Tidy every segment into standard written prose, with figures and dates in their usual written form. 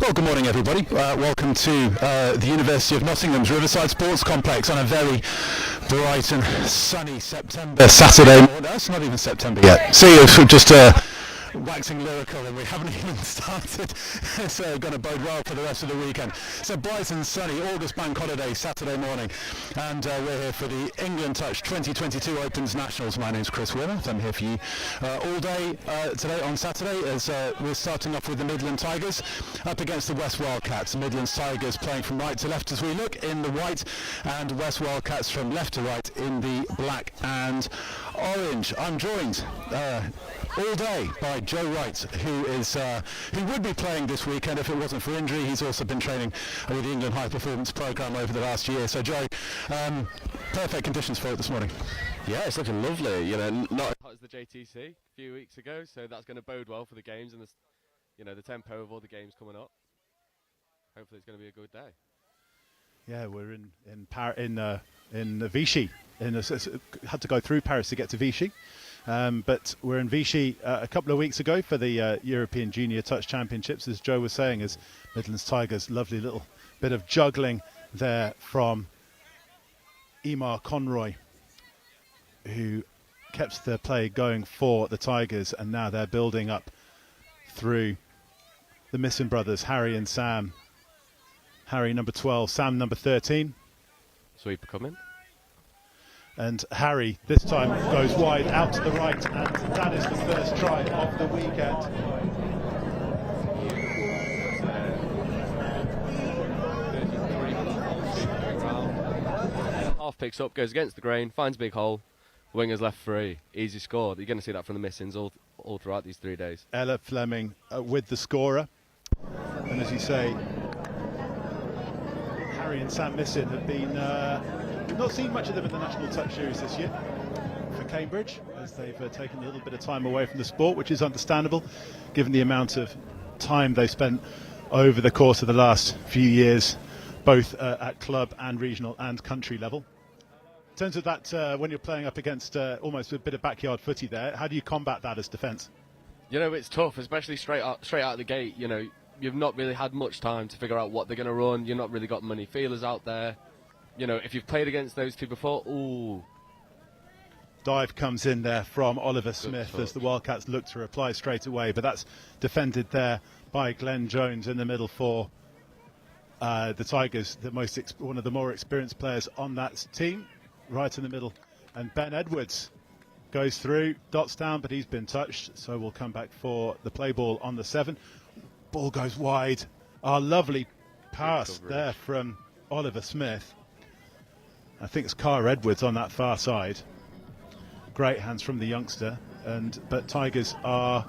Well, good morning, everybody. Welcome to the University of Nottingham's Riverside Sports Complex on a very bright and sunny Saturday morning. It's not even September yet. See you just waxing lyrical, and we haven't even started. It's going to bode well for the rest of the weekend. So bright and sunny, August bank holiday, Saturday morning, and we're here for the England Touch 2022 Opens Nationals. My name's Chris Wilmot. I'm here for you all day today on Saturday, as we're starting off with the Midland Tigers up against the West Wildcats. The Midland Tigers playing from right to left as we look in the white, and West Wildcats from left to right in the black and orange. I'm joined all day by Joe Wright, who would be playing this weekend if it wasn't for injury. He's also been training with the England High Performance Programme over the last year. So Joe, perfect conditions for it this morning. Yeah, it's looking lovely. You know, not as hot as the JTC a few weeks ago, so that's going to bode well for the games and the tempo of all the games coming up. Hopefully, it's going to be a good day. Yeah, we're in Vichy. Had to go through Paris to get to Vichy. But we're in Vichy a couple of weeks ago for the European Junior Touch Championships, as Joe was saying, as Midlands Tigers, lovely little bit of juggling there from Emar Conroy, who kept the play going for the Tigers, and now they're building up through the Misson brothers, Harry and Sam. Harry number 12, Sam number 13. Sweeper coming. And Harry this time goes wide out to the right, and that is the first try of the weekend. Half picks up, goes against the grain, finds big hole, wingers left free, easy score. You're going to see that from the Missons all throughout these 3 days. Ella Fleming with the scorer, and as you say, Harry and Sam Misson have been not seen much of them in the National Touch Series this year for Cambridge, as they've taken a little bit of time away from the sport, which is understandable given the amount of time they've spent over the course of the last few years, both at club and regional and country level. In terms of that, when you're playing up against almost a bit of backyard footy there, how do you combat that as defence? You know, it's tough, especially straight out of the gate. You know, you've not really had much time to figure out what they're going to run. You've not really got many feelers out there. You know, if you've played against those two before, ooh. Dive comes in there from Oliver Smith as the Wildcats look to reply straight away, but that's defended there by Glenn Jones in the middle for the Tigers, one of the more experienced players on that team, right in the middle. And Ben Edwards goes through, dots down, but he's been touched, so we'll come back for the play ball on the 7. Ball goes wide. Our lovely pass there from Oliver Smith. I think it's Cara Edwards on that far side. Great hands from the youngster, but Tigers are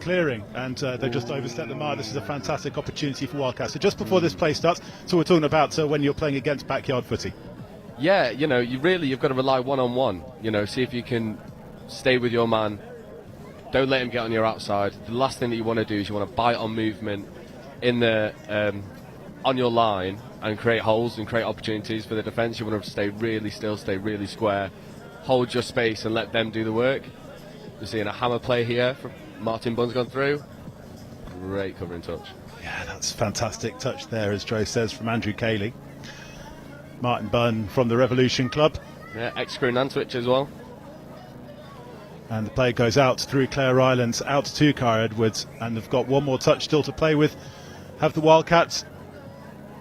clearing, and they just overstepped the mark. This is a fantastic opportunity for Wildcats. So just before this play starts, so we're talking about when you're playing against backyard footy. Yeah, you know, you've got to rely one-on-one. You know, see if you can stay with your man. Don't let him get on your outside. The last thing that you want to do is you want to bite on movement in the on your line and create holes and create opportunities for the defence. You want to stay really still, stay really square, hold your space and let them do the work. You're seeing a hammer play here from Martin Bunn's gone through. Great covering touch. Yeah, that's fantastic touch there, as Joe says, from Andrew Cayley. Martin Bunn from the Revolution Club. Yeah, ex-crew Nantwich as well. And the play goes out through Clare Islands, out to Cara Edwards, and they've got one more touch still to play with. Have the Wildcats.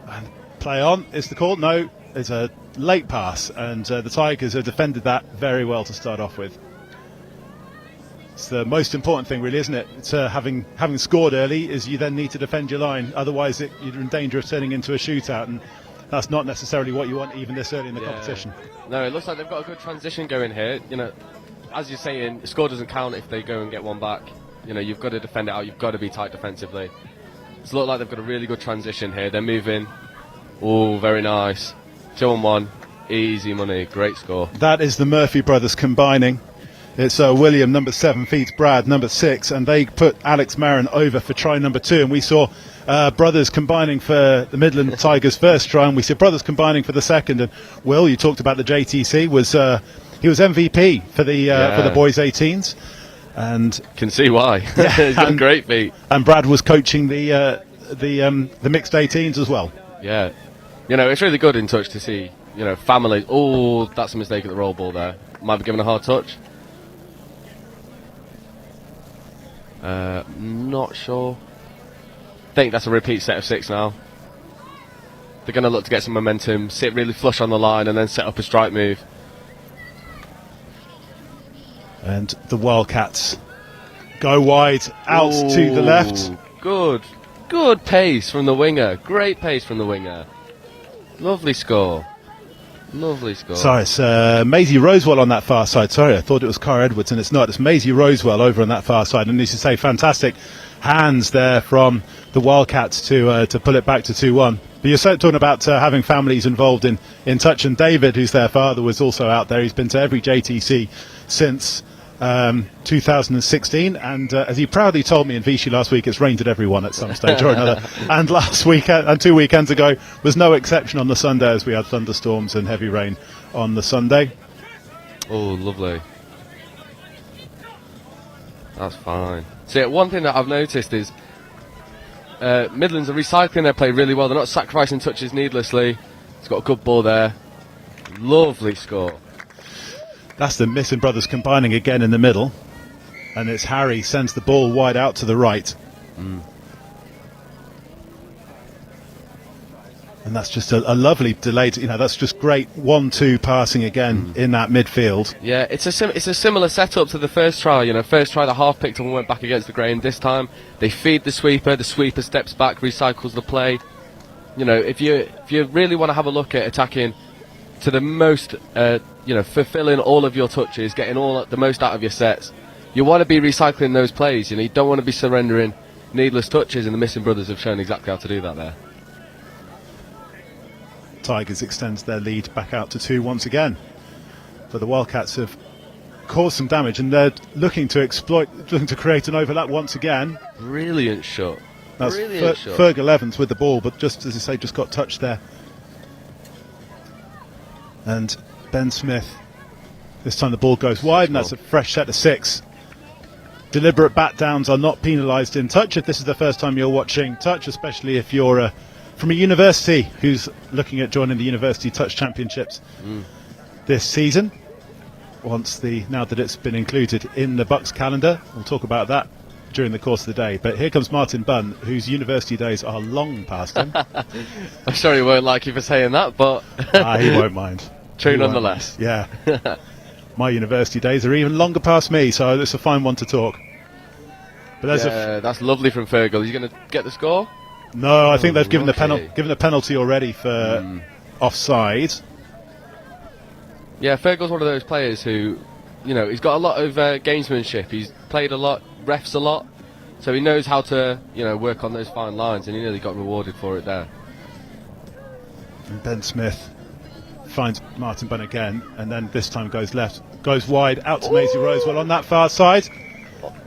And play on is the call. No, it's a late pass, and the Tigers have defended that very well to start off with. It's the most important thing, really, isn't it? It's having scored early, is you then need to defend your line. Otherwise, you're in danger of turning into a shootout, and that's not necessarily what you want even this early in the competition. No, it looks like they've got a good transition going here. You know, as you're saying, the score doesn't count if they go and get one back. You know, you've got to defend it out. You've got to be tight defensively. It's looked like they've got a really good transition here. They're moving. Oh, very nice. 2-on-1. Easy money. Great score. That is the Murphy brothers combining. It's William, number 7, feeds Brad, number 6, and they put Alex Marin over for try number 2. And we saw brothers combining for the Midland Tigers' first try, and we see brothers combining for the second. And Will, you talked about the JTC, he was MVP for the boys' 18s. And can see why. He's got a great feet. And Brad was coaching the the mixed 18s as well. Yeah, it's really good in touch to see, family. Oh, that's a mistake at the roll ball there. Might be given a hard touch. Not sure. I think that's a repeat set of 6 now. They're going to look to get some momentum, sit really flush on the line, and then set up a strike move. And the Wildcats go wide out to the left. Good pace from the winger. Great pace from the winger. Lovely score. Sorry, it's Maisie Rosewell on that far side. Sorry, I thought it was Cara Edwards, and it's not. It's Maisie Rosewell over on that far side. And as you say, fantastic hands there from the Wildcats to pull it back to 2-1. But you're talking about having families involved in touch, and David, who's their father, was also out there. He's been to every JTC since 2016, and as he proudly told me in Vichy last week, it's rained at everyone at some stage or another. And last weekend, and 2 weekends ago, was no exception on the Sunday, as we had thunderstorms and heavy rain on the Sunday. Oh, lovely. That's fine. See, one thing that I've noticed is Midlands are recycling their play really well. They're not sacrificing touches needlessly. It's got a good ball there. Lovely score. That's the Missing brothers combining again in the middle, and it's Harry sends the ball wide out to the right. And that's just a lovely delayed, that's just great 1-2 passing again in that midfield. Yeah, it's a similar setup to the first try. First try the half picked up and went back against the grain. This time they feed the sweeper steps back, recycles the play. If you really want to have a look at attacking to the most, fulfilling all of your touches, getting the most out of your sets, you want to be recycling those plays. You don't want to be surrendering needless touches, and the Missing brothers have shown exactly how to do that there. Tigers extends their lead back out to 2 once again, but the Wildcats have caused some damage, and they're looking to create an overlap once again. Brilliant shot. That's Ferg 11s with the ball, but just as you say, just got touched there. And Ben Smith, this time the ball goes wide, and that's a fresh set of 6. Deliberate bat downs are not penalised in touch if this is the first time you're watching touch, especially if you're from a university who's looking at joining the University Touch Championships this season. Now that it's been included in the Bucks calendar, we'll talk about that during the course of the day. But here comes Martin Bunn, whose university days are long past him. I'm sure he won't like you for saying that, but he won't mind. True nonetheless. Yeah. My university days are even longer past me, so it's a fine one to talk. But that's lovely from Fergal. He's going to get the score? No, I think they've given a penalty already for offside. Yeah, Fergal's one of those players who, he's got a lot of gamesmanship. He's played a lot, refs a lot, so he knows how to, work on those fine lines, and he nearly got rewarded for it there. And Ben Smith finds Martin Bunn again, and then this time goes left, goes wide out to Maisie Rosewell on that far side.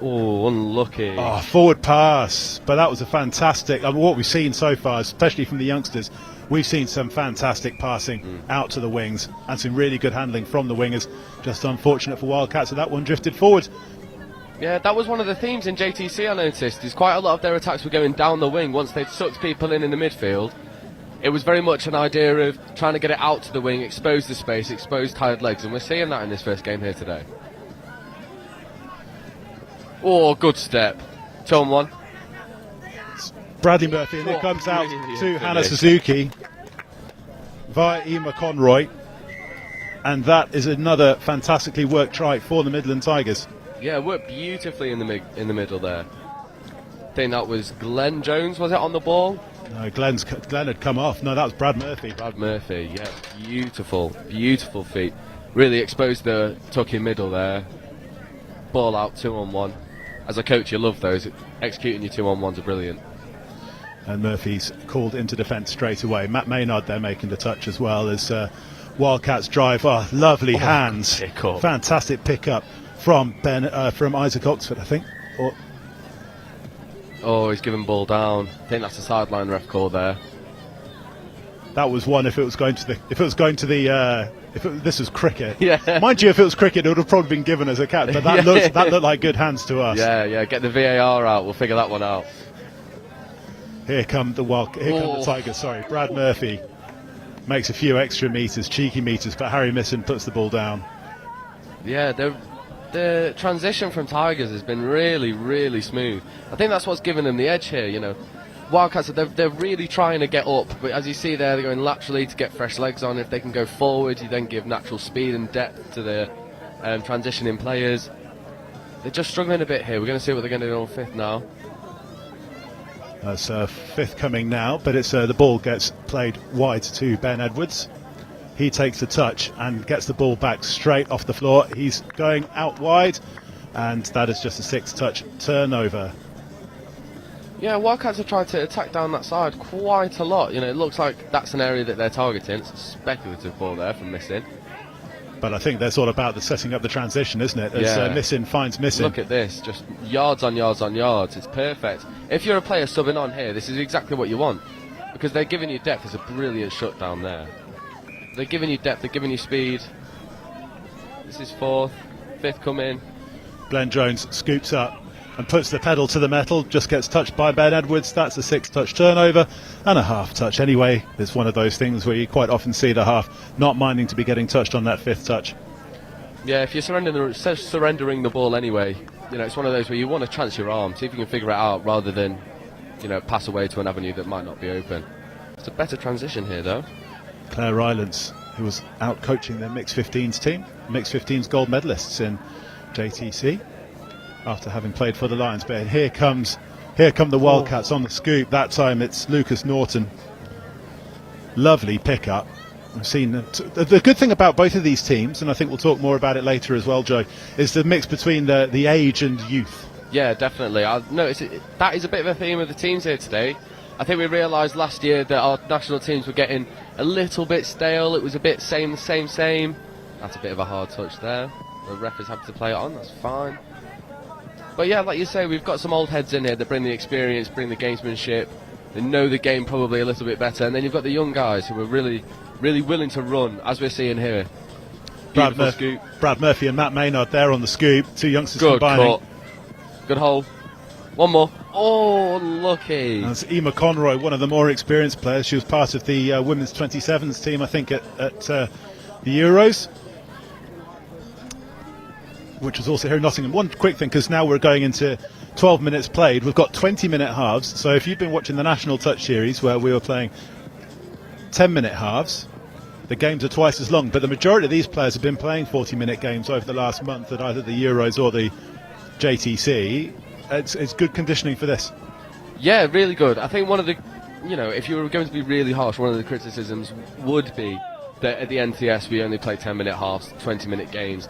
Oh, unlucky. Forward pass, but that was a fantastic. What we've seen so far, especially from the youngsters, we've seen some fantastic passing out to the wings and some really good handling from the wingers. Just unfortunate for Wildcats that one drifted forward. Yeah, that was one of the themes in JTC I noticed, is quite a lot of their attacks were going down the wing once they'd sucked people in the midfield. It was very much an idea of trying to get it out to the wing, expose the space, expose tired legs, and we're seeing that in this first game here today. Oh, good step. 2-on-1. Bradley Murphy, and it comes out to Hannah Suzuki via Emma Conroy, and that is another fantastically worked try for the Midland Tigers. Yeah, worked beautifully in the middle there. I think that was Glenn Jones, was it, on the ball? No, Glenn had come off. No, that was Brad Murphy. Brad Murphy, yeah, beautiful feet. Really exposed the tuck in middle there. Ball out, 2-on-1. As a coach, you love those. Executing your 2-on-1s are brilliant. And Murphy's called into defence straight away. Matt Maynard there making the touch as well as Wildcats drive. Oh, lovely hands. Fantastic pick up from Isaac Oxford, I think. He's given ball down. I think that's a sideline ref call there. That was one. If this was cricket, yeah. Mind you, if it was cricket, it would have probably been given as a catch. But that looked like good hands to us. Yeah. Get the VAR out. We'll figure that one out. Here come the Tigers. Sorry, Brad Murphy makes a few extra meters, cheeky meters, but Harry Misson puts the ball down. Yeah, the transition from Tigers has been really, really smooth. I think that's what's given them the edge here. You know, Wildcats, they're really trying to get up, but as you see there, they're going laterally to get fresh legs on. If they can go forward, you then give natural speed and depth to the transitioning players. They're just struggling a bit here. We're going to see what they're going to do on fifth now. That's fifth coming now, but it's the ball gets played wide to Ben Edwards. He takes the touch and gets the ball back straight off the floor. He's going out wide, and that is just a 6-touch turnover. Yeah, Wildcats have tried to attack down that side quite a lot. You know, it looks like that's an area that they're targeting. It's a speculative ball there from Missin. But I think that's all about the setting up the transition, isn't it? As Missin finds Missin. Look at this, just yards on yards on yards. It's perfect. If you're a player subbing on here, this is exactly what you want, because they're giving you depth. It's a brilliant shutdown there. They're giving you depth, they're giving you speed. This is fourth, fifth come in. Glenn Jones scoops up and puts the pedal to the metal, just gets touched by Ben Edwards. That's a 6-touch turnover and a half touch anyway. It's one of those things where you quite often see the half not minding to be getting touched on that 5th touch. Yeah, if you're surrendering the ball anyway, you know, it's one of those where you want to chance your arm, see if you can figure it out rather than, you know, pass away to an avenue that might not be open. It's a better transition here though. Claire Rylance, who was out coaching their Mixed 15s team, Mixed 15s gold medalists in JTC after having played for the Lions. But here come the Wildcats on the scoop. That time it's Lucas Norton. Lovely pickup. I've seen the good thing about both of these teams, and I think we'll talk more about it later as well, Joe, is the mix between the age and youth. Yeah, definitely. I've noticed that is a bit of a theme of the teams here today. I think we realised last year that our national teams were getting a little bit stale. It was a bit same. That's a bit of a hard touch there. The ref is happy to play it on, that's fine. But yeah, like you say, we've got some old heads in here that bring the experience, bring the gamesmanship. They know the game probably a little bit better. And then you've got the young guys who are really, really willing to run, as we're seeing here. Brad Murphy and Matt Maynard there on the scoop. Two youngsters combining. Cut. Good hole. One more. Oh, lucky. That's Emma Conroy, one of the more experienced players. She was part of the women's 27s team, I think, at the Euros, which was also here in Nottingham. One quick thing, because now we're going into 12 minutes played. We've got 20-minute halves. So if you've been watching the National Touch Series, where we were playing 10-minute halves, the games are twice as long. But the majority of these players have been playing 40-minute games over the last month at either the Euros or the JTC. It's good conditioning for this. Yeah, really good. I think one of the, you know, if you were going to be really harsh, one of the criticisms would be that at the NTS we only play 10-minute halves, 20-minute games.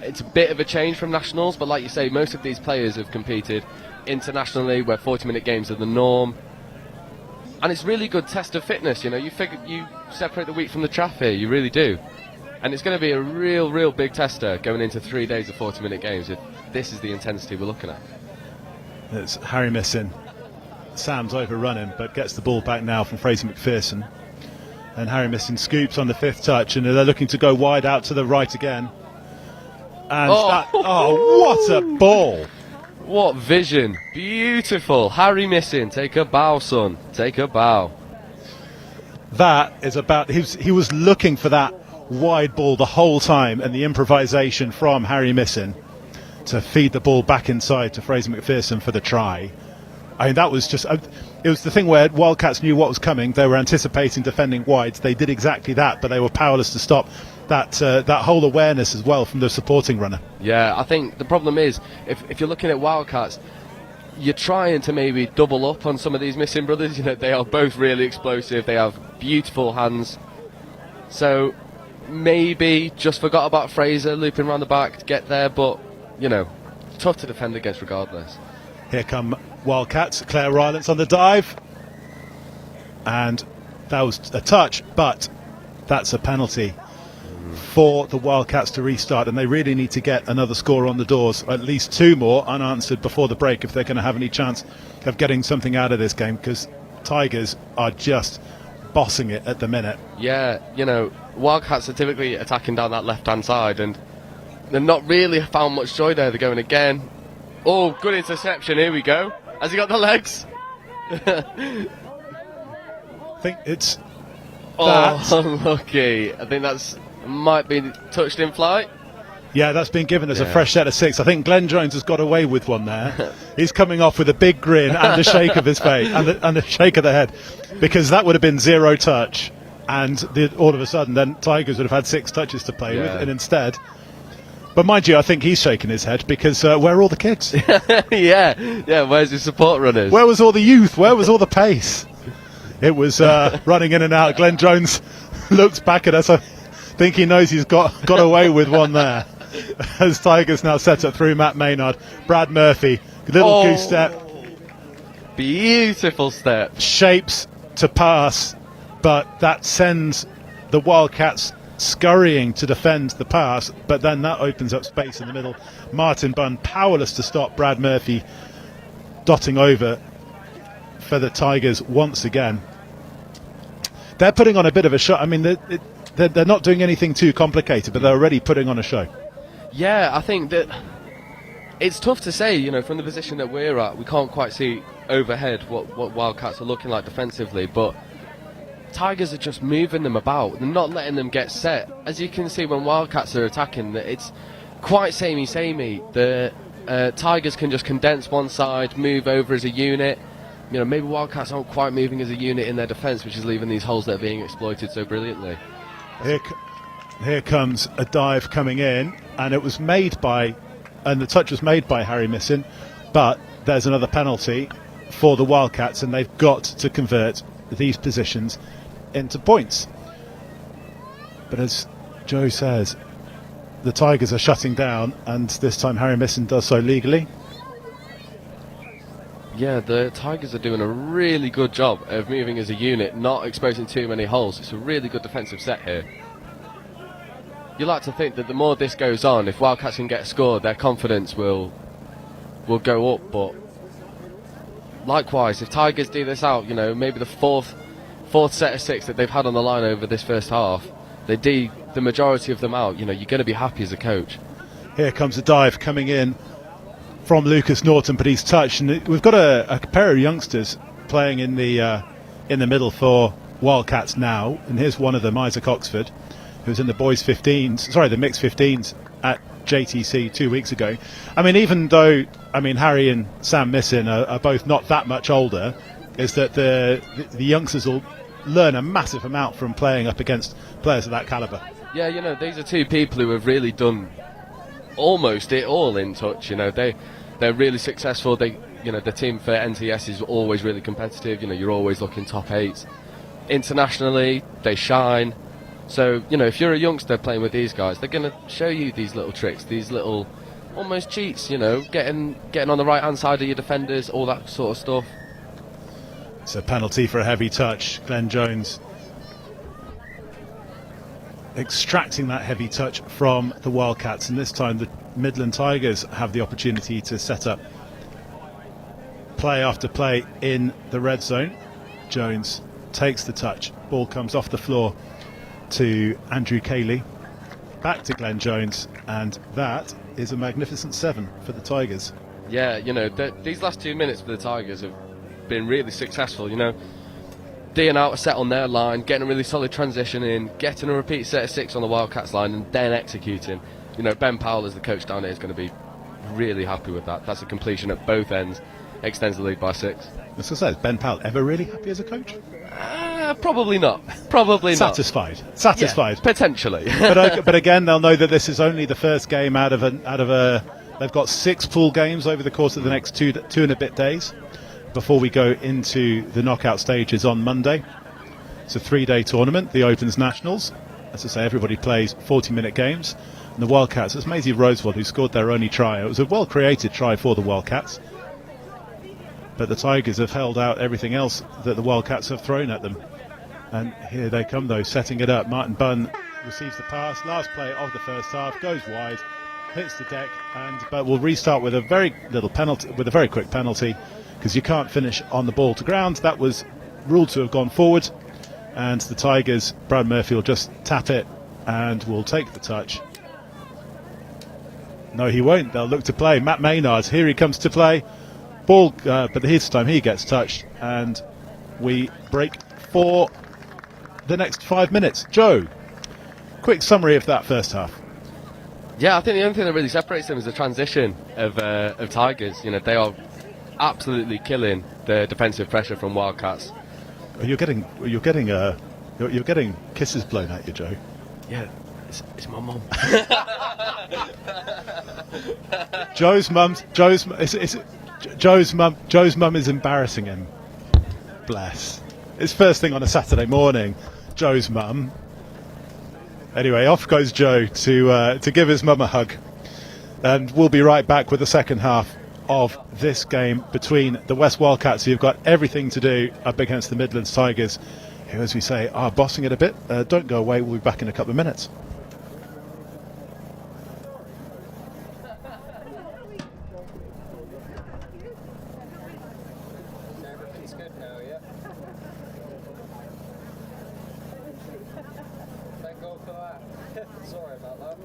It's a bit of a change from nationals, but like you say, most of these players have competed internationally where 40-minute games are the norm. And it's really good test of fitness, you know. You separate the wheat from the chaff here, you really do. And it's going to be a real big tester going into 3 days of 40-minute games if this is the intensity we're looking at. It's Harry Missin. Sam's overrunning, but gets the ball back now from Fraser McPherson. And Harry Missin scoops on the 5th touch, and they're looking to go wide out to the right again. And what a ball! What vision! Beautiful! Harry Missin, take a bow, son. Take a bow. That is about. He was looking for that wide ball the whole time, and the improvisation from Harry Missin to feed the ball back inside to Fraser McPherson for the try. I mean, that was just. It was the thing where Wildcats knew what was coming. They were anticipating defending wide. They did exactly that, but they were powerless to stop that whole awareness as well from the supporting runner. Yeah, I think the problem is if you're looking at Wildcats, you're trying to maybe double up on some of these Missin brothers. You know, they are both really explosive. They have beautiful hands. So maybe just forgot about Fraser looping around the back to get there, but you know, tough to defend against regardless. Here come Wildcats. Claire Rylance on the dive, and that was a touch, but that's a penalty for the Wildcats to restart, and they really need to get another score on the doors, at least 2 more unanswered before the break if they're going to have any chance of getting something out of this game, because Tigers are just bossing it at the minute. Yeah, you know, Wildcats are typically attacking down that left-hand side, and they've not really found much joy there. They're going again. Oh, good interception. Here we go. Has he got the legs? think it's Oh, unlucky. I think that's might be touched in flight. Yeah, that's been given as a fresh set of 6. I think Glenn Jones has got away with one there. He's coming off with a big grin and a shake of his face and a shake of the head, because that would have been 0 touch, and all of a sudden then Tigers would have had 6 touches to play with, and instead. But mind you, I think he's shaking his head because where are all the kids? yeah. Where's your support runners? Where was all the youth? Where was all the pace? It was running in and out. Glenn Jones looks back at us. I think he knows he's got away with one there. As Tigers now set up through Matt Maynard. Brad Murphy, little goose step. Beautiful step. Shapes to pass, but that sends the Wildcats scurrying to defend the pass, but then that opens up space in the middle. Martin Bunn powerless to stop Brad Murphy dotting over for the Tigers once again. They're putting on a bit of a show. I mean, they're not doing anything too complicated, but they're already putting on a show. Yeah, I think that it's tough to say, from the position that we're at. We can't quite see overhead what Wildcats are looking like defensively, but Tigers are just moving them about. They're not letting them get set. As you can see, when Wildcats are attacking, it's quite samey. The Tigers can just condense one side, move over as a unit. Maybe Wildcats aren't quite moving as a unit in their defence, which is leaving these holes that are being exploited so brilliantly. Here comes a dive coming in, and the touch was made by Harry Missin, but there's another penalty for the Wildcats, and they've got to convert these positions into points. But as Joe says, the Tigers are shutting down, and this time Harry Missin does so legally. Yeah, the Tigers are doing a really good job of moving as a unit, not exposing too many holes. It's a really good defensive set here. You like to think that the more this goes on, if Wildcats can get a score, their confidence will go up. But likewise, if Tigers do this out, maybe the fourth set of 6 that they've had on the line over this first half, they do the majority of them out, you're going to be happy as a coach. Here comes a dive coming in from Lucas Norton, but he's touched, and we've got a pair of youngsters playing in the middle for Wildcats now, and here's one of them, Isaac Oxford, who was in the the mixed 15s at JTC 2 weeks ago. I mean, even though Harry and Sam Missin are both not that much older, is that the youngsters will learn a massive amount from playing up against players of that calibre. Yeah, these are 2 people who have really done almost it all in touch. They're really successful. The team for NTS is always really competitive. You're always looking top 8. Internationally, they shine. So, if you're a youngster playing with these guys, they're going to show you these little tricks, these little almost cheats, getting on the right-hand side of your defenders, all that sort of stuff. It's a penalty for a heavy touch. Glenn Jones extracting that heavy touch from the Wildcats, and this time the Midland Tigers have the opportunity to set up play after play in the red zone. Jones takes the touch, ball comes off the floor to Andrew Cayley, back to Glenn Jones, and that is a magnificent 7 for the Tigers. Yeah, these last 2 minutes for the Tigers have been really successful. D'ing out a set on their line, getting a really solid transition in, getting a repeat set of 6 on the Wildcats line, and then executing. Ben Powell, as the coach down here, is going to be really happy with that. That's a completion at both ends, extends the lead by 6. As I said, is Ben Powell ever really happy as a coach? Probably not. Probably Satisfied. Yeah, potentially. but again, they'll know that this is only the first game out of a. They've got 6 pool games over the course of the next two and a bit days before we go into the knockout stages on Monday. It's a 3-day tournament, the Opens Nationals. As I say, everybody plays 40-minute games. And the Wildcats, it's Maisie Rosewell who scored their only try. It was a well-created try for the Wildcats. But the Tigers have held out everything else that the Wildcats have thrown at them. And here they come, though, setting it up. Martin Bunn receives the pass. Last play of the first half, goes wide, hits the deck, but we'll restart with a very quick penalty, because you can't finish on the ball to ground. That was ruled to have gone forward, and the Tigers, Brad Murphy will just tap it and will take the touch. No, he won't. They'll look to play. Matt Maynard, here he comes to play. Ball, but this time he gets touched, and we break for the next 5 minutes. Joe, quick summary of that first half. Yeah, I think the only thing that really separates them is the transition of Tigers. You know, they are absolutely killing the defensive pressure from Wildcats. You're getting kisses blown at you, Joe. Yeah, it's my mum. Joe's mum is embarrassing him. Bless. It's first thing on a Saturday morning. Joe's mum. Anyway, off goes Joe to give his mum a hug, and we'll be right back with the second half of this game between the West Wildcats, who've got everything to do up against the Midlands Tigers, who, as we say, are bossing it a bit. Don't go away. We'll be back in a couple of minutes. Sorry about that.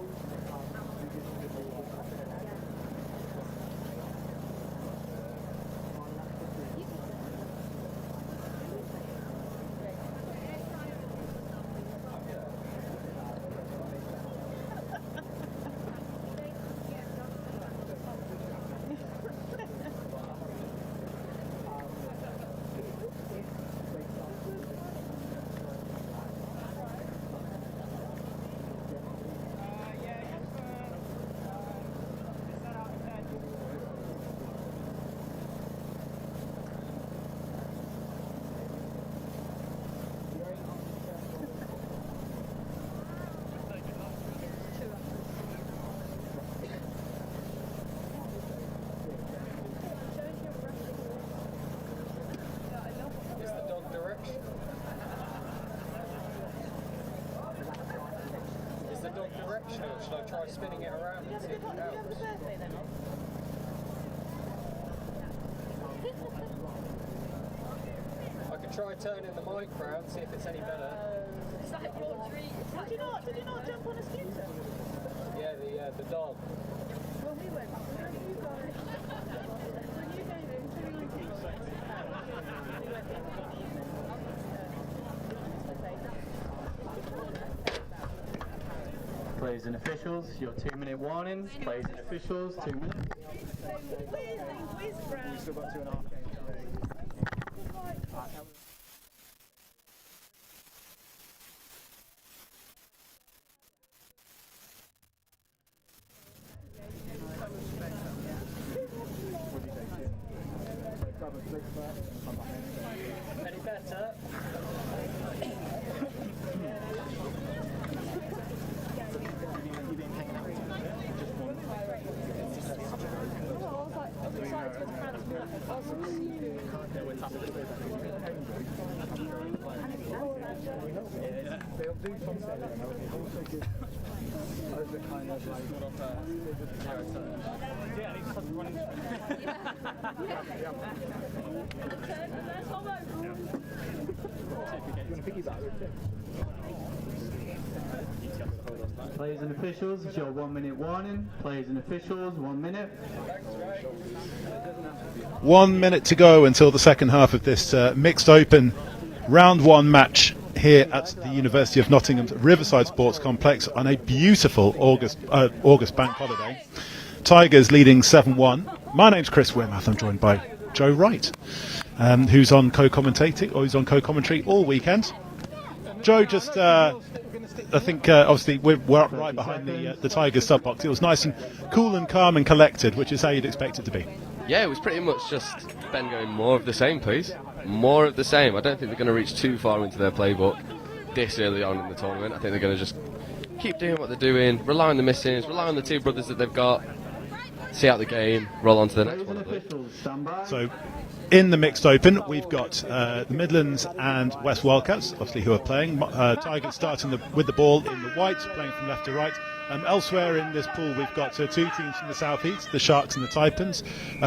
Should I try spinning it around and see if it helps? I could try turning the mic round, see if it's any better. Did you not jump on a scooter? Yeah, the dog. Well, we went. Where did you go? When you came in 2019. We went Players and officials, your 2-minute warning. Players and officials, 2 minutes. Where's Brown? We've still got 2.5 games. Any better? Players and officials, it's your 1-minute warning. Players and officials, 1 minute. 1 minute to go until the second half of this mixed open round one match here at the University of Nottingham's Riverside Sports Complex on a beautiful August bank holiday. Tigers leading 7-1. My name's Chris Wimmath. I'm joined by Joe Wright, who's on co-commentating, or who's on co-commentary all weekend. Joe, just I think obviously we're up right behind the Tigers sub box. It was nice and cool and calm and collected, which is how you'd expect it to be. Yeah, it was pretty much just Ben going, more of the same, please. More of the same. I don't think they're going to reach too far into their playbook this early on in the tournament. I think they're going to just keep doing what they're doing, rely on the missings, rely on the two brothers that they've got, see out the game, roll on to the next one, I believe. So, in the mixed open, we've got the Midlands and West Wildcats, obviously, who are playing. Tigers starting with the ball in the white, playing from left to right. Elsewhere in this pool, we've got two teams from the southeast, the Sharks and the Taipans.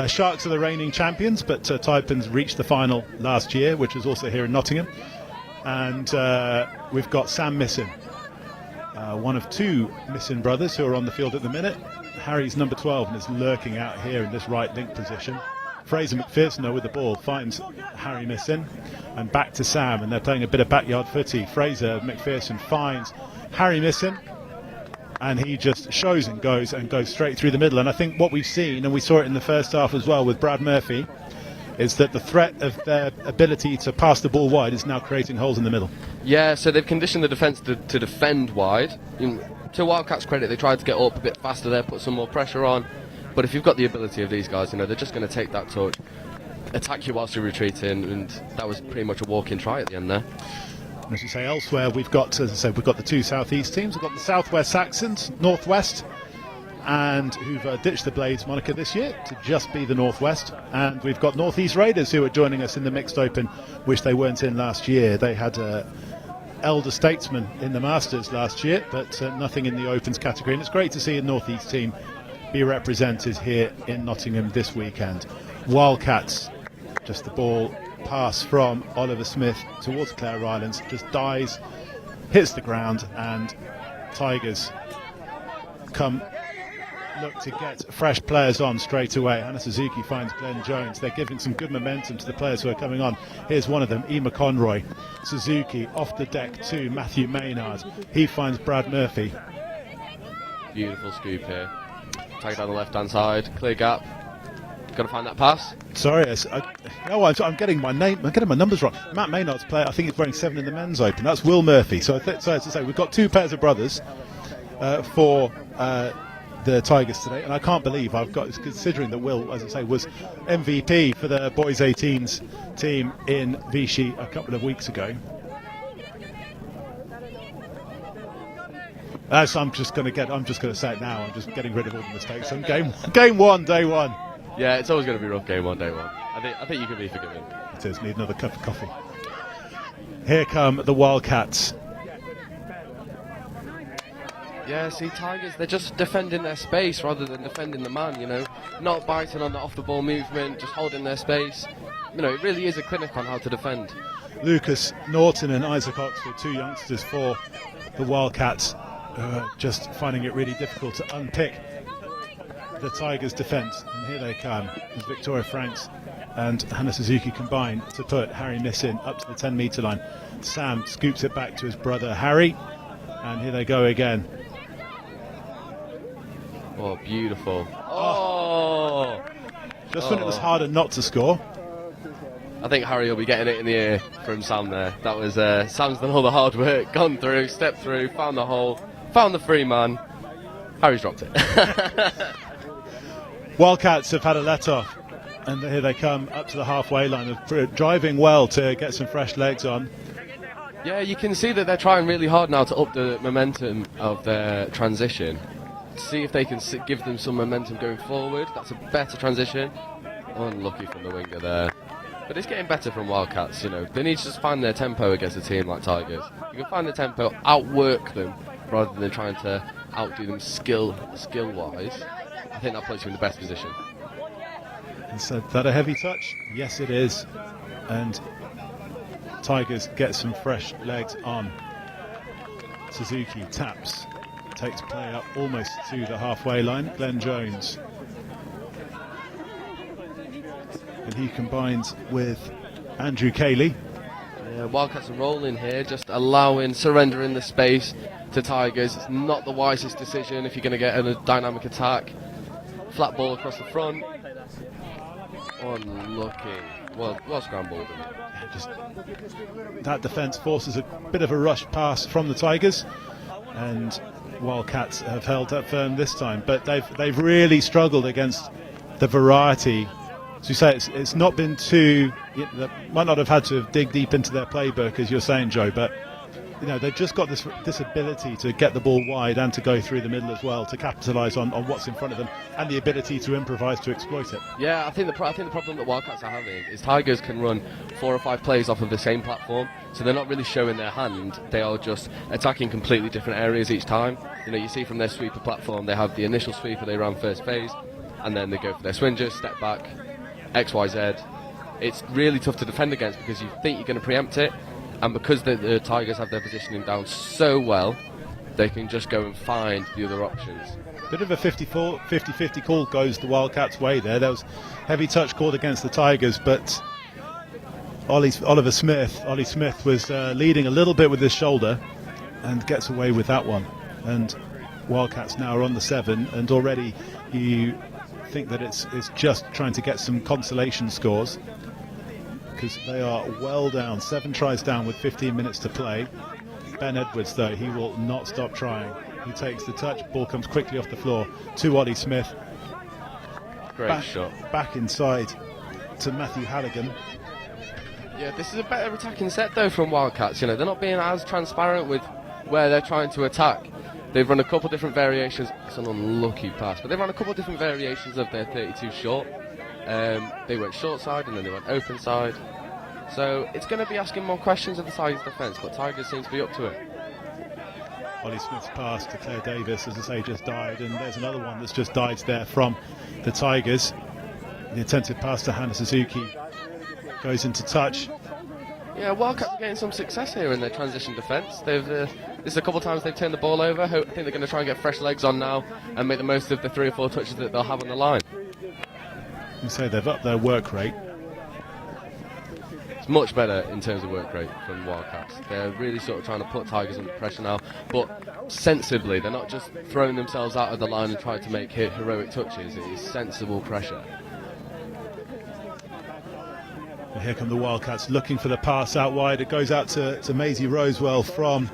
Sharks are the reigning champions, but Taipans reached the final last year, which was also here in Nottingham. And we've got Sam Missin, one of two Missin brothers who are on the field at the minute. Harry's number 12 and is lurking out here in this right link position. Fraser McPherson though with the ball finds Harry missing, and back to Sam, and they're playing a bit of backyard footy. Fraser McPherson finds Harry missing, and he just shows and goes straight through the middle. And I think what we've seen, and we saw it in the first half as well with Brad Murphy, is that the threat of their ability to pass the ball wide is now creating holes in the middle. Yeah, so they've conditioned the defence to defend wide. To Wildcats' credit, they tried to get up a bit faster there, put some more pressure on. But if you've got the ability of these guys, they're just going to take that touch, attack you whilst you're retreating, and that was pretty much a walk-in try at the end there. As you say, elsewhere we've got, as I said, we've got the two southeast teams. We've got the Southwest Saxons, Northwest, and who've ditched the Blades moniker this year to just be the Northwest. And we've got Northeast Raiders who are joining us in the Mixed Open, which they weren't in last year. They had elder statesman in the Masters last year, but nothing in the Opens category. And it's great to see a Northeast team be represented here in Nottingham this weekend. Wildcats, just the ball pass from Oliver Smith towards Clare Rylands, just dies, hits the ground, and Tigers look to get fresh players on straight away. Hannah Suzuki finds Glenn Jones. They're giving some good momentum to the players who are coming on. Here's one of them, Emma Conroy. Suzuki off the deck to Matthew Maynard. He finds Brad Murphy. Beautiful scoop here. Take it down the left-hand side, clear gap. Got to find that pass. Sorry, I'm getting my numbers wrong. Matt Maynard's player, I think he's wearing 7 in the men's open. That's Will Murphy. So as I say, we've got 2 pairs of brothers for the Tigers today, and I can't believe considering that Will, as I say, was MVP for the boys 18s team in Vichy a couple of weeks ago. I'm just going to say it now. I'm just getting rid of all the mistakes. And game one, day one. Yeah, it's always going to be rough game one, day one. I think you can be forgiven. It is. Need another cup of coffee. Here come the Wildcats. Yeah, see, Tigers, they're just defending their space rather than defending the man, Not biting on the off-the-ball movement, just holding their space. It really is a clinic on how to defend. Lucas Norton and Isaac Oxford, 2 youngsters for the Wildcats, just finding it really difficult to unpick the Tigers' defence. And here they come, as Victoria Franks and Hannah Suzuki combine to put Harry Missin up to the 10-metre line. Sam scoops it back to his brother Harry, and here they go again. Oh, beautiful. Oh! Just when it was harder not to score. I think Harry will be getting it in the ear from Sam there. That was Sam's done all the hard work, gone through, stepped through, found the hole, found the free man. Harry's dropped it. Wildcats have had a let-off, and here they come up to the halfway line, driving well to get some fresh legs on. Yeah, you can see that they're trying really hard now to up the momentum of their transition. See if they can give them some momentum going forward. That's a better transition. Unlucky from the winger there. But it's getting better from Wildcats, They need to just find their tempo against a team like Tigers. You can find the tempo, outwork them, rather than trying to outdo them skill-wise. I think that puts you in the best position. Is that a heavy touch? Yes, it is. And Tigers get some fresh legs on. Suzuki taps, takes play up almost to the halfway line. Glenn Jones. And he combines with Andrew Cayley. Yeah, Wildcats are rolling here, just surrendering the space to Tigers. It's not the wisest decision if you're going to get a dynamic attack. Flat ball across the front. Unlucky. Well scrambled. That defence forces a bit of a rush pass from the Tigers, and Wildcats have held up firm this time. But they've really struggled against the variety. As you say, it's not been too. They might not have had to dig deep into their playbook, as you're saying, Joe. But they've just got this ability to get the ball wide and to go through the middle as well, to capitalise on what's in front of them, and the ability to improvise to exploit it. Yeah, I think the problem that Wildcats are having is Tigers can run 4 or 5 plays off of the same platform, so they're not really showing their hand. They are just attacking completely different areas each time. You see from their sweeper platform, they have the initial sweeper they ran first phase, and then they go for their swingers, step back, XYZ. It's really tough to defend against because you think you're going to preempt it. And because the Tigers have their positioning down so well, they can just go and find the other options. Bit of a 50-50 call goes the Wildcats' way there. There was heavy touch called against the Tigers, but Ollie Smith was leading a little bit with his shoulder and gets away with that one. And Wildcats now are on the 7, and already you think that it's just trying to get some consolation scores, because they are well down, 7 tries down with 15 minutes to play. Ben Edwards, though, he will not stop trying. He takes the touch, ball comes quickly off the floor to Ollie Smith. Great shot. Back inside to Matthew Halligan. Yeah, this is a better attacking set though from Wildcats. You know, they're not being as transparent with where they're trying to attack. They've run a couple different variations. It's an unlucky pass, but they've run a couple different variations of their 32 short. They went short side and then they went open side. So it's going to be asking more questions of the Tigers defence, but Tigers seem to be up to it. Ollie Smith's pass to Claire Davis, as I say, just died, and there's another one that's just died there from the Tigers. The attempted pass to Hannah Suzuki goes into touch. Yeah, Wildcats are getting some success here in their transition defence. They've this is a couple of times they've turned the ball over. I think they're going to try and get fresh legs on now and make the most of the 3 or 4 touches that they'll have on the line. You say they've upped their work rate. It's much better in terms of work rate from Wildcats. They're really sort of trying to put Tigers under pressure now, but sensibly. They're not just throwing themselves out of the line and trying to make heroic touches. It is sensible pressure. And here come the Wildcats looking for the pass out wide. It goes out to Maisie Rosewell from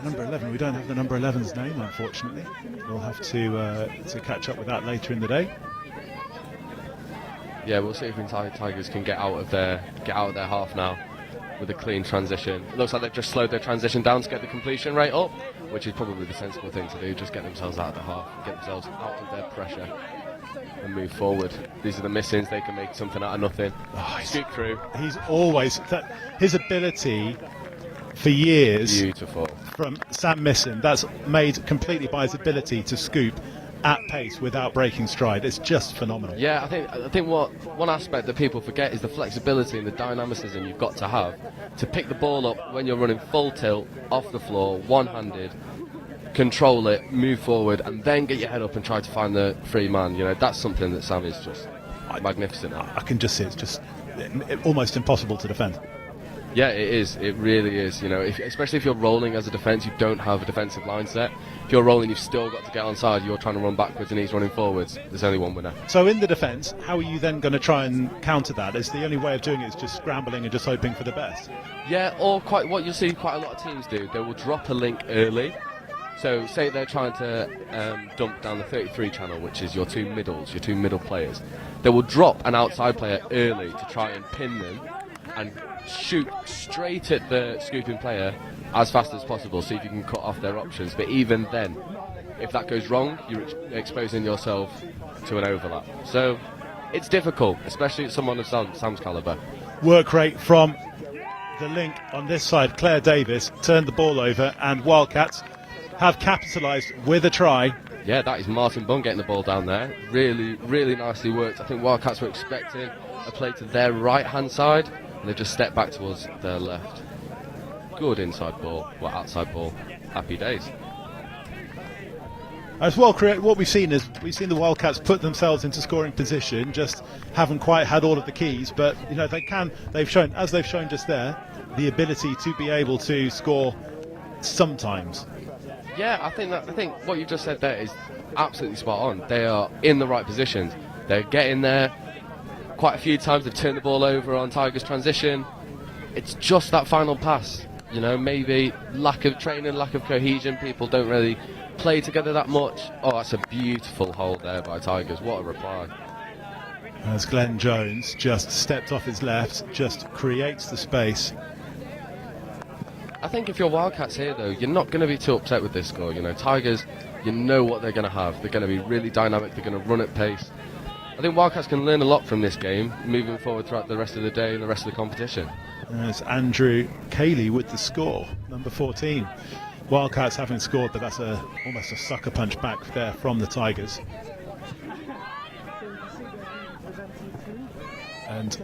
number 11. We don't have the number 11's name, unfortunately. We'll have to catch up with that later in the day. Yeah, we'll see if the Tigers can get out of their half now with a clean transition. It looks like they've just slowed their transition down to get the completion rate up, which is probably the sensible thing to do. Just get themselves out of the half, get themselves out of their pressure, and move forward. These are the missings. They can make something out of nothing. Scoop through. He's always his ability for years. Beautiful. From Sam Misson, that's made completely by his ability to scoop at pace without breaking stride. It's just phenomenal. Yeah, I think what one aspect that people forget is the flexibility and the dynamicism you've got to have to pick the ball up when you're running full tilt off the floor, one-handed, control it, move forward, and then get your head up and try to find the free man. You know, that's something that Sam is just magnificent at. I can just see it's just almost impossible to defend. Yeah, it is. It really is. You know, especially if you're rolling as a defence, you don't have a defensive line set. If you're rolling, you've still got to get onside. You're trying to run backwards and he's running forwards. There's only one winner. So in the defence, how are you then going to try and counter that? Is the only way of doing it is just scrambling and just hoping for the best? Yeah, or what you'll see quite a lot of teams do, they will drop a link early. So say they're trying to dump down the 33 channel, which is your two middle players. They will drop an outside player early to try and pin them and shoot straight at the scooping player as fast as possible, see if you can cut off their options. But even then, if that goes wrong, you're exposing yourself to an overlap. So it's difficult, especially at someone of Sam's calibre. Work rate from the link on this side. Claire Davis turned the ball over, and Wildcats have capitalised with a try. Yeah, that is Martin Bunn getting the ball down there. Really, really nicely worked. I think Wildcats were expecting a play to their right-hand side, and they've just stepped back towards their left. Good inside ball, outside ball. Happy days. As well, what we've seen is the Wildcats put themselves into scoring position, just haven't quite had all of the keys, but you know they've shown just there the ability to be able to score sometimes. Yeah, I think what you just said there is absolutely spot on. They are in the right positions. They're getting there. Quite a few times they've turned the ball over on Tigers transition. It's just that final pass. You know, maybe lack of training, lack of cohesion. People don't really play together that much. Oh, that's a beautiful hold there by Tigers. What a reply. As Glenn Jones just stepped off his left, just creates the space. I think if you're Wildcats here, though, you're not going to be too upset with this score. You know, Tigers, you know what they're going to have. They're going to be really dynamic. They're going to run at pace. I think Wildcats can learn a lot from this game, moving forward throughout the rest of the day and the rest of the competition. There's Andrew Cayley with the score, number 14. Wildcats haven't scored, but that's almost a sucker punch back there from the Tigers. And and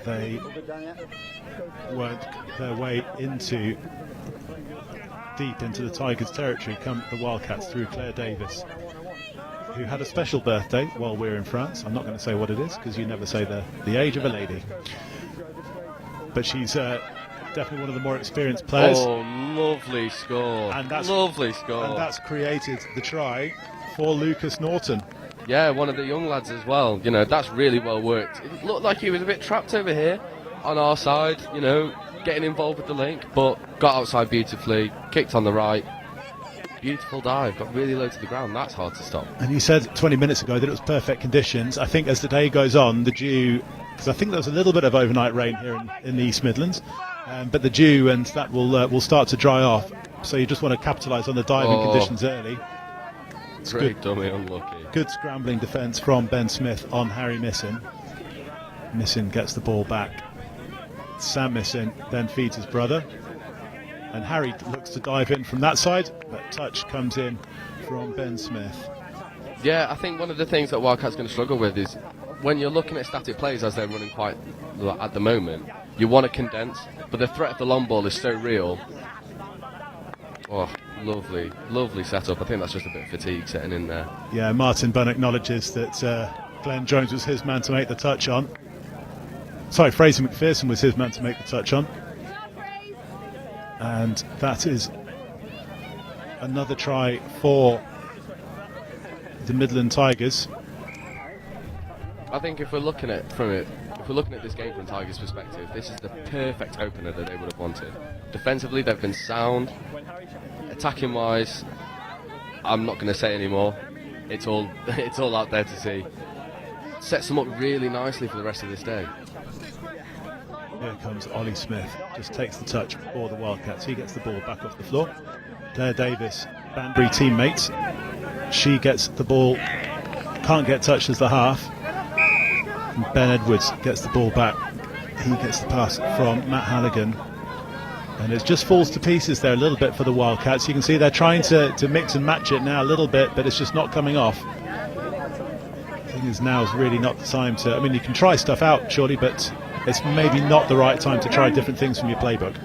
they worked their way deep into the Tigers' territory. Come the Wildcats through Claire Davis, who had a special birthday while we're in France. I'm not going to say what it is because you never say the age of a lady, but she's definitely one of the more experienced players. Oh, lovely score. Lovely score. And that's created the try for Lucas Norton. Yeah, one of the young lads as well. You know, that's really well worked. It looked like he was a bit trapped over here on our side, you know, getting involved with the link, but got outside beautifully, kicked on the right. Beautiful dive, got really low to the ground. That's hard to stop. And you said 20 minutes ago that it was perfect conditions. I think as the day goes on, the dew, because I think there was a little bit of overnight rain here in the East Midlands, but the dew and that will start to dry off. So you just want to capitalise on the diving conditions early. It's Great dummy, unlucky. Good scrambling defence from Ben Smith on Harry Missin. Missin gets the ball back. Sam Missin then feeds his brother. And Harry looks to dive in from that side, but touch comes in from Ben Smith. Yeah, I think one of the things that Wildcats going to struggle with is when you're looking at static plays as they're running quite at the moment, you want to condense, but the threat of the long ball is so real. Oh, lovely setup. I think that's just a bit of fatigue setting in there. Yeah, Martin Bunn acknowledges that Glenn Jones was his man to make the touch on. Sorry, Fraser McPherson was his man to make the touch on. And that is another try for the Midland Tigers. I think if we're looking at this game from Tigers' perspective, this is the perfect opener that they would have wanted. Defensively, they've been sound. Attacking wise, I'm not going to say anymore. It's all out there to see. Sets them up really nicely for the rest of this day. Here comes Ollie Smith, just takes the touch for the Wildcats. He gets the ball back off the floor. Claire Davis, Banbury teammates. She gets the ball, can't get touched as the half. And Ben Edwards gets the ball back. He gets the pass from Matt Halligan. And it just falls to pieces there a little bit for the Wildcats. You can see they're trying to mix and match it now a little bit, but it's just not coming off. The thing is, now is really not the time to... I mean, you can try stuff out, surely, but it's maybe not the right time to try different things from your playbook.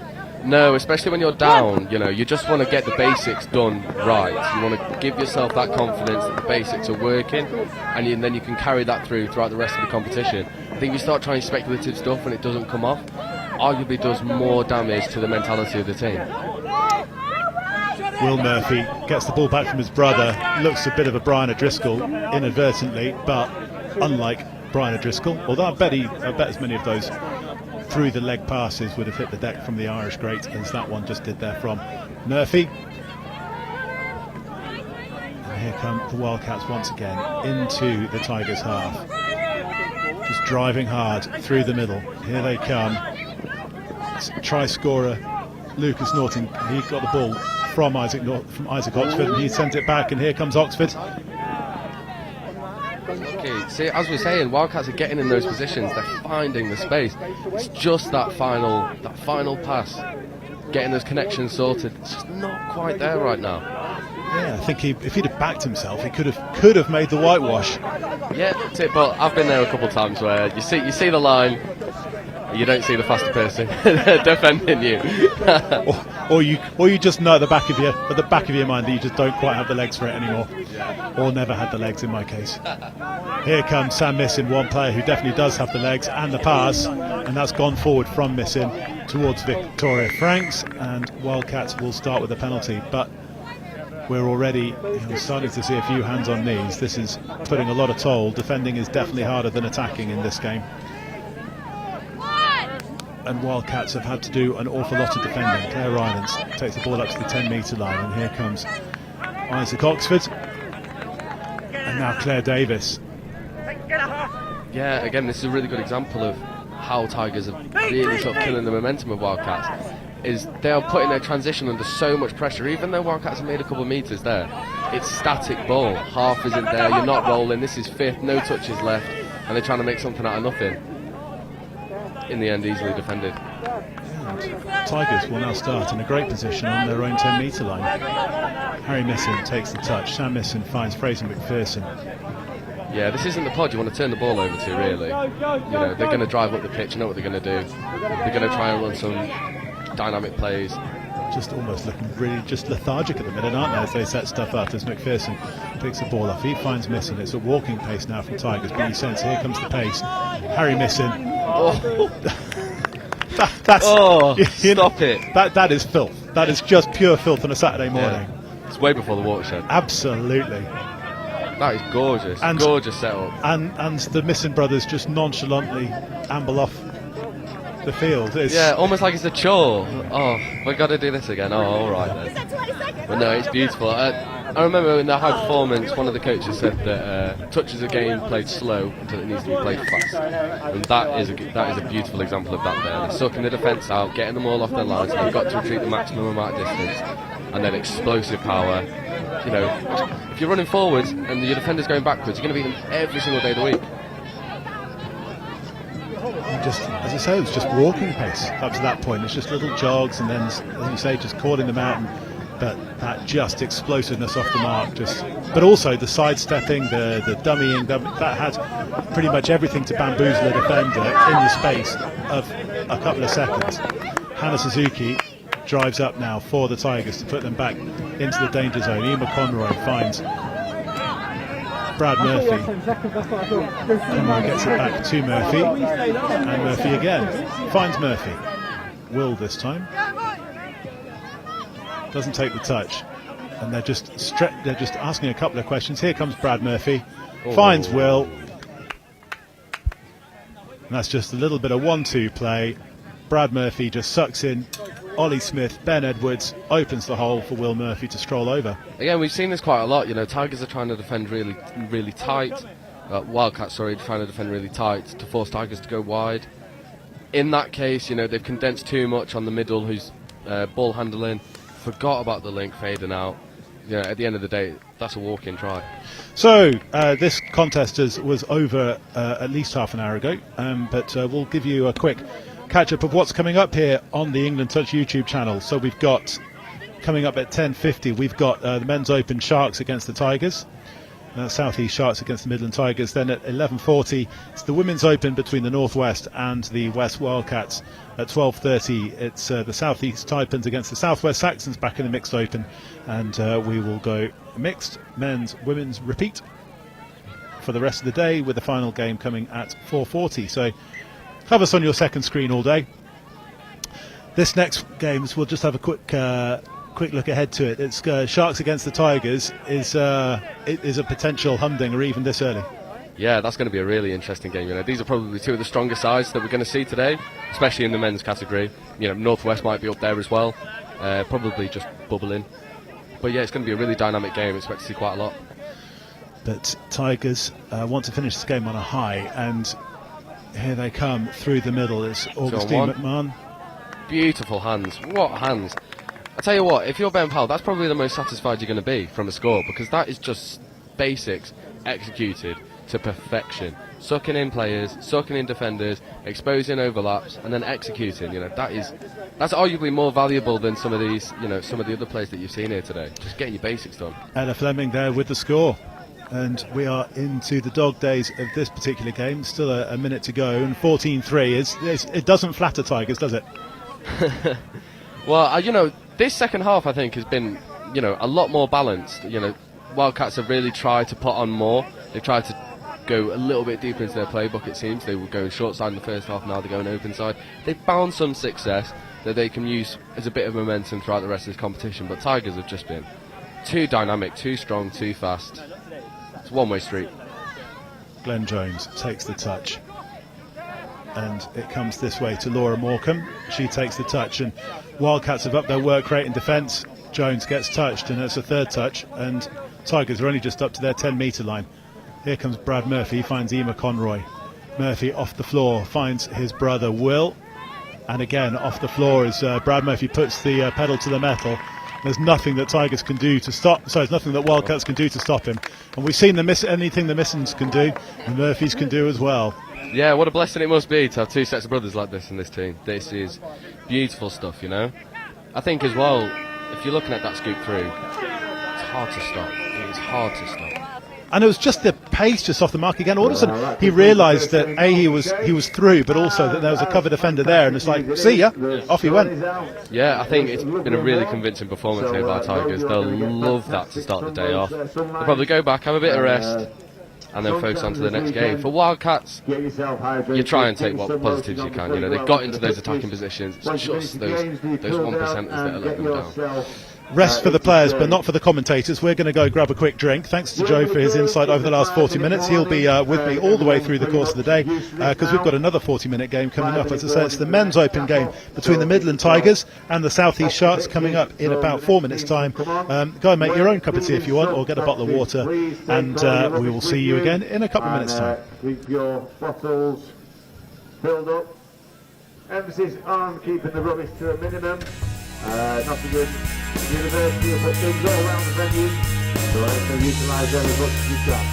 No, especially when you're down, you know, you just want to get the basics done right. You want to give yourself that confidence that the basics are working, and then you can carry that throughout the rest of the competition. I think you start trying speculative stuff and it doesn't come off, arguably does more damage to the mentality of the team. Will Murphy gets the ball back from his brother, looks a bit of a Brian O'Driscoll inadvertently, but unlike Brian O'Driscoll, although I bet as many of those through the leg passes would have hit the deck from the Irish great as that one just did there from Murphy. And here come the Wildcats once again into the Tigers' half. Just driving hard through the middle. Here they come. Try scorer Lucas Norton. He got the ball from Isaac Oxford, and he sent it back, and here comes Oxford. Okay, see, as we're saying, Wildcats are getting in those positions, they're finding the space. It's just that final pass, getting those connections sorted. It's just not quite there right now. Yeah, I think if he'd have backed himself, he could have made the whitewash. Yeah, that's it, but I've been there a couple of times where you see the line, you don't see the faster person defending you. or you just know at the back of your mind that you just don't quite have the legs for it anymore, or never had the legs in my case. Here comes Sam Missin, one player who definitely does have the legs and the pass, and that's gone forward from Missin towards Victoria Franks, and Wildcats will start with a penalty. But we're already starting to see a few hands on knees. This is putting a lot of toll. Defending is definitely harder than attacking in this game. And Wildcats have had to do an awful lot of defending. Claire Rylance takes the ball up to the 10-metre line, and here comes Isaac Oxford. And now Claire Davis. Yeah, again, this is a really good example of how Tigers are really sort of killing the momentum of Wildcats. Is they are putting their transition under so much pressure, even though Wildcats have made a couple of metres there. It's static ball, half isn't there, you're not rolling, this is fifth, no touches left, and they're trying to make something out of nothing. In the end, easily defended. And Tigers will now start in a great position on their own 10-metre line. Harry Missin takes the touch. Sam Missin finds Fraser McPherson. Yeah, this isn't the pod you want to turn the ball over to, really. You know, they're going to drive up the pitch, you know what they're going to do. They're going to try and run some dynamic plays. Just almost looking really just lethargic at the minute, aren't they, as they set stuff up, as McPherson picks the ball up. He finds Misson. It's a walking pace now from Tigers, but you sense here comes the pace. Harry Misson. Oh, That's stop it. That is filth. That is just pure filth on a Saturday morning. Yeah. It's way before the watershed. Absolutely. That is gorgeous. And, gorgeous setup. And the Misson brothers just nonchalantly amble off the field. Yeah, almost like it's a chore. Oh, we've got to do this again. Oh, all right then. But no, it's beautiful. I remember in the high performance, one of the coaches said that touch is a game played slow until it needs to be played fast, and that is a beautiful example of that. There, they're sucking the defence out, getting them all off their lines. They've got to retreat the maximum amount of distance, and then explosive power. You know, if you're running forwards and your defender's going backwards, you're going to beat them every single day of the week. Just, as I say, it's just walking pace up to that point. It's just little jogs, and then, as you say, just calling them out. But that just explosiveness off the mark, but also the sidestepping, the dummying, that had pretty much everything to bamboozle a defender in the space of a couple of seconds. Hannah Suzuki drives up now for the Tigers to put them back into the danger zone. Emma Conroy finds Brad Murphy. Conroy gets it back to Murphy, and Murphy again finds Murphy. Will this time. Doesn't take the touch, and they're just asking a couple of questions. Here comes Brad Murphy, finds Will, and that's just a little bit of 1-2 play. Brad Murphy just sucks in Ollie Smith, Ben Edwards, opens the hole for Will Murphy to stroll over. Again, we've seen this quite a lot. You know, Tigers are trying to defend really, really tight. Wildcats, trying to defend really tight to force Tigers to go wide. In that case, you know, they've condensed too much on the middle, who's ball handling. Forgot about the link fading out. You know, at the end of the day, that's a walk-in try. So this contest was over at least half an hour ago, but we'll give you a quick catch-up of what's coming up here on the England Touch YouTube channel. So we've got, coming up at 10:50, we've got the Men's Open Sharks against the Tigers. South East Sharks against the Midland Tigers. Then at 11:40, it's the Women's Open between the Northwest and the West Wildcats. At 12:30, it's the South East Taipans against the Southwest Saxons back in the Mixed Open. And we will go mixed, men's, women's, repeat for the rest of the day, with the final game coming at 4:40. So have us on your second screen all day. This next games, we'll just have a quick look ahead to it. It's Sharks against the Tigers. Is a potential humdinger even this early. Yeah, that's going to be a really interesting game. You know, these are probably two of the stronger sides that we're going to see today, especially in the men's category. You know, Northwest might be up there as well, probably just bubbling. But yeah, it's going to be a really dynamic game. Expect to see quite a lot. But Tigers want to finish this game on a high, and here they come through the middle. It's Augustine McMahon. Beautiful hands. What hands! I tell you what, if you're Ben Powell, that's probably the most satisfied you're going to be from a score, because that is just basics executed to perfection. Sucking in players, sucking in defenders, exposing overlaps, and then executing. You know, that's arguably more valuable than some of these, you know, some of the other plays that you've seen here today. Just getting your basics done. Ella Fleming there with the score. And we are into the dog days of this particular game. Still a minute to go, and 14-3 it doesn't flatter Tigers, does it? Well, you know, this second half I think has been, you know, a lot more balanced. You know, Wildcats have really tried to put on more. They've tried to go a little bit deeper into their playbook, it seems. They were going short side in the first half, now they're going open side. They've found some success that they can use as a bit of momentum throughout the rest of this competition, but Tigers have just been too dynamic, too strong, too fast. It's a one-way street. Glenn Jones takes the touch, and it comes this way to Laura Morecambe. She takes the touch, and Wildcats have upped their work rate in defence. Jones gets touched, and that's a third touch, and Tigers are only just up to their 10-metre line. Here comes Brad Murphy, he finds Emma Conroy. Murphy off the floor, finds his brother Will, and again off the floor as Brad Murphy puts the pedal to the metal. There's nothing that Tigers can do to stop, there's nothing that Wildcats can do to stop him. And we've seen anything the Missons can do, the Murphys can do as well. Yeah, what a blessing it must be to have two sets of brothers like this in this team. This is beautiful stuff, you know. I think as well, if you're looking at that scoop through, it's hard to stop. It is hard to stop. And it was just the pace just off the mark again. All of a sudden, he realised that he was through, but also that there was a cover defender there, and it's like, see ya, off he went. Yeah, I think it's been a really convincing performance here by Tigers. They'll love that to start the day off. They'll probably go back, have a bit of rest, and then focus on to the next game. For Wildcats, you try and take what positives you can. You know, they've got into those attacking positions. It's just those 1%ers that are letting them down. Rest for the players, but not for the commentators. We're going to go grab a quick drink. Thanks to Joe for his insight over the last 40 minutes. He'll be with me all the way through the course of the day, because we've got another 40-minute game coming up. As I say, it's the men's open game between the Midland Tigers and the South East Sharks coming up in about 4 minutes' time. Go and make your own cup of tea if you want, or get a bottle of water, and we will see you again in a couple of minutes' time. Keep your bottles filled up. Emphasis on keeping the rubbish to a minimum. Nottingham University have put things all around the venue, so let's utilise them as much as we can.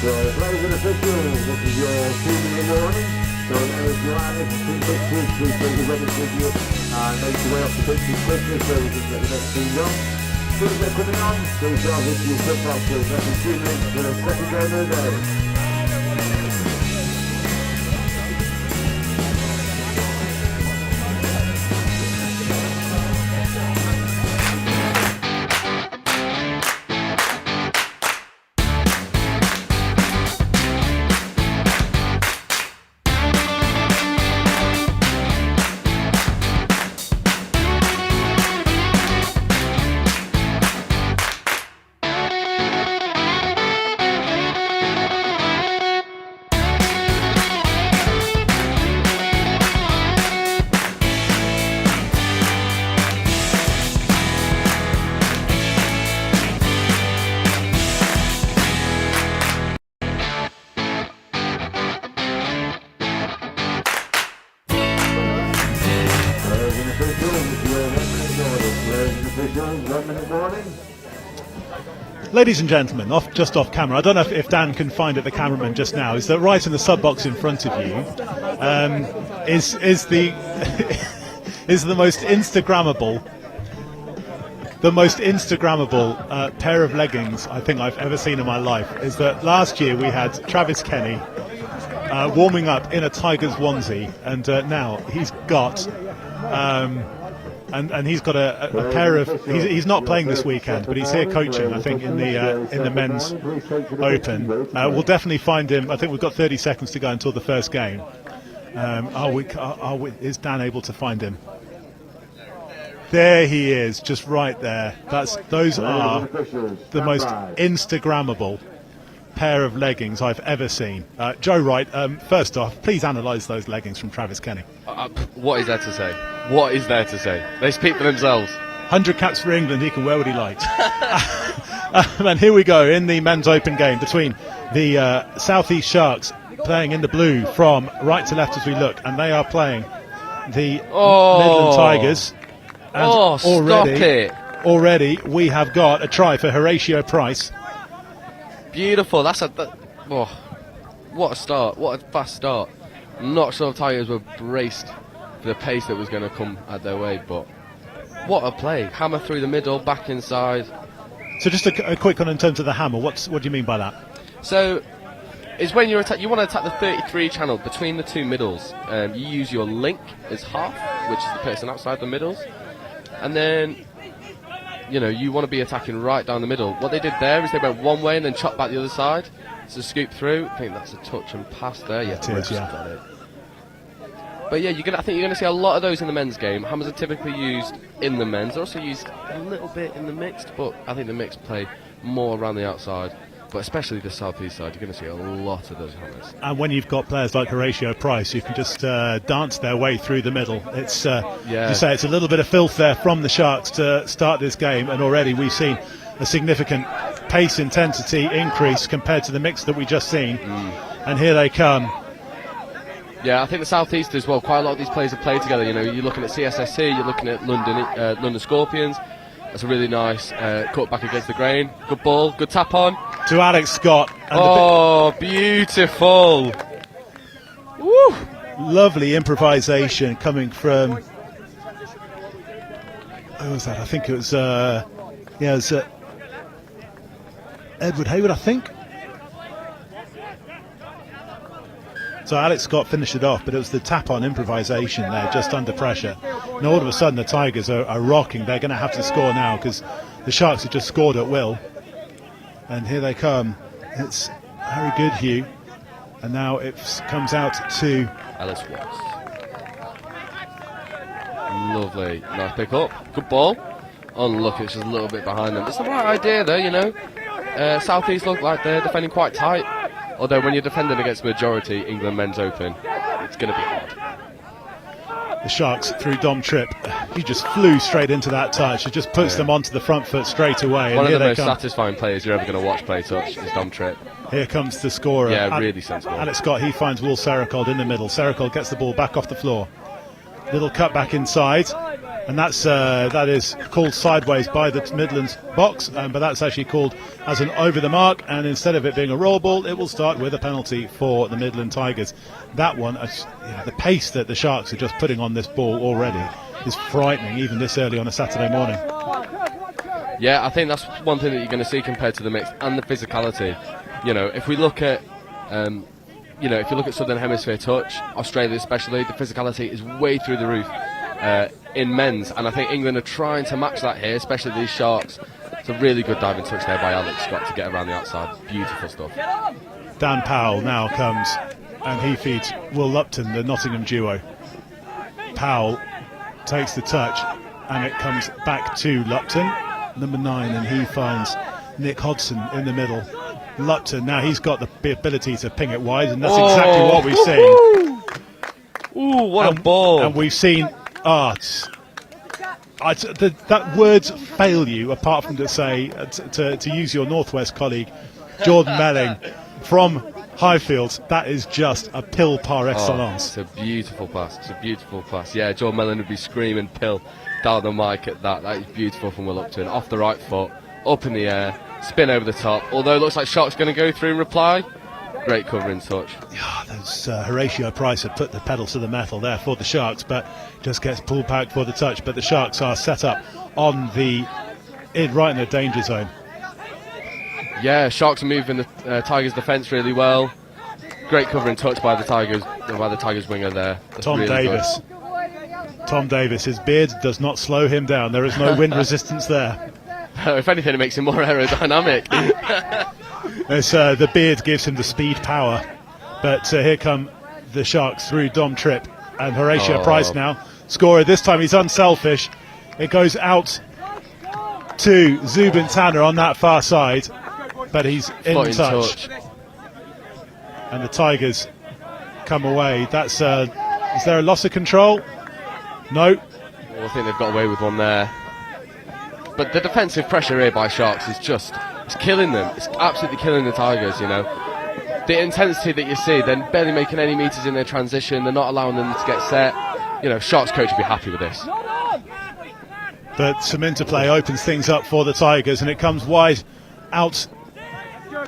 So, ladies and officials, this is your team in the morning. So, if you are listening to pictures, please bring the rubbish with you and make your way off the pictures quickly so we can get the next team on. As soon as they're coming on, please drive into your flip boxes. That's in 2 minutes for the second game of the day. Ladies and gentlemen, just off camera, I don't know if Dan can find it, the cameraman just now, is that right in the sub box in front of you is the is the most Instagrammable pair of leggings I think I've ever seen in my life. Is that last year we had Travis Kenny warming up in a Tigers onesie, and now he's got and he's got a pair of. He's not playing this weekend, but he's here coaching. I think in the men's open. We'll definitely find him. I think we've got 30 seconds to go until the first game. Is Dan able to find him? There he is, just right there. Those are the most Instagrammable pair of leggings I've ever seen. Joe Wright, first off, please analyse those leggings from Travis Kenny. What is there to say? What is there to say? They speak for themselves. 100 caps for England, he can wear what he likes. And here we go in the men's open game between the South East Sharks playing in the blue from right to left as we look, and they are playing the Midland Tigers. And stop it. Already we have got a try for Horatio Price. Beautiful. What a start. What a fast start. I'm not sure if Tigers were braced for the pace that was going to come at their way, but what a play. Hammer through the middle, back inside. So just a quick one in terms of the hammer. What do you mean by that? So it's when you want to attack the 33 channel between the two middles. You use your link as half, which is the person outside the middles, and then you want to be attacking right down the middle. What they did there is they went one way and then chopped back the other side. So scoop through. I think that's a touch and pass there. Yeah, it is, yeah. Got it. But yeah, I think you're going to see a lot of those in the men's game. Hammers are typically used in the men's. They're also used a little bit in the mixed, but I think the mixed play more around the outside. But especially the southeast side, you're going to see a lot of those hammers. And when you've got players like Horatio Price, you can just dance their way through the middle. It's you say it's a little bit of filth there from the Sharks to start this game, and already we've seen a significant pace intensity increase compared to the mix that we just seen. And here they come. Yeah, I think the southeast as well. Quite a lot of these players have played together. You're looking at CSSC, you're looking at London Scorpions. That's a really nice cut back against the grain. Good ball, good tap on to Alex Scott. And beautiful! Woo! Lovely improvisation coming from. Who was that? I think it was. Edward Hayward, I think. So Alex Scott finished it off, but it was the tap-on improvisation there, just under pressure. And all of a sudden the Tigers are rocking. They're going to have to score now because the Sharks have just scored at will. And here they come. It's Harry Goodhue. And now it comes out to Ellis Watts. Lovely. Nice pick up. Good ball. Unlucky, it's just a little bit behind them. It's the right idea though, South East look like they're defending quite tight. Although when you're defending against majority England men's open, it's going to be hard. The Sharks through Dom Tripp. He just flew straight into that touch. It just puts them onto the front foot straight away. One and of the most satisfying players you're ever going to watch play touch is Dom Tripp. Here comes the scorer. Yeah, really sensible. Alex Scott, he finds Will Sericold in the middle. Sericold gets the ball back off the floor. Little cut back inside. And that is called sideways by the Midlands box, but that's actually called as an over the mark, and instead of it being a roll ball, it will start with a penalty for the Midland Tigers. That one, the pace that the Sharks are just putting on this ball already is frightening, even this early on a Saturday morning. Yeah, I think that's one thing that you're going to see compared to the mix, and the physicality. If we look at if you look at Southern Hemisphere touch, Australia especially, the physicality is way through the roof in men's, and I think England are trying to match that here, especially these Sharks. It's a really good diving touch there by Alex Scott to get around the outside. Beautiful stuff. Dan Powell now comes and he feeds Will Lupton, the Nottingham duo. Powell takes the touch and it comes back to Lupton, number 9, and he finds Nick Hodson in the middle. Lupton, now he's got the ability to ping it wide, and that's exactly what we've seen. Ooh, what a ball. And we've seen that words fail you, apart from to say to use your Northwest colleague Jordan Melling from Highfields. That is just a pill par excellence. It's a beautiful pass. Yeah, Jordan Melling would be screaming pill down the mic at that. That is beautiful from Will Upton, off the right foot, up in the air, spin over the top. Although it looks like Shark's going to go through and reply. Great covering touch. Yeah, Horatio Price had put the pedal to the metal there for the Sharks, but just gets pulled back for the touch. But the Sharks are set up on right in the danger zone. Yeah, Sharks are moving the Tigers' defence really well. Great covering touch by the Tigers winger there. That's Tom really Davis. Good. Tom Davis, his beard does not slow him down. There is no wind resistance there. If anything, it makes him more aerodynamic. The beard gives him the speed power. But here come the Sharks through Dom Tripp and Horatio Price now. Scorer, this time he's unselfish. It goes out to Zubin Tanner on that far side, but he's in touch. And the Tigers come away. That's is there a loss of control? No. I think they've got away with one there. But the defensive pressure here by Sharks is it's killing them. It's absolutely killing the Tigers, you know. The intensity that you see, they're barely making any meters in their transition. They're not allowing them to get set. You know, Sharks coach would be happy with this. But some interplay opens things up for the Tigers, and it comes wide out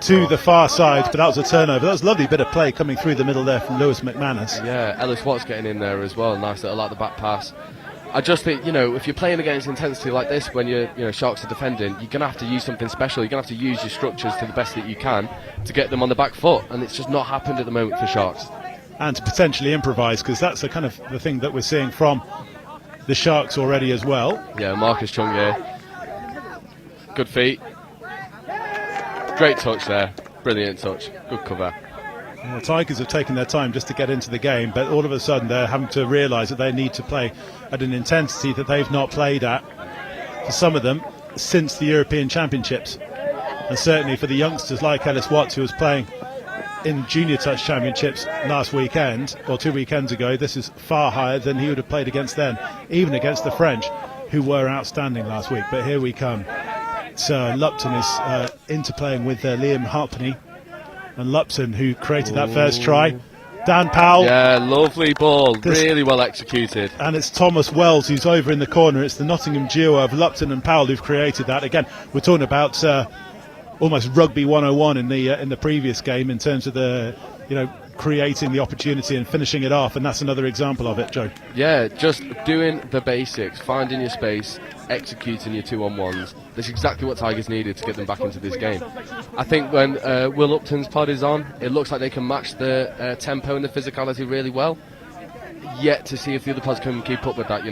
to the far side, but that was a turnover. That was a lovely bit of play coming through the middle there from Lewis McManus. Yeah, Ellis Watts getting in there as well. Nice little like the back pass. I just think, you know, if you're playing against intensity like this when Sharks are defending, you're going to have to use something special. You're going to have to use your structures to the best that you can to get them on the back foot, and it's just not happened at the moment for Sharks. And to potentially improvise, because that's the kind of the thing that we're seeing from the Sharks already as well. Yeah, Marcus Chung here. Good feet. Great touch there. Brilliant touch. Good cover. And the Tigers have taken their time just to get into the game, but all of a sudden they're having to realise that they need to play at an intensity that they've not played at, for some of them, since the European Championships. And certainly for the youngsters like Ellis Watts, who was playing in Junior Touch Championships last weekend, or 2 weekends ago, this is far higher than he would have played against them, even against the French, who were outstanding last week. But here we come. So Lupton is interplaying with Liam Harpney, and Lupton, who created that first try. Dan Powell. Yeah, lovely ball. Really well executed. And it's Thomas Wells who's over in the corner. It's the Nottingham duo of Lupton and Powell who've created that. Again, we're talking about almost rugby 101 in the previous game in terms of the creating the opportunity and finishing it off, and that's another example of it, Joe. Yeah, just doing the basics, finding your space, executing your 2-on-1s. That's exactly what Tigers needed to get them back into this game. I think when Will Upton's pod is on, it looks like they can match the tempo and the physicality really well. Yet to see if the other pods can keep up with that,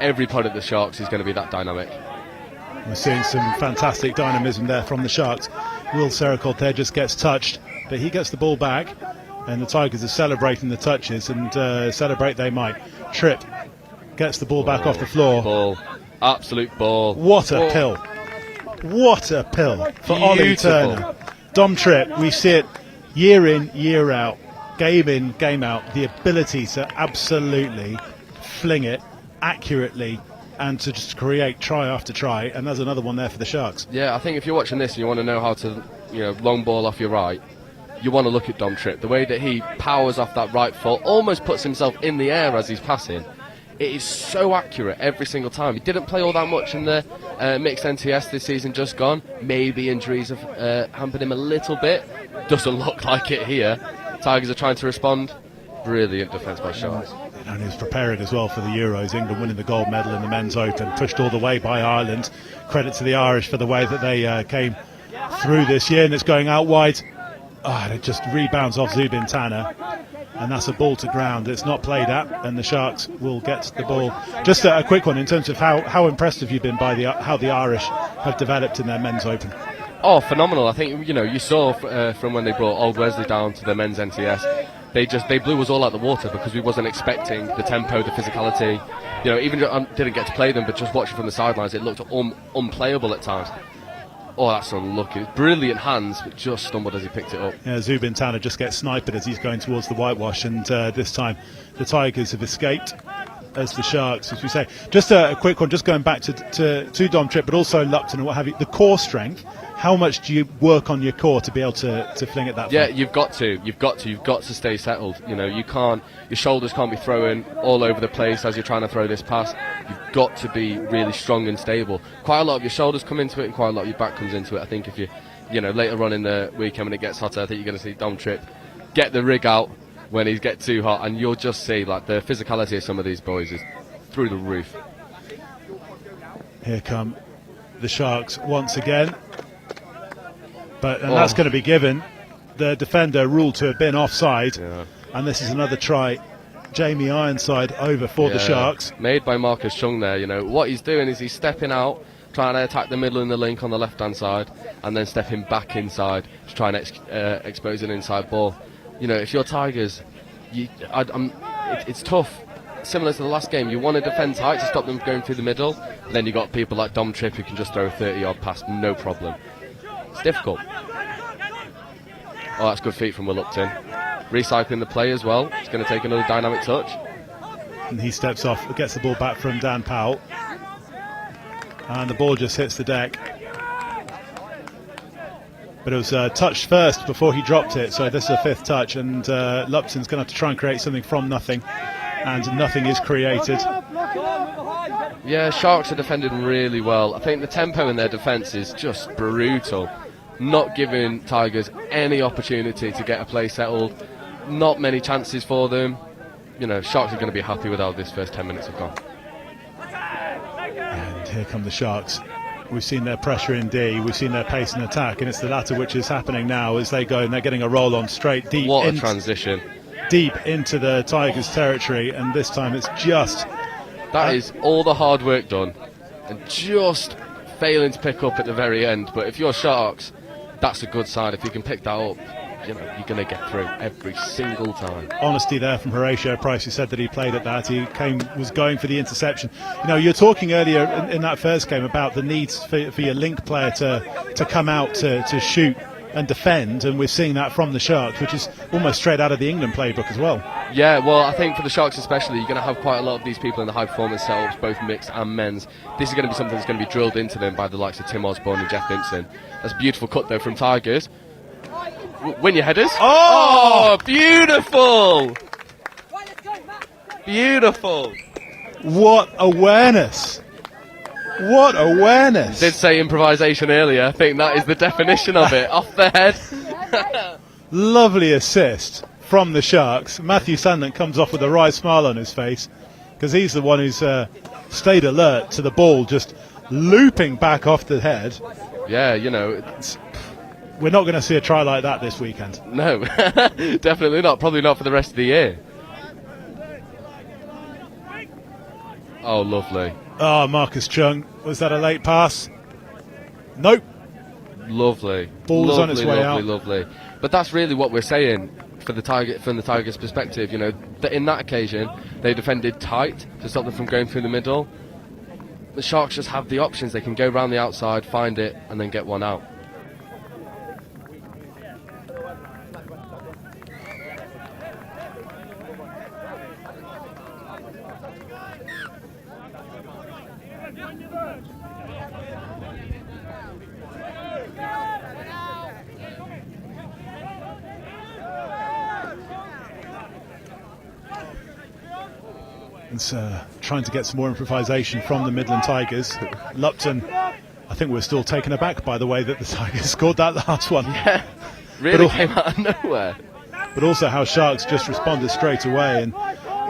Every pod at the Sharks is going to be that dynamic. We're seeing some fantastic dynamism there from the Sharks. Will Sericolt there just gets touched, but he gets the ball back, and the Tigers are celebrating the touches, and celebrate they might. Tripp gets the ball back off the floor. Ball. Absolute ball. What a pill. What a pill for Ollie Turner. Dom Tripp, we see it year in, year out, game in, game out, the ability to absolutely fling it accurately and to just create try after try, and there's another one there for the Sharks. Yeah, I think if you're watching this and you want to know how to, long ball off your right, you want to look at Dom Tripp. The way that he powers off that right foot, almost puts himself in the air as he's passing. It is so accurate every single time. He didn't play all that much in the mixed NTS this season just gone. Maybe injuries have hampered him a little bit. Doesn't look like it here. Tigers are trying to respond. Brilliant defence by Sharks. And he was preparing as well for the Euros. England winning the gold medal in the men's open, pushed all the way by Ireland. Credit to the Irish for the way that they came through this year, and it's going out wide. And it just rebounds off Zubin Tanner, and that's a ball to ground. It's not played at, and the Sharks will get the ball. Just a quick one in terms of how impressed have you been by how the Irish have developed in their men's open? Oh, phenomenal. I think, you saw from when they brought Old Wesley down to the men's NTS, they blew us all out the water because we wasn't expecting the tempo, the physicality. Even didn't get to play them, but just watching from the sidelines, it looked unplayable at times. Oh, that's unlucky. Brilliant hands, but just stumbled as he picked it up. Yeah, Zubin Tanner just gets sniped as he's going towards the whitewash, and this time the Tigers have escaped as the Sharks, as we say. Just a quick one, just going back to Dom Tripp, but also Lupton and what have you. The core strength, how much do you work on your core to be able to fling it that far? Yeah, you've got to stay settled. You can't, your shoulders can't be throwing all over the place as you're trying to throw this pass. You've got to be really strong and stable. Quite a lot of your shoulders come into it, and quite a lot of your back comes into it. I think if you later on in the weekend when it gets hotter, I think you're going to see Dom Tripp get the rig out when he gets too hot, and you'll just see like the physicality of some of these boys is through the roof. Here come the Sharks once again, and that's going to be given. The defender ruled to have been offside, and this is another try. Jamie Ironside over for the Sharks. Made by Marcus Chung there. What he's doing is he's stepping out, trying to attack the middle and the link on the left hand side, and then stepping back inside to try and expose an inside ball. If you're Tigers, it's tough. Similar to the last game, you want to defend tight to stop them going through the middle. Then you've got people like Dom Tripp who can just throw a 30-yard pass, no problem. It's difficult. Oh, that's good feet from Will Upton. Recycling the play as well. It's going to take another dynamic touch. And he steps off, gets the ball back from Dan Powell. and the ball just hits the deck. But it was touched first before he dropped it, so this is a 5th touch, and Lupton's going to have to try and create something from nothing, and nothing is created. Yeah, Sharks are defending really well. I think the tempo in their defence is just brutal, not giving Tigers any opportunity to get a play settled, not many chances for them. You know, Sharks are going to be happy with how this first 10 minutes have gone. And here come the Sharks. We've seen their pressure in D, we've seen their pace and attack, and it's the latter which is happening now as they go, and they're getting a roll on straight deep. What a transition. Deep into the Tigers' territory, and this time it's just... That is all the hard work done, and just failing to pick up at the very end. But if you're Sharks, that's a good sign. If you can pick that up, you know, you're going to get through every single time. Honesty there from Horatio Price, who said that he played at that. He was going for the interception. You know, you're talking earlier in that first game about the need for your link player to come out to shoot and defend, and we're seeing that from the Sharks, which is almost straight out of the England playbook as well. Yeah, well, I think for the Sharks especially, you're going to have quite a lot of these people in the high performance setups, both mixed and men's. This is going to be something that's going to be drilled into them by the likes of Tim Osborne and Jeff Vinson. That's a beautiful cut though from Tigers. Win your headers. Oh, beautiful! Beautiful! What awareness! What awareness! Did say improvisation earlier. I think that is the definition of it. Off the head. Lovely assist from the Sharks. Matthew Sandlin comes off with a wry smile on his face because he's the one who's stayed alert to the ball just looping back off the head. Yeah, you know, we're not going to see a try like that this weekend. No, definitely not. Probably not for the rest of the year. Oh, lovely. Oh, Marcus Chung. Was that a late pass? Nope. Lovely. Ball's on its way out. Lovely. But that's really what we're saying from the Tigers' perspective. You know, that in that occasion they defended tight to stop them from going through the middle. The Sharks just have the options. They can go round the outside, find it, and then get one out. Trying to get some more improvisation from the Midland Tigers. Lupton, I think we're still taken aback by the way that the Tigers scored that last one. Yeah, really came out of nowhere. But also how Sharks just responded straight away. And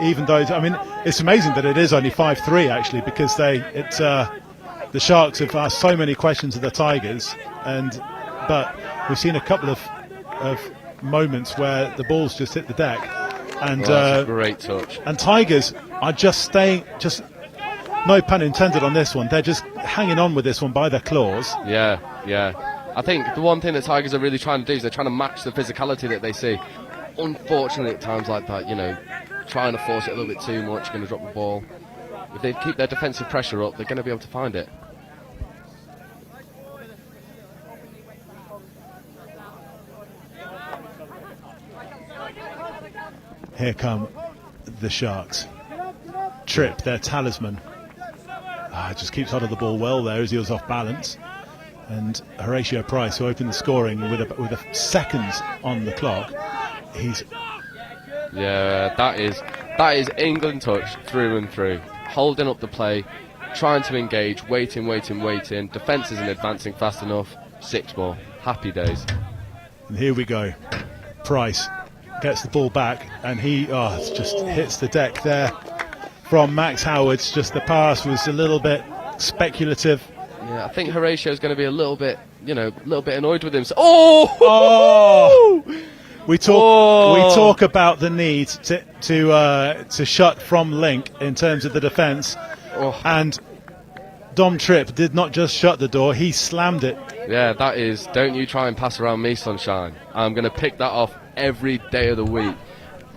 even though, I mean, it's amazing that it is only 5-3 actually, because the Sharks have asked so many questions of the Tigers, but we've seen a couple of moments where the ball's just hit the deck. And that's a great touch. And Tigers are just staying, just no pun intended on this one, they're just hanging on with this one by their claws. Yeah. I think the one thing that Tigers are really trying to do is they're trying to match the physicality that they see. Unfortunately, at times like that, you know, trying to force it a little bit too much, going to drop the ball. If they keep their defensive pressure up, they're going to be able to find it. Here come the Sharks. Tripp, their talisman. Just keeps hold of the ball well there as he was off balance. And Horatio Price, who opened the scoring with a seconds on the clock, that is England touch through and through. Holding up the play, trying to engage, waiting. Defence isn't advancing fast enough. 6 more. Happy days. And here we go. Price gets the ball back, and he just hits the deck there from Max Howard's. Just the pass was a little bit speculative. Yeah, I think Horatio's going to be a little bit annoyed with himself. We talk about the need to shut from link in terms of the defence, and Dom Tripp did not just shut the door; he slammed it. Yeah, that is. Don't you try and pass around me, sunshine. I'm going to pick that off every day of the week.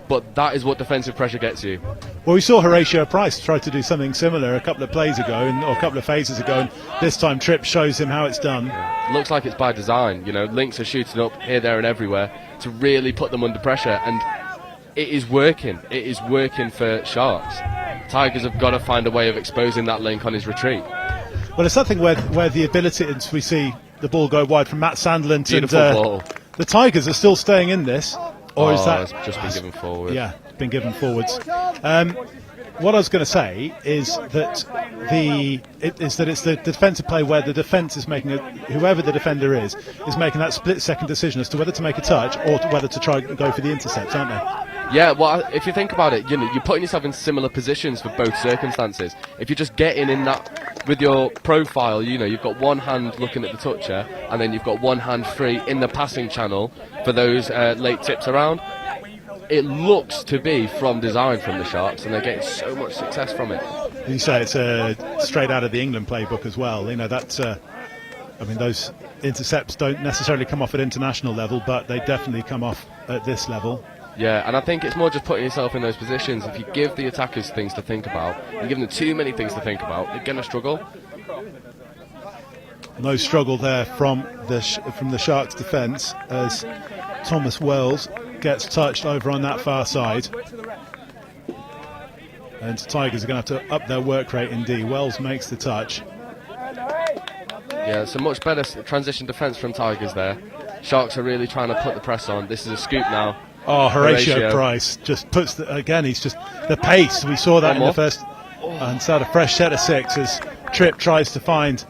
But that is what defensive pressure gets you. Well, we saw Horatio Price try to do something similar a couple of plays ago, or a couple of phases ago, and this time Tripp shows him how it's done. Yeah. Looks like it's by design. You know, links are shooting up here, there, and everywhere to really put them under pressure, and it is working. It is working for Sharks. Tigers have got to find a way of exposing that link on his retreat. Well, it's something where the ability, and we see the ball go wide from Matt Sandland, Beautiful and ball. the Tigers are still staying in this, or is that it's just been given forward? Yeah, been given forwards. What I was going to say is that it's the defensive play where the defence is making whoever the defender is making that split-second decision as to whether to make a touch or whether to try and go for the intercept, aren't they? Yeah, well, if you think about it, you're putting yourself in similar positions for both circumstances. If you're just getting in that with your profile, you've got one hand looking at the toucher, and then you've got one hand free in the passing channel for those late tips around. It looks to be from design from the Sharks, and they're getting so much success from it. You say it's straight out of the England playbook as well. Those intercepts don't necessarily come off at international level, but they definitely come off at this level. Yeah, and I think it's more just putting yourself in those positions. If you give the attackers things to think about, you give them too many things to think about, they're going to struggle. No struggle there from the Sharks' defence as Thomas Wells gets touched over on that far side. And Tigers are going to have to up their work rate indeed. Wells makes the touch. Yeah, it's a much better transition defence from Tigers there. Sharks are really trying to put the press on. This is a scoop now. Oh, Horatio Price just puts he's just the pace. We saw that in the first. And so a fresh set of 6 as Tripp tries to find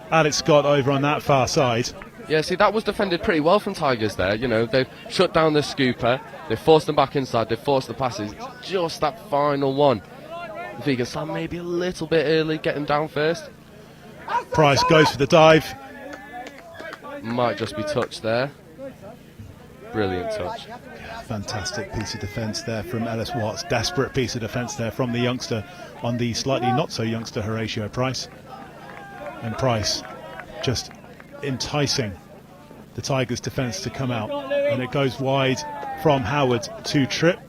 Alex Scott over on that far side. Yeah, see, that was defended pretty well from Tigers there. They've shut down the scooper, they've forced them back inside, they've forced the passes. Just that final one. If he can slam maybe a little bit early, get him down first. Price goes for the dive. Might just be touched there. Brilliant touch. Fantastic piece of defence there from Ellis Watts. Desperate piece of defence there from the youngster on the slightly not so youngster Horatio Price. And Price just enticing the Tigers defence to come out, and it goes wide from Howard to Tripp.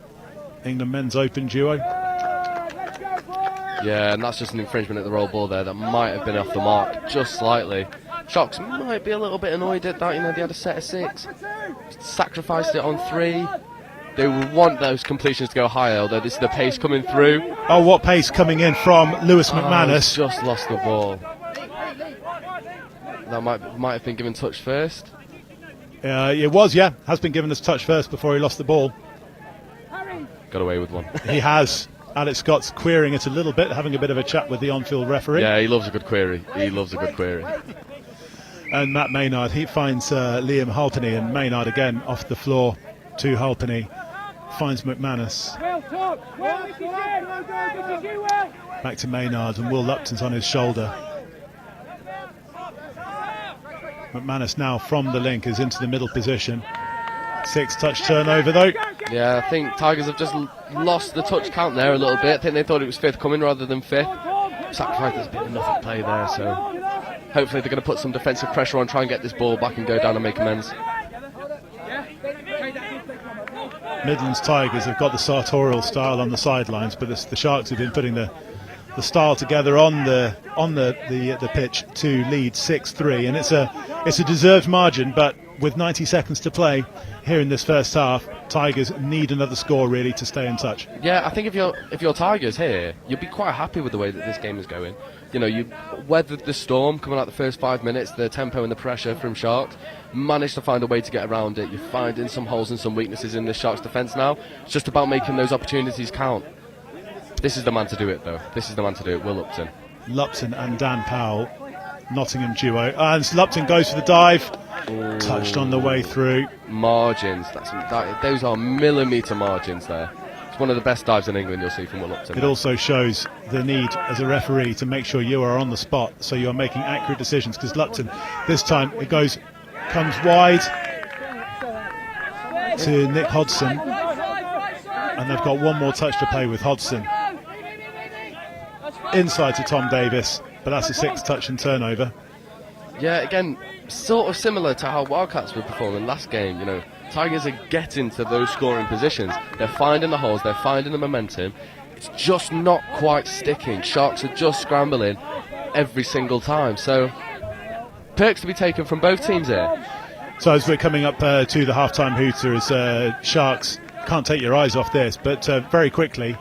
England men's open duo. Yeah, and that's just an infringement at the roll ball there that might have been off the mark just slightly. Sharks might be a little bit annoyed at that. They had a set of 6, sacrificed it on 3. They want those completions to go higher, although this is the pace coming through. Oh, what pace coming in from Lewis McManus. Just lost the ball. That might have been given touch first. It was, yeah. Has been given us touch first before he lost the ball. Got away with one. He has. Alex Scott's querying it a little bit, having a bit of a chat with the on-field referee. Yeah, he loves a good query. And Matt Maynard, he finds Liam Halpenny, and Maynard again off the floor to Halpenny. Finds McManus. Back to Maynard, and Will Lupton's on his shoulder. McManus now from the link is into the middle position. 6 touch turnover though. Yeah, I think Tigers have just lost the touch count there a little bit. I think they thought it was 5th coming rather than 5th. Sacrifice has been enough at play there, so hopefully they're going to put some defensive pressure on, try and get this ball back and go down and make amends. Midland's Tigers have got the sartorial style on the sidelines, but the Sharks have been putting the style together on the pitch to lead 6-3, and it's a deserved margin, but with 90 seconds to play here in this first half, Tigers need another score really to stay in touch. Yeah, I think if you're Tigers here, you'll be quite happy with the way that this game is going. You weathered the storm coming out the first 5 minutes, the tempo and the pressure from Sharks, managed to find a way to get around it. You're finding some holes and some weaknesses in the Sharks defence now. It's just about making those opportunities count. This is the man to do it, though. This is the man to do it, Will Lupton. Lupton and Dan Powell, Nottingham duo. And Lupton goes for the dive. Ooh. Touched on the way through. Margins. Those are millimetre margins there. It's one of the best dives in England you'll see from Will Lupton. It also shows the need as a referee to make sure you are on the spot, so you're making accurate decisions, because Lupton, this time it comes wide to Nick Hodgson, and they've got one more touch to play with Hodgson. Inside to Tom Davis, but that's a 6 touch and turnover. Yeah, again, sort of similar to how Wildcats were performing last game. Tigers are getting to those scoring positions. They're finding the holes, they're finding the momentum. It's just not quite sticking. Sharks are just scrambling every single time. So, perks to be taken from both teams here. So as we're coming up to the half-time hooter, as Sharks can't take your eyes off this, but very quickly,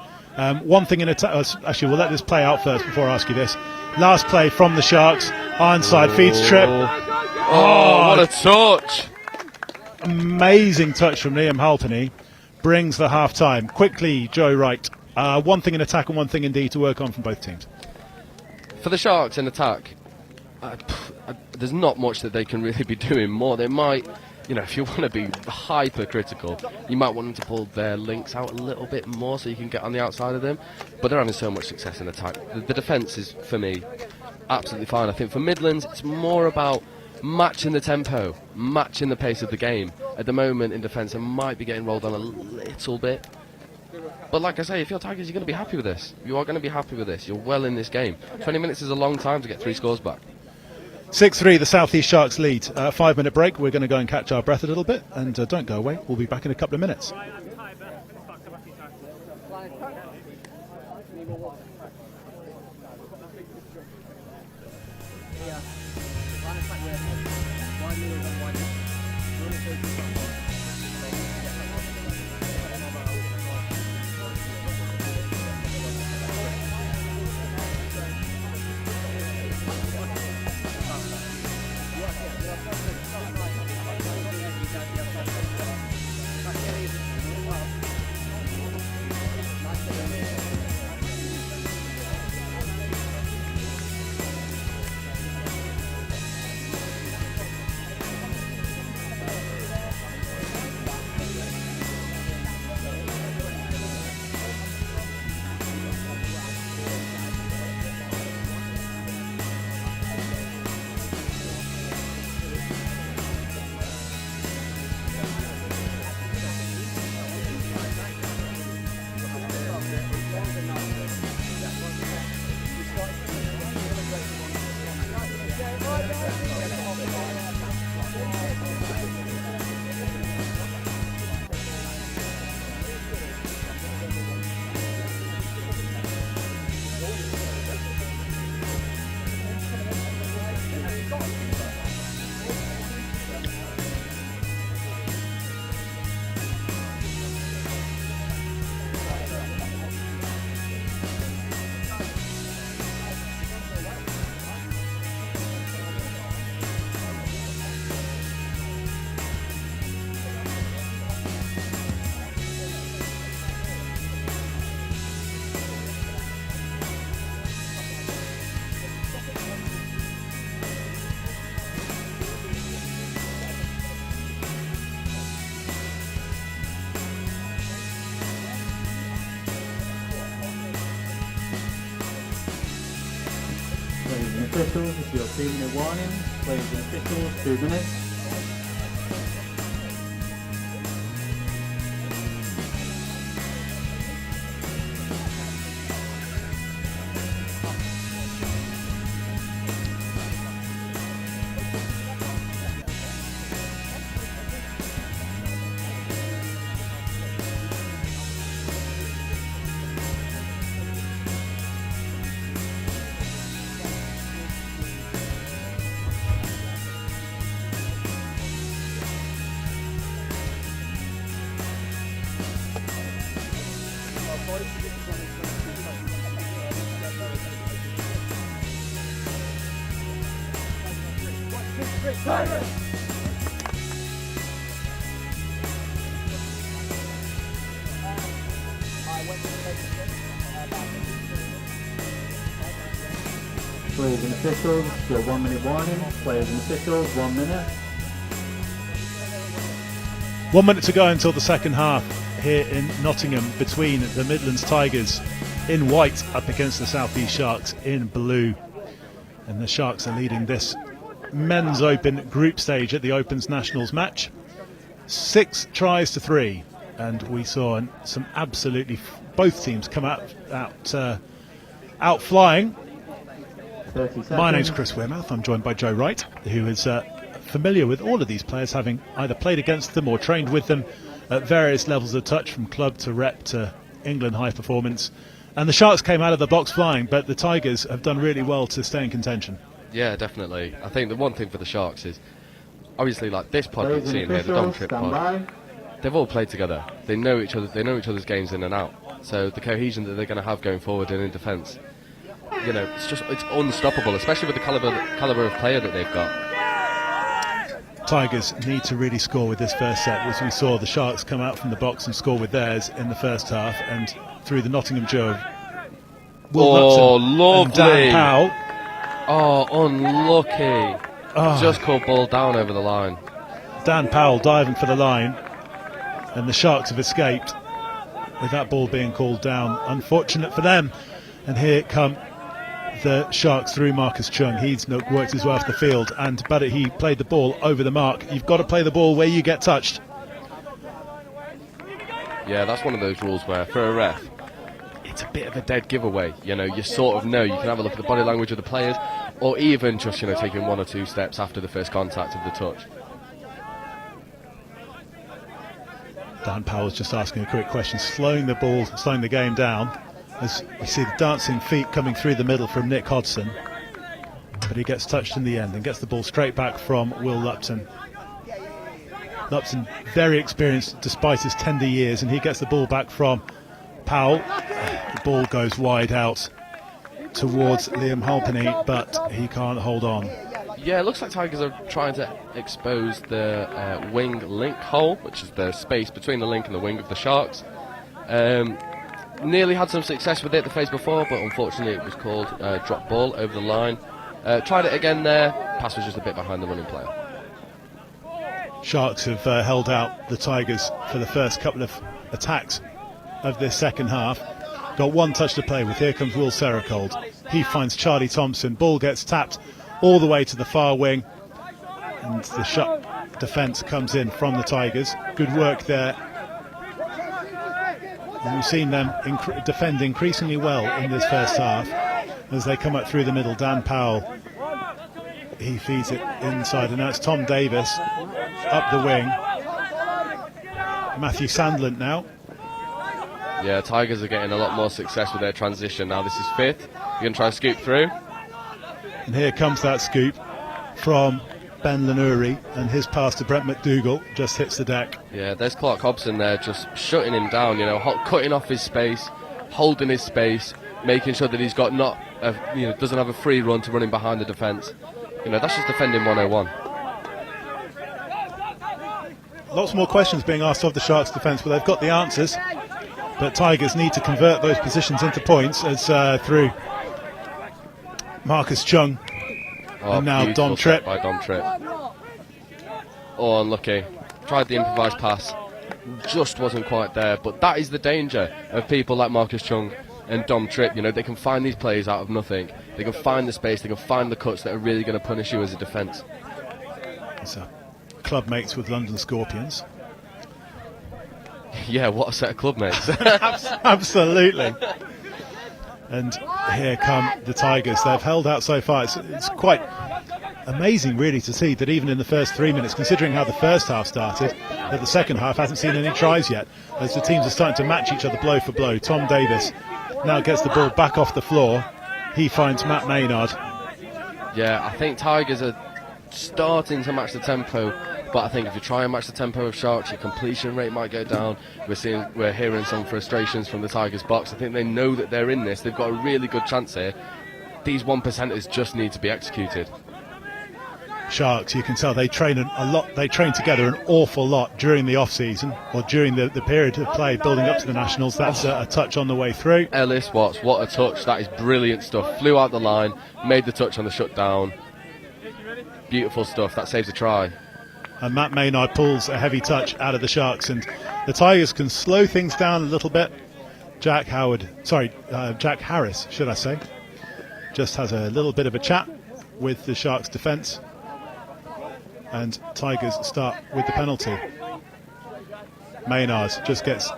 one thing in attack. Actually, we'll let this play out first before I ask you this. Last play from the Sharks. Ironside feeds trip. Oh, what a touch! Amazing touch from Liam Halpenny. Brings the half-time. Quickly, Joe Wright. One thing in attack and one thing in D to work on from both teams. For the Sharks in attack, there's not much that they can really be doing more. They might, if you want to be hyper-critical, you might want them to pull their links out a little bit more so you can get on the outside of them. But they're having so much success in attack. The defence is, for me, absolutely fine. I think for Midlands, it's more about matching the tempo, matching the pace of the game. At the moment, in defence, they might be getting rolled on a little bit. But like I say, if you're Tigers, you're going to be happy with this. You are going to be happy with this. You're well in this game. 20 minutes is a long time to get 3 scores back. 6-3, the South East Sharks lead. 5-minute break. We're going to go and catch our breath a little bit. And don't go away. We'll be back in a couple of minutes. Players and officials, this is your 2-minute warning. Players and officials, 2 minutes. Players and officials, your 1-minute warning. Players and officials, 1 minute. 1 minute to go until the second half here in Nottingham between the Midlands Tigers in white up against the South East Sharks in blue. And the Sharks are leading this men's open group stage at the Opens Nationals match. 6 tries to 3. And we saw some absolutely both teams come out flying. 30 seconds. My name's Chris Wearmouth. I'm joined by Joe Wright, who is familiar with all of these players, having either played against them or trained with them at various levels of touch, from club to rep to England high performance. And the Sharks came out of the box flying, but the Tigers have done really well to stay in contention. Yeah, definitely. I think the one thing for the Sharks is, obviously, like this pod we've seen here, the Dom Trip pod, they've all played together. They know each other. They know each other's games in and out. So the cohesion that they're going to have going forward and in defence, you know, it's unstoppable, especially with the caliber of player that they've got. Tigers need to really score with this first set, as we saw the Sharks come out from the box and score with theirs in the first half, and through the Nottingham duo. Lovely. And Dan Powell. Oh, unlucky. Just called ball down over the line. Dan Powell diving for the line, and the Sharks have escaped with that ball being called down. Unfortunate for them. And here come the Sharks through Marcus Chung. He's worked his way off the field, but he played the ball over the mark. You've got to play the ball where you get touched. Yeah, that's one of those rules where, for a ref, it's a bit of a dead giveaway. You know, you sort of know. You can have a look at the body language of the players, or even just, you know, taking 1 or 2 steps after the first contact of the touch. Dan Powell's just asking a quick question, slowing the game down, as we see the dancing feet coming through the middle from Nick Hodson. But he gets touched in the end and gets the ball straight back from Will Lupton. Lupton, very experienced despite his tender years, and he gets the ball back from Powell. The ball goes wide out towards Liam Halpenny, but he can't hold on. Yeah, it looks like Tigers are trying to expose the wing link hole, which is the space between the link and the wing of the Sharks. Nearly had some success with it the phase before, but unfortunately it was called drop ball over the line. Tried it again there, pass was just a bit behind the running player. Sharks have held out the Tigers for the first couple of attacks of this second half. Got 1 touch to play with. Here comes Will Seracold. He finds Charlie Thompson. Ball gets tapped all the way to the far wing, and the shut defence comes in from the Tigers. Good work there. And we've seen them defend increasingly well in this first half as they come up through the middle. Dan Powell, he feeds it inside, and now it's Tom Davis up the wing. Matthew Sandland now. Yeah, Tigers are getting a lot more success with their transition now. This is 5th. You can try and scoop through. And here comes that scoop from Ben Lanuri, and his pass to Brent McDougall just hits the deck. Yeah, there's Clark Hobson there just shutting him down, you know, cutting off his space, holding his space, making sure that he's got doesn't have a free run to running behind the defence. You know, that's just defending 101. Lots more questions being asked of the Sharks defence, but they've got the answers. But Tigers need to convert those positions into points, as through Marcus Chung. And now Dom Tripp. By Dom Tripp. Oh, unlucky. Tried the improvised pass. Just wasn't quite there. But that is the danger of people like Marcus Chung and Dom Tripp. You know, they can find these plays out of nothing. They can find the space. They can find the cuts that are really going to punish you as a defence. So, club mates with London Scorpions. Yeah, what a set of club mates. Absolutely. And here come the Tigers. They've held out so far. It's quite amazing, really, to see that even in the first 3 minutes, considering how the first half started, that the second half hasn't seen any tries yet, as the teams are starting to match each other blow for blow. Tom Davis now gets the ball back off the floor. He finds Matt Maynard. Yeah, I think Tigers are starting to match the tempo, but I think if you try and match the tempo of Sharks, your completion rate might go down. We're hearing some frustrations from the Tigers box. I think they know that they're in this. They've got a really good chance here. These 1%ers just need to be executed. Sharks, you can tell they train a lot. They train together an awful lot during the off-season, or during the period of play building up to the Nationals. That's a touch on the way through. Ellis Watts, what a touch. That is brilliant stuff. Flew out the line, made the touch on the shutdown. Beautiful stuff. That saves a try. And Matt Maynard pulls a heavy touch out of the Sharks, and the Tigers can slow things down a little bit. Jack Harris, should I say, just has a little bit of a chat with the Sharks defence, and Tigers start with the penalty. Maynard just gets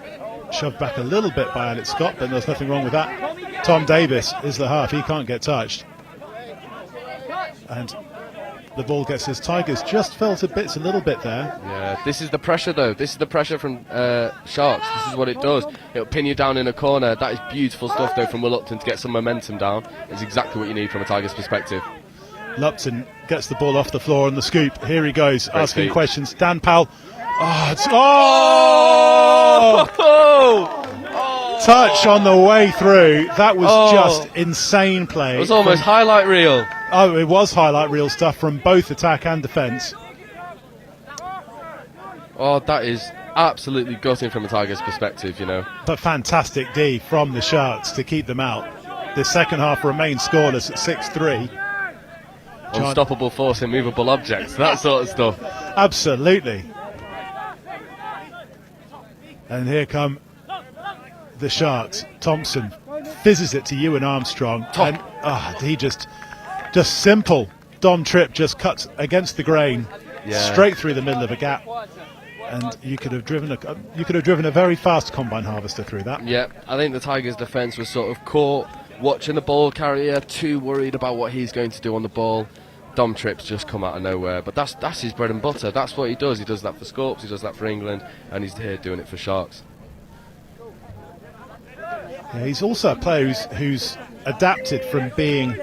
shoved back a little bit by Alex Scott, but there's nothing wrong with that. Tom Davis is the half. He can't get touched, and the ball gets his. Tigers just felt a little bit there. Yeah, this is the pressure though. This is the pressure from Sharks. This is what it does. It'll pin you down in a corner. That is beautiful stuff though from Will Lupton to get some momentum down. It's exactly what you need from a Tigers perspective. Lupton gets the ball off the floor on the scoop. Here he goes, Great asking feet. questions. Dan Powell. touch on the way through. That was Oh. just insane play. It was almost highlight reel. Oh, it was highlight reel stuff from both attack and defence. Oh, that is absolutely gutting from a Tigers perspective, you know. But fantastic D from the Sharks to keep them out. The second half remained scoreless at 6-3. Unstoppable force, immovable objects, that sort of stuff. Absolutely. And here come the Sharks. Thompson fizzes it to Ewan Armstrong. Top. And he just simple. Dom Tripp just cuts against the grain, straight through the middle of a gap. And you could have driven a very fast combine harvester through that. Yeah, I think the Tigers' defence was sort of caught watching the ball carrier, too worried about what he's going to do on the ball. Dom Tripp's just come out of nowhere, but that's his bread and butter. That's what he does. He does that for Scorps, he does that for England, and he's here doing it for Sharks. Yeah, he's also a player who's adapted from being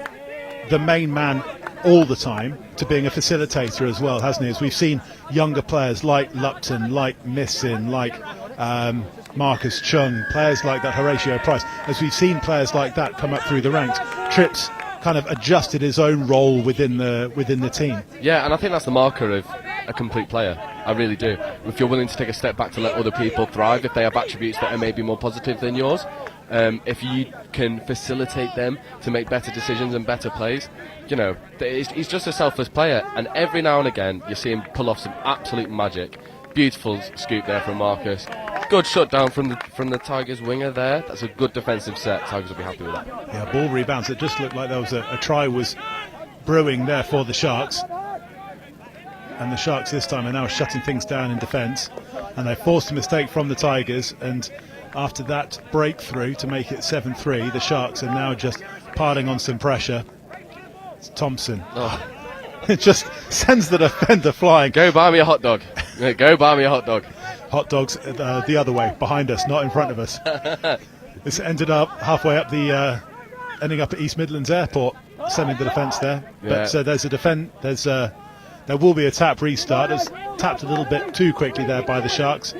the main man all the time to being a facilitator as well, hasn't he? As we've seen younger players like Lupton, like Missin, like Marcus Chung, players like that, Horatio Price, as we've seen players like that come up through the ranks, Tripp's kind of adjusted his own role within the team. Yeah, and I think that's the marker of a complete player. I really do. If you're willing to take a step back to let other people thrive, if they have attributes that are maybe more positive than yours, if you can facilitate them to make better decisions and better plays, you know, he's just a selfless player. And every now and again, you see him pull off some absolute magic. Beautiful scoop there from Marcus. Good shutdown from the Tigers winger there. That's a good defensive set. Tigers will be happy with that. Yeah, ball rebounds. It just looked like there was a try was brewing there for the Sharks. And the Sharks this time are now shutting things down in defence. And they forced a mistake from the Tigers. And after that breakthrough to make it 7-3, the Sharks are now just piling on some pressure. It's Thompson. Oh. It just sends the defender flying. Go buy me a hot dog. Go buy me a hot dog. Hot dogs the other way, behind us, not in front of us. This ended up halfway up ending up at East Midlands Airport, sending the defence there. Yeah. But there will be a tap restart. It's tapped a little bit too quickly there by the Sharks,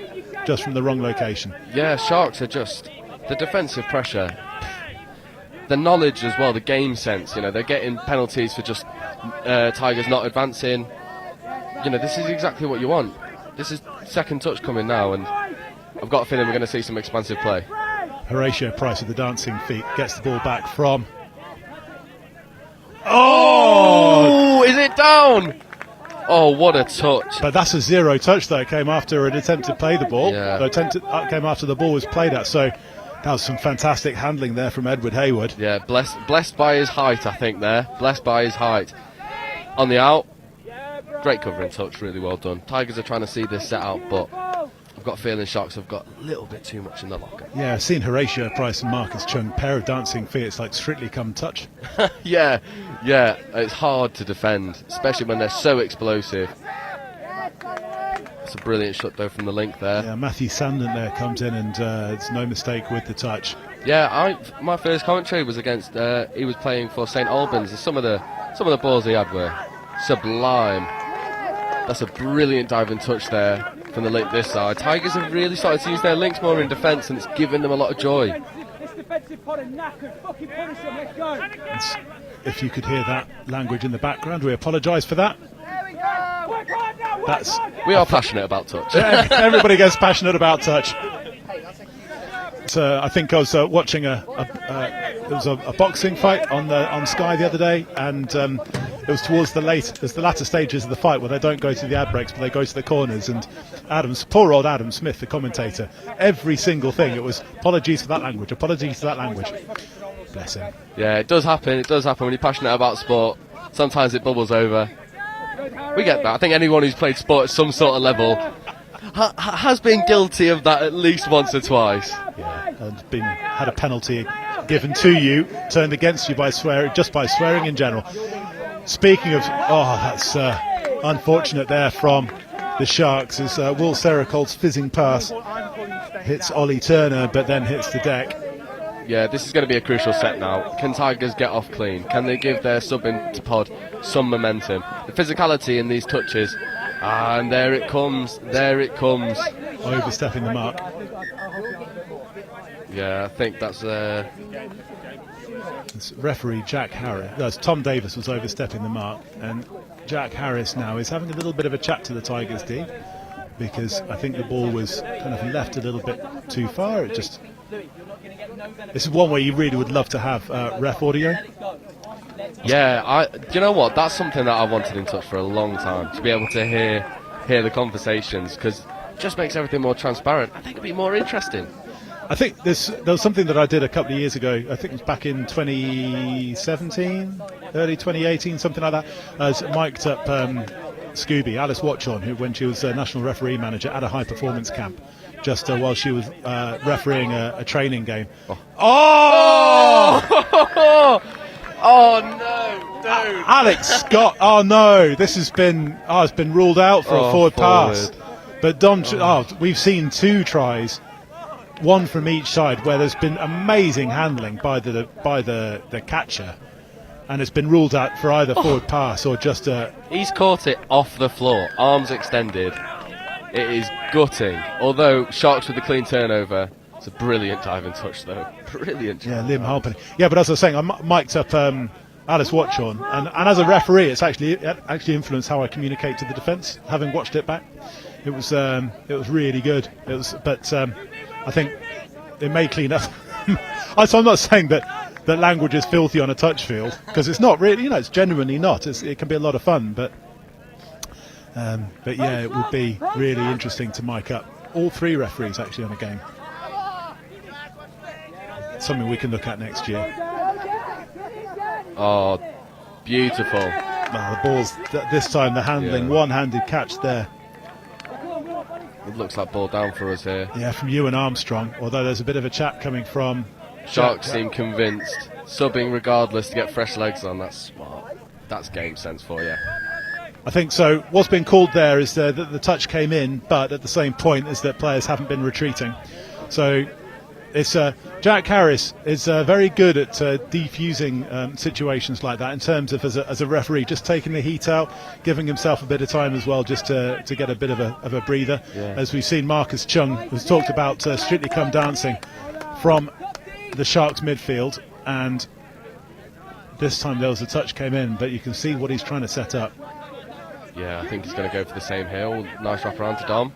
just from the wrong location. Yeah, Sharks are just the defensive pressure, the knowledge as well, the game sense. You know, they're getting penalties for just Tigers not advancing. You know, this is exactly what you want. This is second touch coming now, and I've got a feeling we're going to see some expansive play. Horatio Price with the dancing feet gets the ball back from. Oh! Is it down? Oh, what a touch! But that's a zero touch though. It came after an attempt to play the ball. Yeah. Came after the ball was played at. So that was some fantastic handling there from Edward Hayward. Yeah, blessed by his height, I think there. Blessed by his height. On the out. Great covering touch, really well done. Tigers are trying to see this set out, but I've got a feeling Sharks have got a little bit too much in the locker. Yeah, I've seen Horatio Price and Marcus Chung, pair of dancing feet. It's like Strictly Come Touch. Yeah, it's hard to defend, especially when they're so explosive. It's a brilliant shot though from the link there. Yeah, Matthew Sandon there comes in, and it's no mistake with the touch. Yeah, my first commentary was against. He was playing for St Albans, and some of the balls he had were sublime. That's a brilliant diving touch there from the link this side. Tigers have really started to use their links more in defence, and it's given them a lot of joy. If you could hear that language in the background, we apologise for that. We are passionate about touch. Everybody gets passionate about touch. So I think I was watching there was a boxing fight on Sky the other day, and it was towards the latter stages of the fight where they don't go to the ad breaks but they go to the corners, and poor old Adam Smith, the commentator, every single thing it was apologies for that language, bless him. Yeah, it does happen when you're passionate about sport. Sometimes it bubbles over. We get that. I think anyone who's played sport at some sort of level has been guilty of that at least once or twice. Yeah, and had a penalty given to you, turned against you by swearing in general. Speaking of, that's unfortunate there from the Sharks, as Will Seracol's fizzing pass hits Ollie Turner but then hits the deck. Yeah, this is going to be a crucial set now. Can Tigers get off clean? Can they give their sub into pod some momentum? The physicality in these touches, and there it comes. Overstepping the mark. Yeah, I think that's It's referee Jack Harris. Tom Davis was overstepping the mark, and Jack Harris now is having a little bit of a chat to the Tigers D, because I think the ball was kind of left a little bit too far. This is one where you really would love to have ref audio. Yeah, do you know what? That's something that I wanted in touch for a long time, to be able to hear the conversations, because it just makes everything more transparent. I think it'd be more interesting. I think there was something that I did a couple of years ago. I think it was back in 2017, early 2018, something like that. I was mic'd up Scooby, Alice Watchon, who, when she was national referee manager, at a high performance camp, just while she was refereeing a training game. Oh! Oh no, dude! Alex Scott. Oh no, this has been it's been ruled out for a forward pass. But Dom, we've seen 2 tries, one from each side, where there's been amazing handling by the catcher, and it's been ruled out for either forward pass or just a. He's caught it off the floor, arms extended. It is gutting. Although Sharks with the clean turnover. It's a brilliant diving touch, though. Brilliant. Yeah, Liam Halpenny. Yeah, but as I was saying, I mic'd up Alice Watchon, and as a referee, it actually influenced how I communicate to the defence. Having watched it back, it was really good. But I think it may clean up. So I'm not saying that language is filthy on a touch field, because it's not really. It's genuinely not. It can be a lot of fun, but yeah, it would be really interesting to mic up all 3 referees actually on a game. Something we can look at next year. Oh, beautiful. The ball's this time the handling, one-handed catch there. It looks like ball down for us here. Yeah, from Ewan Armstrong, although there's a bit of a chat coming from Sharks seem convinced, subbing regardless to get fresh legs on. That's smart. That's game sense for you. I think so. What's been called there is that the touch came in, but at the same point is that players haven't been retreating. So it's Jack Harris is very good at defusing situations like that, in terms of as a referee, just taking the heat out, giving himself a bit of time as well, just to get a bit of a breather. Yeah. As we've seen, Marcus Chung has talked about Strictly Come Dancing from the Sharks midfield, and this time there was a touch came in, but you can see what he's trying to set up. Yeah, I think he's going to go for the same hill. Nice wrap around to Dom.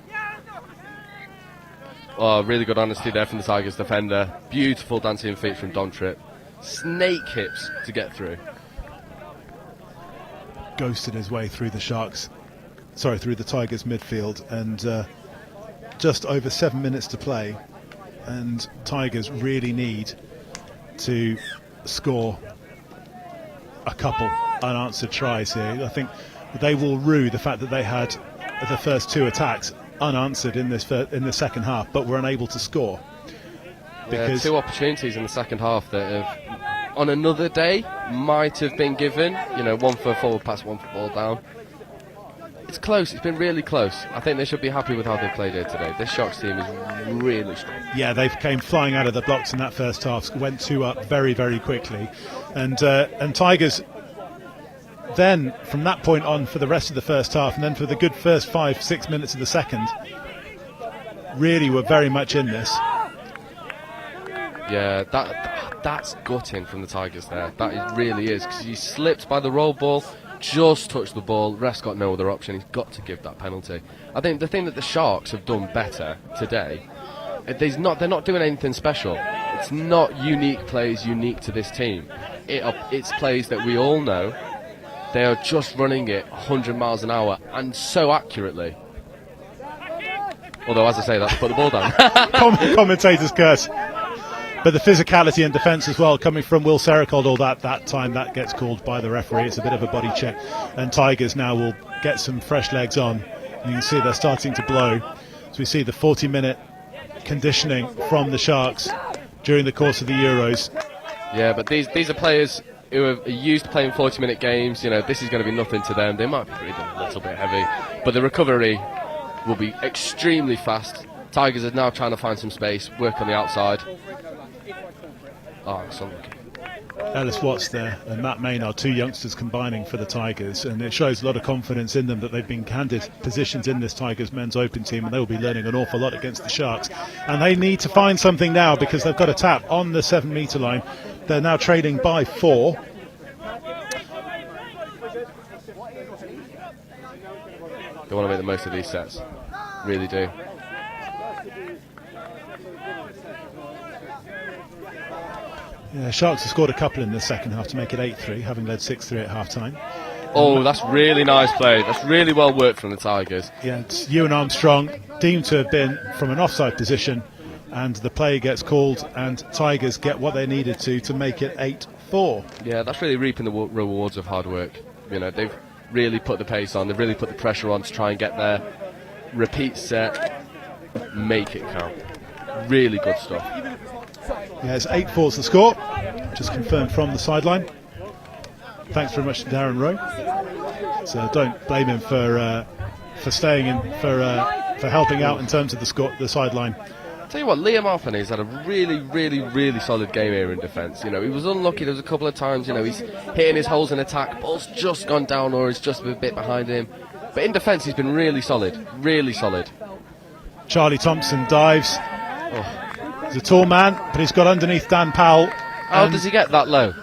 Oh, really good honesty there from the Tigers defender. Beautiful dancing feet from Dom Tripp. Snake hips to get through. Ghosted his way through the through the Tigers midfield, and just over 7 minutes to play, and Tigers really need to score a couple unanswered tries here. I think they will rue the fact that they had the first 2 attacks unanswered in the second half, but were unable to score. Because 2 opportunities in the second half that have, on another day, might have been given. One for a forward pass, one for ball down. It's close. It's been really close. I think they should be happy with how they played here today. This Sharks team is really strong. Yeah, they came flying out of the blocks in that first half. Went 2 up very, very quickly, and Tigers. Then, from that point on, for the rest of the first half, and then for the good first 5-6 minutes of the second, really were very much in this. Yeah, that's gutting from the Tigers there. That really is, because he slipped by the roll ball, just touched the ball. Ref's got no other option. He's got to give that penalty. I think the thing that the Sharks have done better today, they're not doing anything special. It's not unique plays unique to this team. It's plays that we all know. They are just running it 100 miles an hour, and so accurately. Although, as I say that, put the ball down. Commentators curse. But the physicality and defence as well, coming from Will Sericold, all that time that gets called by the referee. It's a bit of a body check. And Tigers now will get some fresh legs on. And you can see they're starting to blow. So we see the 40-minute conditioning from the Sharks during the course of the Euros. Yeah, but these are players who are used to playing 40-minute games. This is going to be nothing to them. They might be breathing a little bit heavy, but the recovery will be extremely fast. Tigers are now trying to find some space, work on the outside. Oh, it's unlucky. Ellis Watts there and Matt Maynard, two youngsters combining for the Tigers, and it shows a lot of confidence in them that they've been handed positions in this Tigers men's open team, and they will be learning an awful lot against the Sharks. And they need to find something now because they've got a tap on the 7 metre line. They're now trailing by 4. They want to make the most of these sets, really do. Yeah, Sharks have scored a couple in the second half to make it 8-3, having led 6-3 at half time. Oh, that's really nice play. That's really well worked from the Tigers. Yeah, it's Ewan Armstrong deemed to have been from an offside position, and the play gets called, and Tigers get what they needed to make it 8-4. Yeah, that's really reaping the rewards of hard work. You know, they've really put the pace on, they've really put the pressure on to try and get their repeat set, make it count. Really good stuff. Yeah, it's 8-4's the score, just confirmed from the sideline. Thanks very much to Darren Rowe. So don't blame him for staying in, for helping out in terms of the sideline. Tell you what, Liam Arphaney's had a really solid game here in defence. You know, he was unlucky. There was a couple of times, you know, he's hitting his holes in attack, ball's just gone down or he's just a bit behind him. But in defence, he's been really solid, really solid. Charlie Thompson dives. He's a tall man, but he's got underneath Dan Powell. How does he get that low?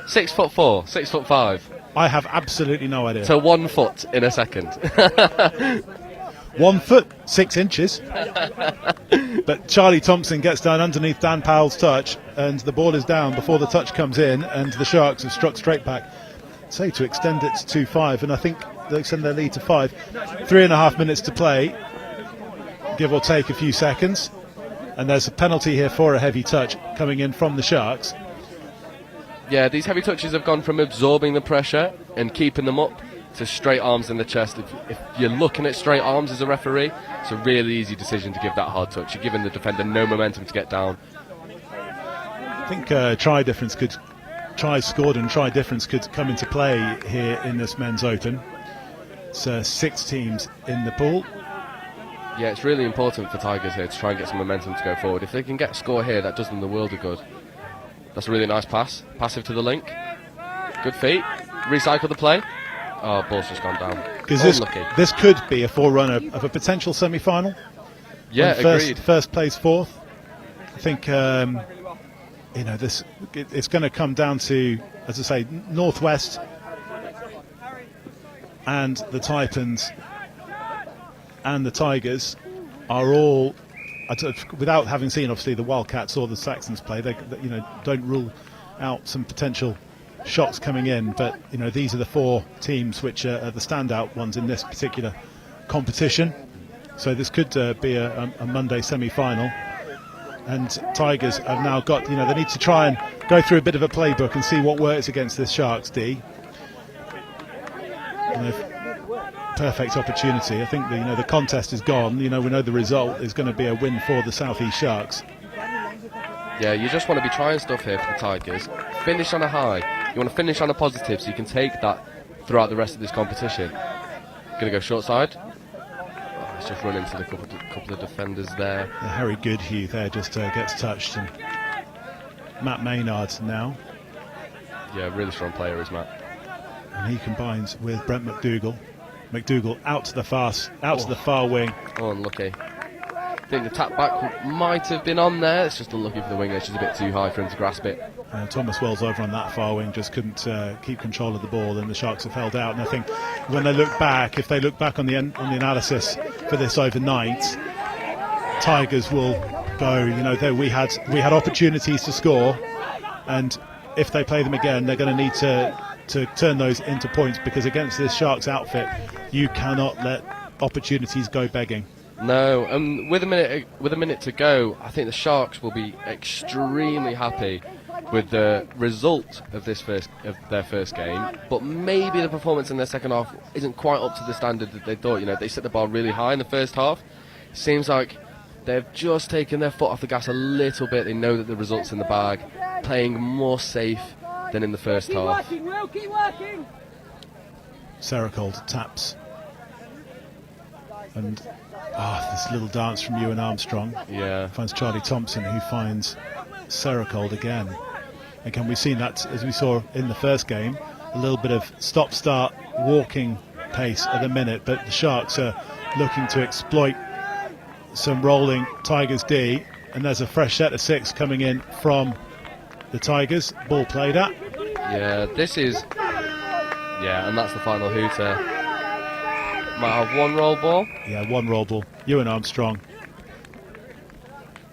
6'4", 6'5"? I have absolutely no idea. So 1 foot in a second. 1 foot 6 inches. But Charlie Thompson gets down underneath Dan Powell's touch, and the ball is down before the touch comes in, and the Sharks have struck straight back. Say to extend it to 2-5, and I think they'll extend their lead to 5. 3.5 minutes to play, give or take a few seconds, and there's a penalty here for a heavy touch coming in from the Sharks. Yeah, these heavy touches have gone from absorbing the pressure and keeping them up to straight arms in the chest. If you're looking at straight arms as a referee, it's a really easy decision to give that hard touch. You're giving the defender no momentum to get down. I think tries scored and try difference could come into play here in this men's open. It's 6 teams in the pool. Yeah, it's really important for Tigers here to try and get some momentum to go forward. If they can get a score here, that does them the world of good. That's a really nice pass. Passive to the link. Good feet. Recycle the play. Oh, ball's just gone down. Because this could be a forerunner of a potential semi-final. Yeah, agreed. First place fourth. I think it's going to come down to, as I say, Northwest and the Taipans and the Tigers are all, without having seen obviously the Wildcats or the Saxons play, they don't rule out some potential shots coming in, but these are the 4 teams which are the standout ones in this particular competition. So this could be a Monday semi-final, and Tigers have now got, they need to try and go through a bit of a playbook and see what works against this Sharks D. Perfect opportunity. I think the contest is gone. We know the result is going to be a win for the South East Sharks. Yeah, you just want to be trying stuff here for the Tigers. Finish on a high. You want to finish on a positive so you can take that throughout the rest of this competition. Going to go short side. Oh, it's just run into the couple of defenders there. Harry Goodhue there just gets touched, and Matt Maynard now. Yeah, really strong player is Matt. And he combines with Brent McDougall. McDougall out to the far wing. Oh, unlucky. I think the tap back might have been on there. It's just unlucky for the wing. It's just a bit too high for him to grasp it. Thomas Wells over on that far wing just couldn't keep control of the ball, and the Sharks have held out. And I think when they look back, if they look back on the analysis for this overnight, Tigers will go. We had opportunities to score, and if they play them again, they're going to need to turn those into points, because against this Sharks outfit, you cannot let opportunities go begging. No, with a minute to go, I think the Sharks will be extremely happy with the result of their first game, but maybe the performance in their second half isn't quite up to the standard that they thought. They set the bar really high in the first half. Seems like they've just taken their foot off the gas a little bit. They know that the result's in the bag, playing more safe than in the first half. Keep working. Saracold taps, and this little dance from Ewan Armstrong. Yeah. Finds Charlie Thompson, who finds Saracold again. Again, we've seen that, as we saw in the first game, a little bit of stop-start walking pace at the minute, but the Sharks are looking to exploit some rolling Tigers D, and there's a fresh set of 6 coming in from the Tigers. Ball played at. Yeah, this is... Yeah, and that's the final hooter. Might have one roll ball. Yeah, one roll ball. Ewan Armstrong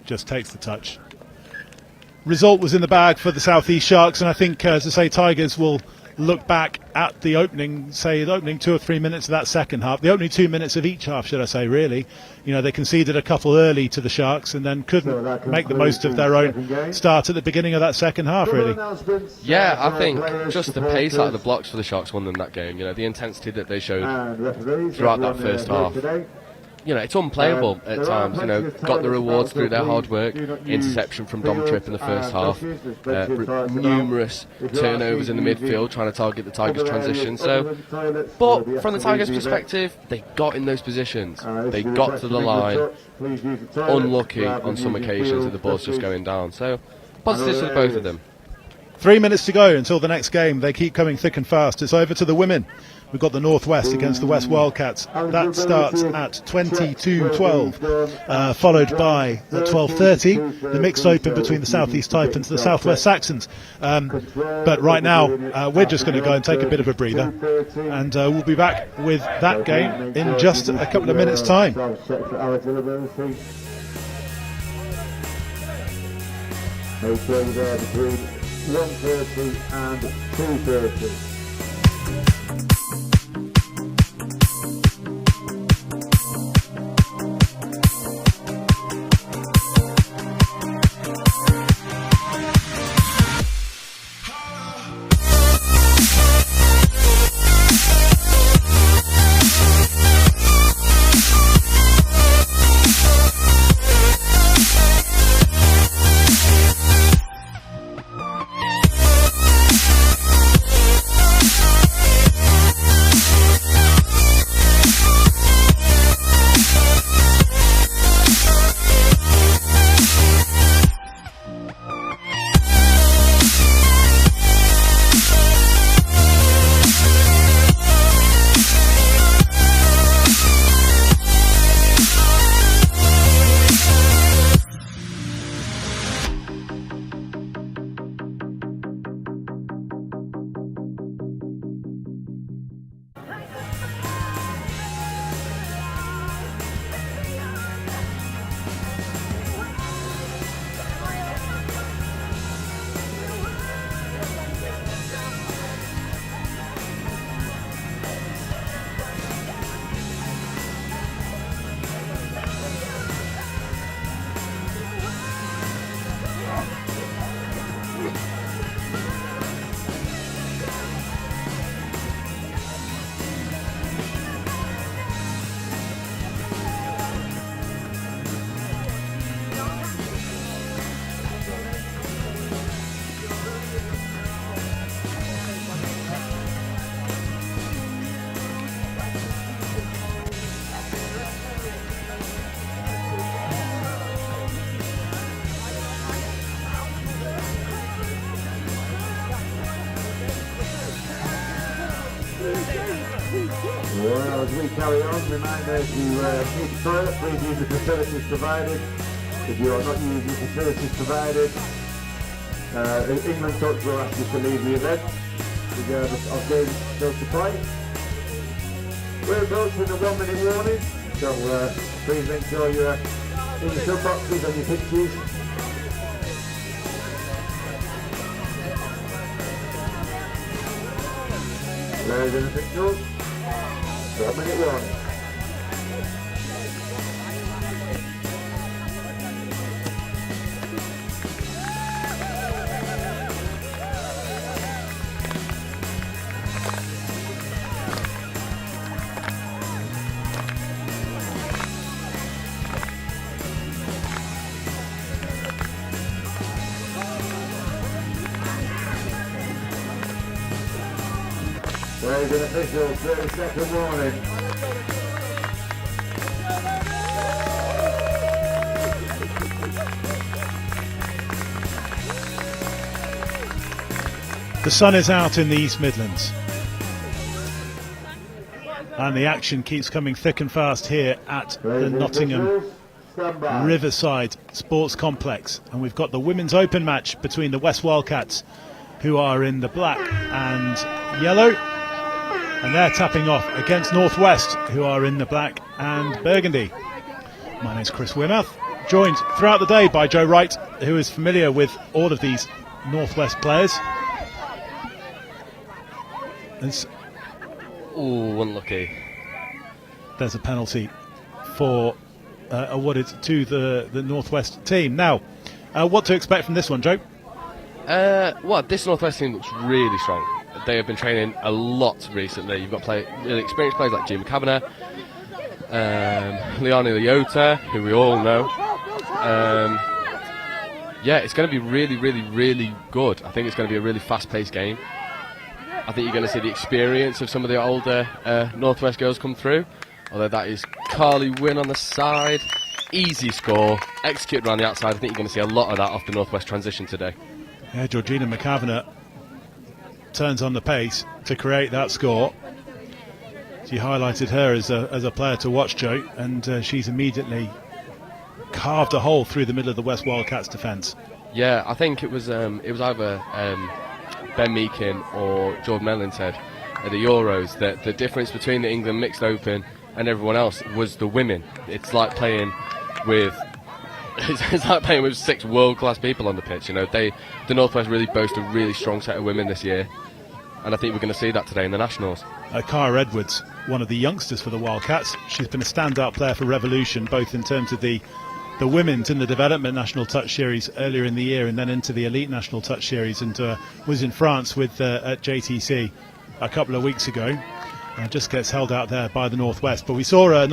just takes the touch. Result was in the bag for the South East Sharks, and I think, as I say, Tigers will look back at the opening, say the opening 2 or 3 minutes of that second half, the opening 2 minutes of each half, should I say, really. You know, they conceded a couple early to the Sharks and then couldn't make the most of their own start at the beginning of that second half, really. Yeah, I think just the pace out of the blocks for the Sharks won them that game. You know, the intensity that they showed throughout that first half. You know, it's unplayable at times. You know, got the rewards through their hard work. Interception from Dom Tripp in the first half. Numerous turnovers in the midfield trying to target the Tigers' transition. So, but from the Tigers' perspective, they got in those positions. They got to the line. Unlucky on some occasions with the balls just going down. So, positives for both of them. 3 minutes to go until the next game. They keep coming thick and fast. It's over to the women. We've got the Northwest against the West Wildcats. That starts at 22-12, followed by at 12:30 the mixed open between the South East Taipans and the Southwest Saxons. But right now we're just going to go and take a bit of a breather, and we'll be back with that game in just a couple of minutes' time. There between 1:30 and 2:30. Well, as we carry on, reminder if you need the toilet, please use the facilities provided. If you are not using the facilities provided, England coach will ask you to leave the event, regardless of game still to play. We're approaching the 1 minute warning, so please make sure you're in your sub boxes and your pitches. Players in officials. 1 minute warning. Players and officials, 30-second warning. The sun is out in the East Midlands. And the action keeps coming thick and fast here at the Nottingham Riverside Sports Complex. And we've got the Women's Open match between the West Wildcats, who are in the black and yellow. And they're tapping off against Northwest, who are in the black and burgundy. My name's Chris Wimouth, joined throughout the day by Joe Wright, who is familiar with all of these Northwest players. Ooh, unlucky. There's a penalty for awarded to the Northwest team. Now, what to expect from this one, Joe? Well, this Northwest team looks really strong. They have been training a lot recently. You've got really experienced players like Jim Kavanagh, Leone Leota, who we all know. Yeah, it's going to be really, really, really good. I think it's going to be a really fast-paced game. I think you're going to see the experience of some of the older Northwest girls come through. Although that is Carly Wynn on the side. Easy score, executed around the outside. I think you're going to see a lot of that off the Northwest transition today. Yeah, Georgina McCavanagh turns on the pace to create that score. She highlighted her as a player to watch, Joe, and she's immediately carved a hole through the middle of the West Wildcats defence. Yeah, I think it was either Ben Meakin or Jordan Mellon said at the Euros that the difference between the England Mixed Open and everyone else was the women. It's like playing with six world-class people on the pitch. You know, the Northwest really boast a really strong set of women this year, and I think we're going to see that today in the Nationals. Cara Edwards, one of the youngsters for the Wildcats, she's been a standout player for Revolution, both in terms of the women's in the development national touch series earlier in the year, and then into the elite national touch series, and was in France with at JTC a couple of weeks ago. Just gets held out there by the Northwest. But we saw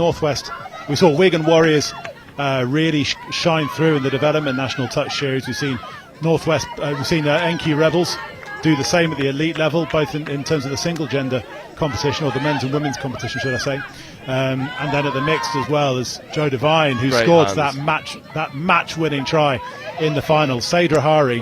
Wigan Warriors really shine through in the development national touch series. We've seen Northwest, we've seen Enki Rebels do the same at the elite level, both in terms of the single gender competition, or the men's and women's competition, should I say, and then at the mixed as well, as Joe Devine, who Great scored hands. that match-winning try in the final. Sadra Hari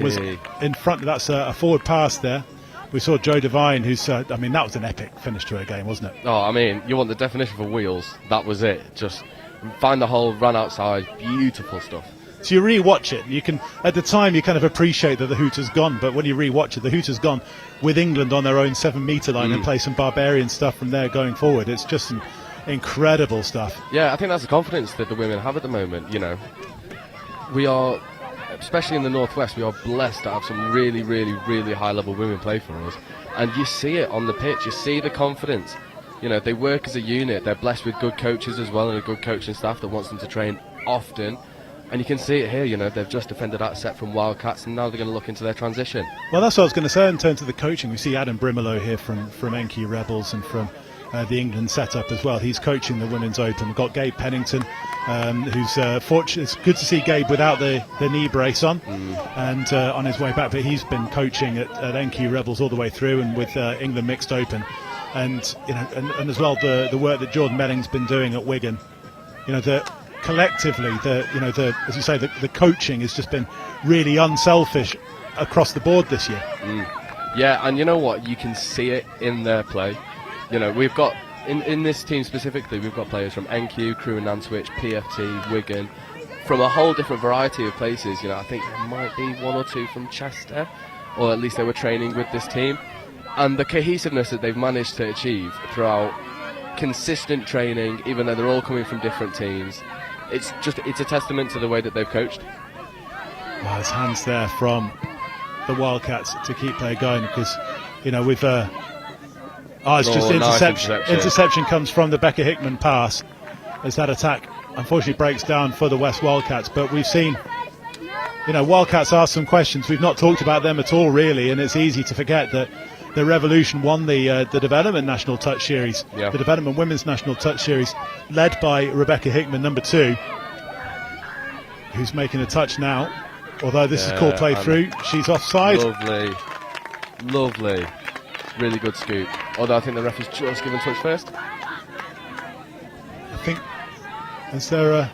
was in front. That's a forward pass there. We saw Joe Devine, who's, that was an epic finish to her game, wasn't it? Oh, I mean, you want the definition for wheels. That was it. Just find the hole, run outside. Beautiful stuff. So you re-watch it. You can, at the time, you kind of appreciate that the hoot has gone, but when you re-watch it, the hoot has gone with England on their own 7-metre line and play some barbarian stuff from there going forward. It's just some incredible stuff. Yeah, I think that's the confidence that the women have at the moment. You know, we are, especially in the Northwest, we are blessed to have some really, really, really high-level women play for us, and you see it on the pitch. You see the confidence. You know, they work as a unit. They're blessed with good coaches as well, and a good coaching staff that wants them to train often. And you can see it here. You know, they've just defended that set from Wildcats, and now they're going to look into their transition. Well, that's what I was going to say in terms of the coaching. We see Adam Brimelow here from Enki Rebels and from the England setup as well. He's coaching the Women's Open. We've got Gabe Pennington, who's fortunate. It's good to see Gabe without the knee brace on and on his way back. But he's been coaching at Enki Rebels all the way through, and with England Mixed Open, and you know, and as well the work that Jordan Melling's been doing at Wigan. You know, collectively, as you say, the coaching has just been really unselfish across the board this year. Yeah, and you know what? You can see it in their play. You know, we've got, in this team specifically, we've got players from NQ, Crewe and Nantwich, PFT, Wigan, from a whole different variety of places. You know, I think there might be one or two from Chester, or at least they were training with this team. And the cohesiveness that they've managed to achieve throughout consistent training, even though they're all coming from different teams, it's a testament to the way that they've coached. Well, there's hands there from the Wildcats to keep play going, because, you know, we've it's just interception. Interception comes from the Becca Hickman pass as that attack unfortunately breaks down for the West Wildcats. But we've seen, you know, Wildcats ask some questions. We've not talked about them at all, really, and it's easy to forget that the Revolution won the development national touch series, the development women's national touch series, led by Rebecca Hickman, number 2, who's making a touch now. Although this is called play through, she's offside. Lovely, really good scoop. Although I think the ref has just given touch first. I think, is there a...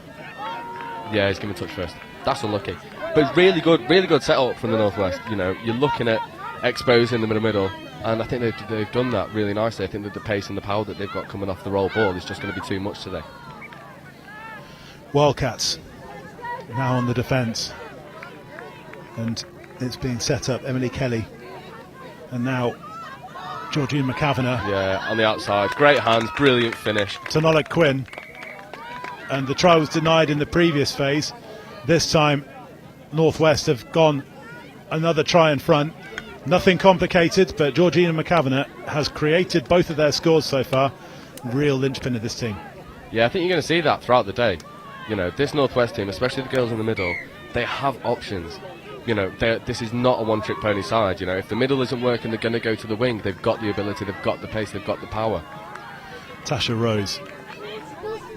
Yeah, he's given touch first. That's unlucky. But really good setup from the Northwest. You know, you're looking at exposing them in the middle, and I think they've done that really nicely. I think that the pace and the power that they've got coming off the roll ball is just going to be too much today. Wildcats now on the defence, and it's being set up. Emily Kelly, and now Georgina McAvanagh. Yeah, on the outside, great hands, brilliant finish. To Nola Quinn, and the try was denied in the previous phase. This time Northwest have gone another try in front. Nothing complicated, but Georgina McAvanagh has created both of their scores so far. Real linchpin of this team. Yeah, I think you're going to see that throughout the day. You know, this Northwest team, especially the girls in the middle, they have options. You know, this is not a one-trick pony side. You know, if the middle isn't working, they're going to go to the wing. They've got the ability, they've got the pace, they've got the power. Tasha Rose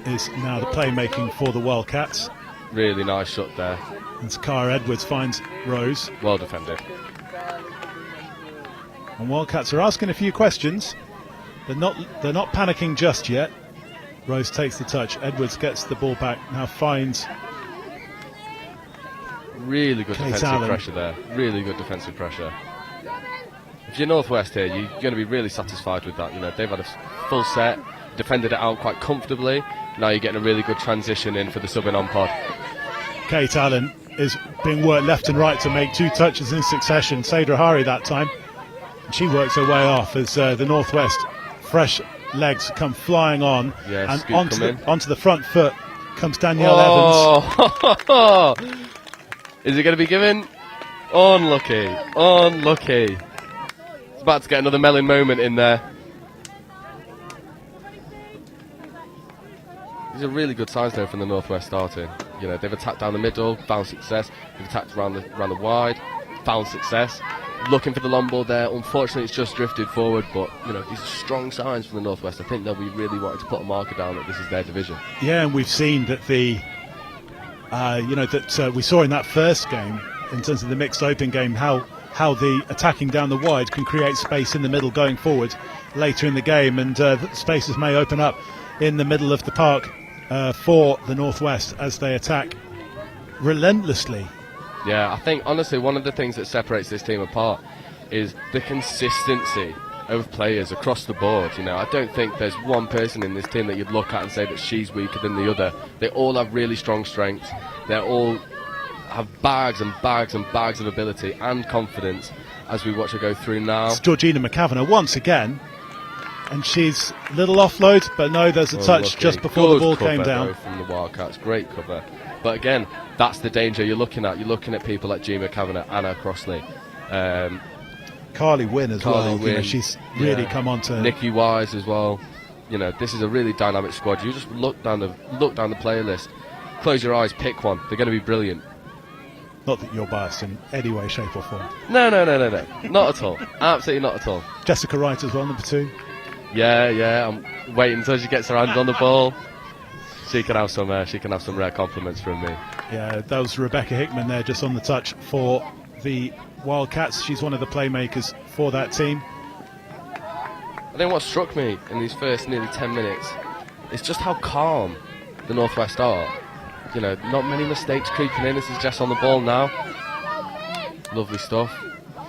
is now the playmaking for the Wildcats. Really nice shot there. And Cara Edwards finds Rose. Well defended. And Wildcats are asking a few questions. They're not panicking just yet. Rose takes the touch. Edwards gets the ball back. Now finds really good Kate defensive Allen. pressure there. Really good defensive pressure. If you're Northwest here, you're going to be really satisfied with that. You know, they've had a full set, defended it out quite comfortably. Now you're getting a really good transition in for the subbing on pod. Kate Allen is being worked left and right to make 2 touches in succession. Sadra Hari that time. And she works her way off as the Northwest fresh legs come flying on. Yeah, and scoop onto the front foot comes Danielle Evans. Oh! Is it going to be given? Unlucky. Unlucky. It's about to get another Mellon moment in there. These are really good signs there from the Northwest starting. You know, they've attacked down the middle, found success. They've attacked around the wide, found success. Looking for the long ball there. Unfortunately, it's just drifted forward. But you know, these are strong signs from the Northwest. I think they'll be really wanting to put a marker down that this is their division. Yeah, and we've seen that we saw in that first game, in terms of the mixed open game, how the attacking down the wide can create space in the middle going forward later in the game, and spaces may open up in the middle of the park for the Northwest as they attack relentlessly. Yeah, I think honestly one of the things that separates this team apart is the consistency of players across the board. You know, I don't think there's one person in this team that you'd look at and say that she's weaker than the other. They all have really strong strengths. They all have bags and bags and bags of ability and confidence as we watch her go through now. It's Georgina McAvanagh once again, and she's a little offload, but no, there's a touch just before the ball came down. Though, from the Wildcats, great cover. But again, that's the danger you're looking at. You're looking at people like G. McAvanagh, Anna Crossley, Carly Wynn as well. Wynn, you know, she's really come on to Nikki Wise as well. You know, this is a really dynamic squad. You just look down the player list, close your eyes, pick one. They're going to be brilliant. Not that you're biased in any way, shape or form. No, not at all. Absolutely not at all. Jessica Wright as well, number 2. Yeah. I'm waiting until she gets her hands on the ball. She can have some rare compliments from me. Yeah, that was Rebecca Hickman there, just on the touch for the Wildcats. She's one of the playmakers for that team. I think what struck me in these first nearly 10 minutes is just how calm the Northwest are. You know, not many mistakes creeping in. This is Jess on the ball now. Lovely stuff.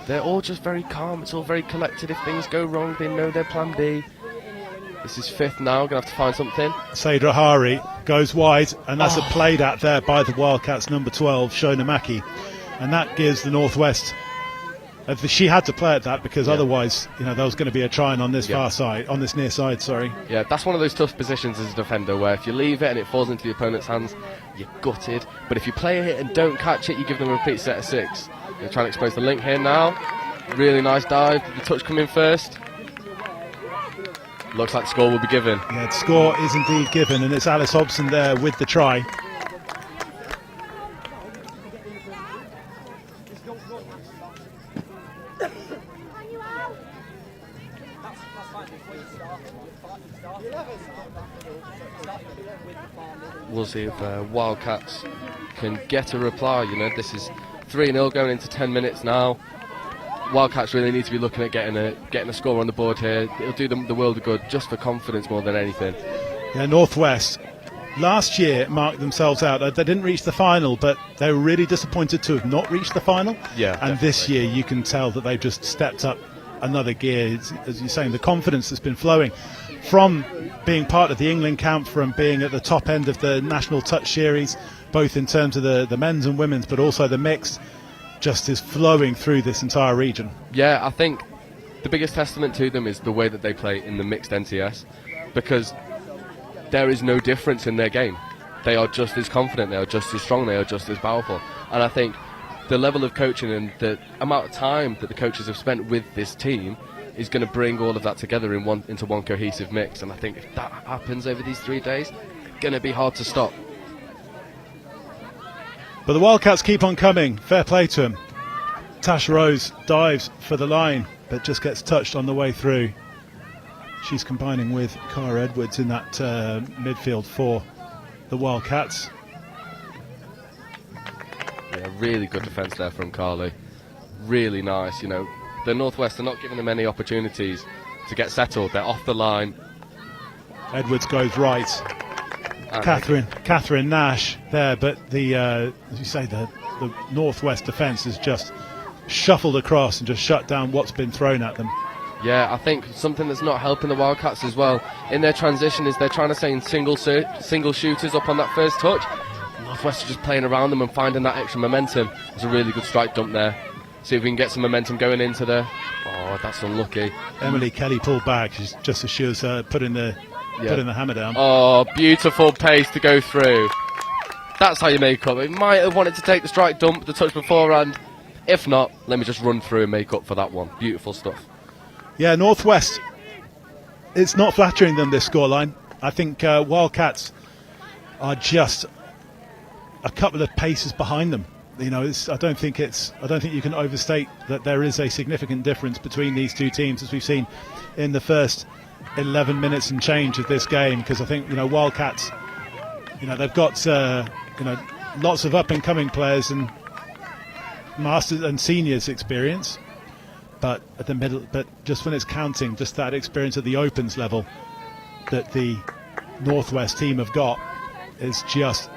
They're all just very calm. It's all very collected. If things go wrong, they know their plan B. This is 5th now. Going to have to find something. Sadra Hari goes wide, and that's a played at there by the Wildcats, number 12, Shona Mackey. And that gives the Northwest... she had to play at that because otherwise, you know, there was going to be a try on this far side, on this near side, sorry. Yeah, that's one of those tough positions as a defender where if you leave it and it falls into the opponent's hands, you're gutted. But if you play it and don't catch it, you give them a repeat set of 6. They're trying to expose the link here now. Really nice dive. The touch come in first. Looks like the score will be given. Yeah, the score is indeed given, and it's Alice Hobson there with the try. We'll see if Wildcats can get a reply. You know, this is 3-0 going into 10 minutes now. Wildcats really need to be looking at getting a score on the board here. It'll do them the world of good, just for confidence more than anything. Yeah, Northwest last year marked themselves out. They didn't reach the final, but they were really disappointed to have not reached the final. Yeah, and this year you can tell that they've just stepped up another gear. As you're saying, the confidence that's been flowing from being part of the England camp, from being at the top end of the National Touch Series, both in terms of the men's and women's, but also the mixed, just is flowing through this entire region. Yeah, I think the biggest testament to them is the way that they play in the mixed NTS, because there is no difference in their game. They are just as confident, they are just as strong, they are just as powerful. And I think the level of coaching and the amount of time that the coaches have spent with this team is going to bring all of that together into one cohesive mix. And I think if that happens over these 3 days, it's going to be hard to stop. But the Wildcats keep on coming. Fair play to them. Tash Rose dives for the line, but just gets touched on the way through. She's combining with Cara Edwards in that midfield for the Wildcats. Yeah, really good defence there from Carly. Really nice. You know, the Northwest are not giving them any opportunities to get settled. They're off the line. Edwards goes right. Catherine Nash there, but as you say, the Northwest defence has just shuffled across and just shut down what's been thrown at them. Yeah, I think something that's not helping the Wildcats as well in their transition is they're trying to stay in single shooters up on that first touch. Northwest are just playing around them and finding that extra momentum. There's a really good strike dump there. See if we can get some momentum going into there. Oh, that's unlucky. Emily Kelly pulled back just as she was putting the hammer down. Oh, beautiful pace to go through. That's how you make up. It might have wanted to take the strike dump, the touch beforehand. If not, let me just run through and make up for that one. Beautiful stuff. Yeah, Northwest, it's not flattering them, this scoreline. I think Wildcats are just a couple of paces behind them. You know, I don't think you can overstate that there is a significant difference between these two teams, as we've seen in the first 11 minutes and change of this game. Because I think, you know, Wildcats, you know, they've got lots of up and coming players and masters and seniors experience, but at the middle, but just when it's counting, just that experience at the opens level that the Northwest team have got is just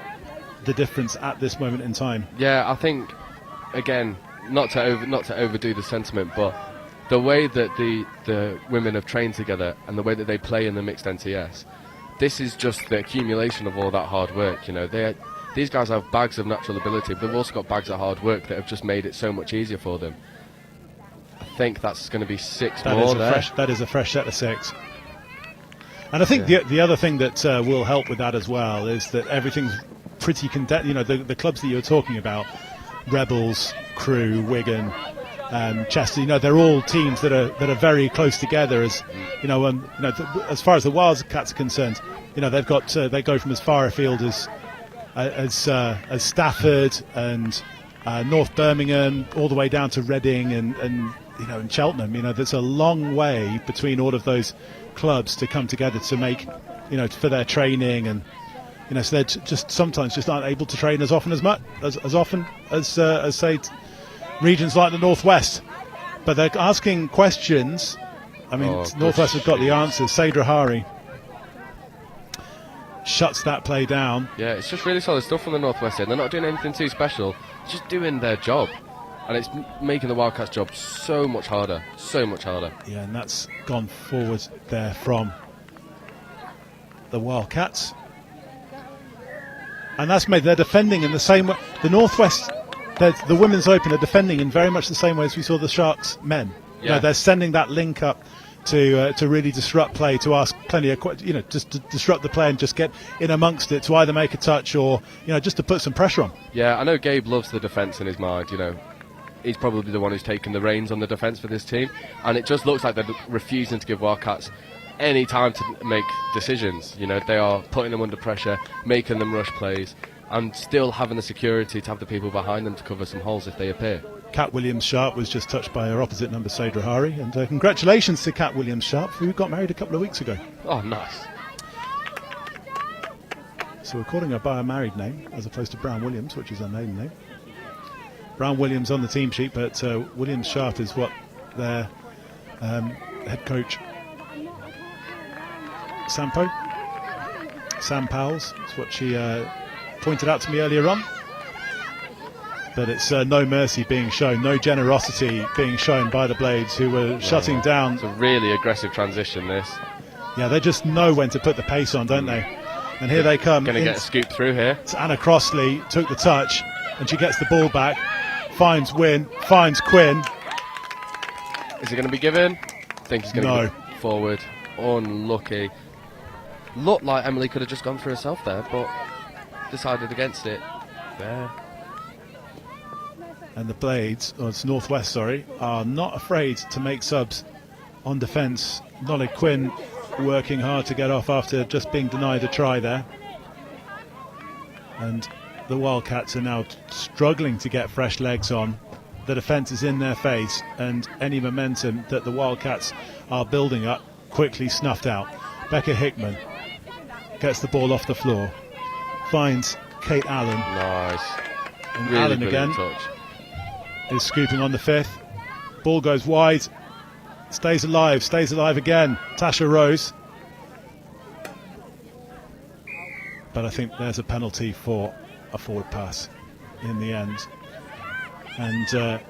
the difference at this moment in time. Yeah, I think, again, not to overdo the sentiment, but the way that the women have trained together and the way that they play in the mixed NTS, this is just the accumulation of all that hard work. You know, these guys have bags of natural ability, but they've also got bags of hard work that have just made it so much easier for them. I think that's going to be six more there. That is a fresh set of 6. And I think the other thing that will help with that as well is that everything's pretty condensed. You know, the clubs that you're talking about, Rebels, Crewe, Wigan, Chester, you know, they're all teams that are very close together. As you know, as far as the Wildcats are concerned, you know, they've got they go from as far afield as Stafford and North Birmingham, all the way down to Reading and you know, and Cheltenham. You know, there's a long way between all of those clubs to come together to make, you know, for their training, and you know, so they're just sometimes just aren't able to train as often as say regions like the Northwest. But they're asking questions. I mean, Northwest have got the answers. Sadra Hari shuts that play down. Yeah, it's just really solid stuff from the Northwest here. They're not doing anything too special, just doing their job. And it's making the Wildcats' job so much harder. Yeah, and that's gone forward there from the Wildcats. And that's made, they're defending in the same way. The Northwest, the Women's Open, are defending in very much the same way as we saw the Sharks men. Yeah. You know, they're sending that link up to really disrupt play, to ask plenty of, you know, just to disrupt the play and just get in amongst it, to either make a touch or, you know, just to put some pressure on. Yeah, I know Gabe loves the defence in his mind, you know. He's probably the one who's taken the reins on the defence for this team, and it just looks like they're refusing to give Wildcats any time to make decisions. You know, they are putting them under pressure, making them rush plays, and still having the security to have the people behind them to cover some holes if they appear. Kat Williams-Sharp was just touched by her opposite number, Sadra Hari, and congratulations to Kat Williams-Sharp, who got married a couple of weeks ago. Oh, nice. So we're calling her by her married name as opposed to Brown Williams, which is her maiden name. Brown Williams on the team sheet, but Williams-Sharp is what their head coach Sampo Sam Powell's. That's what she pointed out to me earlier on. But it's no mercy being shown, no generosity being shown by the Blades, who were shutting down. It's a really aggressive transition, this. Yeah, they just know when to put the pace on, don't they? And here they come. Going to get a scoop through here. It's Anna Crossley took the touch, and she gets the ball back, finds Quinn. Is it going to be given? I think he's going to go forward. Unlucky. Looked like Emily could have just gone for herself there, but decided against it. There. And the Blades, or it's Northwest, sorry, are not afraid to make subs on defence. Nolly Quinn working hard to get off after just being denied a try there. And the Wildcats are now struggling to get fresh legs on. The defence is in their face, and any momentum that the Wildcats are building up quickly snuffed out. Becca Hickman gets the ball off the floor, finds Kate Allen. Nice. And Really Allen brilliant again touch. is scooping on the fifth. Ball goes wide, stays alive again. Tasha Rose. But I think there's a penalty for a forward pass in the end. And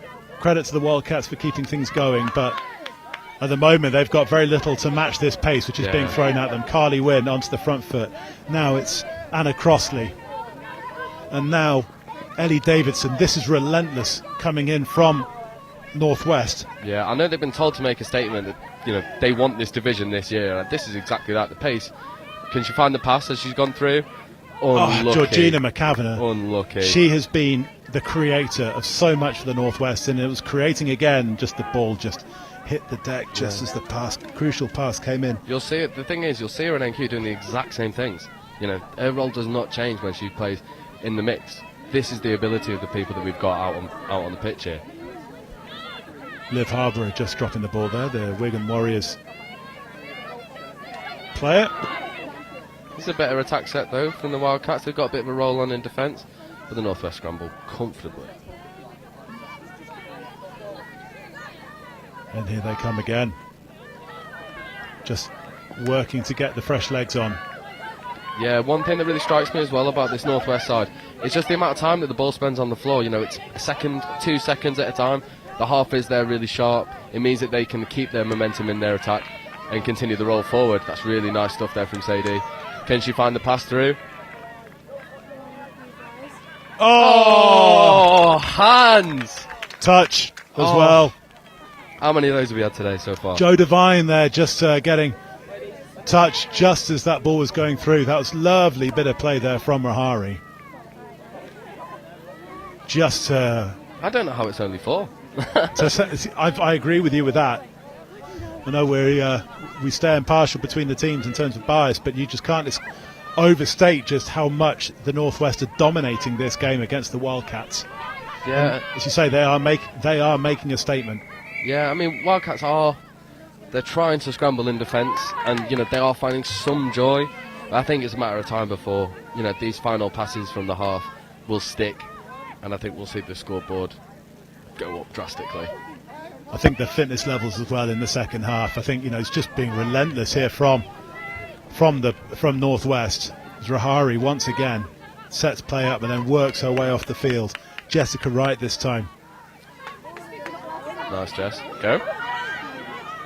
credit to the Wildcats for keeping things going, but at the moment they've got very little to match this pace which is being thrown at them. Carly Wynn onto the front foot. Now it's Anna Crossley. And now Ellie Davidson. This is relentless coming in from Northwest. Yeah, I know they've been told to make a statement that they want this division this year. And this is exactly that, the pace. Can she find the pass as she's gone through? Unlucky. Georgina McCavanagh. Unlucky. She has been the creator of so much for the Northwest, and it was creating again. Just the ball just hit the deck just as the crucial pass came in. You'll see it. The thing is, you'll see her in NQ doing the exact same things. Her role does not change when she plays in the mix. This is the ability of the people that we've got out on the pitch here. Liv Harbour just dropping the ball there, the Wigan Warriors player. It's a better attack set though from the Wildcats. They've got a bit of a roll on in defence, but the Northwest scramble comfortably. And here they come again. Just working to get the fresh legs on. Yeah, one thing that really strikes me as well about this Northwest side is just the amount of time that the ball spends on the floor. It's a second, 2 seconds at a time. The half is there really sharp. It means that they can keep their momentum in their attack and continue the roll forward. That's really nice stuff there from Sadie. Can she find the pass through? Oh, hands! Touch as well. How many of those have we had today so far? Joe Devine there just getting touch just as that ball was going through. That was lovely bit of play there from Rahari. Just I don't know how it's only 4. I agree with you with that. I know we stay impartial between the teams in terms of bias, but you just can't overstate just how much the Northwest are dominating this game against the Wildcats. Yeah, and as you say, they are making a statement. Yeah, I mean, Wildcats they're trying to scramble in defence, and they are finding some joy. I think it's a matter of time before these final passes from the half will stick, and I think we'll see the scoreboard go up drastically. I think the fitness levels as well in the second half. I think it's just being relentless here from Northwest. Rahari once again sets play up and then works her way off the field. Jessica Wright this time. Nice, Jess. Go.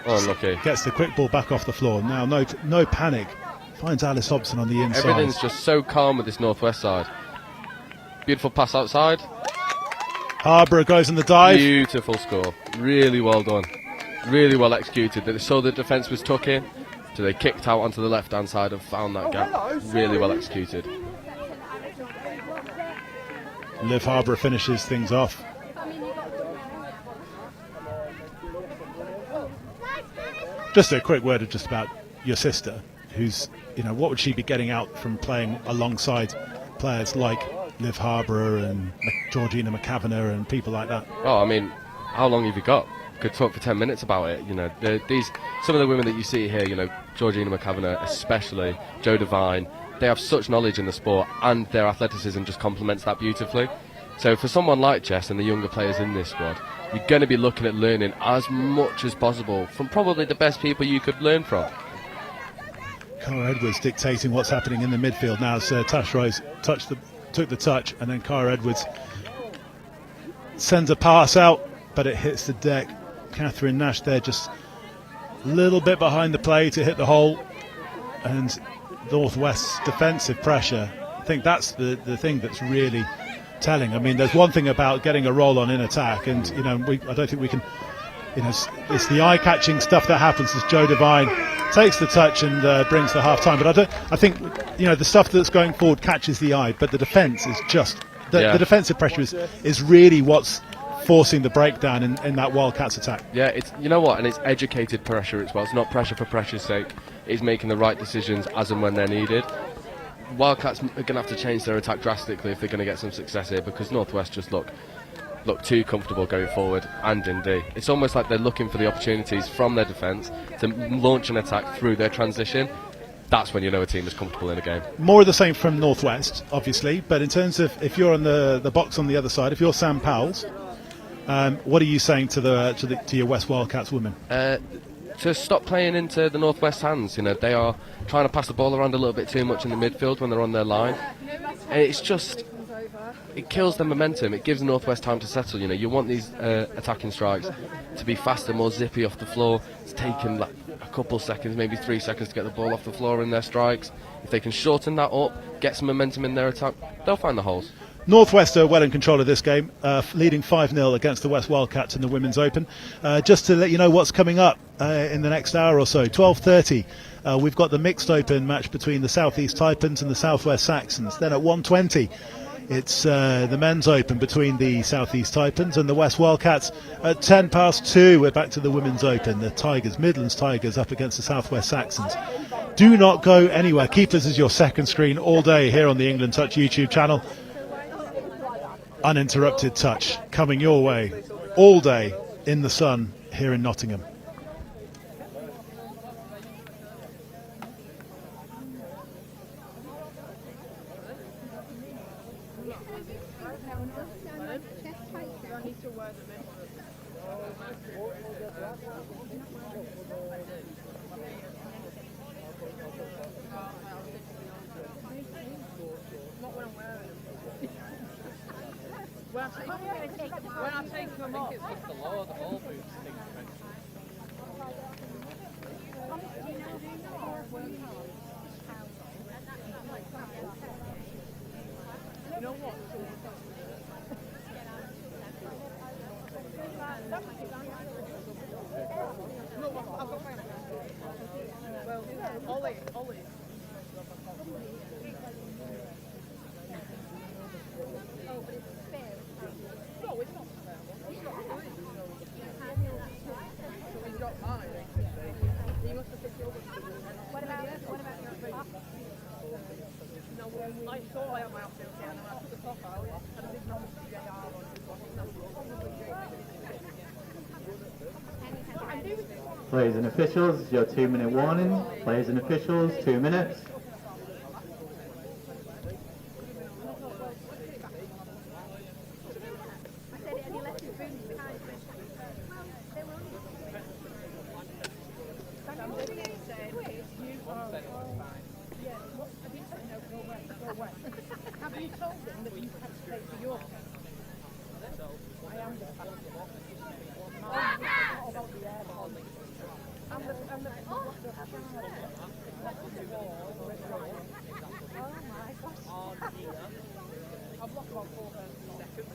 Unlucky. Gets the quick ball back off the floor. Now no panic. Finds Alice Hobson on the inside. Everything's just so calm with this Northwest side. Beautiful pass outside. Harbour goes in the dive. Beautiful score. Really well done. Really well executed. They saw the defence was tucked in, so they kicked out onto the left-hand side and found that gap. Really well executed. Liv Harbour finishes things off. Just a quick word just about your sister, who's, what would she be getting out from playing alongside players like Liv Harbour and Georgina McCavanagh and people like that? Oh, I mean, how long have you got? Could talk for 10 minutes about it. Some of the women that you see here, Georgina McCavanagh especially, Joe Devine, they have such knowledge in the sport, and their athleticism just complements that beautifully. So for someone like Jess and the younger players in this squad, you're going to be looking at learning as much as possible from probably the best people you could learn from. Cara Edwards dictating what's happening in the midfield now. So Tash Rose took the touch, and then Cara Edwards sends a pass out, but it hits the deck. Catherine Nash there just a little bit behind the play to hit the hole, and Northwest's defensive pressure, I think that's the thing that's really telling. I mean, there's one thing about getting a roll on in attack, and I don't think we can, it's the eye-catching stuff that happens as Joe Devine takes the touch and brings the half-time. But I think the stuff that's going forward catches the eye, but the defence is just the defensive pressure is really what's forcing the breakdown in that Wildcats attack. Yeah, it's and it's educated pressure as well. It's not pressure for pressure's sake. It's making the right decisions as and when they're needed. Wildcats are going to have to change their attack drastically if they're going to get some success here, because Northwest just look too comfortable going forward and in D. It's almost like they're looking for the opportunities from their defence to launch an attack through their transition. That's when you know a team is comfortable in a game. More of the same from Northwest, obviously, but in terms of if you're on the box on the other side, if you're Sam Powell's, what are you saying to your West Wildcats women? To stop playing into the Northwest hands. They are trying to pass the ball around a little bit too much in the midfield when they're on their line, and it kills the momentum. It gives the Northwest time to settle. You want these attacking strikes to be faster, more zippy off the floor. It's taken like a couple seconds, maybe 3 seconds to get the ball off the floor in their strikes. If they can shorten that up, get some momentum in their attack, they'll find the holes. Northwest are well in control of this game, leading 5-0 against the West Wildcats in the Women's Open. Just to let you know what's coming up in the next hour or so, 12:30, we've got the mixed open match between the South East Taipans and the Southwest Saxons. Then at 1:20, it's the men's open between the South East Taipans and the West Wildcats. At 2:10, we're back to the Women's Open, the Midlands Tigers up against the Southwest Saxons. Do not go anywhere. Keep us as your second screen all day here on the England Touch YouTube channel. Uninterrupted touch coming your way all day in the sun here in Nottingham. When I take them off, it's just the law, the ball boots thing. You know what? Well, Ollie. No, it's not fair. It's not good. So he's got mine. He must have picked it up. What about your top? No, I saw I had my outfield here and I took the top out and I didn't know the JR on it. Players and officials, your 2-minute warning. Players and officials, 2 minutes. Have you told them that you have to pay for your car? I am the I've lost about 4 seconds.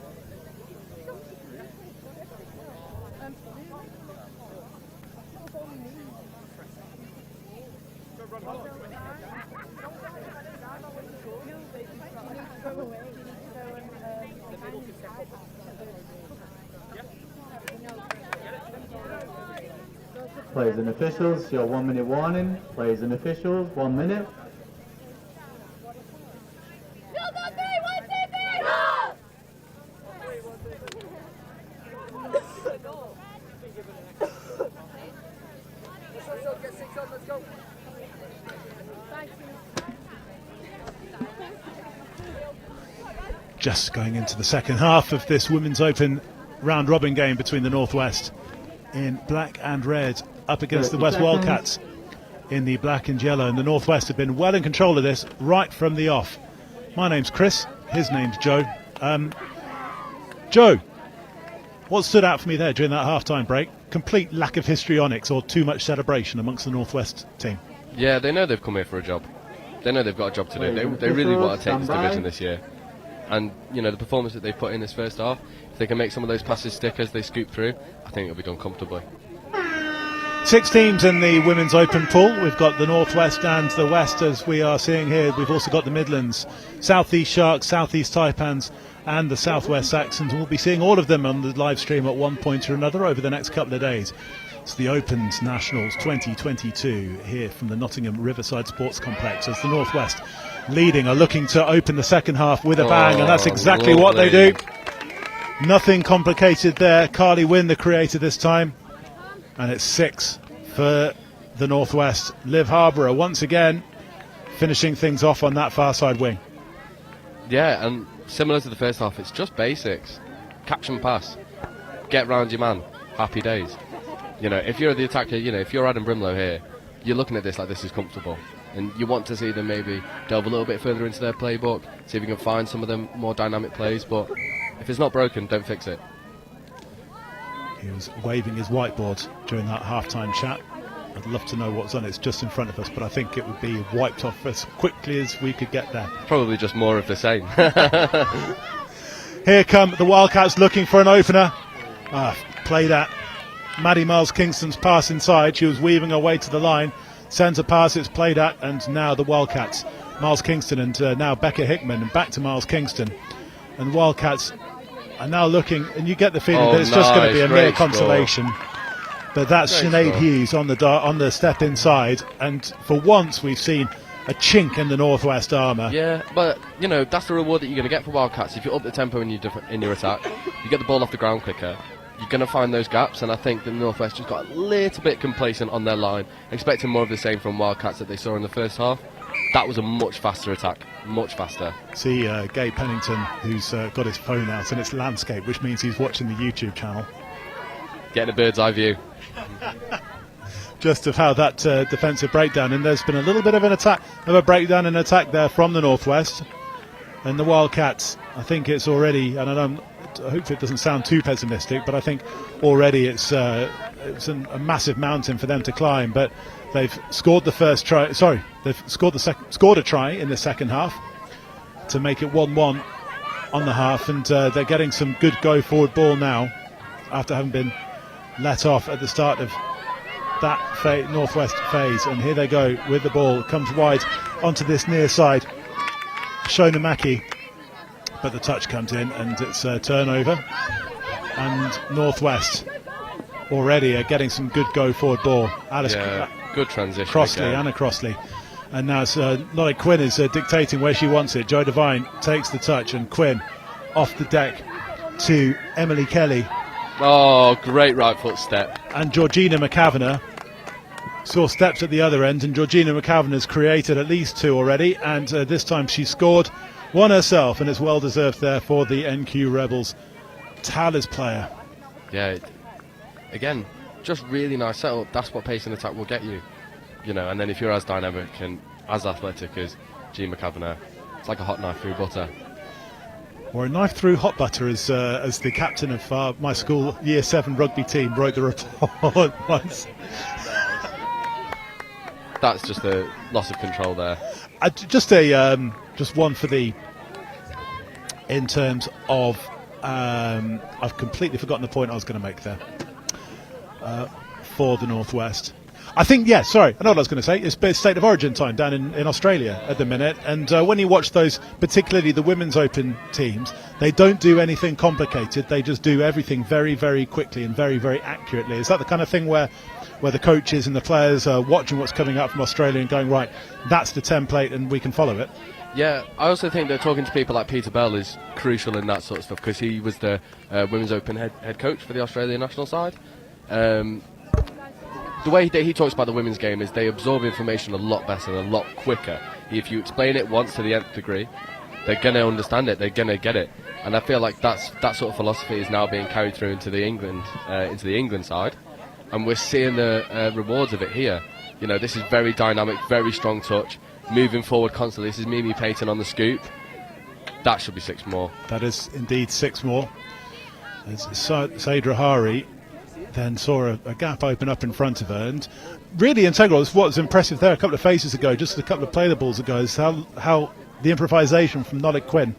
Players and officials, your 1-minute warning. Players and officials, 1 minute. Just going into the second half of this Women's Open round robin game between the Northwest in black and red up against the West Wildcats in the black and yellow, and the Northwest have been well in control of this right from the off. My name's Chris, his name's Joe. Joe, what stood out for me there during that half-time break? Complete lack of histrionics or too much celebration amongst the Northwest team. Yeah, they know they've come here for a job. They know they've got a job to do. They really want to take this division this year. And, you know, the performance that they've put in this first half, if they can make some of those passes stick as they scoop through, I think it'll be done comfortably. 6 teams in the Women's Open pool. We've got the Northwest and the West, as we are seeing here. We've also got the Midlands, South East Sharks, South East Taipans and the South West Saxons. And we'll be seeing all of them on the live stream at one point or another over the next couple of days. It's the Opens Nationals 2022 here from the Nottingham Riverside Sports Complex, as the Northwest leading are looking to open the second half with a bang, and that's exactly what they do. Nothing complicated there. Carly Wynn, the creator this time. And it's 6 for the Northwest. Liv Harborough once again finishing things off on that far side wing. Yeah, and similar to the first half, it's just basics. Catch and pass. Get round your man. Happy days. You know, if you're the attacker, you know, if you're Adam Brimlow here, you're looking at this like this is comfortable. And you want to see them maybe delve a little bit further into their playbook, see if you can find some of them more dynamic plays, but if it's not broken, don't fix it. He was waving his whiteboard during that half-time chat. I'd love to know what's on it. It's just in front of us, but I think it would be wiped off as quickly as we could get there. Probably just more of the same. Here come the Wildcats looking for an opener. Played at Maddie Miles Kingston's pass inside. She was weaving her way to the line. Sends a pass, it's played at, and now the Wildcats. Miles Kingston and now Becca Hickman, and back to Miles Kingston. And Wildcats are now looking, and you get the feeling that it's just going to be a mere consolation. But that's Sinead Hughes on the step inside, and for once we've seen a chink in the Northwest armour. Yeah, but you know that's the reward that you're going to get for Wildcats. If you up the tempo in your attack, you get the ball off the ground quicker. You're going to find those gaps, and I think the Northwest just got a little bit complacent on their line, expecting more of the same from Wildcats that they saw in the first half. That was a much faster attack, much faster. See Gabe Pennington, who's got his phone out, and it's landscape, which means he's watching the YouTube channel. Getting a bird's eye view. Just of how that defensive breakdown, and there's been a little bit of a breakdown in attack there from the Northwest. And the Wildcats, I think it's already, and I hope it doesn't sound too pessimistic, but I think already it's a massive mountain for them to climb. But they've scored the first try. Sorry, they've scored a try in the second half to make it 1-1 on the half, and they're getting some good go forward ball now after having been let off at the start of that Northwest phase. And here they go with the ball. It comes wide onto this near side. Shona Mackie, but the touch comes in and it's a turnover. And Northwest already are getting some good go forward ball. Good transition. Anna Crossley. And now it's Lolly Quinn is dictating where she wants it. Joe Devine takes the touch, and Quinn off the deck to Emily Kelly. Oh, great right foot step. And Georgina McCavanagh saw steps at the other end, and Georgina McCavanagh has created at least 2 already, and this time she scored one herself, and it's well deserved there for the NQ Rebels. Talers player. Yeah, again, just really nice setup. That's what pace and attack will get you. You know, and then if you're as dynamic and as athletic as Jean McCavanagh, it's like a hot knife through butter. Or a knife through hot butter, as the captain of my school Year 7 rugby team wrote the report once. That's just a loss of control there. Just one for the. In terms of, I've completely forgotten the point I was going to make there. For the Northwest, I think, I know what I was going to say. It's State of Origin time down in Australia at the minute, and when you watch those, particularly the Women's Open teams, they don't do anything complicated. They just do everything very, very quickly and very, very accurately. Is that the kind of thing where the coaches and the players are watching what's coming up from Australia and going, right, that's the template and we can follow it? Yeah, I also think that talking to people like Peter Bell is crucial in that sort of stuff, because he was the Women's Open head coach for the Australian national side. The way that he talks about the women's game is they absorb information a lot better and a lot quicker. If you explain it once to the nth degree, they're going to understand it, they're going to get it. And I feel like that sort of philosophy is now being carried through into the England side, and we're seeing the rewards of it here. You know, this is very dynamic, very strong touch, moving forward constantly. This is Mimi Payton on the scoop. That should be 6 more. That is indeed 6 more. As Sadra Hari then saw a gap open up in front of her, and really integral. What was impressive there a couple of phases ago, just a couple of play the balls ago, is how the improvisation from Nollig Quinn,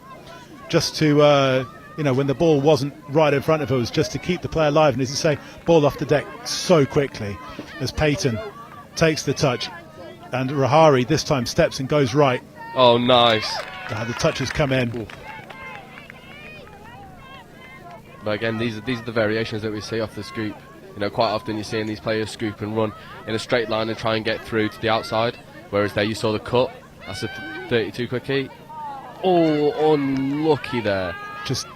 just to when the ball wasn't right in front of her, was just to keep the play alive, and as you say, ball off the deck so quickly as Payton takes the touch, and Rahari this time steps and goes right. Oh, nice. The touches come in. Ooh. But again, these are the variations that we see off the scoop. You know, quite often you're seeing these players scoop and run in a straight line and try and get through to the outside, whereas there you saw the cut. That's a 32 quickie. Oh, unlucky there. Just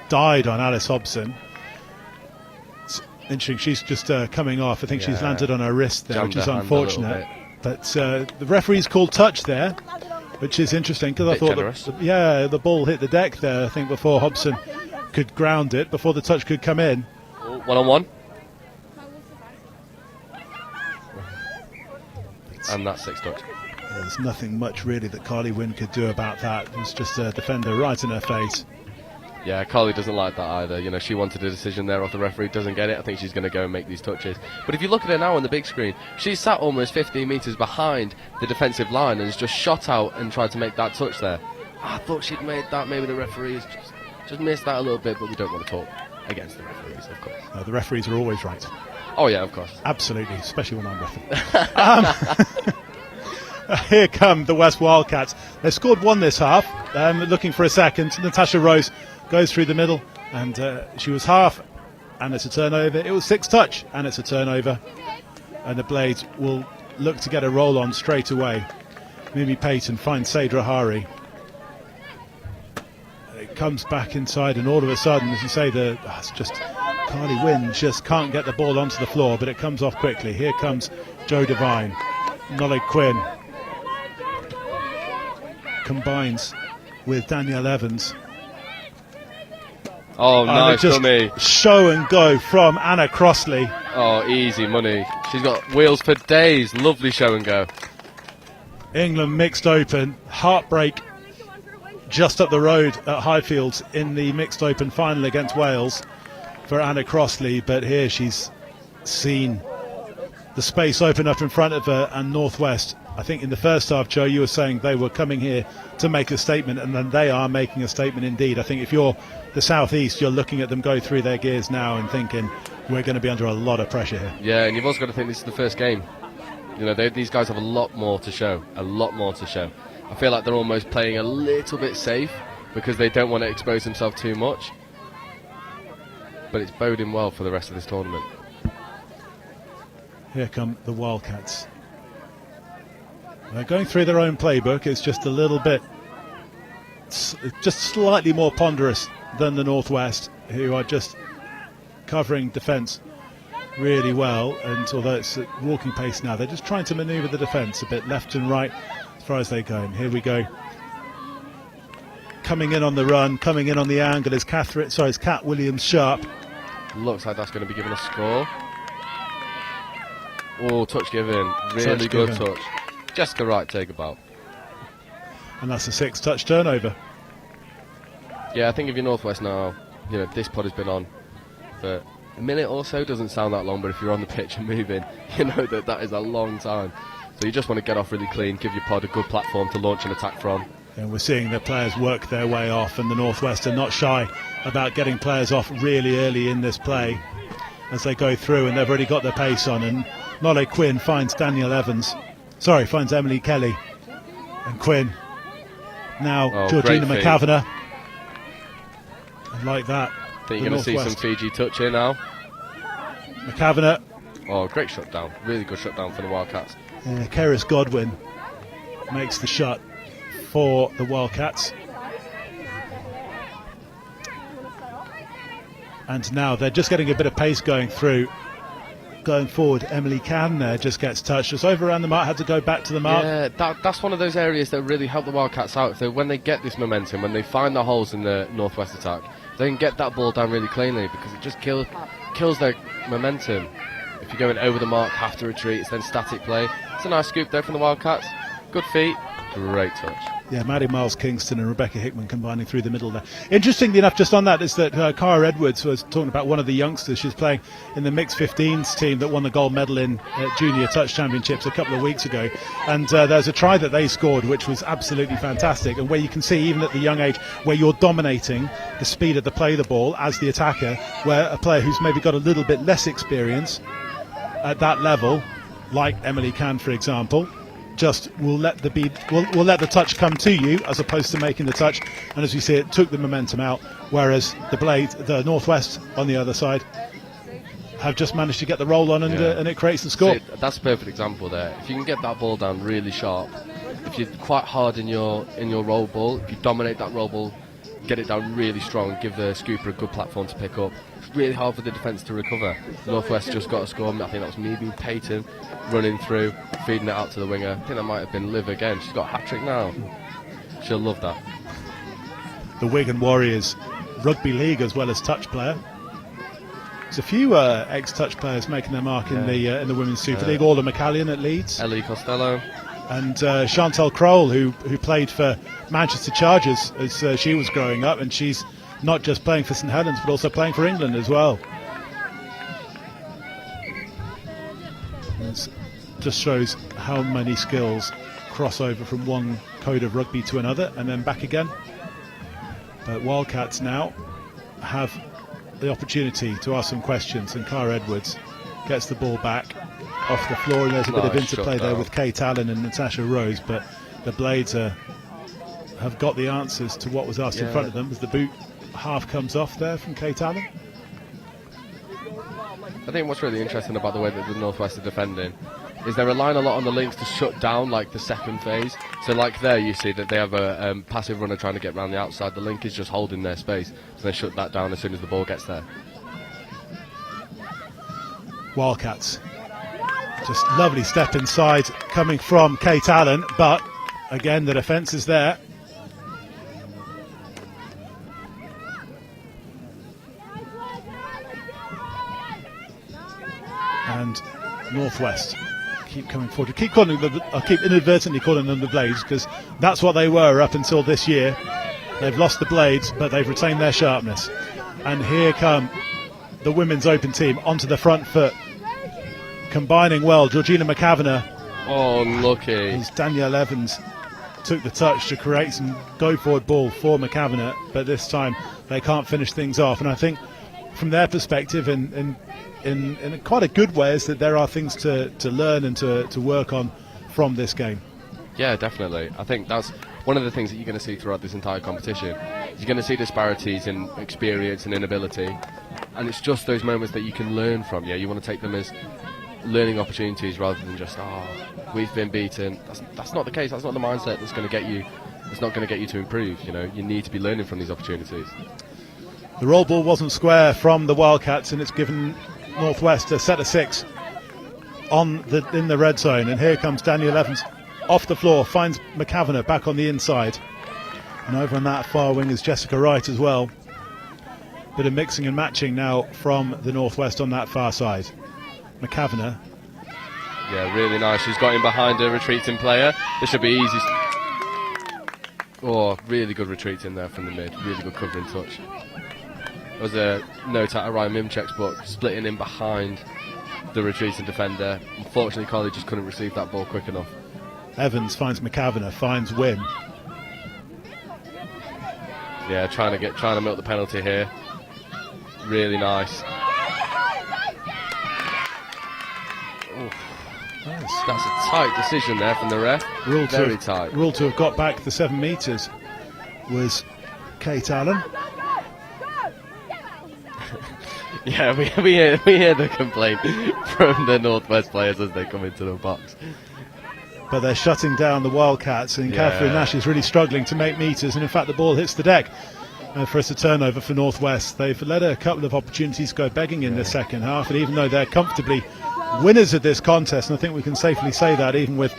died on Alice Hobson. It's interesting, she's just coming off. I think she's landed on her wrist there, Jammed which is her hand a unfortunate. But the referee's called touch there, which is interesting, because I thought the ball hit the deck there, I think, before Hobson could ground it, before the touch could come in. Oh, 1-on-1. And that's 6 touch. There's nothing much really that Carly Wynn could do about that. It was just a defender right in her face. Yeah, Carly doesn't like that either. You know, she wanted a decision there off the referee, doesn't get it. I think she's going to go and make these touches. But if you look at her now on the big screen, she's sat almost 15 metres behind the defensive line and has just shot out and tried to make that touch there. I thought she'd made that. Maybe the referees just missed that a little bit, but we don't want to talk against the referees, of course. The referees are always right. Oh, yeah, of course. Absolutely, especially when I'm refereeing. Here come the West Wildcats. They've scored 1 this half, looking for a second. Natasha Rose goes through the middle, and she was half, and it's a turnover. It was 6 touch, and it's a turnover. And the Blades will look to get a roll on straight away. Mimi Payton finds Sadra Hari. It comes back inside, and all of a sudden, as you say, it's just Carly Wynn just can't get the ball onto the floor, but it comes off quickly. Here comes Jo Devine. Nollig Quinn combines with Danielle Evans. Oh, nice dummy. Show and go from Anna Crossley. Oh, easy money. She's got wheels for days. Lovely show and go. England mixed open. Heartbreak just up the road at Highfields in the mixed open final against Wales for Anna Crossley. But here she's seen the space open up in front of her, and Northwest, I think in the first half, Joe, you were saying they were coming here to make a statement, and then they are making a statement indeed. I think if you're the Southeast, you're looking at them go through their gears now and thinking we're going to be under a lot of pressure here. Yeah, and you've also got to think this is the first game. You know, these guys have a lot more to show. I feel like they're almost playing a little bit safe because they don't want to expose themselves too much. But it's boding well for the rest of this tournament. Here come the Wildcats. They're going through their own playbook. It's just a little bit, just slightly more ponderous than the Northwest, who are just covering defence really well. And although it's at walking pace now, they're just trying to manoeuvre the defence a bit left and right as far as they go. And here we go. Coming in on the run, coming in on the angle is Kat Williams-Sharp. Looks like that's going to be given a score. Oh, touch given. Really good touch. Jessica Wright, take about. And that's a 6-touch turnover. Yeah, I think if you're Northwest now, you know, this pod has been on for a minute or so. Doesn't sound that long, but if you're on the pitch and moving, you know that is a long time. So you just want to get off really clean, give your pod a good platform to launch an attack from. And we're seeing the players work their way off, and the Northwest are not shy about getting players off really early in this play as they go through, and they've already got their pace on. And Nollig Quinn finds finds Emily Kelly. And Quinn, now Georgina McCavanagh. And like that, I think you're going to see some Fiji touch here now. McCavanagh. Oh, great shutdown. Really good shutdown for the Wildcats. Keris Godwin makes the shot for the Wildcats. And now they're just getting a bit of pace going forward. Emily Cann there just gets touched. Just over around the mark, had to go back to the mark. Yeah, that's one of those areas that really help the Wildcats out. So when they get this momentum, when they find the holes in the Northwest attack, they can get that ball down really cleanly because it just kills their momentum. If you're going over the mark, have to retreat. It's then static play. It's a nice scoop there from the Wildcats. Good feet, great touch. Yeah, Maddie Miles Kingston and Rebecca Hickman combining through the middle there. Interestingly enough, just on that, is that Cara Edwards was talking about one of the youngsters. She's playing in the mixed 15s team that won the gold medal in Junior Touch Championships a couple of weeks ago. And there's a try that they scored which was absolutely fantastic, and where you can see, even at the young age, where you're dominating the speed of the play of the ball as the attacker, where a player who's maybe got a little bit less experience at that level, like Emily Can, for example, just will let the touch come to you as opposed to making the touch, and as we see, it took the momentum out, whereas the Northwest on the other side have just managed to get the roll on, and it creates the score. See, that's a perfect example there. If you can get that ball down really sharp, if you're quite hard in your roll ball, if you dominate that roll ball, get it down really strong, give the scooper a good platform to pick up. It's really hard for the defence to recover. Northwest just got a score. I think that was maybe Peyton running through, feeding it out to the winger. I think that might have been Liv again. She's got a hat trick now. She'll love that. The Wigan Warriors rugby league as well as touch player. There's a few ex-touch players making their mark in the Women's Super League. Orla McCallion at Leeds. Ellie Costello. And Chantal Kroll, who played for Manchester Chargers as she was growing up, and she's not just playing for St Helens but also playing for England as well. It just shows how many skills cross over from one code of rugby to another and then back again. But Wildcats now have the opportunity to ask some questions, and Cara Edwards gets the ball back off the floor, and there's a bit of interplay there with Kate Allen and Natasha Rose, but the Blades have got the answers to what was asked in front of them as the boot half comes off there from Kate Allen. I think what's really interesting about the way that the Northwest are defending is they're relying a lot on the links to shut down like the second phase. So like there you see that they have a passive runner trying to get around the outside. The link is just holding their space, so they shut that down as soon as the ball gets there. Wildcats, just lovely step inside coming from Kate Allen, but again the defence is there. And Northwest keep coming forward. I keep inadvertently calling them the Blades, because that's what they were up until this year. They've lost the Blades, but they've retained their sharpness. And here come the women's open team onto the front foot, combining well. Georgina McAvanagh. Oh, lucky. As Danielle Evans took the touch to create some go-forward ball for McAvanagh, but this time they can't finish things off. And I think from their perspective, in quite a good way, is that there are things to learn and to work on from this game. Yeah, definitely. I think that's one of the things that you're going to see throughout this entire competition. You're going to see disparities in experience and inability, and it's just those moments that you can learn from. Yeah, you want to take them as learning opportunities rather than just, we've been beaten. That's not the case. That's not the mindset that's going to get you. It's not going to get you to improve. You know, you need to be learning from these opportunities. The roll ball wasn't square from the Wildcats, and it's given Northwest a set of 6 in the red zone. And here comes Daniel Evans off the floor, finds McAvanagh back on the inside, and over on that far wing is Jessica Wright as well. Bit of mixing and matching now from the Northwest on that far side. McAvanagh. Yeah, really nice. She's got in behind a retreating player. This should be easy. Oh, really good retreating there from the mid. Really good covering touch. There was a note out of Ryan Mimchek's book, splitting in behind the retreating defender. Unfortunately, Collie just couldn't receive that ball quick enough. Evans finds McAvanagh, finds Wim. Yeah, trying to milk the penalty here. Really nice. That's a tight decision there from the ref. Very tight. Rule to have got back the 7 metres was Kate Allen. Yeah, we hear the complaint from the Northwest players as they come into the box. But they're shutting down the Wildcats, and Catherine Nash is really struggling to make metres, and in fact the ball hits the deck for us, a turnover for Northwest. They've let a couple of opportunities go begging in the second half, and even though they're comfortably winners of this contest, and I think we can safely say that even with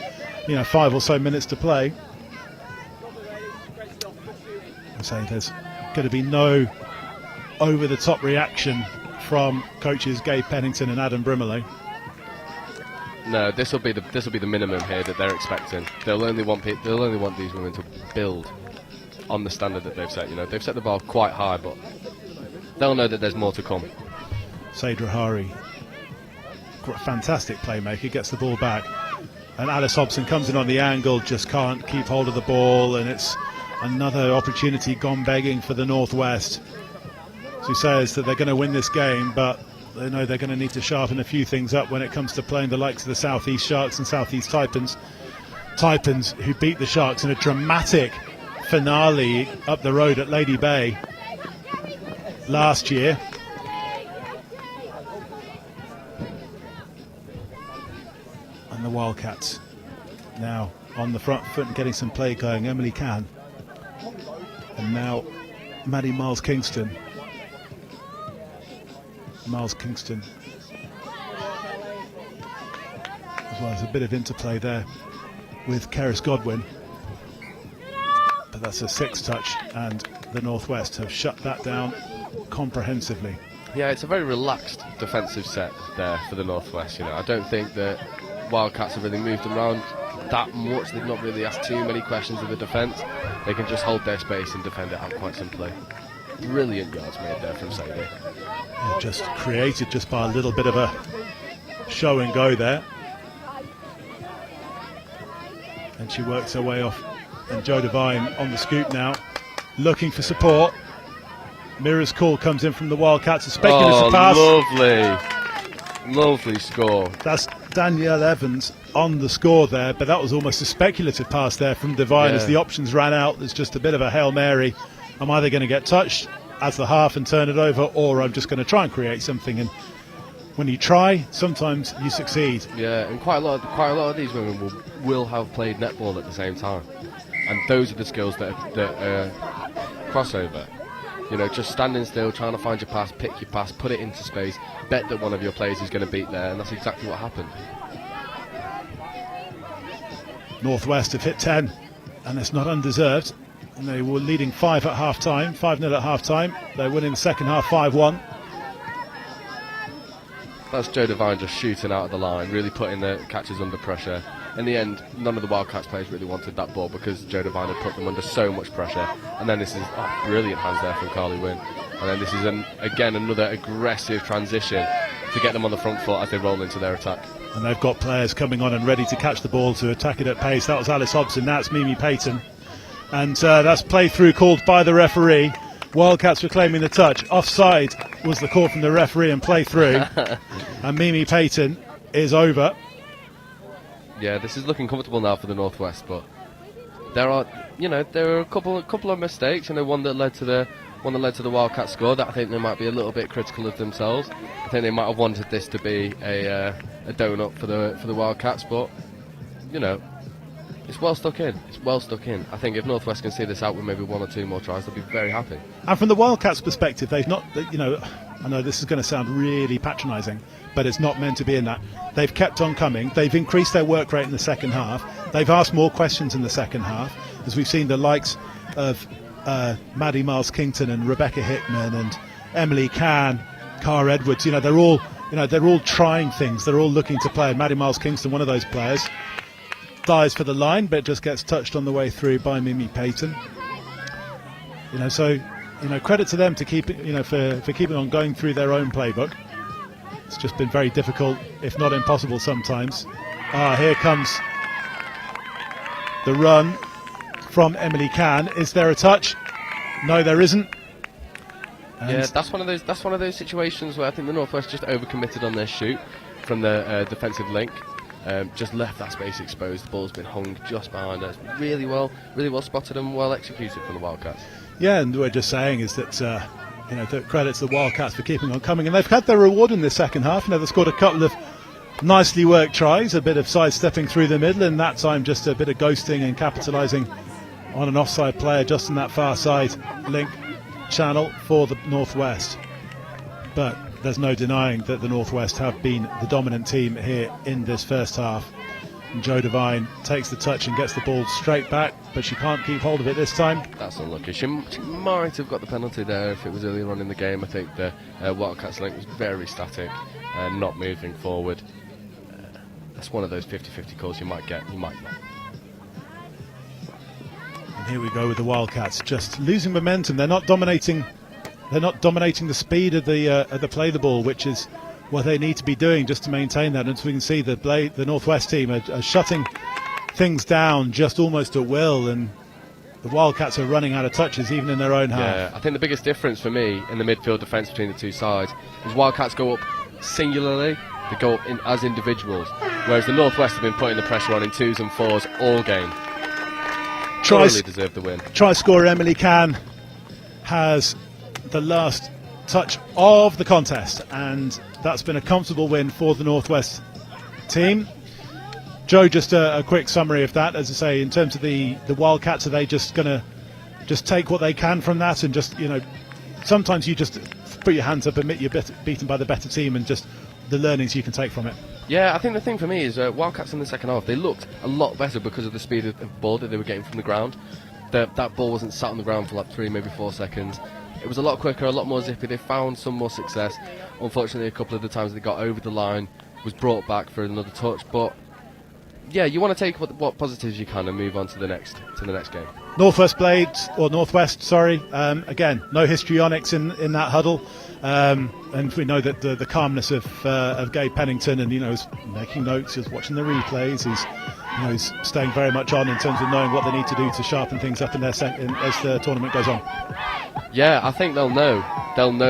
5 or so minutes to play, I'm saying there's going to be no over-the-top reaction from coaches Gabe Pennington and Adam Brimley. No, this will be the minimum here that they're expecting. They'll only want these women to build on the standard that they've set. You know, they've set the bar quite high, but they'll know that there's more to come. Sadra Hari, fantastic playmaker, gets the ball back, and Alice Hobson comes in on the angle, just can't keep hold of the ball, and it's another opportunity gone begging for the Northwest. She says that they're going to win this game, but they know they're going to need to sharpen a few things up when it comes to playing the likes of the Southeast Sharks and Southeast Taipans. Taipans, who beat the Sharks in a dramatic finale up the road at Lady Bay last year. And the Wildcats now on the front foot and getting some play going. Emily Cann, and now Maddie Miles Kingston. Miles Kingston, as well as a bit of interplay there with Keris Godwin, but that's a 6-touch, and the Northwest have shut that down comprehensively. Yeah, it's a very relaxed defensive set there for the Northwest. You know, I don't think that Wildcats have really moved them around that much. They've not really asked too many questions of the defence. They can just hold their space and defend it out quite simply. Brilliant yards made there from Sadie. Yeah, just created just by a little bit of a show and go there. And she works her way off. And Jo Devine on the scoop now, looking for support. Mira's call comes in from the Wildcats. A speculative pass. Lovely score. That's Danielle Evans on the score there, but that was almost a speculative pass there from Devine as the options ran out. There's just a bit of a Hail Mary. I'm either going to get touched as the half and turn it over, or I'm just going to try and create something. And when you try, sometimes you succeed. Yeah, and quite a lot of these women will have played netball at the same time, and those are the skills that crossover. You know, just standing still, trying to find your pass, pick your pass, put it into space, bet that one of your players is going to beat there, and that's exactly what happened. Northwest have hit 10, and it's not undeserved. And they were leading 5 at half time, 5-0 at half time. They're winning the second half 5-1. That's Jo Devine just shooting out of the line, really putting the catchers under pressure. In the end, none of the Wildcats players really wanted that ball because Jo Devine had put them under so much pressure. And then this is brilliant hands there from Carly Wynn. And then this is again another aggressive transition to get them on the front foot as they roll into their attack. And they've got players coming on and ready to catch the ball to attack it at pace. That was Alice Hobson, that's Mimi Payton. And that's play through called by the referee. Wildcats were claiming the touch. Offside was the call from the referee and play through. And Mimi Payton is over. Yeah, this is looking comfortable now for the Northwest, but there are a couple of mistakes. One that led to the Wildcat score that I think they might be a little bit critical of themselves. I think they might have wanted this to be a donut for the Wildcats, but it's well stuck in. I think if Northwest can see this out with maybe 1 or 2 more tries, they'll be very happy. And from the Wildcats' perspective, they've not, I know this is going to sound really patronising, but it's not meant to be in that. They've kept on coming. They've increased their work rate in the second half. They've asked more questions in the second half, as we've seen the likes of Maddie Miles Kingston and Rebecca Hickman and Emily Cann, Cara Edwards. They're all trying things. They're all looking to play. And Maddie Miles Kingston, one of those players, dives for the line, but just gets touched on the way through by Mimi Payton. So credit to them to keep for keeping on going through their own playbook. It's just been very difficult, if not impossible sometimes. Here comes the run from Emily Cann. Is there a touch? No, there isn't. And yeah, that's one of those situations where I think the Northwest just overcommitted on their shoot from the defensive link. Just left that space exposed. The ball's been hung just behind us. Really well spotted and well executed from the Wildcats. Yeah, and we're just saying is that the credits to the Wildcats for keeping on coming, and they've had their reward in the second half. They've scored a couple of nicely worked tries, a bit of sidestepping through the middle, and that time just a bit of ghosting and capitalising on an offside player just in that far side link channel for the Northwest. But there's no denying that the Northwest have been the dominant team here in this first half. And Jo Devine takes the touch and gets the ball straight back, but she can't keep hold of it this time. That's unlucky. She might have got the penalty there if it was earlier on in the game. I think the Wildcats link was very static and not moving forward. that's one of those 50-50 calls you might get, you might not. And here we go with the Wildcats, just losing momentum. They're not dominating. They're not dominating the speed of the play the ball, which is what they need to be doing just to maintain that. And as we can see, the Northwest team are shutting things down just almost at will, and the Wildcats are running out of touches even in their own half. Yeah, I think the biggest difference for me in the midfield defence between the two sides is Wildcats go up singularly, they go up as individuals, whereas the Northwest have been putting the pressure on in 2s and 4s all game. Totally deserve the win. Try scorer Emily Can has the last touch of the contest, and that's been a comfortable win for the Northwest team. Joe, just a quick summary of that. As I say, in terms of the Wildcats, are they just going to just take what they can from that, and just, you know, sometimes you just put your hands up, admit you're beaten by the better team, and just the learnings you can take from it? Yeah, I think the thing for me is Wildcats in the second half, they looked a lot better because of the speed of the ball that they were getting from the ground. That ball wasn't sat on the ground for like 3, maybe 4 seconds. It was a lot quicker, a lot more zippy. They found some more success. Unfortunately, a couple of the times they got over the line was brought back for another touch. But yeah, you want to take what positives you can and move on to the next game. Northwest, again, no histrionics in that huddle, and we know that the calmness of Gabe Pennington, and he's making notes, he's watching the replays, he's staying very much on in terms of knowing what they need to do to sharpen things up in as the tournament goes on. Yeah, I think they'll know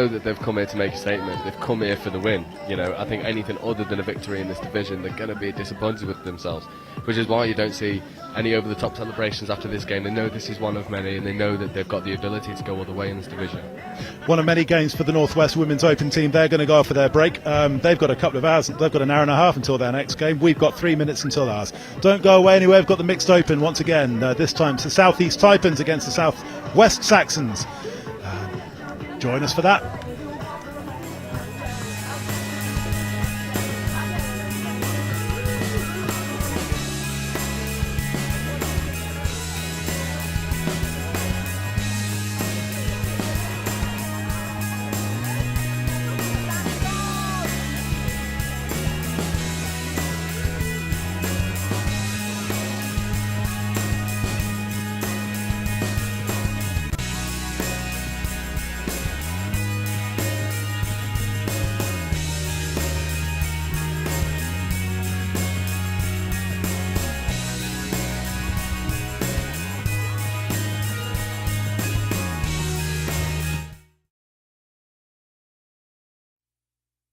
that they've come here to make a statement. They've come here for the win. I think anything other than a victory in this division, they're going to be disappointed with themselves, which is why you don't see any over-the-top celebrations after this game. They know this is one of many, and they know that they've got the ability to go all the way in this division. One of many games for the Northwest Women's Open team. They're going to go off for their break. They've got a couple of hours. They've got an hour and a half until their next game. We've got 3 minutes until ours. Don't go away anywhere. We've got the Mixed Open once again. This time it's the Southeast Taipans against the Southwest Saxons. Join us for that.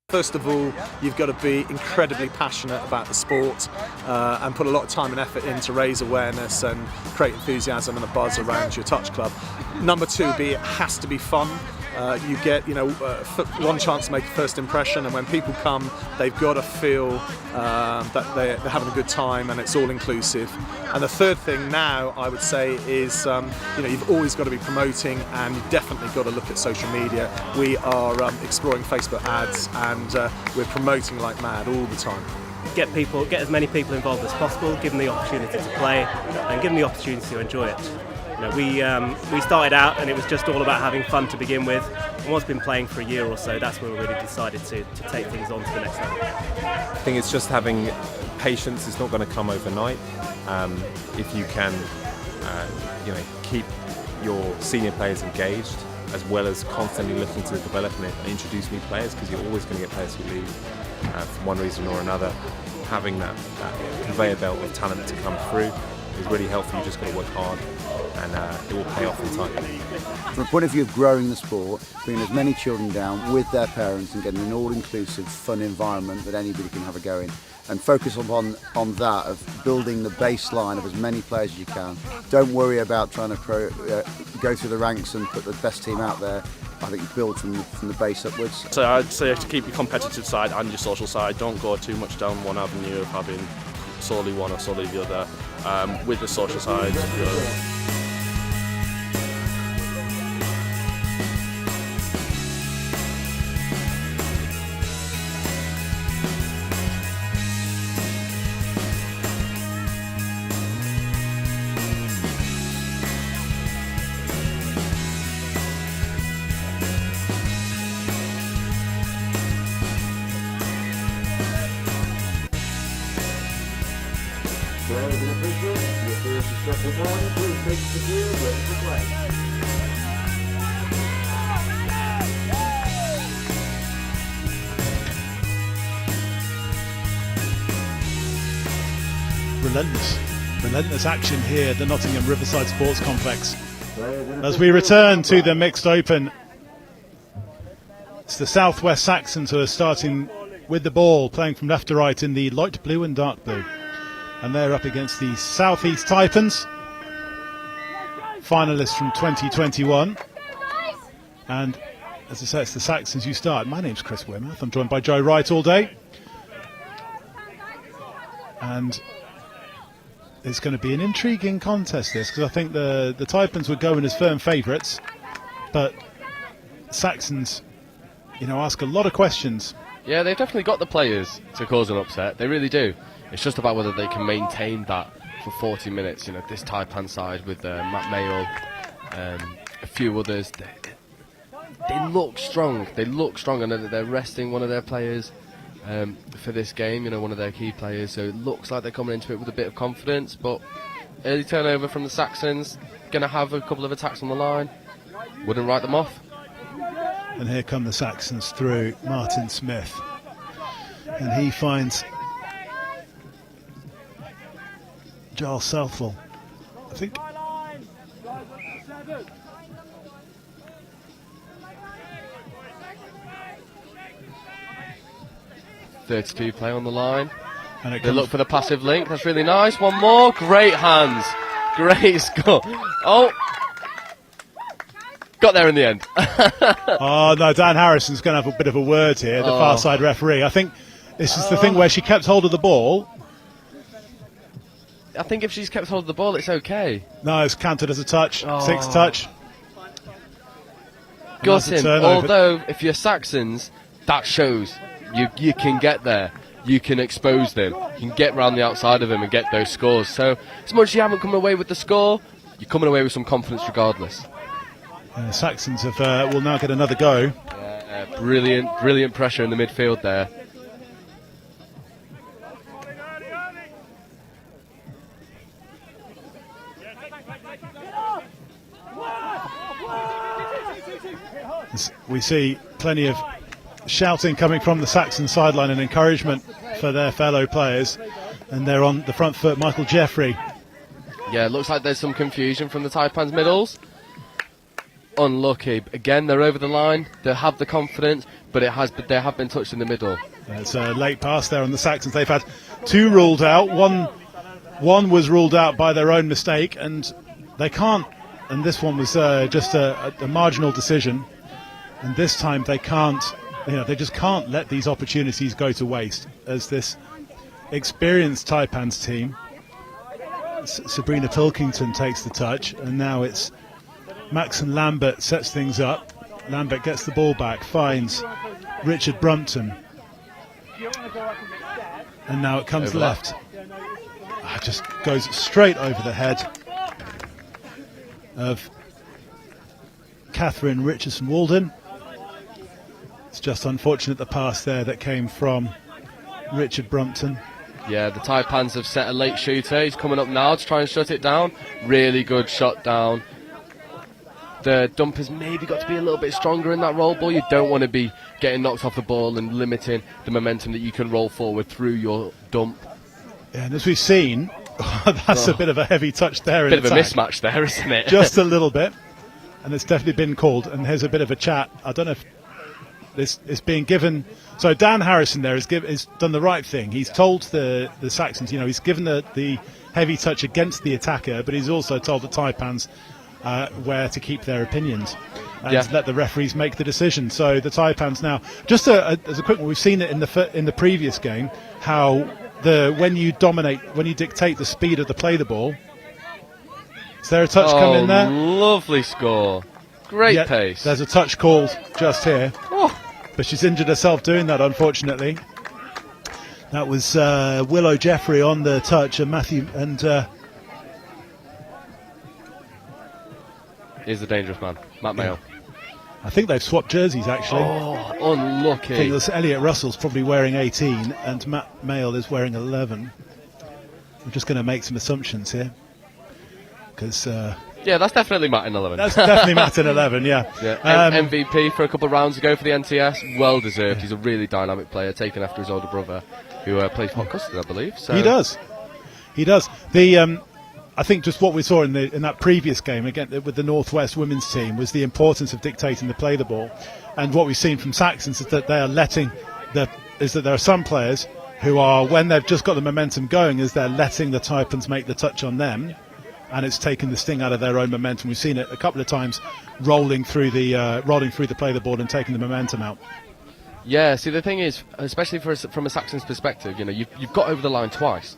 First of all, you've got to be incredibly passionate about the sport and put a lot of time and effort in to raise awareness and create enthusiasm and a buzz around your touch club. Number two, it has to be fun. You get, one chance to make a first impression, and when people come, they've got to feel that they're having a good time, and it's all inclusive. And the third thing now, I would say, is you've always got to be promoting, and you've definitely got to look at social media. We are exploring Facebook ads, and we're promoting like mad all the time. Get as many people involved as possible, give them the opportunity to play, and give them the opportunity to enjoy it. We started out and it was just all about having fun to begin with, and once been playing for a year or so, that's when we really decided to take things on to the next level. I think it's just having patience. It's not going to come overnight. If you can keep your senior players engaged, as well as constantly looking to develop and introduce new players, because you're always going to get players who leave for one reason or another. Having that conveyor belt of talent to come through is really helpful. You just got to work hard, and it will pay off in time. From a point of view of growing the sport, bringing as many children down with their parents and getting an all-inclusive, fun environment that anybody can have a go in, and focus on that, of building the baseline of as many players as you can. Don't worry about trying to go through the ranks and put the best team out there. I think build from the base upwards. So I'd say to keep your competitive side and your social side. Don't go too much down one avenue of having solely one or solely the other. With the social side, Good morning, please take the field, ready to play. Relentless action here at the Nottingham Riverside Sports Complex. As we return to the mixed open, it's the Southwest Saxons who are starting with the ball, playing from left to right in the light blue and dark blue. And they're up against the Southeast Taipans, finalists from 2021. And as I say, it's the Saxons who start. My name's Chris Wimouth. I'm joined by Joe Wright all day. And it's going to be an intriguing contest, this, because I think the Taipans were going as firm favourites, but Saxons, ask a lot of questions. Yeah, they've definitely got the players to cause an upset. They really do. It's just about whether they can maintain that for 40 minutes. This Taipan side with Matt Mayle, a few others, they look strong. They look strong. I know that they're resting one of their players for this game, one of their key players. So it looks like they're coming into it with a bit of confidence. But early turnover from the Saxons, going to have a couple of attacks on the line. Wouldn't write them off. And here come the Saxons through Martin Smith. And he finds Giles Southwell. I think 32 play on the line. And they look for the passive link. That's really nice. One more. Great hands. Great score. Oh. Got there in the end. Oh, no, Dan Harrison's going to have a bit of a word here, the far side referee. I think this is the thing where she kept hold of the ball. I think if she's kept hold of the ball, it's okay. No, it's counted as a touch. Sixth touch. Got him. Although, if you're Saxons, that shows you can get there. You can expose them. You can get round the outside of them and get those scores. So, as much as you haven't come away with the score, you're coming away with some confidence regardless. Saxons will now get another go. Brilliant pressure in the midfield there. We see plenty of shouting coming from the Saxon sideline and encouragement for their fellow players. And they're on the front foot, Michael Jeffrey. Yeah, it looks like there's some confusion from the Taipans middles. Unlucky. Again, they're over the line. They have the confidence, but they have been touched in the middle. It's a late pass there on the Saxons. They've had two ruled out. One was ruled out by their own mistake, and they can't. And this one was just a marginal decision. And this time they can't. They just can't let these opportunities go to waste. As this experienced Taipans team, Sabrina Pilkington takes the touch, and now it's Maxon Lambert sets things up. Lambert gets the ball back, finds Richard Brumpton, and now it comes left. Just goes straight over the head of Catherine Richardson-Walden. It's just unfortunate the pass there that came from Richard Brumpton. Yeah, the Taipans have set a late shooter. He's coming up now to try and shut it down. Really good shot down. The dumpers maybe got to be a little bit stronger in that roll ball. You don't want to be getting knocked off the ball and limiting the momentum that you can roll forward through your dump. Yeah, and as we've seen, that's a bit of a heavy touch there. Bit of a mismatch there, isn't it? Just a little bit. And it's definitely been called. And here's a bit of a chat. I don't know if this is being given. So Dan Harrison there has done the right thing. He's told the Saxons, he's given the heavy touch against the attacker, but he's also told the Taipans where to keep their opinions and let the referees make the decision. So the Taipans now, just as a quick one, we've seen it in the previous game, how when you dictate the speed of the play the ball. Is there a touch come in there? Lovely score. Great pace. There's a touch called just here. But she's injured herself doing that, unfortunately. That was Willow Jeffrey on the touch, and Matthew and here's the dangerous man, Matt Mayle. I think they've swapped jerseys, actually. Oh, unlucky. I think Elliot Russell's probably wearing 18, and Matt Mayle is wearing 11. I'm just going to make some assumptions here. because Yeah, that's definitely Matt in 11. that's definitely Matt in 11. Yeah. MVP for a couple of rounds ago for the NTS, well deserved. He's a really dynamic player, taken after his older brother, who plays for Custard, I believe. So. He does. I think just what we saw in that previous game again with the Northwest women's team was the importance of dictating the play the ball, and what we've seen from Saxons is that they are there are some players who are, when they've just got the momentum going, is they're letting the Taipans make the touch on them, and it's taken the sting out of their own momentum. We've seen it a couple of times rolling through the play the ball and taking the momentum out. Yeah, see, the thing is, especially from a Saxons perspective, you've got over the line twice.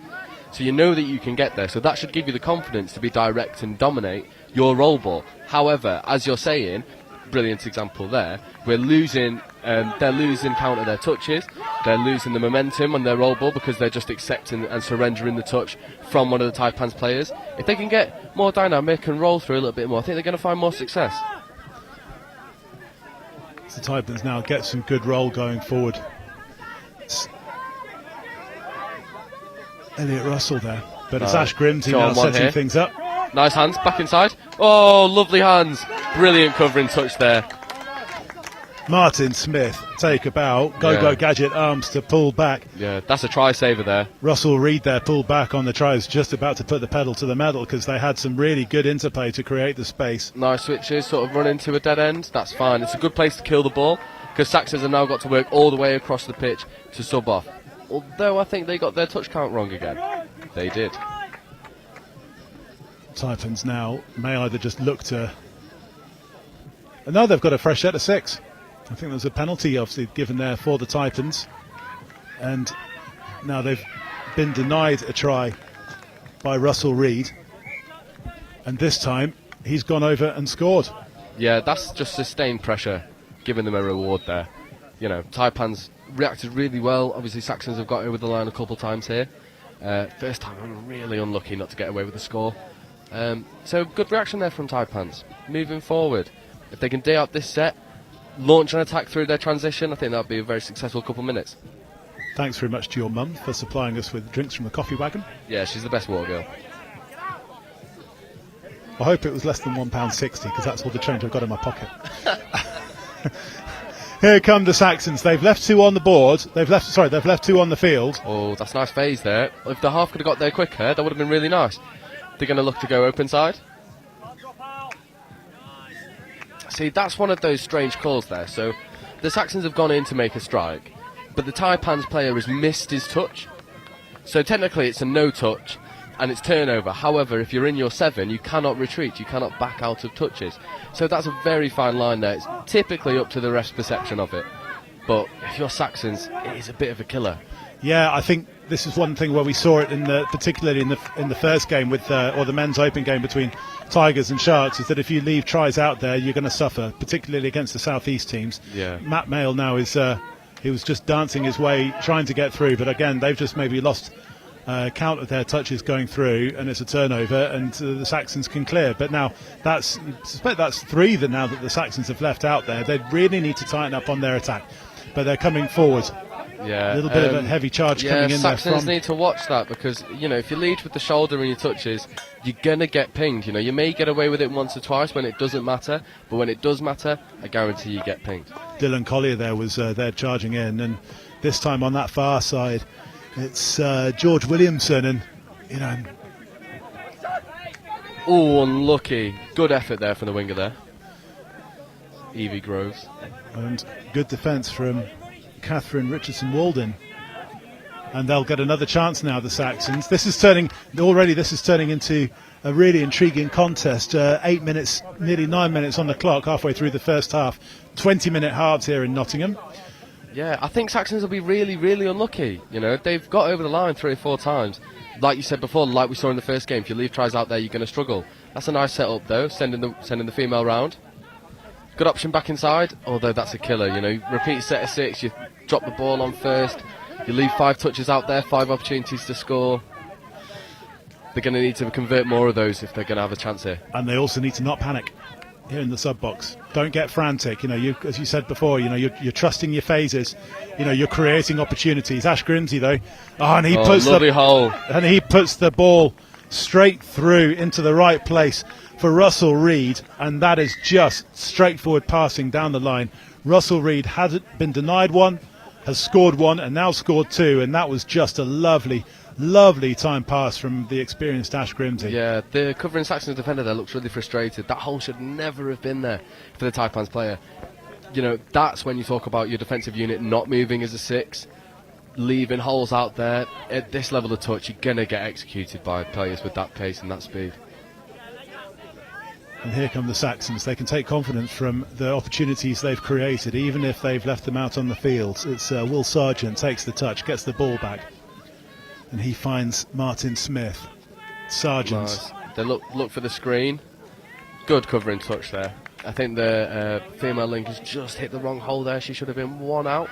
So you know that you can get there, so that should give you the confidence to be direct and dominate your roll ball. However, as you're saying, brilliant example there, they're losing count of their touches, they're losing the momentum on their roll ball because they're just accepting and surrendering the touch from one of the Taipans players. If they can get more dynamic and roll through a little bit more, I think they're going to find more success. So Taipans now get some good roll going forward. Elliot Russell there, but it's Ash Grimsey now setting things up. Nice hands, back inside. Oh, lovely hands. Brilliant covering touch there. Martin Smith take a bow, go gadget arms to pull back. Yeah, that's a try saver there. Russell Reid there pulled back on the tries, just about to put the pedal to the metal because they had some really good interplay to create the space. Nice switches, sort of run into a dead end. That's fine. It's a good place to kill the ball because Saxons have now got to work all the way across the pitch to sub off. Although I think they got their touch count wrong again. They did. Taipans now may either just look to... No, they've got a fresh set of 6. I think there's a penalty obviously given there for the Taipans. And now they've been denied a try by Russell Reid. And this time he's gone over and scored. Yeah, that's just sustained pressure, giving them a reward there. Taipans reacted really well. Obviously Saxons have got over the line a couple times here. First time I'm really unlucky not to get away with the score. So good reaction there from Taipans. Moving forward, if they can day out this set, launch an attack through their transition, I think that would be a very successful couple of minutes. Thanks very much to your mum for supplying us with drinks from the coffee wagon. Yeah, she's the best water girl. I hope it was less than £1.60 because that's all the change I've got in my pocket. Here come the Saxons. They've left 2 on the board. They've left 2 on the field. Oh, that's a nice phase there. If the half could have got there quicker, that would have been really nice. They're going to look to go open side. See, that's one of those strange calls there. So the Saxons have gone in to make a strike, but the Taipans player has missed his touch. So technically it's a no touch and it's turnover. However, if you're in your 7, you cannot retreat, you cannot back out of touches. So that's a very fine line there. It's typically up to the ref's perception of it. But if you're Saxons, it is a bit of a killer. Yeah, I think this is one thing where we saw it particularly in the first game with or the men's open game between Tigers and Sharks, is that if you leave tries out there, you're going to suffer, particularly against the Southeast teams. Yeah. Matt Mail now is he was just dancing his way, trying to get through, but again they've just maybe lost count of their touches going through, and it's a turnover, and the Saxons can clear. But now I suspect that's 3 that now that the Saxons have left out there. They really need to tighten up on their attack, but they're coming forward. Yeah, a little bit of a heavy charge coming in there. Saxons need to watch that because if you lead with the shoulder in your touches, you're gonna get pinged. You may get away with it once or twice when it doesn't matter, but when it does matter, I guarantee you get pinged. Dylan Collier there was there charging in, and this time on that far side, it's George Williamson, and Oh, unlucky. Good effort there from the winger there, Evie Groves, and good defence from Catherine Richardson-Walden, and they'll get another chance now, the Saxons. This is turning into a really intriguing contest. 8 minutes, nearly 9 minutes on the clock, halfway through the first half. 20-minute halves here in Nottingham. Yeah, I think Saxons will be really, really unlucky. They've got over the line 3 or 4 times. Like you said before, like we saw in the first game, if you leave tries out there, you're going to struggle. That's a nice setup though, sending the female round. Good option back inside, although that's a killer. Repeat set of 6, you drop the ball on first, you leave 5 touches out there, 5 opportunities to score. They're going to need to convert more of those if they're going to have a chance here. And they also need to not panic here in the sub box. Don't get frantic. As you said before, you're trusting your phases. You're creating opportunities. Ash Grimsey though, and he puts lovely hole, and he puts the ball straight through into the right place for Russell Reid, and that is just straightforward passing down the line. Russell Reid had been denied one, has scored one, and now scored two, and that was just a lovely time pass from the experienced Ash Grimsey. Yeah, the covering Saxons defender there looks really frustrated. That hole should never have been there for the Taipans player. You know, that's when you talk about your defensive unit not moving as a 6, leaving holes out there. At this level of touch, you're going to get executed by players with that pace and that speed. And here come the Saxons. They can take confidence from the opportunities they've created, even if they've left them out on the field. It's Will Sargent takes the touch, gets the ball back, and he finds Martin Smith. Sargent. Nice. They look for the screen. Good covering touch there. I think the female link has just hit the wrong hole there. She should have been 1 out.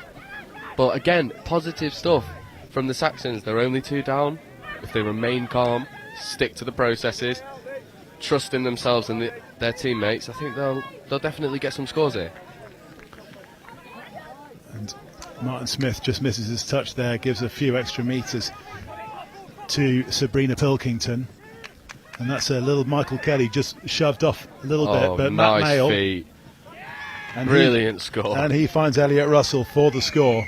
But again, positive stuff from the Saxons. They're only 2 down. If they remain calm, stick to the processes, trust in themselves and their teammates, I think they'll definitely get some scores here. And Martin Smith just misses his touch there, gives a few extra metres to Sabrina Pilkington. And that's a little Michael Kelly just shoved off a little bit, but nice Matt Mayle. Feet. And Brilliant score. And he finds Elliot Russell for the score.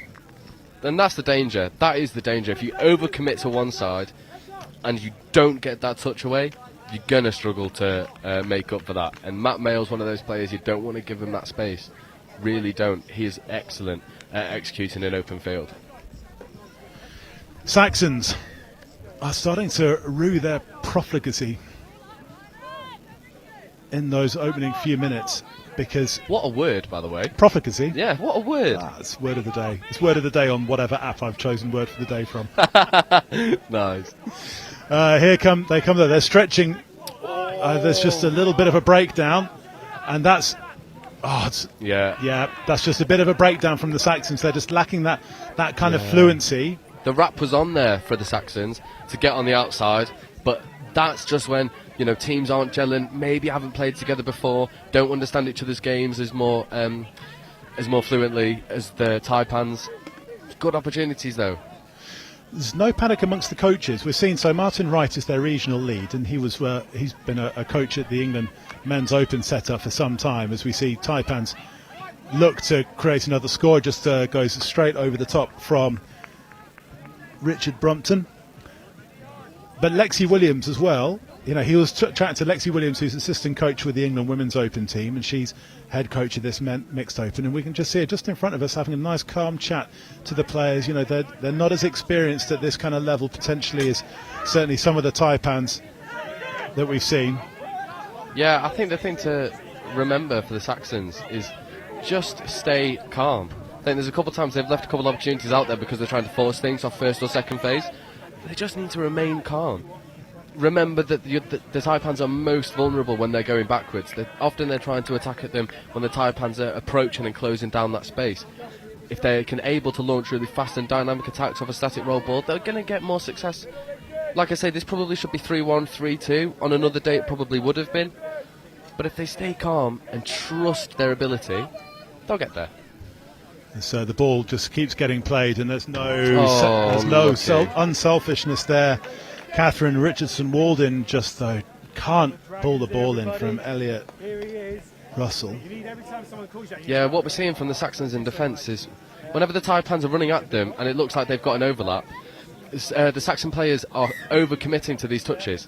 And that's the danger. That is the danger. If you overcommit to one side and you don't get that touch away, you're going to struggle to make up for that. And Matt Mayle's one of those players you don't want to give him that space. Really don't. He is excellent at executing an open field. Saxons are starting to rue their profligacy in those opening few minutes, because... What a word, by the way. Profligacy? Yeah, what a word. It's word of the day. It's word of the day on whatever app I've chosen word for the day from. Nice. They come there. They're stretching. There's just a little bit of a breakdown, and that's... Yeah, that's just a bit of a breakdown from the Saxons. They're just lacking that kind of fluency. The rap was on there for the Saxons to get on the outside, but that's just when, you know, teams aren't gelling, maybe haven't played together before, don't understand each other's games as more fluently as the Taipans. Good opportunities though. There's no panic amongst the coaches. We're seeing, so Martin Wright is their regional lead, and he's been a coach at the England Men's Open setup for some time. As we see Taipans look to create another score, just goes straight over the top from Richard Brumpton. But Lexi Williams as well. You know, he was chatting to Lexi Williams, who's assistant coach with the England Women's Open team, and she's head coach of this mixed open. And we can just see her just in front of us having a nice calm chat to the players. You know, they're not as experienced at this kind of level potentially as certainly some of the Taipans that we've seen. Yeah, I think the thing to remember for the Saxons is just stay calm. I think there's a couple of times they've left a couple of opportunities out there because they're trying to force things off first or second phase. They just need to remain calm. Remember that the Taipans are most vulnerable when they're going backwards. Often they're trying to attack at them when the Taipans are approaching and closing down that space. If they can able to launch really fast and dynamic attacks off a static roll ball, they're going to get more success. Like I say, this probably should be 3-1, 3-2. On another day it probably would have been. But if they stay calm and trust their ability, they'll get there. So the ball just keeps getting played, and there's no unselfishness there. Catherine Richardson-Walden just, though, can't pull the ball in from Elliot Russell. Yeah, what we're seeing from the Saxons in defence is whenever the Taipans are running at them and it looks like they've got an overlap, the Saxon players are over-committing to these touches.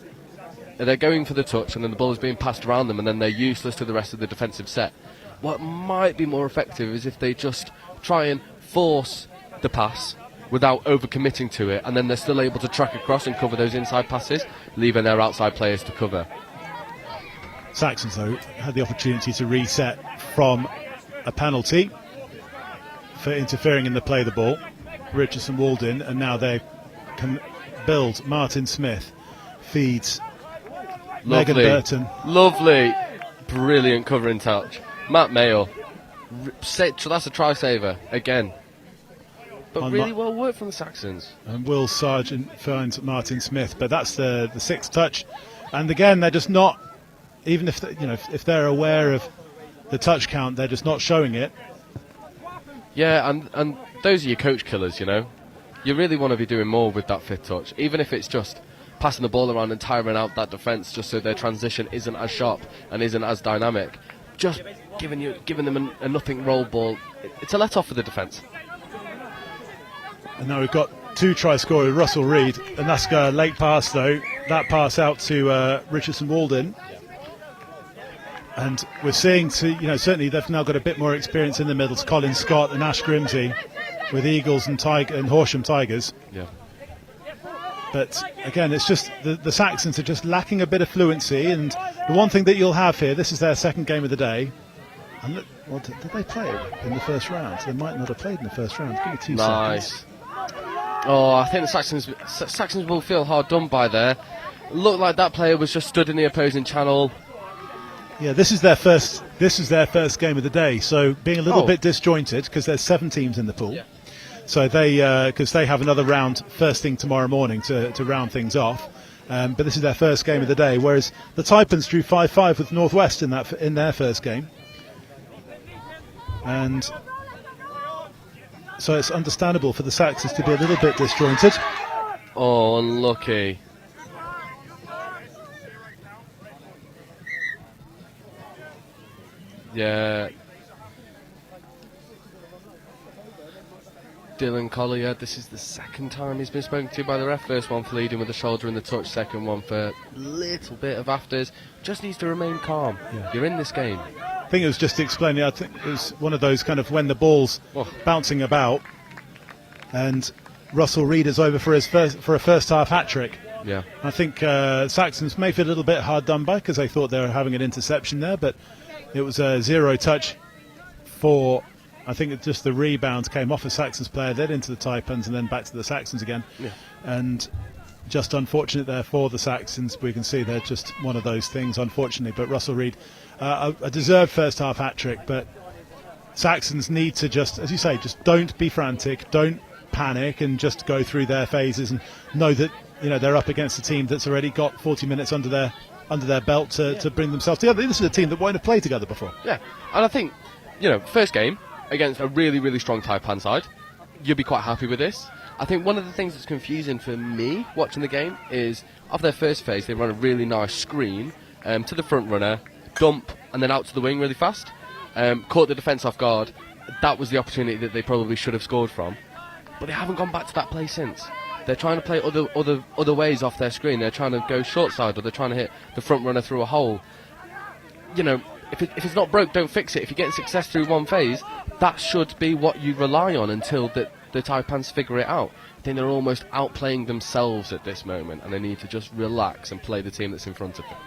They're going for the touch and then the ball is being passed around them and then they're useless to the rest of the defensive set. What might be more effective is if they just try and force the pass without over-committing to it, and then they're still able to track across and cover those inside passes, leaving their outside players to cover. Saxons, though, had the opportunity to reset from a penalty for interfering in the play of the ball. Richardson-Walden, and now they can build. Martin Smith feeds Megan Burton. Lovely. Brilliant covering touch. Matt Mayle. That's a try-saver, again. But really well worked from the Saxons. And Will Sargent finds Martin Smith, but that's the sixth touch. And again, they're just not, even if if they're aware of the touch count, they're just not showing it. Yeah, and those are your coach killers, you know. You really want to be doing more with that fifth touch, even if it's just passing the ball around and tiring out that defence just so their transition isn't as sharp and isn't as dynamic. Just giving them a nothing roll ball, it's a let off for the defence. And now we've got 2 try scorers, Russell Reid, and that's a late pass though. That pass out to Richardson Walden. And we're seeing, certainly they've now got a bit more experience in the middles. Colin Scott and Ash Grimsey with Eagles and Horsham Tigers. Yeah. But again, it's just the Saxons are just lacking a bit of fluency. And the one thing that you'll have here, this is their second game of the day. And look, well, did they play it in the first round? They might not have played in the first round. Give me 2 nice. seconds. Oh, I think the Saxons will feel hard done by there. Looked like that player was just stood in the opposing channel. Yeah, this is their first game of the day, so being a little bit disjointed because there's 7 teams in the pool. Yeah. So because they have another round first thing tomorrow morning to round things off. But this is their first game of the day, whereas the Taipans drew 5-5 with Northwest in their first game. And so it's understandable for the Saxons to be a little bit disjointed. Oh, unlucky. Yeah. Dylan Collier, this is the second time he's been spoken to by the ref. First one for leading with the shoulder and the touch, second one for a little bit of afters. Just needs to remain calm. Yeah. You're in this game. I think it was just explaining, I think it was one of those kind of when the ball's bouncing about and Russell Reid is over for a first half hat-trick. Yeah. I think Saxons may feel a little bit hard done by because they thought they were having an interception there, but it was a 0 touch for, I think it just the rebound came off a Saxons player, then into the Taipans and then back to the Saxons again. Yeah. And just unfortunate there for the Saxons. We can see they're just one of those things, unfortunately. But Russell Reid, a deserved first half hat-trick, but Saxons need to just, as you say, just don't be frantic, don't panic and just go through their phases and know that they're up against a team that's already got 40 minutes under their belt to bring themselves together. This is a team that won't have played together before. Yeah, and I think, first game against a really, really strong Taipan side, you'll be quite happy with this. I think one of the things that's confusing for me watching the game is, after their first phase, they run a really nice screen to the front runner, dump, and then out to the wing really fast. Caught the defence off guard. That was the opportunity that they probably should have scored from. But they haven't gone back to that play since. They're trying to play other ways off their screen. They're trying to go short side, or they're trying to hit the front runner through a hole. If it's not broke, don't fix it. If you're getting success through one phase, that should be what you rely on until the Taipans figure it out. I think they're almost outplaying themselves at this moment, and they need to just relax and play the team that's in front of them.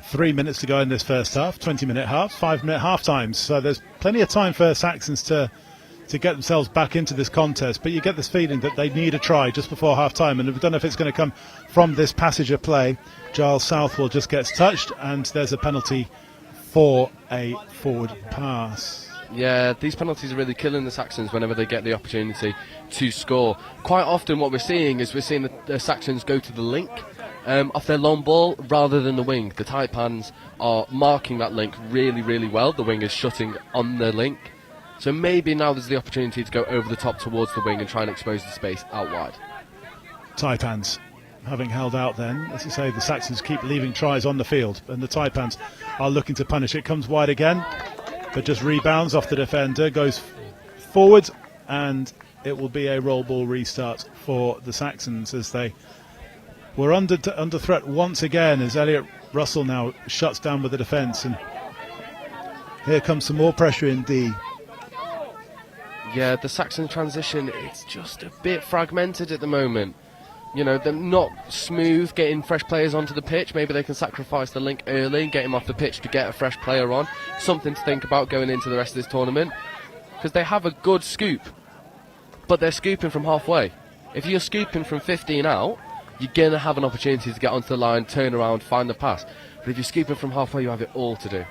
3 minutes to go in this first half, 20-minute halves, 5-minute half times. So there's plenty of time for Saxons to get themselves back into this contest, but you get this feeling that they need a try just before half-time, and I don't know if it's going to come from this passage of play. Giles Southwell just gets touched, and there's a penalty for a forward pass. Yeah, these penalties are really killing the Saxons whenever they get the opportunity to score. Quite often what we're seeing the Saxons go to the link off their long ball rather than the wing. The Taipans are marking that link really, really well. The wing is shutting on the link. So maybe now there's the opportunity to go over the top towards the wing and try and expose the space out wide. Taipans having held out then. As you say, the Saxons keep leaving tries on the field, and the Taipans are looking to punish. It comes wide again, but just rebounds off the defender, goes forward, and it will be a roll ball restart for the Saxons as they were under threat once again, as Elliot Russell now shuts down with the defence. And here comes some more pressure in D. Yeah, the Saxon transition, it's just a bit fragmented at the moment. They're not smooth getting fresh players onto the pitch. Maybe they can sacrifice the link early and get him off the pitch to get a fresh player on. Something to think about going into the rest of this tournament. Because they have a good scoop, but they're scooping from halfway. If you're scooping from 15 out, you're going to have an opportunity to get onto the line, turn around, find the pass. But if you're scooping from halfway, you have it all to do.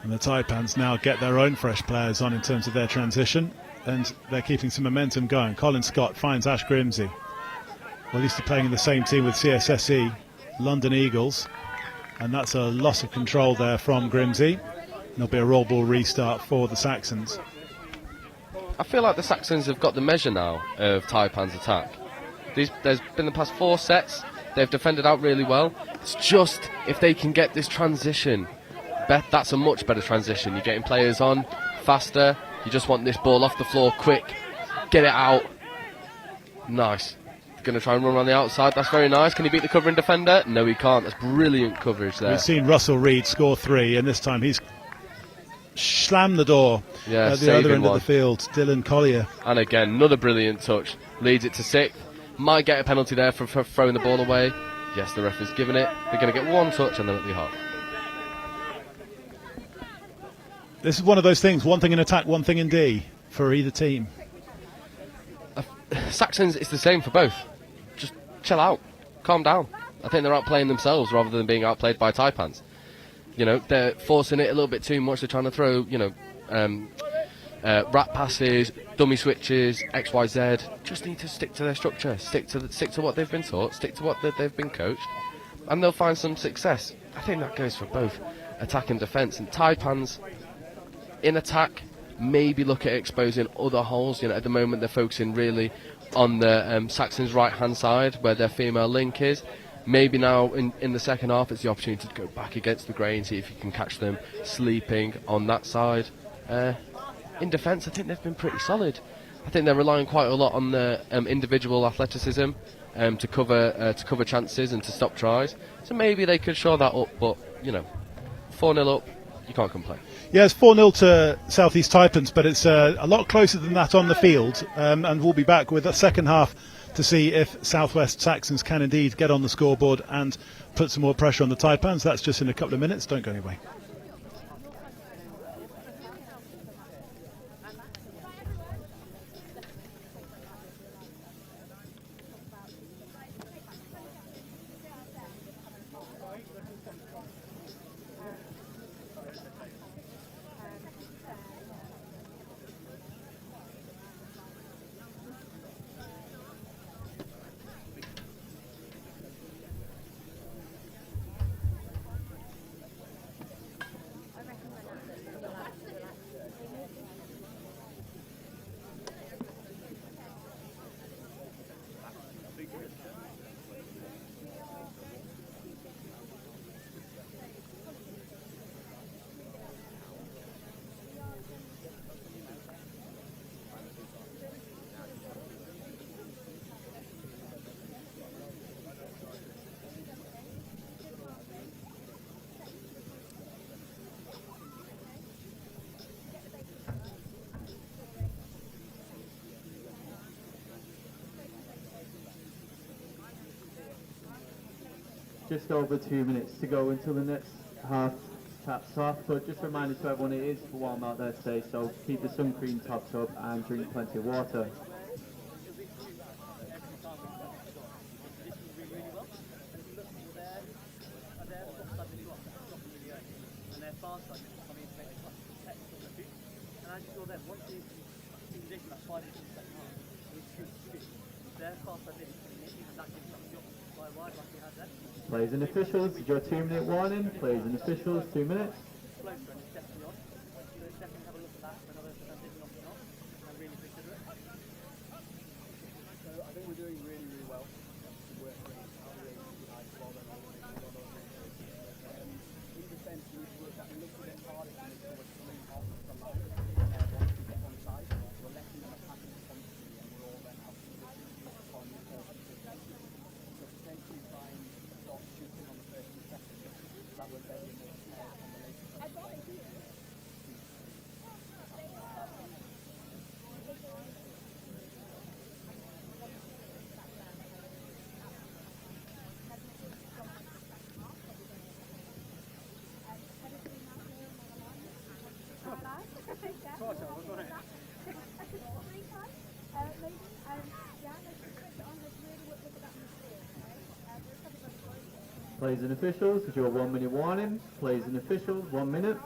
And the Taipans now get their own fresh players on in terms of their transition, and they're keeping some momentum going. Colin Scott finds Ash Grimsey. Well, he used to playing in the same team with CSSE, London Eagles, and that's a loss of control there from Grimsey. There'll be a roll ball restart for the Saxons. I feel like the Saxons have got the measure now of Taipan's attack. There's been the past 4 sets. They've defended out really well. It's just if they can get this transition, that's a much better transition. You're getting players on faster. You just want this ball off the floor quick. Get it out. Nice. Going to try and run around the outside. That's very nice. Can he beat the covering defender? No, he can't. That's brilliant coverage there. We've seen Russell Reed score 3, and this time he's slammed the door at the other end of the field. Dylan Collier. And again, another brilliant touch. Leads it to 6th. Might get a penalty there for throwing the ball away. Yes, the ref has given it. They're going to get 1 touch and then it'll be hot. This is one of those things, one thing in attack, one thing in D for either team. Saxons, it's the same for both. Just chill out. Calm down. I think they're outplaying themselves rather than being outplayed by Taipans. You know, they're forcing it a little bit too much. They're trying to throw, rat passes, dummy switches, XYZ. Just need to stick to their structure. Stick to what they've been taught. Stick to what they've been coached. And they'll find some success. I think that goes for both attack and defence. And Taipans, in attack, maybe look at exposing other holes. At the moment they're focusing really on the Saxons' right-hand side where their female link is. Maybe now in the second half it's the opportunity to go back against the grain, see if you can catch them sleeping on that side. In defence, I think they've been pretty solid. I think they're relying quite a lot on the individual athleticism to cover chances and to stop tries. So maybe they could shore that up, but 4-0 up, you can't complain. Yeah, it's 4-0 to South East Taipans, but it's a lot closer than that on the field. And we'll be back with the second half to see if South West Saxons can indeed get on the scoreboard and put some more pressure on the Taipans. That's just in a couple of minutes. Don't go anywhere. Just over 2 minutes to go until the next half taps off. So just a reminder to everyone, it is warm out there today, so keep the sun cream topped up and drink plenty of water. Players and officials, your 2-minute warning. Players and officials, 2 minutes. Players and officials, it's your 1 minute warning. Players and officials, 1 minute.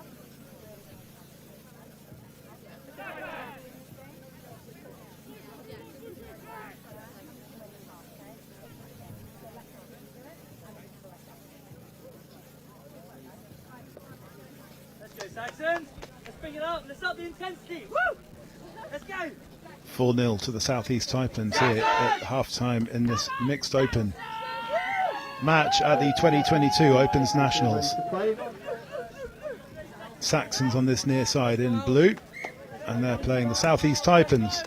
Let's go, Saxons. Let's bring it up. Let's up the intensity. Woo! Let's go. 4-0 to the South East Taipans here at half-time in this mixed open match at the 2022 Opens Nationals. Saxons on this near side in blue, and they're playing the South East Taipans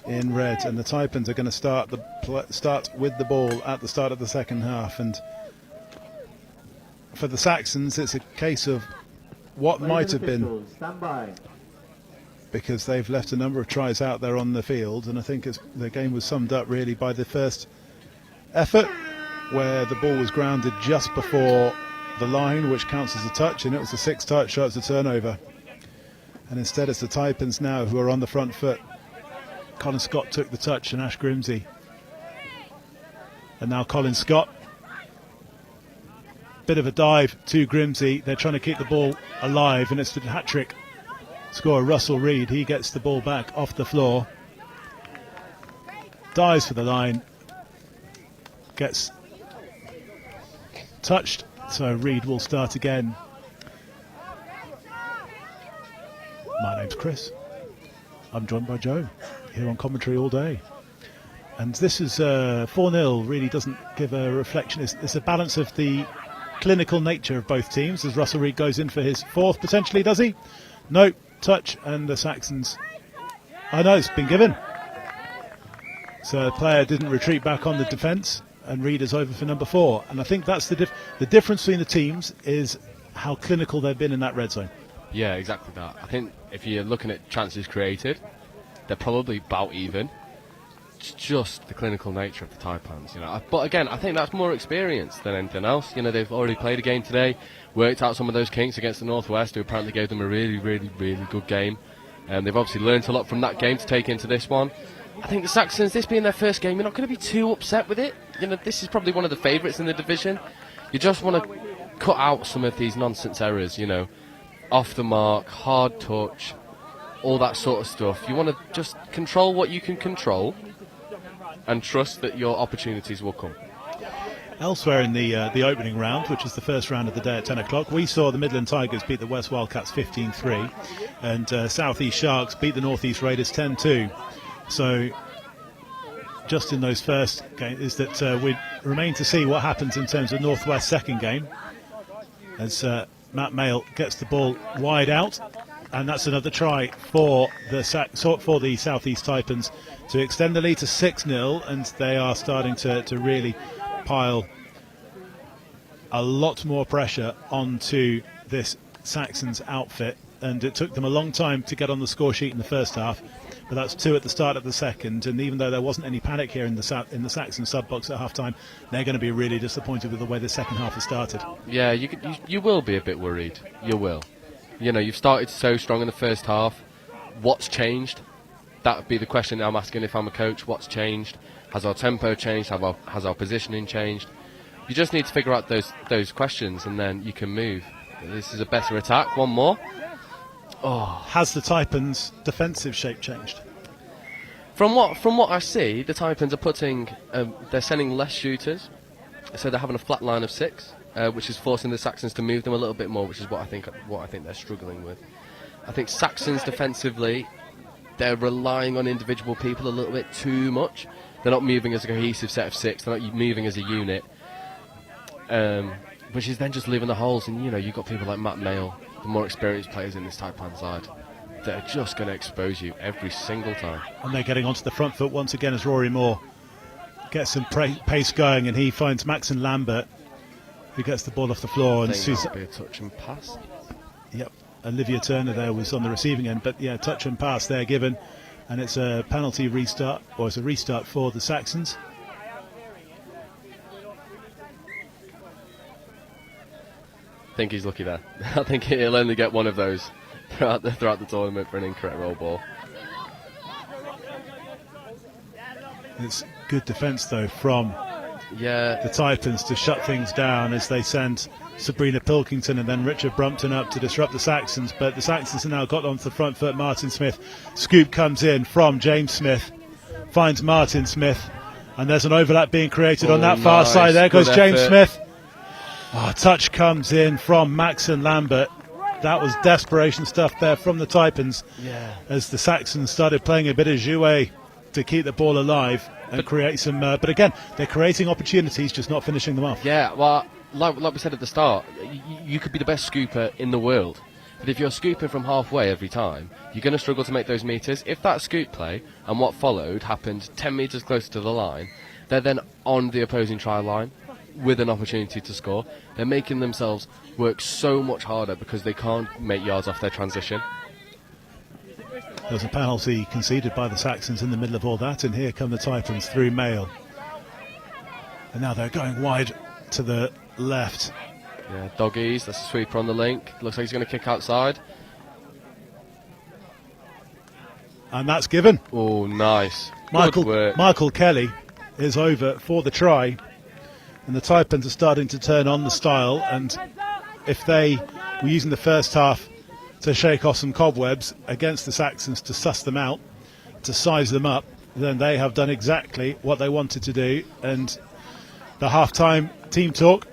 in red, and the Taipans are going to start with the ball at the start of the second half. And for the Saxons, it's a case of what might have been, because they've left a number of tries out there on the field, and I think the game was summed up really by the first effort, where the ball was grounded just before the line, which counts as a touch, and it was a 6 touch, so it's a turnover. And instead it's the Taipans now who are on the front foot. Colin Scott took the touch and Ash Grimsey. And now Colin Scott. Bit of a dive to Grimsey. They're trying to keep the ball alive, and it's the hat-trick scorer Russell Reid. He gets the ball back off the floor. Dives for the line. Gets touched, so Reid will start again. My name's Chris. I'm joined by Joe here on commentary all day. And this is 4-0, really doesn't give a reflection. It's a balance of the clinical nature of both teams, as Russell Reid goes in for his 4th potentially, does he? No, touch, and the Saxons. I know, it's been given. So the player didn't retreat back on the defence, and Reid is over for number 4. And I think that's the difference between the teams is how clinical they've been in that red zone. Yeah, exactly that. I think if you're looking at chances created, they're probably about even. It's just the clinical nature of the Taipans, you know. But again, I think that's more experience than anything else. You know, they've already played a game today, worked out some of those kinks against the Northwest, who apparently gave them a really, really, really good game. And they've obviously learnt a lot from that game to take into this one. I think the Saxons, this being their first game, you're not going to be too upset with it. You know, this is probably one of the favourites in the division. You just want to cut out some of these nonsense errors, you know. Off the mark, hard touch, all that sort of stuff. You want to just control what you can control and trust that your opportunities will come. Elsewhere in the opening round, which is the first round of the day at 10 o'clock, we saw the Midland Tigers beat the West Wildcats 15-3, and South East Sharks beat the North East Raiders 10-2. So just in those first games is that we remain to see what happens in terms of Northwest's second game, as Matt Mayle gets the ball wide out, and that's another try for the South East Taipans to extend the lead to 6-0, and they are starting to really pile a lot more pressure onto this Saxons outfit, and it took them a long time to get on the score sheet in the first half, but that's 2 at the start of the second, and even though there wasn't any panic here in the Saxon sub-box at half-time, they're going to be really disappointed with the way the second half has started. Yeah, you will be a bit worried. You will. You know, you've started so strong in the first half. What's changed? That would be the question I'm asking if I'm a coach. What's changed? Has our tempo changed? Has our positioning changed? You just need to figure out those questions, and then you can move. This is a better attack. One more. Oh. Has the Taipans' defensive shape changed? From what I see, the Taipans are putting, they're sending less shooters, so they're having a flat line of 6, which is forcing the Saxons to move them a little bit more, which is what I think they're struggling with. I think Saxons defensively, they're relying on individual people a little bit too much. They're not moving as a cohesive set of 6. They're not moving as a unit, which is then just leaving the holes. And you know, you've got people like Matt Mayle, the more experienced players in this Taipan side, that are just going to expose you every single time. And they're getting onto the front foot once again as Rory Moore gets some pace going, and he finds Maxon Lambert, who gets the ball off the floor. I think that'll be a touch and pass. Yep, Olivia Turner there was on the receiving end, but yeah, touch and pass there given, and it's a penalty restart, or it's a restart for the Saxons. I think he's lucky there. I think he'll only get one of those throughout the tournament for an incorrect roll ball. It's good defence though from the Taipans to shut things down as they send Sabrina Pilkington and then Richard Brumpton up to disrupt the Saxons, but the Saxons have now got onto the front foot. Martin Smith, scoop comes in from James Smith, finds Martin Smith, and there's an overlap being created on that far side. There goes James Smith. Touch comes in from Maxon Lambert. that was desperation stuff there from the Taipans. Yeah. As the Saxons started playing a bit of jouet to keep the ball alive and create some. But again, they're creating opportunities, just not finishing them off. Yeah, well, like we said at the start, you could be the best scooper in the world, but if you're scooping from halfway every time, you're going to struggle to make those metres. If that scoop play and what followed happened 10 metres closer to the line, they're then on the opposing try line with an opportunity to score. They're making themselves work so much harder because they can't make yards off their transition. There's a penalty conceded by the Saxons in the middle of all that, and here come the Taipans through Mail. And now they're going wide to the left. Yeah, doggies, that's a sweeper on the link. Looks like he's going to kick outside. And that's given. Oh, nice. Good work. Michael Kelly is over for the try. And the Taipans are starting to turn on the style. And if they were using the first half to shake off some cobwebs against the Saxons, to suss them out, to size them up, then they have done exactly what they wanted to do. And the half-time team talk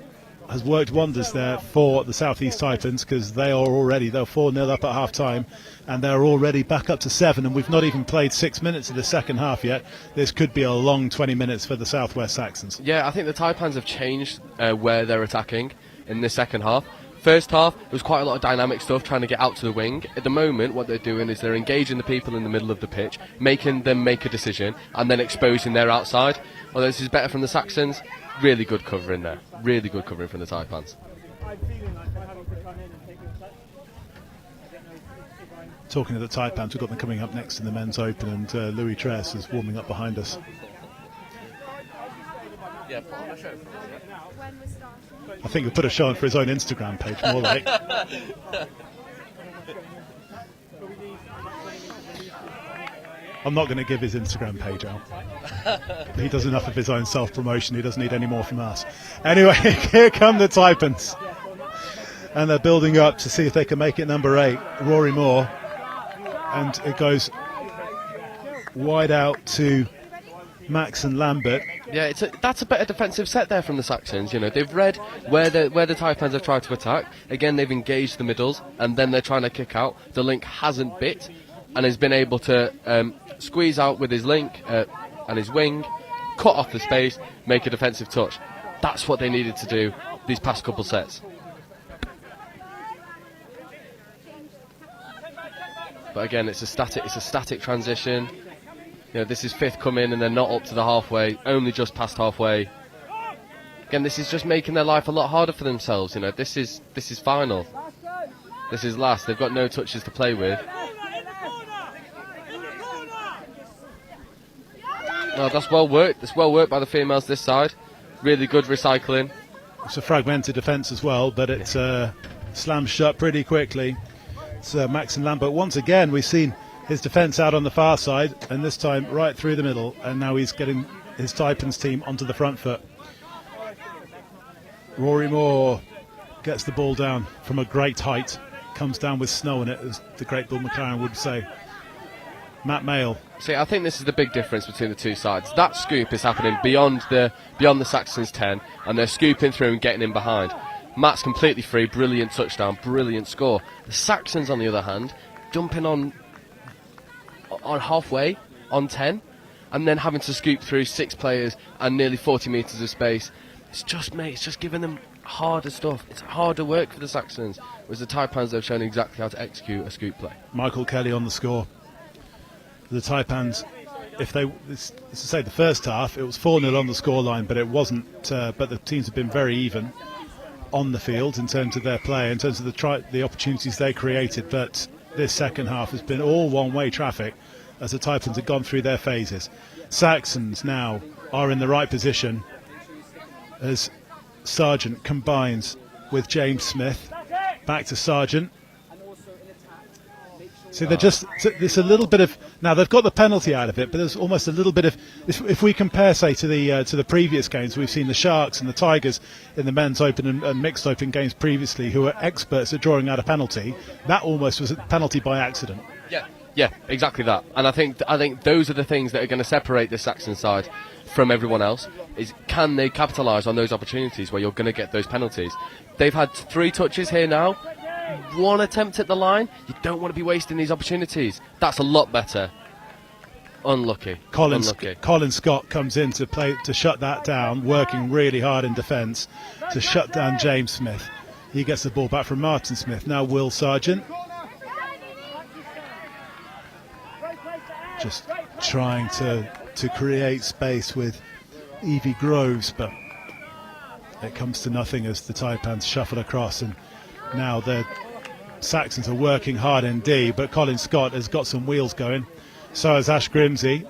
has worked wonders there for the South East Taipans, because they're 4-0 up at half-time, and they're already back up to 7, and we've not even played 6 minutes of the second half yet. This could be a long 20 minutes for the Southwest Saxons. Yeah, I think the Taipans have changed where they're attacking in the second half. First half, there was quite a lot of dynamic stuff trying to get out to the wing. At the moment, what they're doing is they're engaging the people in the middle of the pitch, making them make a decision, and then exposing their outside. Although this is better from the Saxons, really good covering there. Really good covering from the Taipans. Talking of the Taipans, we've got them coming up next in the Men's Open, and Louis Tress is warming up behind us. Yeah, put on a show. I think he'll put a show on for his own Instagram page, more like. I'm not going to give his Instagram page out. He does enough of his own self-promotion. He doesn't need any more from us. Anyway, here come the Taipans. And they're building up to see if they can make it number 8, Rory Moore. And it goes wide out to Max and Lambert. Yeah, that's a better defensive set there from the Saxons. You know, they've read where the Taipans have tried to attack. Again, they've engaged the middles, and then they're trying to kick out. The link hasn't bit, and has been able to squeeze out with his link and his wing, cut off the space, make a defensive touch. That's what they needed to do these past couple sets. But again, it's a static transition. You know, this is fifth come in, and they're not up to the halfway, only just past halfway. Again, this is just making their life a lot harder for themselves. You know, this is final. This is last. They've got no touches to play with. No, that's well worked. That's well worked by the females this side. Really good recycling. It's a fragmented defence as well, but it's slammed shut pretty quickly. It's Max and Lambert. Once again, we've seen his defence out on the far side, and this time right through the middle, and now he's getting his Taipans team onto the front foot. Rory Moore gets the ball down from a great height, comes down with snow in it, as the great Bill McLaren would say. Matt Mail. See, I think this is the big difference between the two sides. That scoop is happening beyond the Saxons 10, and they're scooping through and getting in behind. Matt's completely free, brilliant touchdown, brilliant score. The Saxons, on the other hand, jumping on halfway, on 10, and then having to scoop through 6 players and nearly 40 metres of space. It's just giving them harder stuff. It's harder work for the Saxons, whereas the Taipans have shown exactly how to execute a scoop play. Michael Kelly on the score. The Taipans, to say the first half, it was 4-0 on the scoreline, but it wasn't. But the teams have been very even on the field in terms of their play, in terms of the opportunities they created. But this second half has been all one-way traffic as the Taipans have gone through their phases. Saxons now are in the right position as Sargent combines with James Smith. Back to Sargent. See, there's a little bit of, now they've got the penalty out of it, but there's almost a little bit of, if we compare, say, to the previous games, we've seen the Sharks and the Tigers in the men's open and mixed open games previously, who are experts at drawing out a penalty. That almost was a penalty by accident. Yeah, exactly that. And I think those are the things that are going to separate the Saxon side from everyone else. Is can they capitalise on those opportunities where you're going to get those penalties? They've had 3 touches here now. one attempt at the line. You don't want to be wasting these opportunities. That's a lot better. Unlucky. Colin Scott comes in to shut that down, working really hard in defence to shut down James Smith. He gets the ball back from Martin Smith. Now Will Sargent. Just trying to create space with Evie Groves, but it comes to nothing as the Taipans shuffle across, and now the Saxons are working hard indeed, but Colin Scott has got some wheels going. So has Ash Grimsey,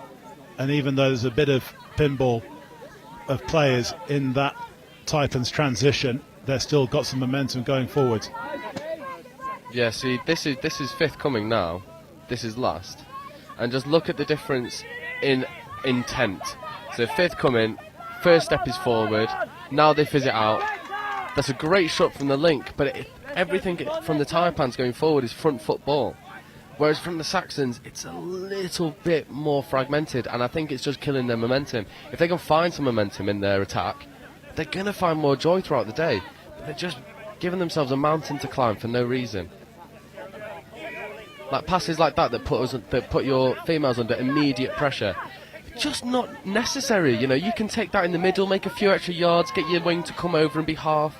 and even though there's a bit of pinball of players in that Taipans transition, they've still got some momentum going forward. Yeah, see, this is fifth coming now. This is last. And just look at the difference in intent. So fifth coming, first step is forward, now they fizz it out. That's a great shot from the link, but everything from the Taipans going forward is front foot ball. Whereas from the Saxons, it's a little bit more fragmented, and I think it's just killing their momentum. If they can find some momentum in their attack, they're going to find more joy throughout the day. But they're just giving themselves a mountain to climb for no reason. Like passes like that put your females under immediate pressure. Just not necessary, you know. You can take that in the middle, make a few extra yards, get your wing to come over and be half.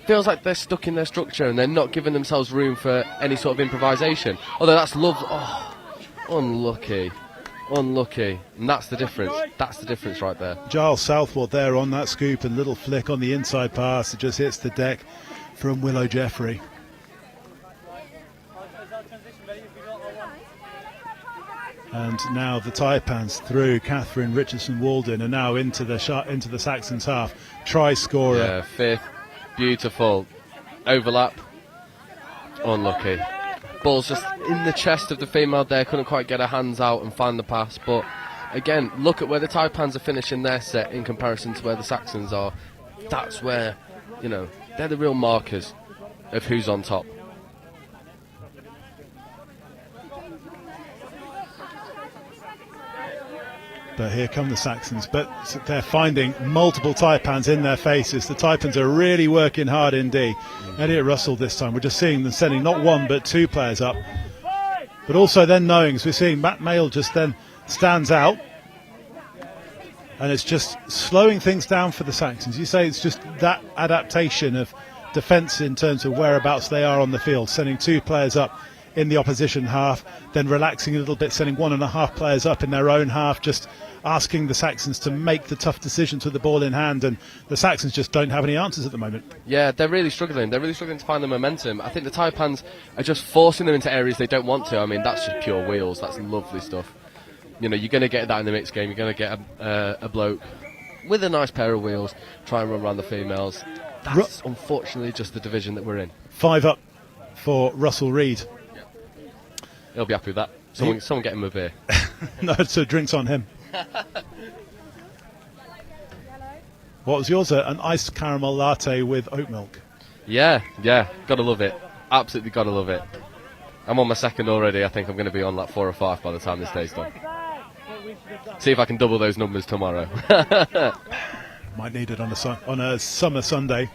Feels like they're stuck in their structure and they're not giving themselves room for any sort of improvisation. Although that's lovely. Oh, unlucky. And that's the difference. That's the difference right there. Giles Southwood there on that scoop, and little flick on the inside pass. It just hits the deck from Willow Jeffrey. And now the Taipans through Catherine Richardson-Walden are now into the Saxons half. Try scorer. Yeah, fifth. Beautiful. Overlap. Unlucky. Ball's just in the chest of the female there. Couldn't quite get her hands out and find the pass. But again, look at where the Taipans are finishing their set in comparison to where the Saxons are. That's where, you know, they're the real markers of who's on top. But here come the Saxons, but they're finding multiple Taipans in their faces. The Taipans are really working hard indeed. Elliot Russell this time, we're just seeing them sending not one but two players up. But also then knowing, as we're seeing Matt Mail just then stands out. And it's just slowing things down for the Saxons. You say it's just that adaptation of defence in terms of whereabouts they are on the field, sending two players up in the opposition half, then relaxing a little bit, sending 1.5 players up in their own half, just asking the Saxons to make the tough decisions with the ball in hand, and the Saxons just don't have any answers at the moment. Yeah, they're really struggling. They're really struggling to find the momentum. I think the Taipans are just forcing them into areas they don't want to. I mean, that's just pure wheels. That's lovely stuff. You know, you're going to get that in the mixed game. You're going to get a bloke with a nice pair of wheels try and run around the females. That's unfortunately just the division that we're in. 5 up for Russell Reid. He'll be happy with that. Someone get him a beer. No, so drinks on him. What was yours? An iced caramel latte with oat milk. Yeah, gotta love it. Absolutely gotta love it. I'm on my second already. I think I'm going to be on like 4 or 5 by the time this day's done. See if I can double those numbers tomorrow. Might need it on a summer Sunday.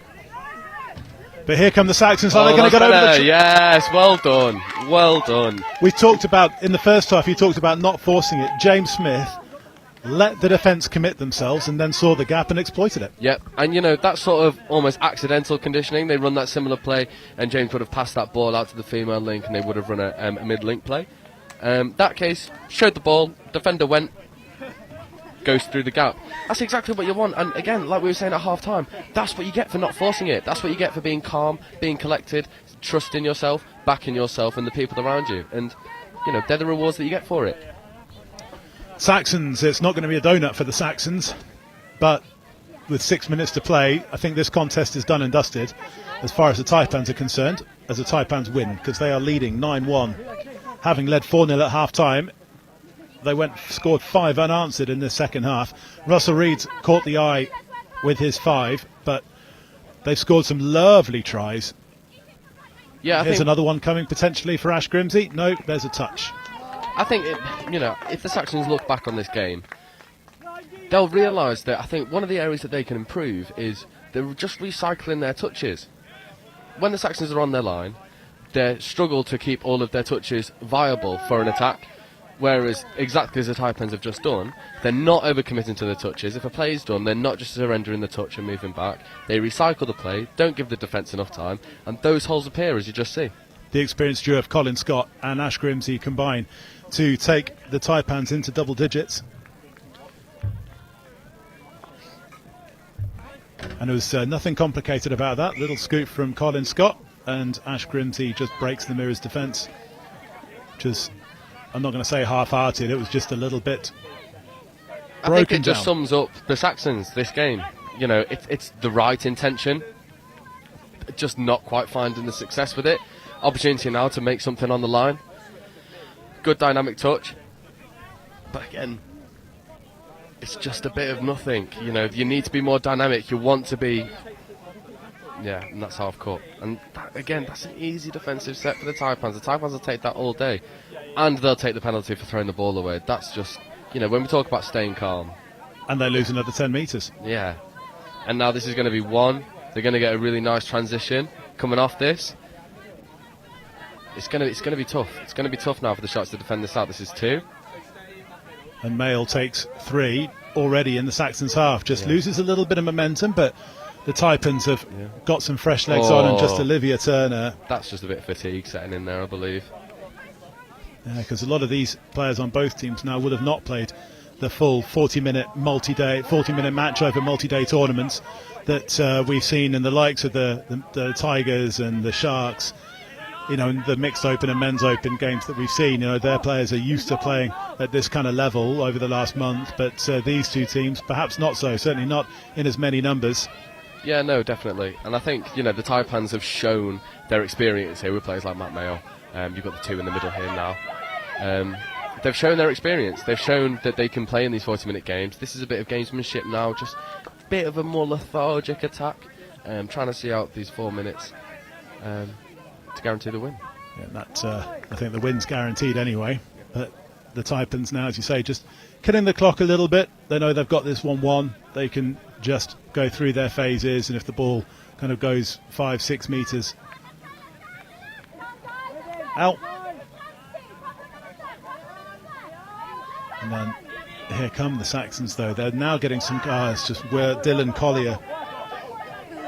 But here come the Saxons. Are they going to get over the... Yes, well done. Well done. We talked about, in the first half, you talked about not forcing it. James Smith let the defence commit themselves and then saw the gap and exploited it. Yep, and you know, that's sort of almost accidental conditioning. They run that similar play and James would have passed that ball out to the female link and they would have run a mid-link play. That case, showed the ball, defender went, goes through the gap. That's exactly what you want, and again, like we were saying at half time, that's what you get for not forcing it. That's what you get for being calm, being collected, trusting yourself, backing yourself and the people around you, and you know, they're the rewards that you get for it. Saxons, it's not going to be a donut for the Saxons, but with 6 minutes to play, I think this contest is done and dusted as far as the Taipans are concerned, as the Taipans win, because they are leading 9-1, having led 4-0 at half time. They scored 5 unanswered in the second half. Russell Reid caught the eye with his 5, but they've scored some lovely tries. Yeah, Here's another one coming potentially for Ash Grimsey. No, there's a touch. I think, you know, if the Saxons look back on this game, they'll realise that I think one of the areas that they can improve is they're just recycling their touches. When the Saxons are on their line, they struggle to keep all of their touches viable for an attack. Whereas, exactly as the Taipans have just done, they're not overcommitting to the touches. If a play is done, they're not just surrendering the touch and moving back. They recycle the play, don't give the defence enough time, and those holes appear, as you just see. The experienced duo of Colin Scott and Ash Grimsey combine to take the Taipans into double digits. And there was nothing complicated about that. Little scoop from Colin Scott, and Ash Grimsey just breaks the Mirrors' defence. Just, I'm not going to say half-hearted, it was just a little bit broken I think it just down. sums up the Saxons this game. You know, it's the right intention, just not quite finding the success with it. Opportunity now to make something on the line. Good dynamic touch. But again, it's just a bit of nothing. You know, you need to be more dynamic. You want to be... Yeah, and that's half court. And that, again, that's an easy defensive set for the Taipans. The Taipans will take that all day. And they'll take the penalty for throwing the ball away. That's just, you know, when we talk about staying calm. And they lose another 10 metres. Yeah. And now this is going to be one. They're going to get a really nice transition coming off this. It's going to be tough. It's going to be tough now for the Sharks to defend this out. This is 2. And Mail takes 3 already in the Saxons' half. Just loses a little bit of momentum, but the Taipans have got some fresh legs on, and just Olivia Turner. That's just a bit of fatigue setting in there, I believe. Yeah, because a lot of these players on both teams now would have not played the full 40-minute match over multi-day tournaments that we've seen in the likes of the Tigers and the Sharks. You know, in the mixed open and men's open games that we've seen, you know, their players are used to playing at this kind of level over the last month, but these two teams perhaps not so, certainly not in as many numbers. Yeah, no, definitely. And I think, you know, the Taipans have shown their experience here with players like Matt Mayo. You've got the 2 in the middle here now. They've shown their experience. They've shown that they can play in these 40-minute games. This is a bit of gamesmanship now, just a bit of a more lethargic attack, trying to see out these 4 minutes to guarantee the win. Yeah, that I think the win's guaranteed anyway. But the Taipans now, as you say, just killing the clock a little bit. They know they've got this 1-1. They can just go through their phases, and if the ball kind of goes 5-6 metres out, and then here come the Saxons, though. They're now getting some guys, just where Dylan Collier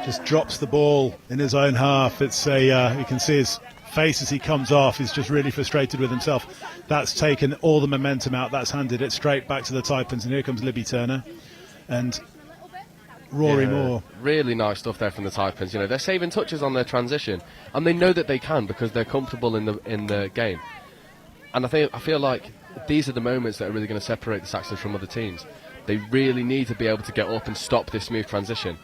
just drops the ball in his own half. It's you can see his face as he comes off. He's just really frustrated with himself. That's taken all the momentum out. That's handed it straight back to the Taipans. And here comes Libby Turner and Rory Moore. Really nice stuff there from the Taipans. You know, they're saving touches on their transition, and they know that they can because they're comfortable in the game. And I feel like these are the moments that are really going to separate the Saxons from other teams. They really need to be able to get up and stop this smooth transition.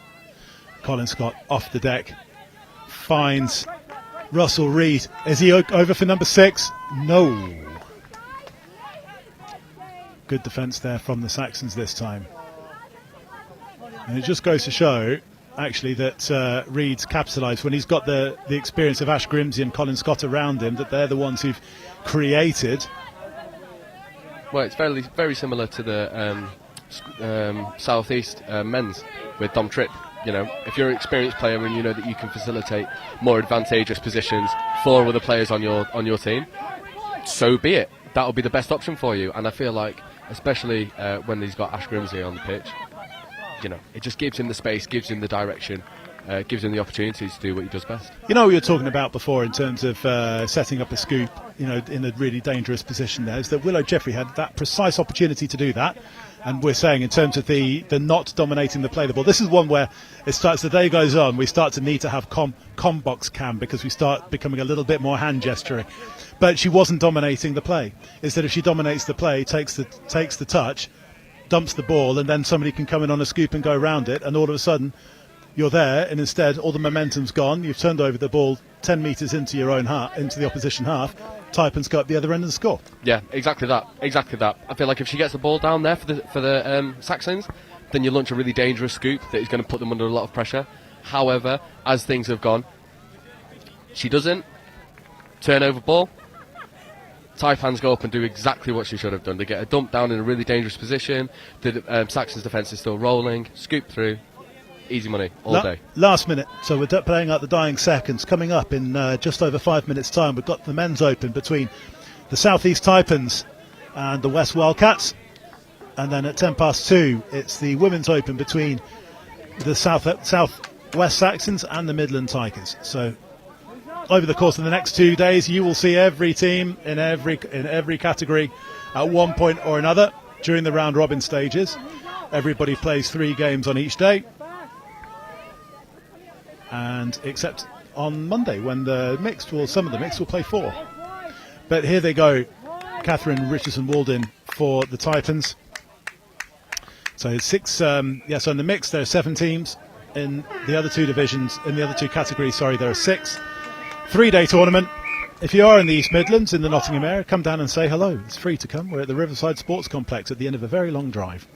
Colin Scott off the deck finds Russell Reid. Is he over for number 6? No. Good defence there from the Saxons this time. And it just goes to show, actually, that Reid's capitalised when he's got the experience of Ash Grimsey and Colin Scott around him, that they're the ones who've created. Well, it's very, very similar to the Southeast men's with Dom Tripp. You know, if you're an experienced player and you know that you can facilitate more advantageous positions for other players on your team, so be it. That'll be the best option for you. And I feel like, especially when he's got Ash Grimsey on the pitch, you know, it just gives him the space, gives him the direction, gives him the opportunities to do what he does best. You know, we were talking about before in terms of setting up a scoop, you know, in a really dangerous position there, is that Willow Jeffrey had that precise opportunity to do that. And we're saying in terms of the not dominating the play the ball, this is one where it starts, the day goes on, we start to need to have box cam because we start becoming a little bit more hand gesturing. But she wasn't dominating the play. Instead, if she dominates the play, takes the touch, dumps the ball, and then somebody can come in on a scoop and go around it, and all of a sudden you're there, and instead all the momentum's gone. You've turned over the ball 10 metres into your own half, into the opposition half. Taipans go up the other end of the score. Yeah, exactly that. I feel like if she gets the ball down there for the Saxons, then you launch a really dangerous scoop that is going to put them under a lot of pressure. However, as things have gone, she doesn't. Turnover ball. Taipans go up and do exactly what she should have done. They get a dump down in a really dangerous position. The Saxons' defence is still rolling. Scoop through. easy money all day. Last minute, so we're playing out the dying seconds. Coming up in just over 5 minutes' time, we've got the men's open between the Southeast Taipans and the West Wildcats. And then at 2:10, it's the women's open between the Southwest Saxons and the Midland Tigers. So over the course of the next 2 days, you will see every team in every category at one point or another during the round robin stages. Everybody plays 3 games on each day, and except on Monday when some of the mixed will play 4. But here they go, Catherine Richardson-Walden for the Taipans. So 6, so in the mix there are 7 teams. In the other 2 divisions, in the other 2 categories, there are 6. 3-day tournament. If you are in the East Midlands, in the Nottingham area, come down and say hello. It's free to come. We're at the Riverside Sports Complex at the end of a very long drive.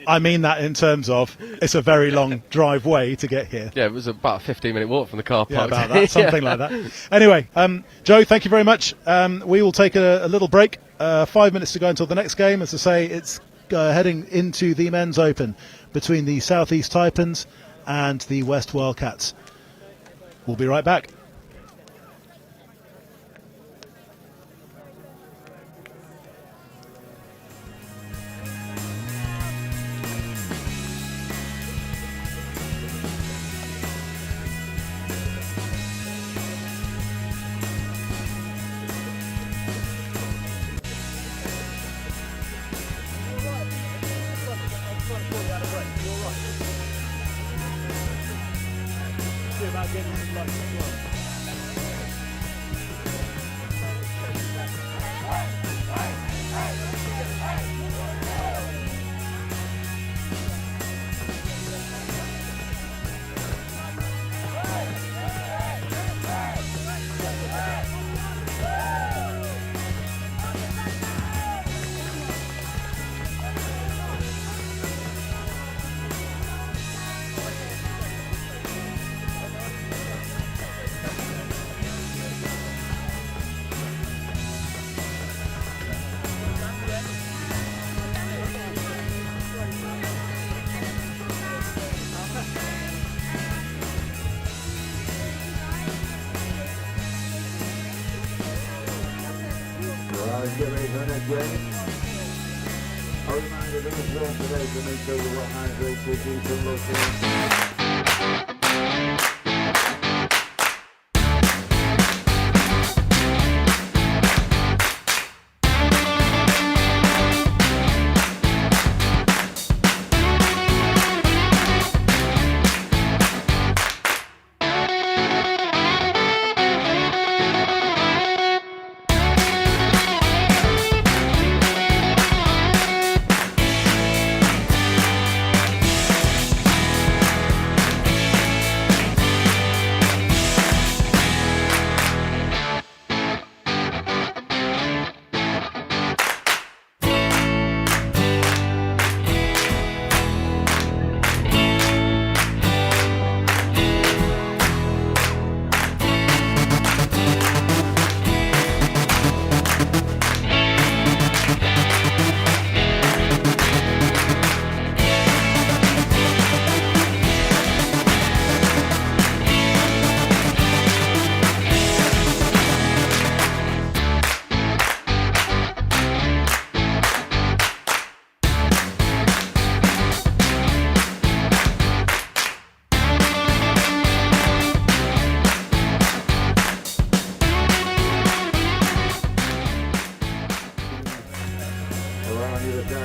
I mean that in terms of it's a very long driveway to get here. Yeah, it was about a 15-minute walk from the car park. Yeah, about that, something like that. Anyway, Joe, thank you very much. We will take a little break. 5 minutes to go until the next game. As I say, it's heading into the men's open between the Southeast Taipans and the West Wildcats. We'll be right back. Get ready for the next game. A reminder, those ones today to make sure you're well hydrated, do some looking.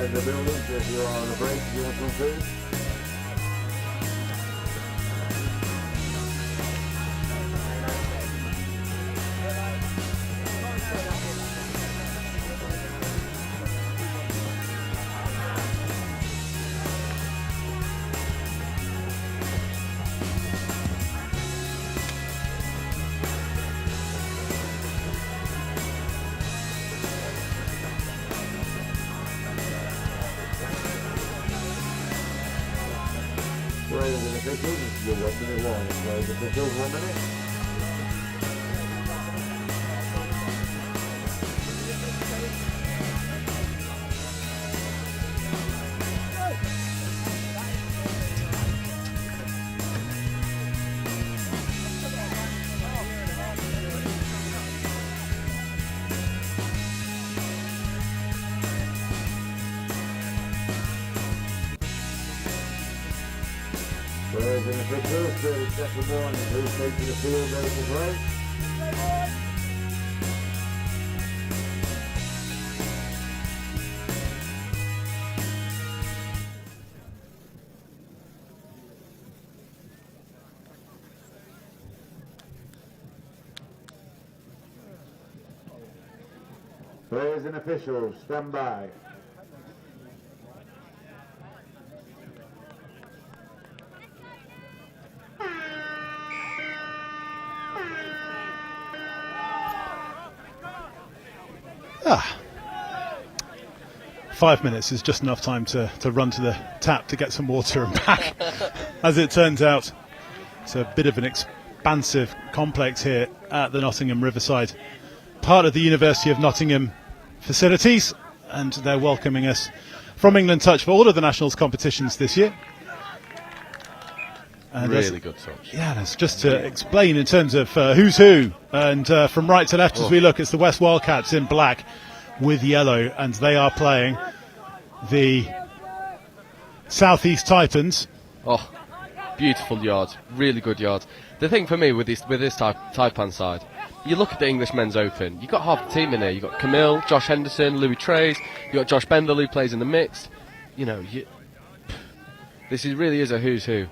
The buildings, if you're on a break, you want some food? You're watching it live. So the officials 1 minute. Players and officials, 30-second warning, who's taking the field, ready to play. Players and officials, stand by. Ah. 5 minutes is just enough time to run to the tap to get some water and back. As it turns out, it's a bit of an expansive complex here at the Nottingham Riverside, part of the University of Nottingham facilities, and they're welcoming us from England Touch for all of the Nationals competitions this year. And really good touch. Yeah, that's just to explain in terms of who's who. And from right to left as we look, it's the West Wildcats in black with yellow, and they are playing the Southeast Taipans. Oh, beautiful yards, really good yards. The thing for me with this Taipan side, you look at the English Men's Open, you've got half the team in here. You've got Camille, Josh Henderson, Louis Trays, you've got Josh Bendel who plays in the mix. You know, this really is a who's who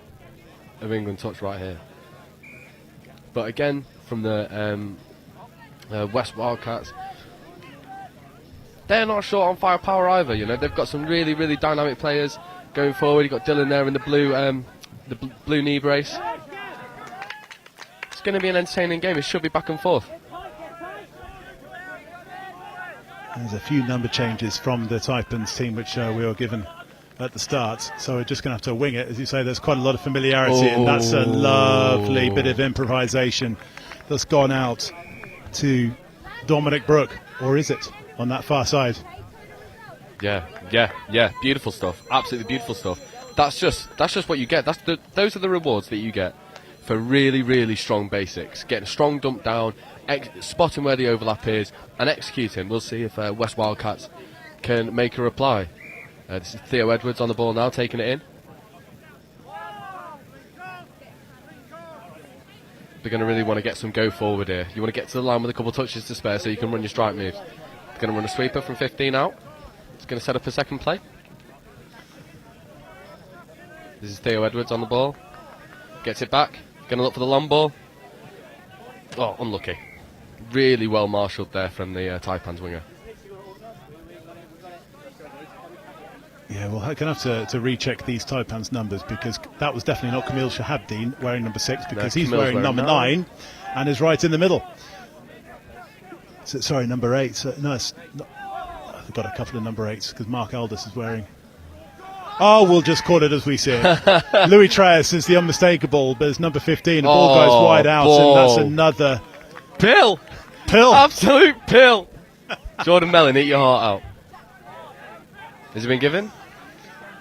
of England touch right here. But again, from the West Wildcats, they're not short on firepower either. You know, they've got some really, really dynamic players going forward. You've got Dylan there in the blue knee brace. It's going to be an entertaining game. It should be back and forth. There's a few number changes from the Taipans team which we were given at the start, so we're just going to have to wing it. As you say, there's quite a lot of familiarity, and that's a lovely bit of improvisation that's gone out to Dominic Brooke, or is it, on that far side? Yeah, beautiful stuff, absolutely beautiful stuff. That's just what you get. Those are the rewards that you get for really, really strong basics. Getting a strong dump down, spotting where the overlap is, and executing. We'll see if West Wildcats can make a reply. This is Theo Edwards on the ball now, taking it in. They're going to really want to get some go forward here. You want to get to the line with a couple of touches to spare so you can run your strike moves. They're going to run a sweeper from 15 out. It's going to set up a second play. This is Theo Edwards on the ball. Gets it back. Going to look for the long ball. Oh, unlucky. Really well marshalled there from the Taipans winger. Yeah, we're going to have to recheck these Taipans numbers, because that was definitely not Camille Shahabdeen wearing number 6, because he's wearing number 9 and is right in the middle. So, sorry, number 8. So, no, it's not, I've got a couple of number 8s because Mark Aldous is wearing. Oh, we'll just call it as we see it. Louis Traes is the unmistakable, but it's number 15. The ball goes wide out, and that's another pill. Absolute pill. Jordan Mellon, eat your heart out. Has it been given?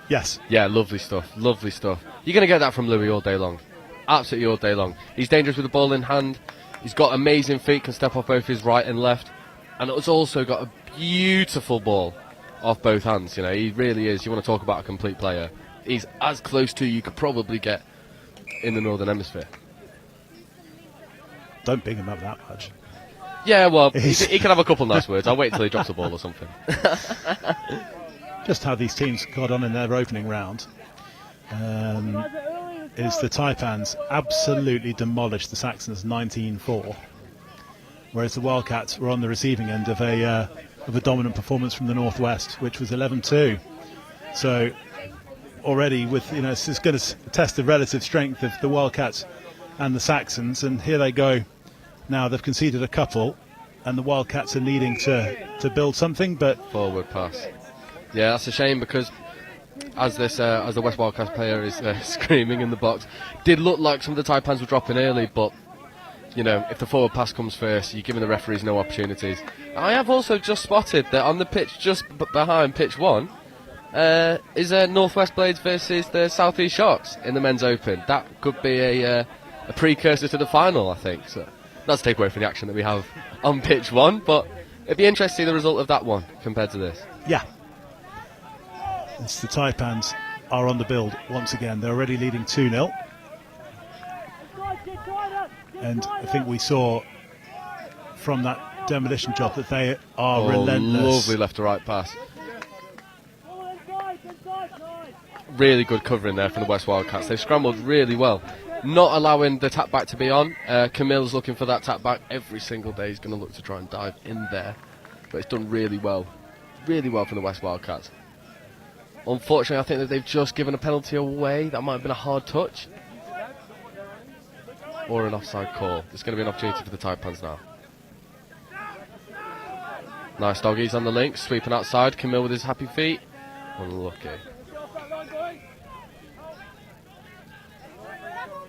Yes. Yeah, lovely stuff. Lovely stuff. You're going to get that from Louis all day long. Absolutely all day long. He's dangerous with the ball in hand. He's got amazing feet, can step off both his right and left. And it's also got a beautiful ball off both hands. You know, he really is. You want to talk about a complete player. He's as close to you could probably get in the Northern Hemisphere. Don't big him up that much. Yeah, well, he can have a couple nice words. I'll wait until he drops the ball or something. Just how these teams got on in their opening round is the Taipans absolutely demolished the Saxons 19-4, whereas the Wildcats were on the receiving end of a dominant performance from the Northwest, which was 11-2. So already, with this is going to test the relative strength of the Wildcats and the Saxons, and here they go. Now they've conceded a couple, and the Wildcats are needing to build something, but forward pass. Yeah, that's a shame, because as the West Wildcats player is screaming in the box, did look like some of the Taipans were dropping early, but if the forward pass comes first, you're giving the referees no opportunities. I have also just spotted that on the pitch just behind pitch 1 is Northwest Blades versus the Southeast Sharks in the Men's Open. That could be a precursor to the final, I think. So not to take away from the action that we have on pitch 1, but it'd be interesting to see the result of that one compared to this. Yeah. It's the Taipans are on the build once again. They're already leading 2-0. And I think we saw from that demolition job that they are relentless. Lovely left to right pass. Really good covering there from the West Wildcats. They've scrambled really well, not allowing the tap back to be on. Camille's looking for that tap back every single day. He's going to look to try and dive in there, but it's done really well from the West Wildcats. Unfortunately, I think that they've just given a penalty away. That might have been a hard touch or an offside call. There's going to be an opportunity for the Taipans now. Nice doggies on the link, sweeping outside. Camille with his happy feet. Unlucky.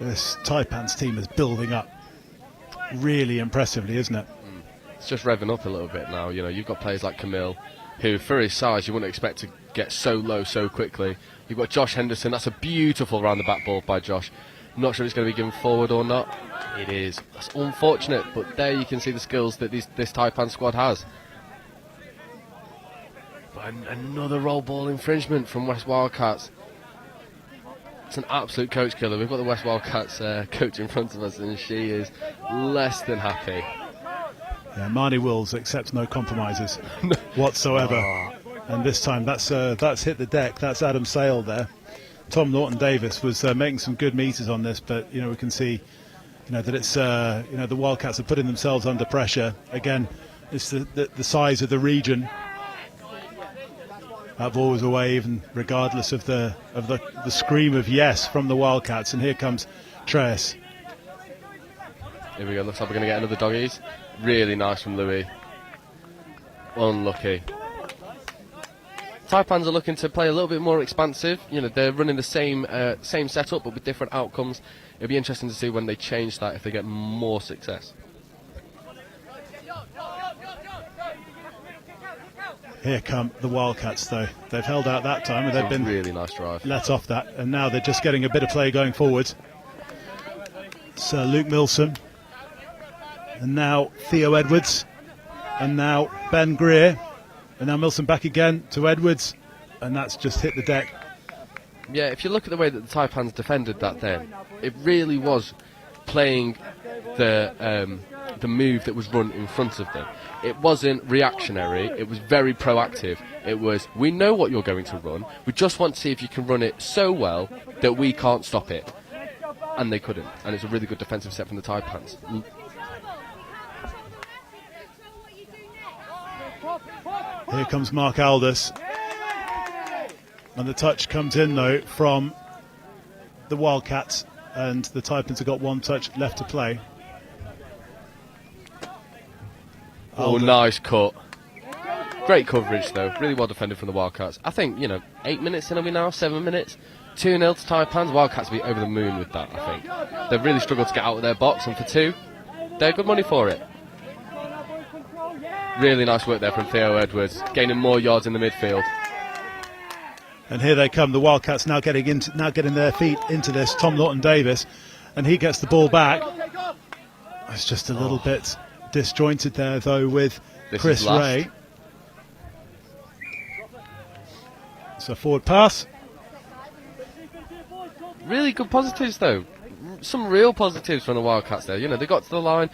This Taipans team is building up really impressively, isn't it? It's just revving up a little bit now. You know, you've got players like Camille, who for his size you wouldn't expect to get so low so quickly. You've got Josh Henderson. That's a beautiful round the back ball by Josh. Not sure it's going to be given forward or not. It is. That's unfortunate, but there you can see the skills that this Taipan squad has. But another roll ball infringement from West Wildcats. It's an absolute coach killer. We've got the West Wildcats coach in front of us, and she is less than happy. Yeah, Marnie Wills accepts no compromises whatsoever. And this time that's hit the deck. That's Adam Sale there. Tom Norton-Davis was making some good meters on this, but we can see that it's the Wildcats are putting themselves under pressure. Again, it's the size of the region. That ball was away, even regardless of the scream of yes from the Wildcats. And here comes Tres. Here we go. Looks like we're going to get another doggies. Really nice from Louis. Unlucky. Taipans are looking to play a little bit more expansive. They're running the same setup, but with different outcomes. It'll be interesting to see when they change that, if they get more success. Here come the Wildcats, though. They've held out that time, and they've been really nice drive. Let off that, and now they're just getting a bit of play going forward. So Luke Milsom, and now Theo Edwards, and now Ben Greer, and now Milsom back again to Edwards, and that's just hit the deck. Yeah, if you look at the way that the Taipans defended that then, it really was playing the move that was run in front of them. It wasn't reactionary, it was very proactive. It was, we know what you're going to run, we just want to see if you can run it so well that we can't stop it. And they couldn't, and it's a really good defensive set from the Taipans. Here comes Mark Aldous, and the touch comes in though from the Wildcats, and the Taipans have got one touch left to play. Oh, nice cut. Great coverage though, really well defended from the Wildcats. I think, 8 minutes in, are we now? 7 minutes? 2-0 to Taipans. Wildcats will be over the moon with that, I think. They've really struggled to get out of their box, and for 2, they're good money for it. Really nice work there from Theo Edwards, gaining more yards in the midfield. And here they come, the Wildcats now getting their feet into this. Tom Norton-Davis, and he gets the ball back. It's just a little bit disjointed there, though, with Chris Ray. So forward pass. Really good positives, though. Some real positives from the Wildcats there. They got to the line.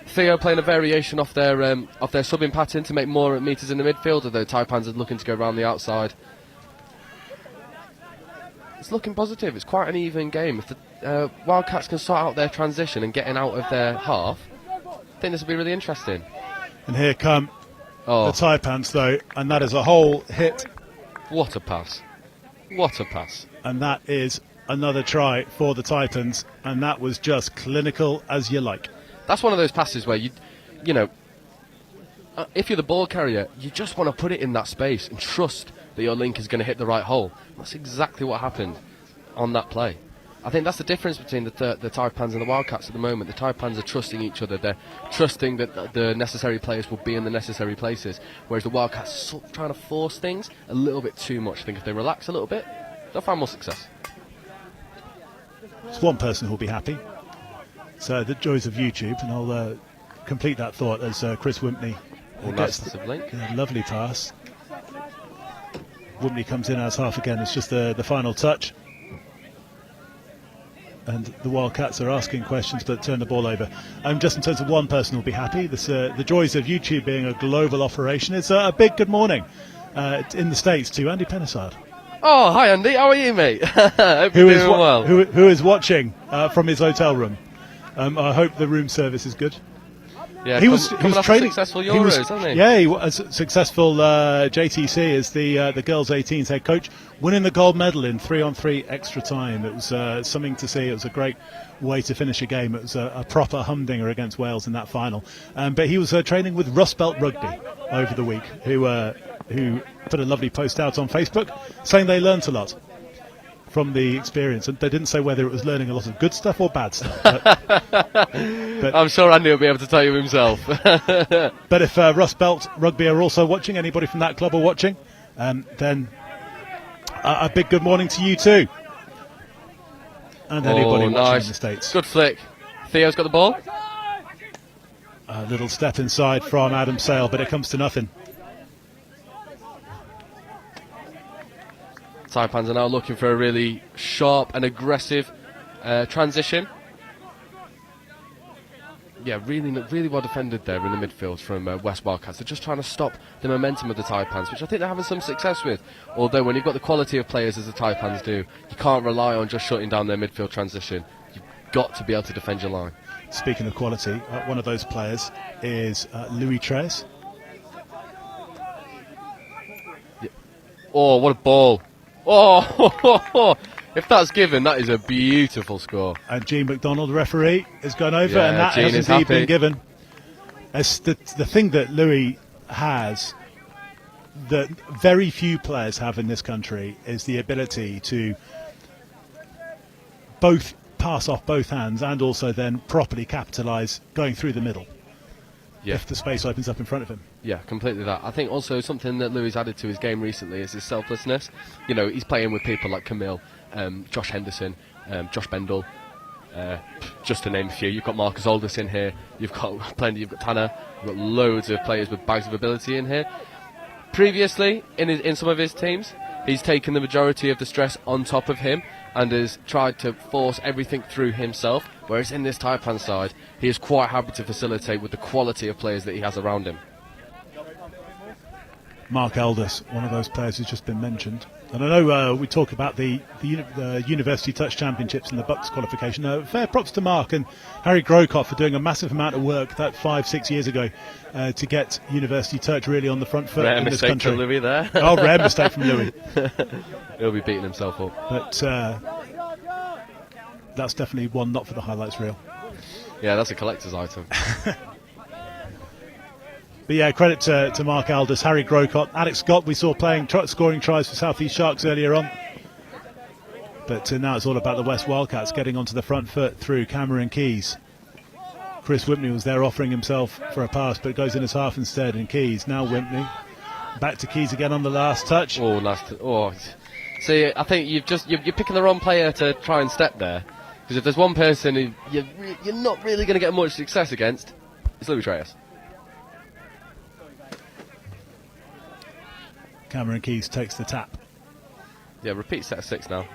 Theo playing a variation off their subbing pattern to make more meters in the midfield, although Taipans are looking to go around the outside. It's looking positive. It's quite an even game. If the Wildcats can sort out their transition and getting out of their half, I think this will be really interesting. And here come the Taipans, though, and that is a whole hit. What a pass. What a pass. And that is another try for the Taipans, and that was just clinical as you like. That's one of those passes where if you're the ball carrier, you just want to put it in that space and trust that your link is going to hit the right hole. That's exactly what happened on that play. I think that's the difference between the Taipans and the Wildcats at the moment. The Taipans are trusting each other. They're trusting that the necessary players will be in the necessary places, whereas the Wildcats are sort of trying to force things a little bit too much. I think if they relax a little bit, they'll find more success. There's one person who'll be happy. So the joys of YouTube, and I'll complete that thought as Chris Wimpney gets the link. Lovely pass. Wimpney comes in as half again. It's just the final touch. and the Wildcats are asking questions but turn the ball over. Just in terms of one person who'll be happy, the joys of YouTube being a global operation. It's a big good morning in the States to Andy Pennisard. Oh, hi Andy, how are you, mate? Hope you're doing well. Who is watching from his hotel room. I hope the room service is good. Yeah, he was training. Successful Euros, hasn't he? Yeah, he was successful JTC as the girls 18s head coach, winning the gold medal in 3-on-3 extra time. It was something to see. It was a great way to finish a game. It was a proper humdinger against Wales in that final. But he was training with Rust Belt Rugby over the week, who put a lovely post out on Facebook saying they learnt a lot from the experience, and they didn't say whether it was learning a lot of good stuff or bad stuff. But I'm sure Andy will be able to tell you himself. But if Rust Belt Rugby are also watching, anybody from that club are watching, then a big good morning to you too. And anybody watching in the States. Good flick. Theo's got the ball. A little step inside from Adam Sale, but it comes to nothing. Taipans are now looking for a really sharp and aggressive transition. Yeah, really well defended there in the midfield from West Wildcats. They're just trying to stop the momentum of the Taipans, which I think they're having some success with. Although when you've got the quality of players as the Taipans do, you can't rely on just shutting down their midfield transition. You've got to be able to defend your line. Speaking of quality, one of those players is Louis Tres. Yeah. Oh, what a ball. Oh, if that's given, that is a beautiful score. And Gene McDonald, referee, has gone over, Yeah, and that Gene has is indeed happy. been given. As the thing that Louis has, that very few players have in this country, is the ability to both pass off both hands and also then properly capitalise going through the middle. Yeah. If the space opens up in front of him. Yeah, completely that. I think also something that Louis added to his game recently is his selflessness. You know, he's playing with people like Camille, Josh Henderson, Josh Bendel, just to name a few. You've got Marcus Aldous in here, you've got plenty, you've got Tanner, you've got loads of players with bags of ability in here. Previously, in some of his teams, he's taken the majority of the stress on top of him and has tried to force everything through himself, whereas in this Taipan side, he is quite happy to facilitate with the quality of players that he has around him. Mark Aldous, one of those players who's just been mentioned. And I know we talk about the University Touch Championships and the Bucks qualification. Fair props to Mark and Harry Grocott for doing a massive amount of work that 5-6 years ago to get University Touch really on the front foot Rare in this mistake country. from Louis there. Oh, rare mistake from Louis. He'll be beating himself up. But that's definitely one not for the highlights reel. Yeah, that's a collector's item. But yeah, credit to Mark Aldous, Harry Grocott, Alex Scott we saw playing, scoring tries for South East Sharks earlier on. But now it's all about the West Wildcats getting onto the front foot through Cameron Keys. Chris Whitney was there offering himself for a pass, but goes in his half instead, and Keys, now Whitney. Back to Keys again on the last touch. See, I think you're picking the wrong player to try and step there. Because if there's one person who you're not really going to get much success against, it's Louis Treyas. Cameron Keys takes the tap. Yeah, repeat set of 6 now.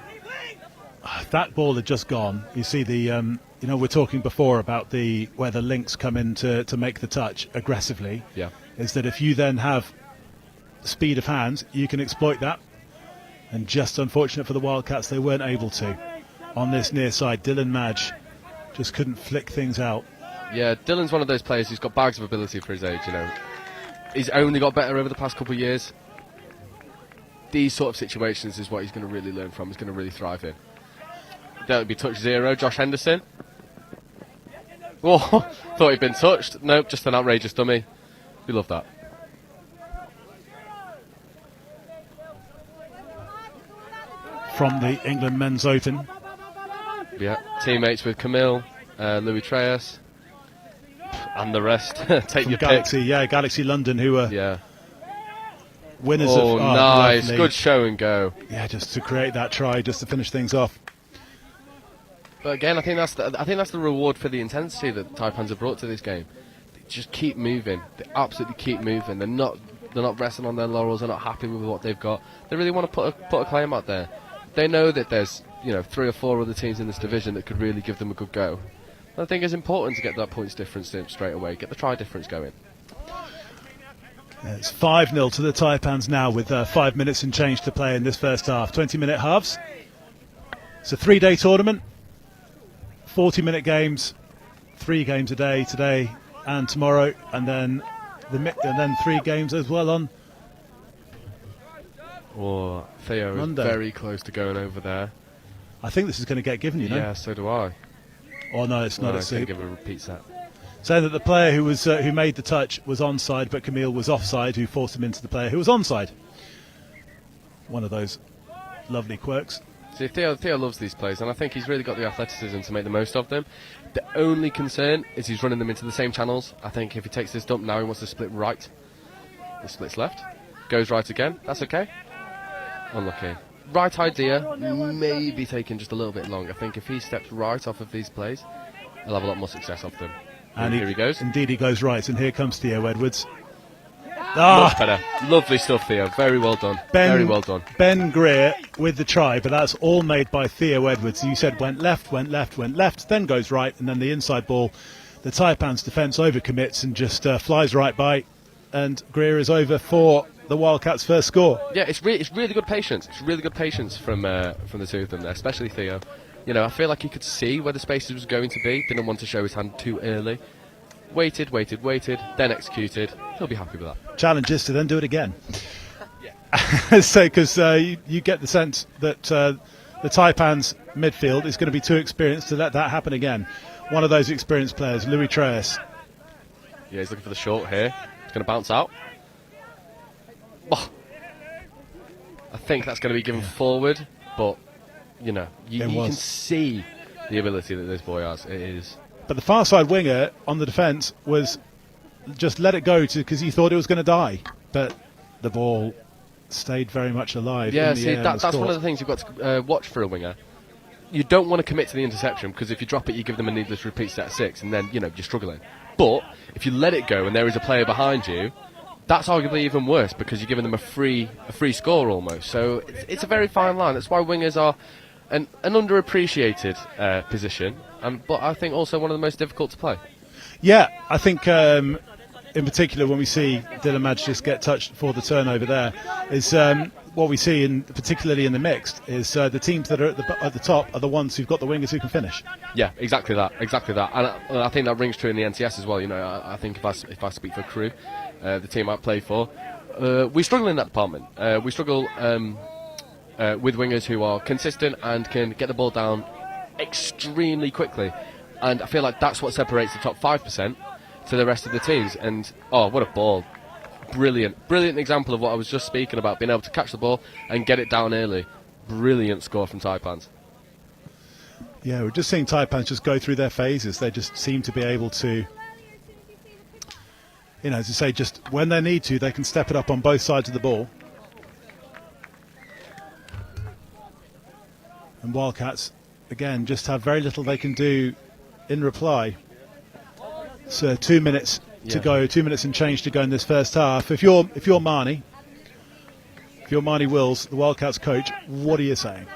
That ball had just gone. You see the, we're talking before about where the links come in to make the touch aggressively. Yeah. Is that if you then have speed of hands, you can exploit that. And just unfortunate for the Wildcats, they weren't able to. On this near side, Dylan Madge just couldn't flick things out. Yeah, Dylan's one of those players who's got bags of ability for his age, He's only got better over the past couple of years. These sort of situations is what he's going to really learn from, he's going to really thrive in. That would be touch 0, Josh Henderson. Oh, thought he'd been touched. Nope, just an outrageous dummy. We love that. From the England Men's Open. Yeah, teammates with Camille, Louis Treyas, and the rest. Take From your Galaxy, pick. yeah, Galaxy London, who were winners of... Oh, nice. Lovely. Good show and go. Yeah, just to create that try, just to finish things off. But again, I think that's the reward for the intensity that the Taipans have brought to this game. They just keep moving. They absolutely keep moving. They're not resting on their laurels. They're not happy with what they've got. They really want to put a claim out there. They know that there's 3 or 4 other teams in this division that could really give them a good go. I think it's important to get that points difference in straight away, get the try difference going. It's 5-0 to the Taipans now with 5 minutes and change to play in this first half. 20-minute halves. It's a 3-day tournament, 40-minute games, 3 games a day today and tomorrow, and then 3 games as well on. Oh, Theo Monday. is very close to going over there. I think this is going to get given, you know. Yeah, so do I. Oh no, it's not. No, It's I can give a repeat set. saying that the player who made the touch was onside, but Camille was offside, who forced him into the player who was onside. One of those lovely quirks. See, Theo loves these plays, and I think he's really got the athleticism to make the most of them. The only concern is he's running them into the same channels. I think if he takes this dump now, he wants to split right. He splits left, goes right again. That's okay. Unlucky. Right idea, maybe taking just a little bit long. I think if he steps right off of these plays, he'll have a lot more success off them. And here he goes. Indeed, he goes right, and here comes Theo Edwards. Much better. Lovely stuff, Theo. Very well done. Very well done. Ben Greer with the try, but that's all made by Theo Edwards. You said went left, then goes right, and then the inside ball. The Taipans defence overcommits and just flies right by, and Greer is over for the Wildcats' first score. Yeah, it's really good patience. It's really good patience from the two of them there, especially Theo. You know, I feel like he could see where the spaces was going to be. Didn't want to show his hand too early. Waited, then executed. He'll be happy with that. Challenge is to then do it again. So, because you get the sense that the Taipans midfield is going to be too experienced to let that happen again. One of those experienced players, Louis Treyas. Yeah, he's looking for the short here. He's going to bounce out. Oh. I think that's going to be given forward, but you know, you can see the ability that this boy has. It is. But the far side winger on the defence was just let it go because he thought it was going to die. But the ball stayed very much alive. Yeah, in the see, air that's one of the things you've got to watch for a winger. You don't want to commit to the interception because if you drop it, you give them a needless repeat set at 6, and then you're struggling. But if you let it go and there is a player behind you, that's arguably even worse because you're giving them a free score almost. So it's a very fine line. That's why wingers are an underappreciated position, but I think also one of the most difficult to play. Yeah, I think in particular when we see Dylan Madge just get touched for the turnover there, is what we see, particularly in the mixed, is the teams that are at the top are the ones who've got the wingers who can finish. Yeah, exactly that. And I think that rings true in the NTS as well. You know, I think if I speak for Crew, the team I play for, we struggle in that department. We struggle with wingers who are consistent and can get the ball down extremely quickly. And I feel like that's what separates the top 5% to the rest of the teams. And, oh, what a ball. Brilliant example of what I was just speaking about, being able to catch the ball and get it down early. Brilliant score from Taipans. Yeah, we're just seeing Taipans just go through their phases. They just seem to be able to, as you say, just when they need to, they can step it up on both sides of the ball. And Wildcats, again, just have very little they can do in reply. So 2 minutes to go, 2 minutes and change to go in this first half. If you're Marnie Wills, the Wildcats coach, what are you saying?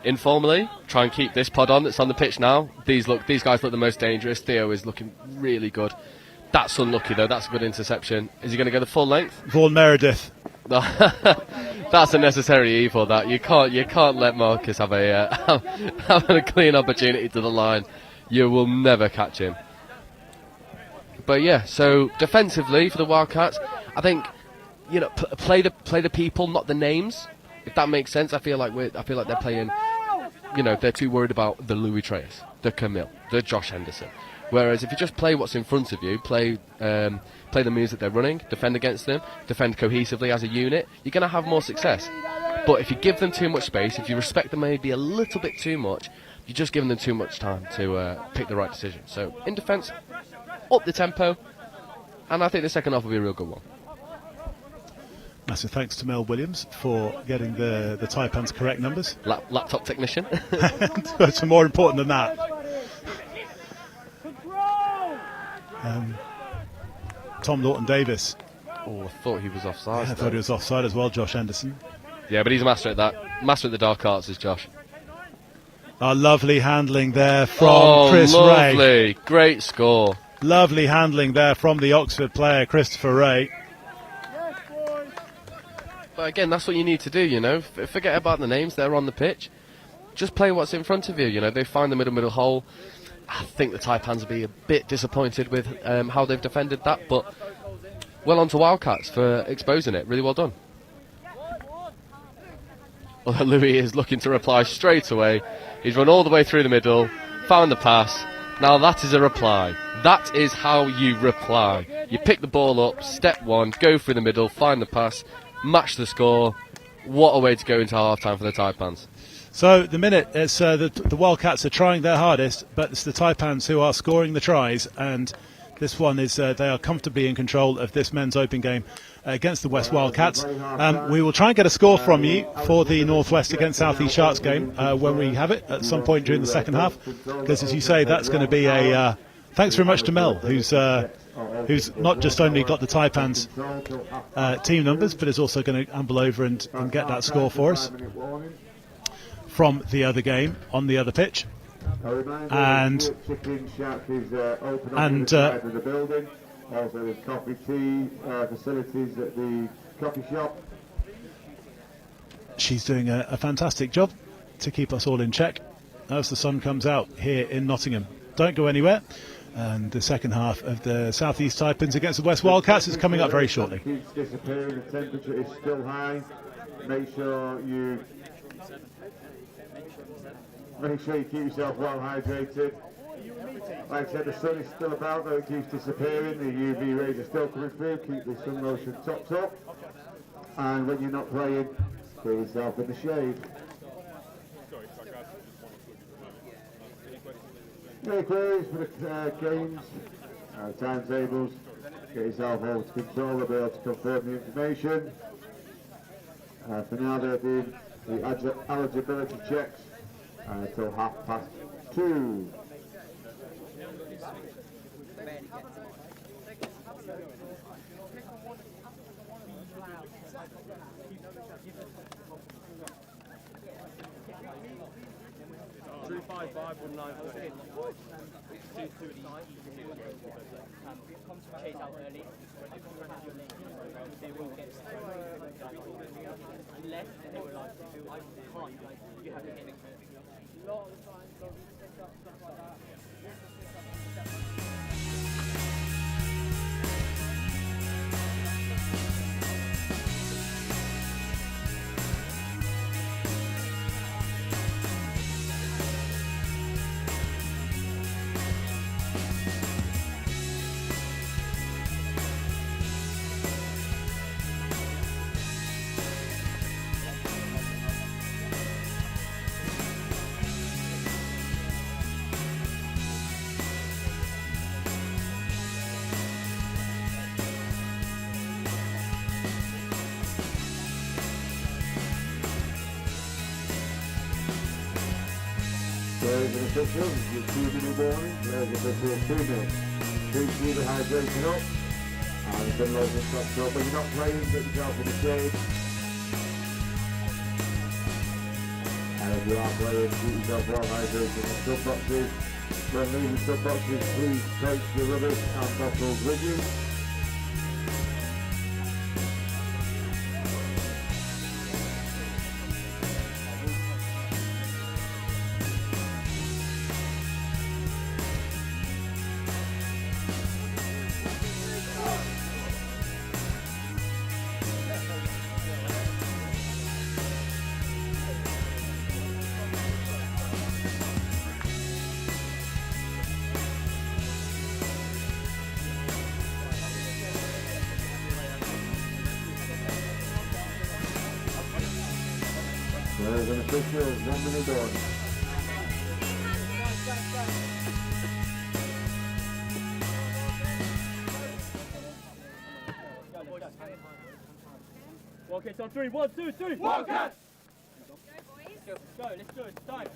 Informally, try and keep this pod on that's on the pitch now. These guys look the most dangerous. Theo is looking really good. That's unlucky though. That's a good interception. Is he going to go the full length? Vaughan Meredith. That's a necessary evil. That you can't let Marcus have a clean opportunity to the line. You will never catch him. But yeah, so defensively for the Wildcats, I think play the people, not the names. If that makes sense, I feel like they're playing. They're too worried about the Louis Treyas, the Camille, the Josh Henderson. Whereas if you just play what's in front of you, play the moves that they're running, defend against them, defend cohesively as a unit, you're going to have more success. But if you give them too much space, if you respect them maybe a little bit too much, you're just giving them too much time to pick the right decision. So in defence, up the tempo, and I think the second half will be a real good one. Massive thanks to Mel Williams for getting the Taipans correct numbers. Laptop technician. It's more important than that. Tom Norton-Davis. Oh, I thought he was offside. I thought he was offside as well, Josh Anderson. Yeah, but he's a master at that. Master at the dark arts is Josh. Lovely handling there from Chris lovely. Ray. Great score. Lovely handling there from the Oxford player, Christopher Ray. But again, that's what you need to do, you know. Forget about the names, they're on the pitch. Just play what's in front of you, you know. They find the middle hole. I think the Taipans will be a bit disappointed with how they've defended that, but well on to Wildcats for exposing it. Really well done. Well, Louis is looking to reply straight away. He's run all the way through the middle, found the pass. Now that is a reply. That is how you reply. You pick the ball up, step one, go through the middle, find the pass, match the score. What a way to go into half-time for the Taipans. So the minute it's the Wildcats are trying their hardest, but it's the Taipans who are scoring the tries, and this one is they are comfortably in control of this men's open game against the West Wildcats. We will try and get a score from you for the Northwest against South East Sharks game when we have it at some point during the second half, because as you say, that's going to be a thanks very much to Mel, who's not just only got the Taipans team numbers, but is also going to amble over and get that score for us from the other game on the other pitch. And also there's coffee, tea facilities at the coffee shop. She's doing a fantastic job to keep us all in check as the sun comes out here in Nottingham. Don't go anywhere, and the second half of the South East Taipans against the West Wildcats is coming up very shortly. Keeps disappearing, the temperature is still high. Make sure you keep yourself well hydrated. Like I said, the sun is still about, though it keeps disappearing. The UV rays are still coming through. Keep the sun lotion topped up. And when you're not playing, get yourself in the shade. Any queries for the games, timetables, get yourself over to control. They'll be able to confirm the information. For now, they're doing the eligibility checks until 2:30. Players and officials, your 2-minute warning. Players and officials, 2 minutes. Keep the hydration up. And the lotion stops up. When you're not playing, get yourself in the shade. And if you are playing, keep yourself well hydrated in the sub boxes. When leaving sub boxes, please take your rubbish and bottles with you. There's an official, 1 minute on. Wildcats on 3, 1, 2, 3. Wildcats! Go, let's do it. Time.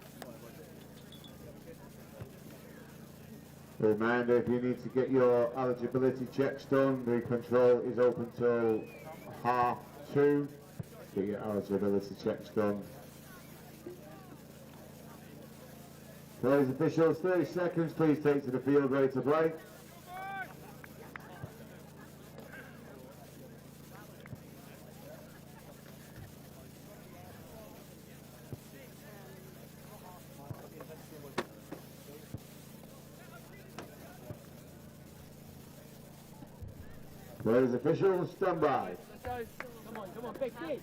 Reminder, if you need to get your eligibility checks done, the control is open till 2:30. Get your eligibility checks done. Players officials, 30 seconds, please take to the field, ready to play. Players officials, stand by. Come on, big kid.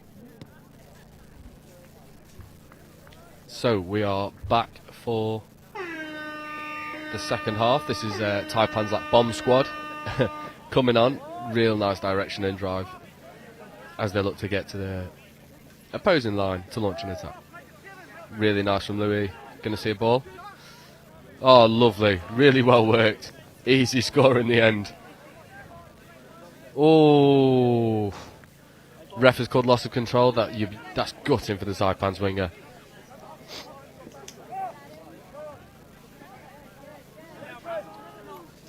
So we are back for the second half. This is Taipans like bomb squad coming on. Real nice direction and drive as they look to get to the opposing line to launch an attack. Really nice from Louis. Going to see a ball. Oh, lovely. Really well worked. Easy score in the end. Oh, ref has called loss of control. That's gutting for the Taipans winger.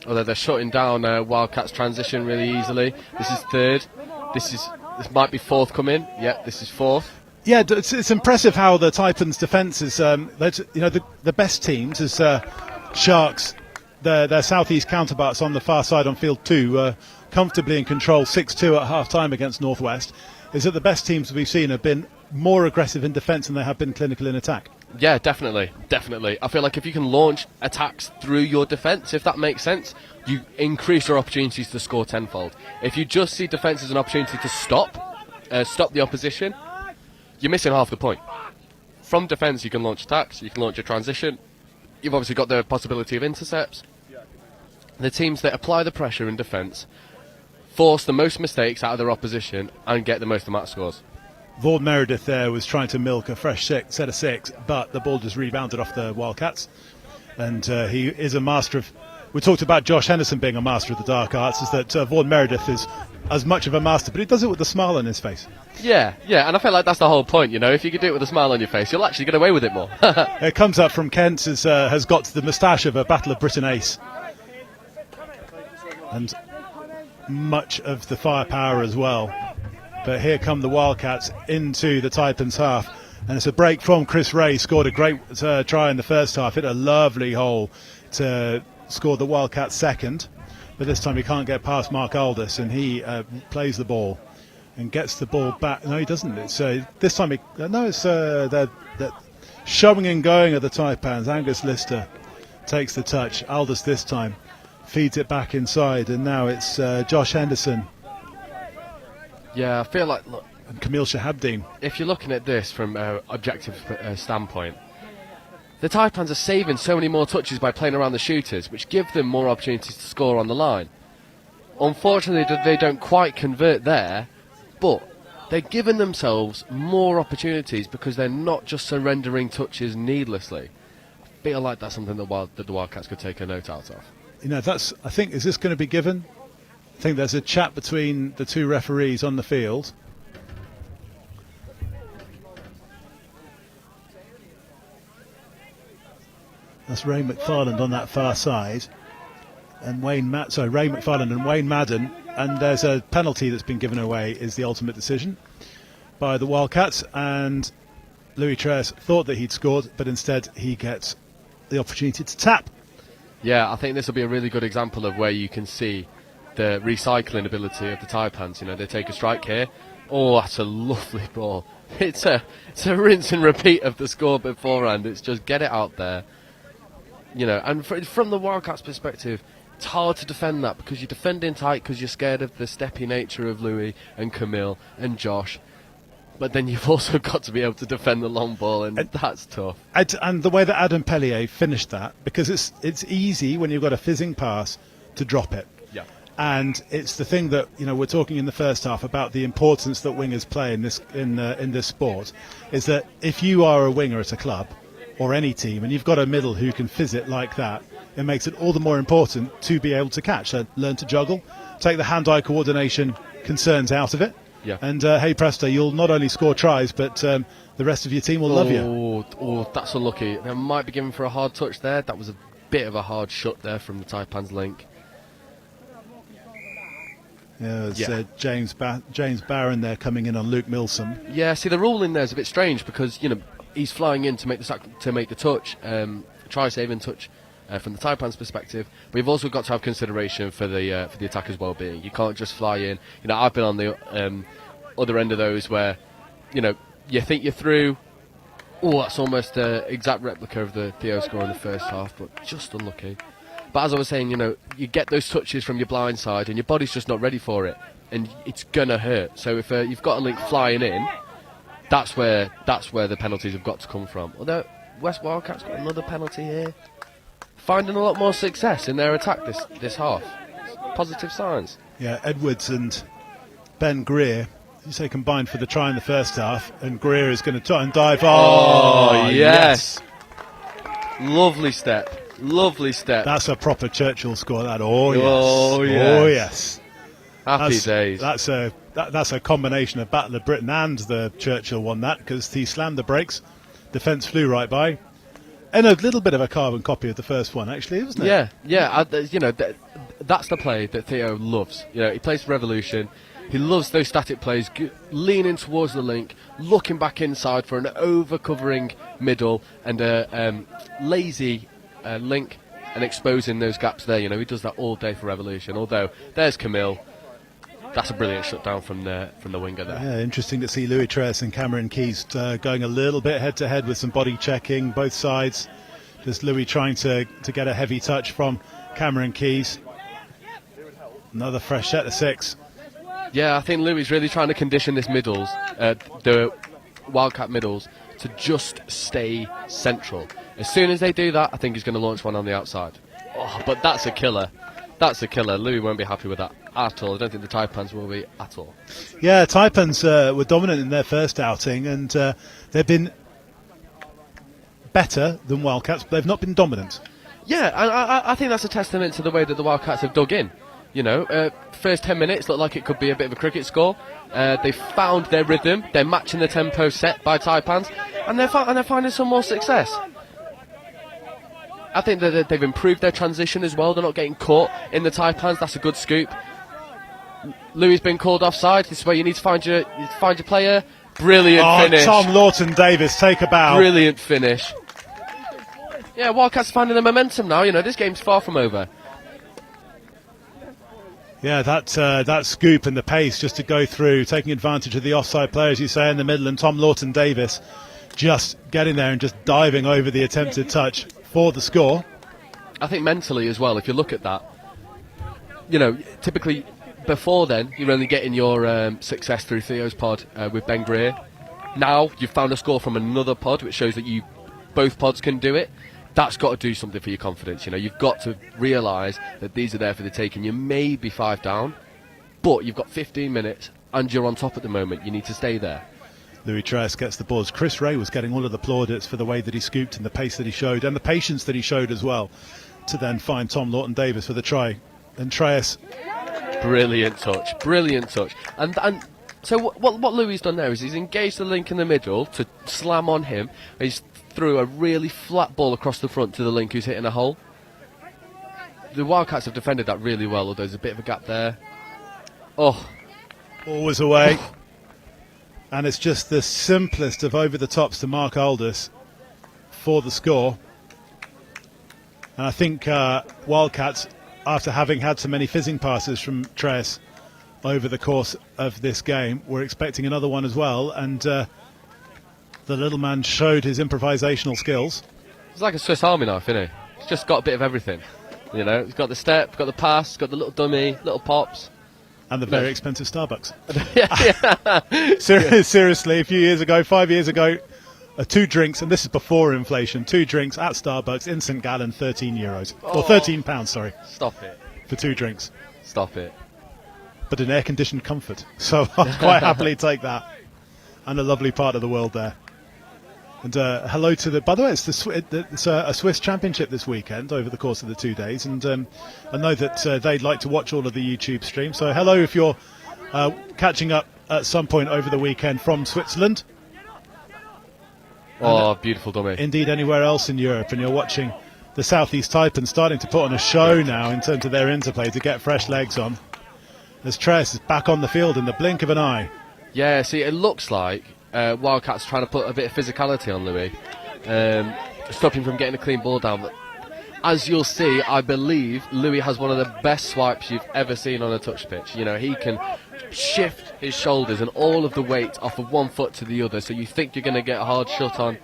Although they're shutting down Wildcats transition really easily. This is third. This might be fourth coming. Yep, this is fourth. Yeah, it's impressive how the Taipans' defence is. The best teams is Sharks. Their southeast counterparts on the far side on field 2, comfortably in control 6-2 at half time against Northwest. Is that the best teams we've seen have been more aggressive in defence than they have been clinical in attack? Yeah, definitely. I feel like if you can launch attacks through your defence, if that makes sense, you increase your opportunities to score tenfold. If you just see defence as an opportunity to stop the opposition, you're missing half the point. From defence, you can launch attacks, you can launch a transition. You've obviously got the possibility of intercepts. The teams that apply the pressure in defence force the most mistakes out of their opposition and get the most amount of scores. Vaughan Meredith there was trying to milk a fresh set of 6, but the ball just rebounded off the Wildcats. And he is a master of... We talked about Josh Henderson being a master of the dark arts, is that Vaughan Meredith is as much of a master, but he does it with a smile on his face. Yeah, and I feel like that's the whole point, you know. If you can do it with a smile on your face, you'll actually get away with it more. It comes up from Kent, has got the moustache of a Battle of Britain ace. And much of the firepower as well. But here come the Wildcats into the Taipans half, and it's a break from Chris Ray. Scored a great try in the first half, hit a lovely hole to score the Wildcats second, but this time he can't get past Mark Aldous, and he plays the ball and gets the ball back. No, he doesn't. It's this time it's they're showing and going at the Taipans. Angus Lister takes the touch. Aldous this time feeds it back inside, and now it's Josh Henderson. Yeah, I feel like, look, and Camille Shahabdeen. If you're looking at this from an objective standpoint, the Taipans are saving so many more touches by playing around the shooters, which give them more opportunities to score on the line. Unfortunately, they don't quite convert there, but they're giving themselves more opportunities because they're not just surrendering touches needlessly. I feel like that's something that the Wildcats could take a note out of. You know, I think, is this going to be given? I think there's a chat between the two referees on the field. That's Ray McFarland on that far side, and Ray McFarland and Wayne Madden. And there's a penalty that's been given away. Is the ultimate decision by the Wildcats, and Louis Tress thought that he'd scored, but instead he gets the opportunity to tap. Yeah, I think this will be a really good example of where you can see the recycling ability of the Taipans. You know, they take a strike here. Oh, that's a lovely ball. It's a rinse and repeat of the score beforehand. It's just get it out there. You know, and from the Wildcats' perspective, it's hard to defend that because you're defending tight because you're scared of the steppy nature of Louis and Camille and Josh. But then you've also got to be able to defend the long ball, and that's tough. And the way that Adam Pellier finished that, because it's easy when you've got a fizzing pass to drop it. Yeah. And it's the thing that, you know, we're talking in the first half about the importance that wingers play in this sport, is that if you are a winger at a club or any team and you've got a middle who can fizz it like that, it makes it all the more important to be able to catch. So learn to juggle, take the hand-eye coordination concerns out of it. Yeah. And hey presto, you'll not only score tries, but the rest of your team will love you. Oh, that's unlucky. They might be given for a hard touch there. That was a bit of a hard shot there from the Taipans link. Yeah, it's James Barron there coming in on Luke Milsom. Yeah, see, the rule in there is a bit strange because, you know, he's flying in to make the touch. try-saving touch from the Taipans' perspective. But you've also got to have consideration for the attacker's well-being. You can't just fly in. You know, I've been on the other end of those where, you know, you think you're through. Oh, that's almost an exact replica of the Theo score in the first half, but just unlucky. But as I was saying, you know, you get those touches from your blind side, and your body's just not ready for it, and it's gonna hurt. So if you've got a link flying in, that's where the penalties have got to come from. Although West Wildcats got another penalty here, finding a lot more success in their attack this half. Positive signs. Yeah, Edwards and Ben Greer, you say combined for the try in the first half, and Greer is going to try and dive. Oh yes. Lovely step. Lovely step. That's a proper Churchill score. That. Oh yes. Oh yes. Oh yes. Happy days. That's a combination of Battle of Britain and the Churchill one, that, because he slammed the brakes, defence flew right by, and a little bit of a carbon copy of the first one, actually, wasn't it? Yeah. You know, that's the play that Theo loves. You know, he plays for Revolution. He loves those static plays, leaning towards the link, looking back inside for an over-covering middle and a lazy link, and exposing those gaps there. You know, he does that all day for Revolution. Although there's Camille. That's a brilliant shutdown from the winger there. Yeah, interesting to see Louis Tress and Cameron Keys going a little bit head-to-head with some body checking, both sides. Just Louis trying to get a heavy touch from Cameron Keys. Another fresh set of 6. Yeah, I think Louis really trying to condition this middles, the Wildcat middles, to just stay central. As soon as they do that, I think he's going to launch one on the outside. Oh, but that's a killer. That's a killer. Louis won't be happy with that at all. I don't think the Taipans will be at all. Yeah, Taipans were dominant in their first outing, and they've been better than Wildcats, but they've not been dominant. Yeah, and I think that's a testament to the way that the Wildcats have dug in. You know, first 10 minutes looked like it could be a bit of a cricket score. They found their rhythm. They're matching the tempo set by Taipans, and they're finding some more success. I think that they've improved their transition as well. They're not getting caught in the Taipans. That's a good scoop. Louis been called offside. This is where you need to find your player. Brilliant finish. Tom Lawton-Davis, take a bow. Brilliant finish. Yeah, Wildcats finding the momentum now. You know, this game's far from over. Yeah, that scoop and the pace just to go through, taking advantage of the offside player, as you say, in the middle, and Tom Lawton-Davis just getting there and just diving over the attempted touch for the score. I think mentally as well, if you look at that, you know, typically before then, you're only getting your success through Theo's pod with Ben Greer. Now you've found a score from another pod, which shows that both pods can do it. That's got to do something for your confidence. You know, you've got to realise that these are there for the taking. You may be 5 down, but you've got 15 minutes and you're on top at the moment. You need to stay there. Louis Tress gets the balls. Chris Ray was getting all of the plaudits for the way that he scooped and the pace that he showed and the patience that he showed as well, to then find Tom Lawton-Davis for the try. And Tress. Brilliant touch. And so what Louis done there is he's engaged the link in the middle to slam on him. He's threw a really flat ball across the front to the link who's hitting a hole. The Wildcats have defended that really well, although there's a bit of a gap there. Oh. Ball was away. And it's just the simplest of over-the-tops to Mark Aldous for the score. And I think Wildcats, after having had so many fizzing passes from Tress over the course of this game, were expecting another one as well. And the little man showed his improvisational skills. He's like a Swiss Army knife, isn't he? He's just got a bit of everything. You know, he's got the step, got the pass, got the little dummy, little pops. And the very expensive Starbucks. Yeah. Seriously, 5 years ago, 2 drinks, and this is before inflation, 2 drinks at Starbucks, instant gallon, €13. Or £13, sorry. Stop it. For 2 drinks. Stop it. But in air-conditioned comfort. So I'll quite happily take that. And a lovely part of the world there. And hello to the... By the way, it's a Swiss championship this weekend over the course of the 2 days. And I know that they'd like to watch all of the YouTube stream. So hello if you're catching up at some point over the weekend from Switzerland. Oh, beautiful dummy. Indeed, anywhere else in Europe. And you're watching the Southeast Taipans starting to put on a show now in terms of their interplay to get fresh legs on. As Tress is back on the field in the blink of an eye. Yeah, see, it looks like Wildcats trying to put a bit of physicality on Louis. stop him from getting a clean ball down. But as you'll see, I believe Louis has one of the best swipes you've ever seen on a touch pitch. You know, he can shift his shoulders and all of the weight off of one foot to the other, so you think you're going to get a hard shot on,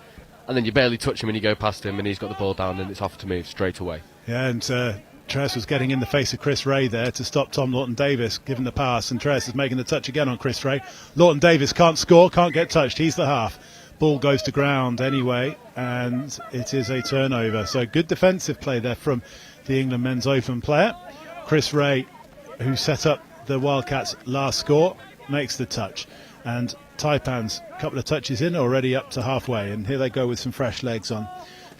and then you barely touch him and you go past him and he's got the ball down and it's off to move straight away. Yeah, and Tress was getting in the face of Chris Ray there to stop Tom Lawton-Davis giving the pass, and Tress is making the touch again on Chris Ray. Lawton-Davis can't score, can't get touched, he's the half. Ball goes to ground anyway, and it is a turnover. So good defensive play there from the England Men's Open player. Chris Ray, who set up the Wildcats' last score, makes the touch. And Taipans, a couple of touches in, already up to halfway. And here they go with some fresh legs on.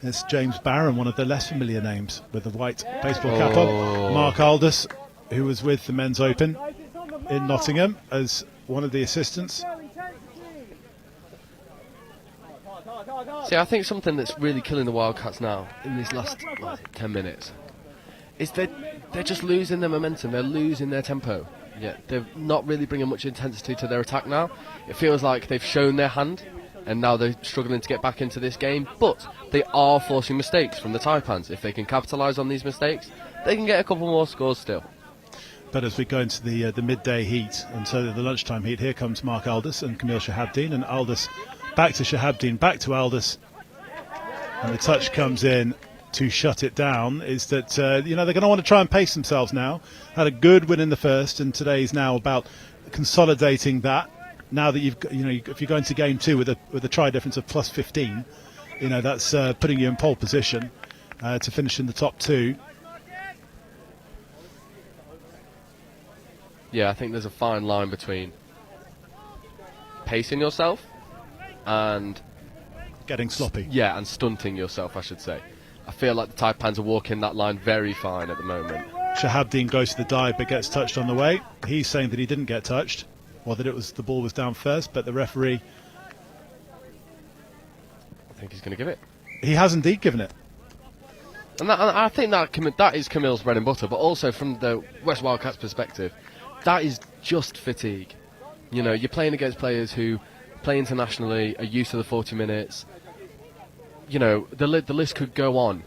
It's James Barron, one of the less familiar names, with the white baseball cap on. Mark Aldous, who was with the Men's Open in Nottingham as one of the assistants. See, I think something that's really killing the Wildcats now in these last 10 minutes is that they're just losing their momentum, they're losing their tempo. Yeah, they're not really bringing much intensity to their attack now. It feels like they've shown their hand and now they're struggling to get back into this game, but they are forcing mistakes from the Taipans. If they can capitalise on these mistakes, they can get a couple more scores still. But as we go into the midday heat and so the lunchtime heat, here comes Mark Aldous and Camille Shahabdeen, and Aldous back to Shahabdeen, back to Aldous, and the touch comes in to shut it down. Is that they're going to want to try and pace themselves now. Had a good win in the first, and today is now about consolidating that. Now that if you go into game two with a try difference of plus 15, that's putting you in pole position to finish in the top two. Yeah, I think there's a fine line between pacing yourself and getting sloppy. Yeah, and stunting yourself, I should say. I feel like the Taipans are walking that line very fine at the moment. Shahabdeen goes to the dive but gets touched on the way. He's saying that he didn't get touched, or that the ball was down first, but the referee, I think he's going to give it. He has indeed given it. And I think that is Camille's bread and butter, but also from the West Wildcats perspective, that is just fatigue. You're playing against players who play internationally, are used to the 40 minutes. The list could go on.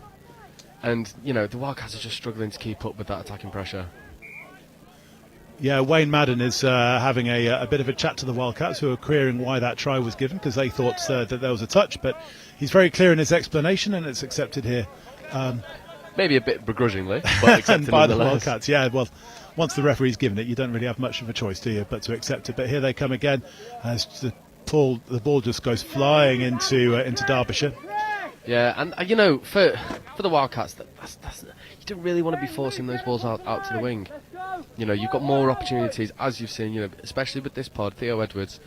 And, the Wildcats are just struggling to keep up with that attacking pressure. Yeah, Wayne Madden is having a bit of a chat to the Wildcats, who are querying why that try was given, because they thought that there was a touch. But he's very clear in his explanation, and it's accepted here. Maybe a bit begrudgingly, but accepted by the Wildcats. Yeah, well, once the referee's given it, you don't really have much of a choice, do you, but to accept it. But here they come again as the ball just goes flying into Derbyshire. Yeah, and for the Wildcats, that's, you don't really want to be forcing those balls out to the wing. You've got more opportunities, as you've seen, especially with this pod, Theo Edwards,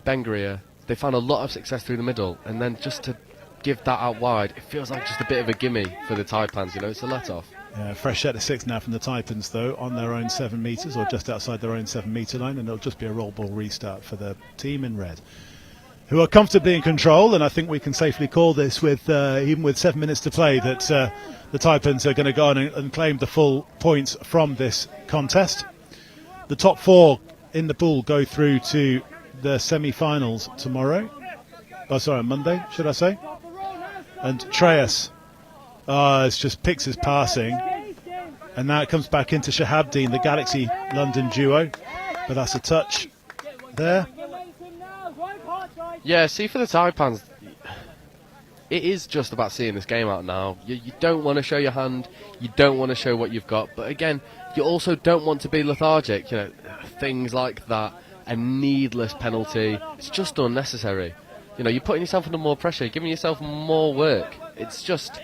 Ben Greer, they found a lot of success through the middle, and then just to give that out wide, it feels like just a bit of a gimme for the Taipans, it's a let-off. Fresh set of 6 now from the Taipans, though, on their own 7 metres, or just outside their own 7 metre line, and it'll just be a roll ball restart for the team in red, who are comfortably in control. And I think we can safely call this, with even with 7 minutes to play, that the Taipans are going to go on and claim the full points from this contest. The top 4 in the pool go through to the semi-finals tomorrow. Monday, should I say? And Treyas just picks his passing, and now it comes back into Shahabdeen, the Galaxy London duo, but that's a touch there. Yeah, see, for the Taipans, it is just about seeing this game out now. You don't want to show your hand, you don't want to show what you've got, but again, you also don't want to be lethargic. Things like that, a needless penalty, it's just unnecessary. You're putting yourself under more pressure, giving yourself more work. It's just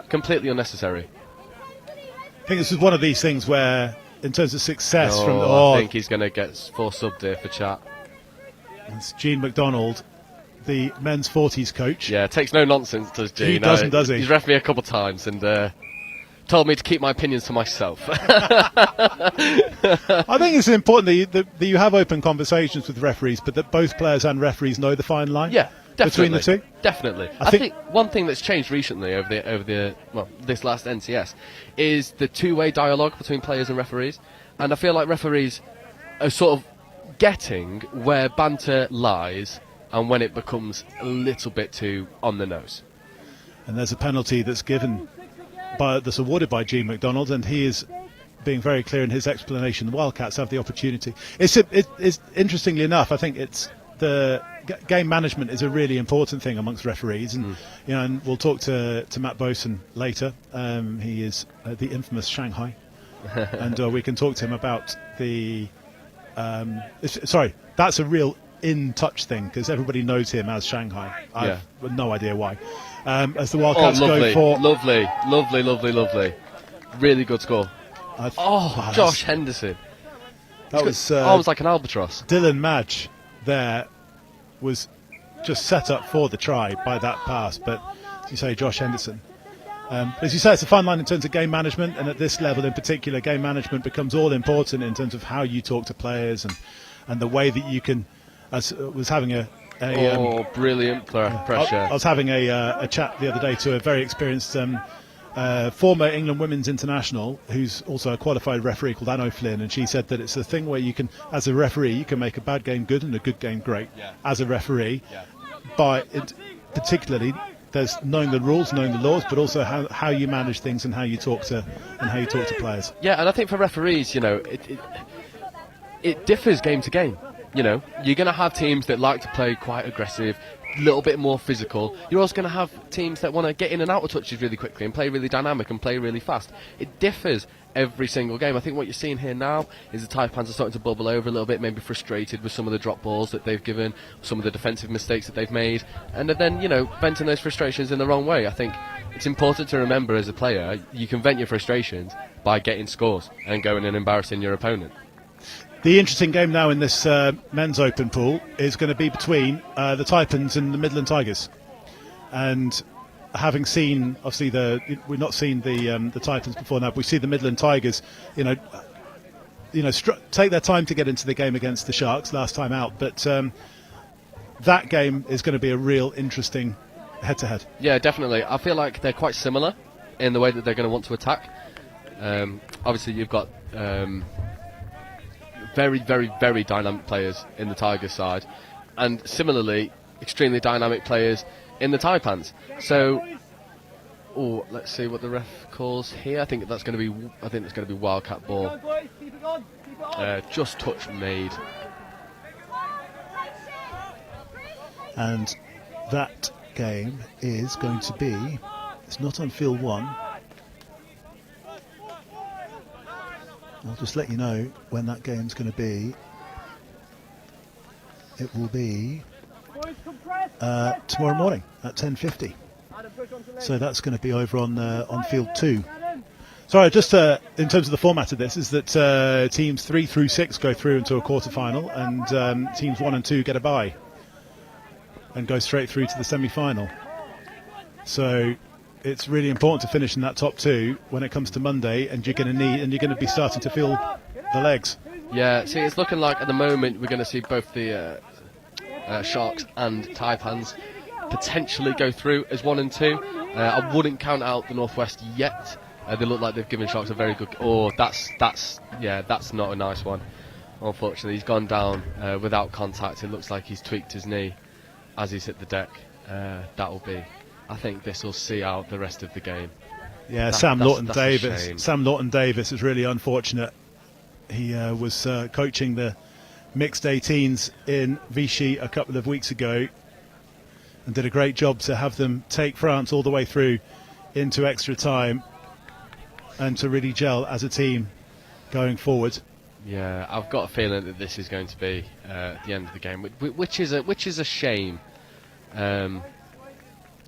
completely unnecessary. I think this is one of these things where, in terms of success, I think he's going to get 4 subbed here for chat. It's Gene McDonald, the men's 40s coach. Yeah, takes no nonsense, does Gene? He doesn't, does he? He's reffed me a couple of times and told me to keep my opinions to myself. I think it's important that you have open conversations with referees, but that both players and referees know the fine line. Yeah, definitely. Between the two. Definitely. I think one thing that's changed recently over this last NCS is the two-way dialogue between players and referees, and I feel like referees are sort of getting where banter lies and when it becomes a little bit too on the nose. And there's a penalty that's that's awarded by Gene McDonald, and he is being very clear in his explanation. The Wildcats have the opportunity. It's interestingly enough, I think it's the game management is a really important thing amongst referees, and and we'll talk to Matt Boson later. He is the infamous Shanghai, and we can talk to him about the. That's a real in-touch thing because everybody knows him as Shanghai. I've no idea why. As the Wildcats go for lovely, really good score. Josh Henderson. That was almost like an albatross. Dylan Madge there was just set up for the try by that pass, but as you say, Josh Henderson. As you say, it's a fine line in terms of game management, and at this level in particular, game management becomes all important in terms of how you talk to players and the way that you can. As was having a brilliant pressure. I was having a chat the other day to a very experienced former England women's international who's also a qualified referee called Anne O'Flynn, and she said that it's a thing where you can, as a referee, you can make a bad game good and a good game great. As a referee, particularly there's knowing the rules, knowing the laws, but also how you manage things and how you talk to players. Yeah, and I think for referees, it differs game to game. You're going to have teams that like to play quite aggressive, a little bit more physical. You're also going to have teams that want to get in and out of touches really quickly and play really dynamic and play really fast. It differs every single game. I think what you're seeing here now is the Taipans are starting to bubble over a little bit, maybe frustrated with some of the drop balls that they've given, some of the defensive mistakes that they've made, and then, venting those frustrations in the wrong way. I think it's important to remember as a player, you can vent your frustrations by getting scores and going and embarrassing your opponent. The interesting game now in this men's open pool is going to be between the Taipans and the Midland Tigers. And having seen, obviously, we've not seen the Taipans before now, but we see the Midland Tigers, take their time to get into the game against the Sharks last time out. But that game is going to be a real interesting head-to-head. Yeah, definitely. I feel like they're quite similar in the way that they're going to want to attack. Obviously, you've got very, very, very dynamic players in the Tigers side, and similarly, extremely dynamic players in the Taipans. So, let's see what the ref calls here. I think that's going to be Wildcat ball. Just touch made. And that game is going to be. It's not on field 1. I'll just let you know when that game's going to be. It will be tomorrow morning at 10:50. So that's going to be over on field 2. Sorry, just in terms of the format of this, is that teams 3 through 6 go through into a quarter-final, and teams 1 and 2 get a bye and go straight through to the semi-final. So it's really important to finish in that top 2 when it comes to Monday, and you're going to be starting to feel the legs. Yeah, see, it's looking like at the moment we're going to see both the Sharks and Taipans potentially go through as 1 and 2. I wouldn't count out the Northwest yet. They look like they've given Sharks a very good. That's not a nice one. Unfortunately, he's gone down without contact. It looks like he's tweaked his knee as he's hit the deck. That'll be. I think this will see out the rest of the game. Yeah, Sam Lawton-Davis is really unfortunate. He was coaching the mixed 18s in Vichy a couple of weeks ago and did a great job to have them take France all the way through into extra time and to really gel as a team going forward. Yeah, I've got a feeling that this is going to be the end of the game, which is a shame.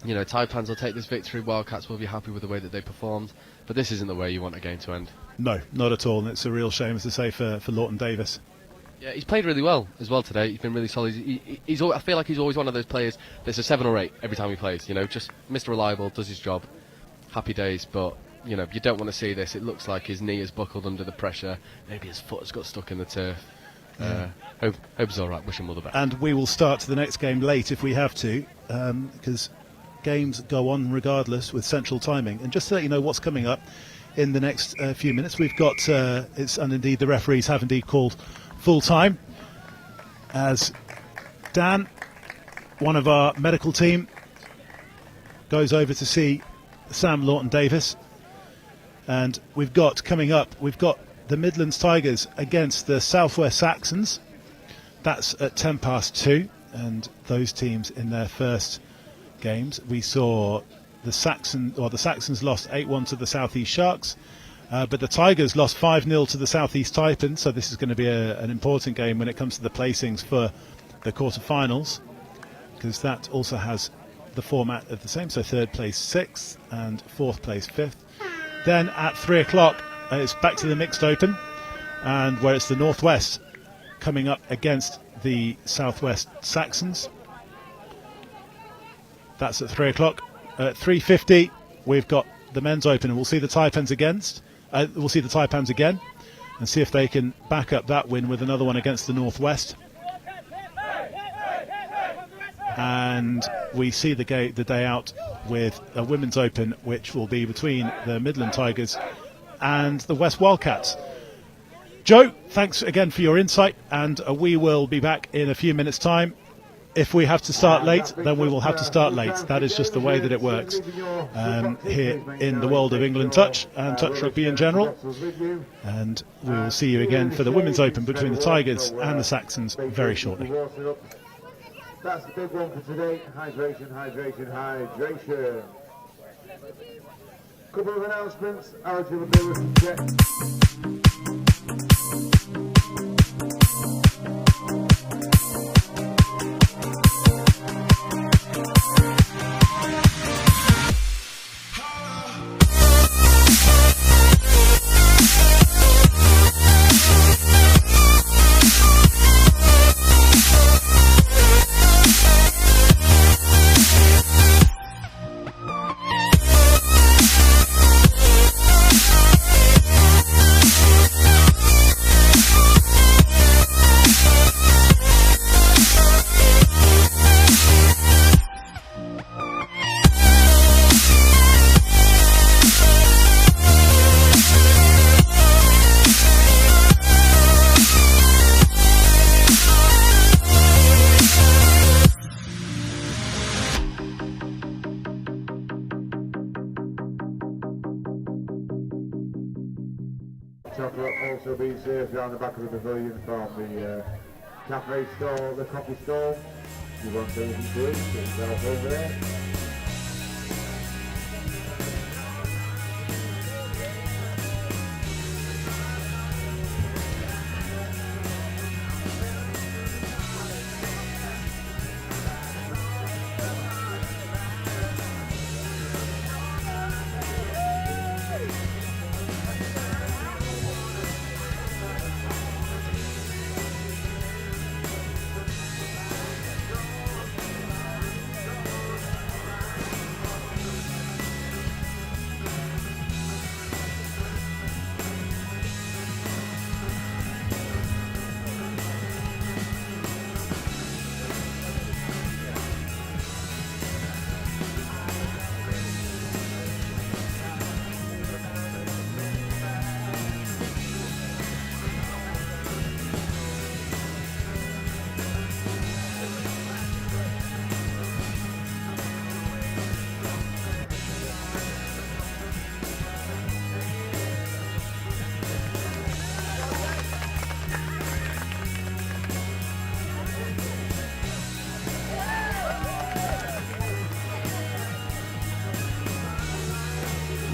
Taipans will take this victory. Wildcats will be happy with the way that they performed, but this isn't the way you want a game to end. No, not at all, and it's a real shame, as I say, for Lawton-Davis. Yeah, he's played really well as well today. He's been really solid. I feel like he's always one of those players that's a 7 or 8 every time he plays. Just Mr. Reliable, does his job. Happy days, but you don't want to see this. It looks like his knee is buckled under the pressure. Maybe his foot has got stuck in the turf. Hope he's all right. Wish him all the best. And we will start the next game late if we have to, because games go on regardless with central timing. And just to let you know what's coming up in the next few minutes, we've got and indeed the referees have indeed called full time, as Dan, one of our medical team, goes over to see Sam Lawton-Davis. And we've got the Midlands Tigers against the Southwest Saxons. That's at 2:10, and those teams in their first games. We saw the Saxons lost 8-1 to the Southeast Sharks, but the Tigers lost 5-0 to the Southeast Taipans, so this is going to be an important game when it comes to the placings for the quarterfinals, because that also has the format of the same, so third place 6th and fourth place 5th. Then at 3 o'clock it's back to the mixed open, and where it's the Northwest coming up against the Southwest Saxons. That's at 3 o'clock. At 3:50 we've got the men's open, and we'll see the Taipans again and see if they can back up that win with another one against the Northwest. And we see the day out with a women's open, which will be between the Midland Tigers and the West Wildcats. Joe, thanks again for your insight, and we will be back in a few minutes' time. If we have to start late, then we will have to start late. That is just the way that it works here in the world of England Touch and touch rugby in general. And we will see you again for the Women's Open between the Tigers and the Saxons very shortly. That's the big one for today. Hydration, hydration, hydration. Couple of announcements. Eligibility checks. Chocolate also being served around the back of the pavilion from the cafe stall, the coffee stall. You want anything to eat, get yourself over there.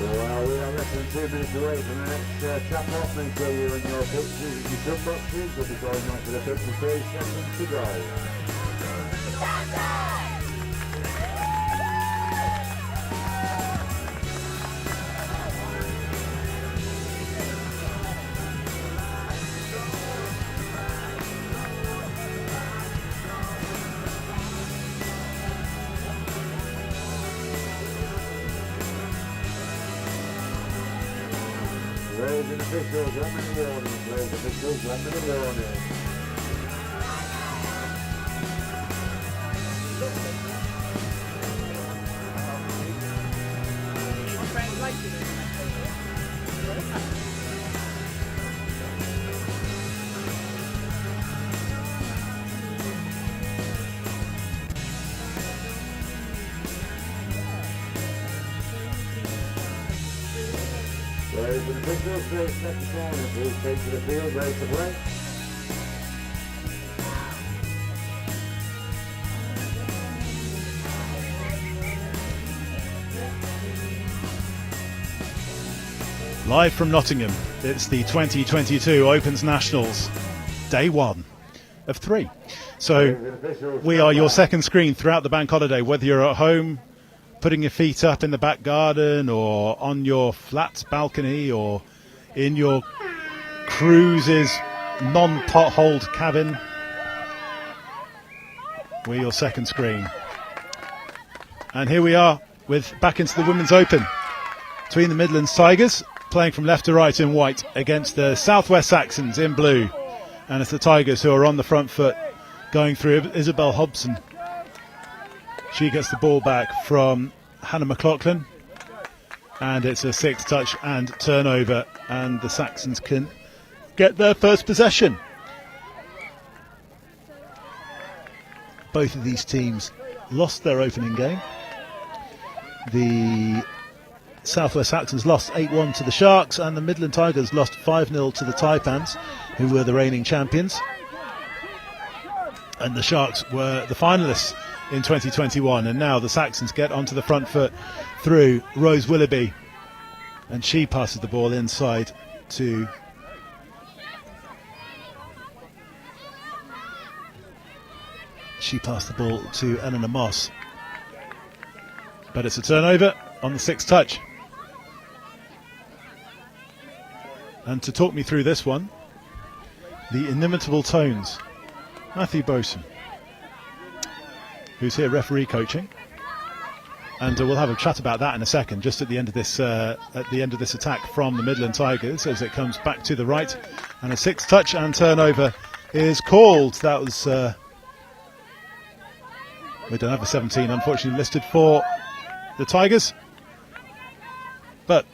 Well, we are less than 2 minutes away from the next tap off. Make sure you're in your pictures and your sub boxes. We'll be going on to the 53 seconds to go. Ladies and officials, 1 minute warning. Ladies and officials, 1 minute warning. with officials, the second corner, please take to the field, ready to play. Live from Nottingham, it's the 2022 Opens Nationals, day 1 of 3. So we are your second screen throughout the bank holiday, whether you're at home, putting your feet up in the back garden, or on your flat balcony, or in your cruise's non-potholed cabin. We're your second screen. And here we are with back into the Women's Open between the Midlands Tigers, playing from left to right in white, against the Southwest Saxons in blue. And it's the Tigers who are on the front foot, going through Isabel Hobson. She gets the ball back from Hannah McLaughlin, and it's a 6 touch and turnover, and the Saxons can get their first possession. Both of these teams lost their opening game. The Southwest Saxons lost 8-1 to the Sharks, and the Midland Tigers lost 5-0 to the Taipans, who were the reigning champions. And the Sharks were the finalists in 2021, and now the Saxons get onto the front foot through Rose Willoughby, and she passes the ball inside to Eleanor Moss, but it's a turnover on the 6th touch. And to talk me through this one, the inimitable tones, Matthew Boson, who's here referee coaching, and we'll have a chat about that in a second. Just at the end of this, attack from the Midland Tigers, as it comes back to the right, and a 6th touch and turnover is called. That was we don't have a 17, unfortunately, listed for the Tigers, but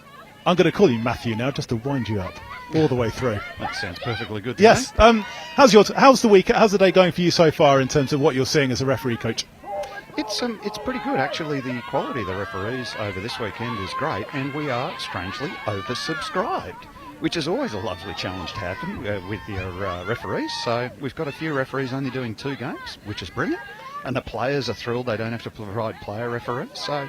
I'm going to call you Matthew now, just to wind you up all the way through. That sounds perfectly good. Yes. How's the week? How's the day going for you so far in terms of what you're seeing as a referee coach? It's pretty good actually. The quality of the referees over this weekend is great, and we are strangely oversubscribed, which is always a lovely challenge to happen with your referees. So we've got a few referees only doing 2 games, which is brilliant, and the players are thrilled they don't have to provide player referees. So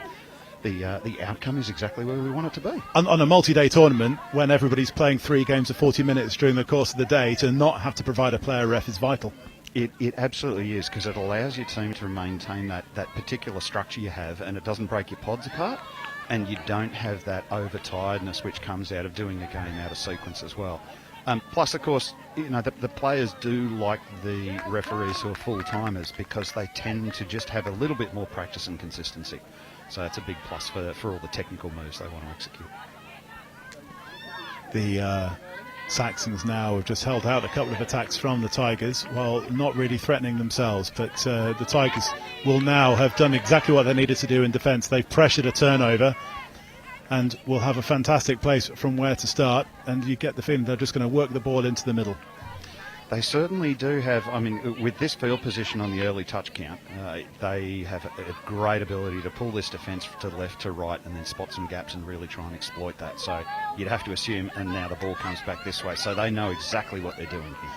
the outcome is exactly where we want it to be. On a multi-day tournament, when everybody's playing 3 games of 40 minutes during the course of the day, to not have to provide a player ref is vital. It absolutely is, because it allows your team to maintain that particular structure you have, and it doesn't break your pods apart, and you don't have that overtiredness which comes out of doing a game out of sequence as well. Plus, of course, the players do like the referees who are full-timers, because they tend to just have a little bit more practice and consistency. So it's a big plus for all the technical moves they want to execute. The Saxons now have just held out a couple of attacks from the Tigers, while not really threatening themselves. But the Tigers will now have done exactly what they needed to do in defence. They've pressured a turnover, and will have a fantastic place from where to start. And you get the feeling they're just going to work the ball into the middle. They certainly do have, with this field position on the early touch count, they have a great ability to pull this defence to the left to right, and then spot some gaps and really try and exploit that. So you'd have to assume, and now the ball comes back this way, so they know exactly what they're doing here.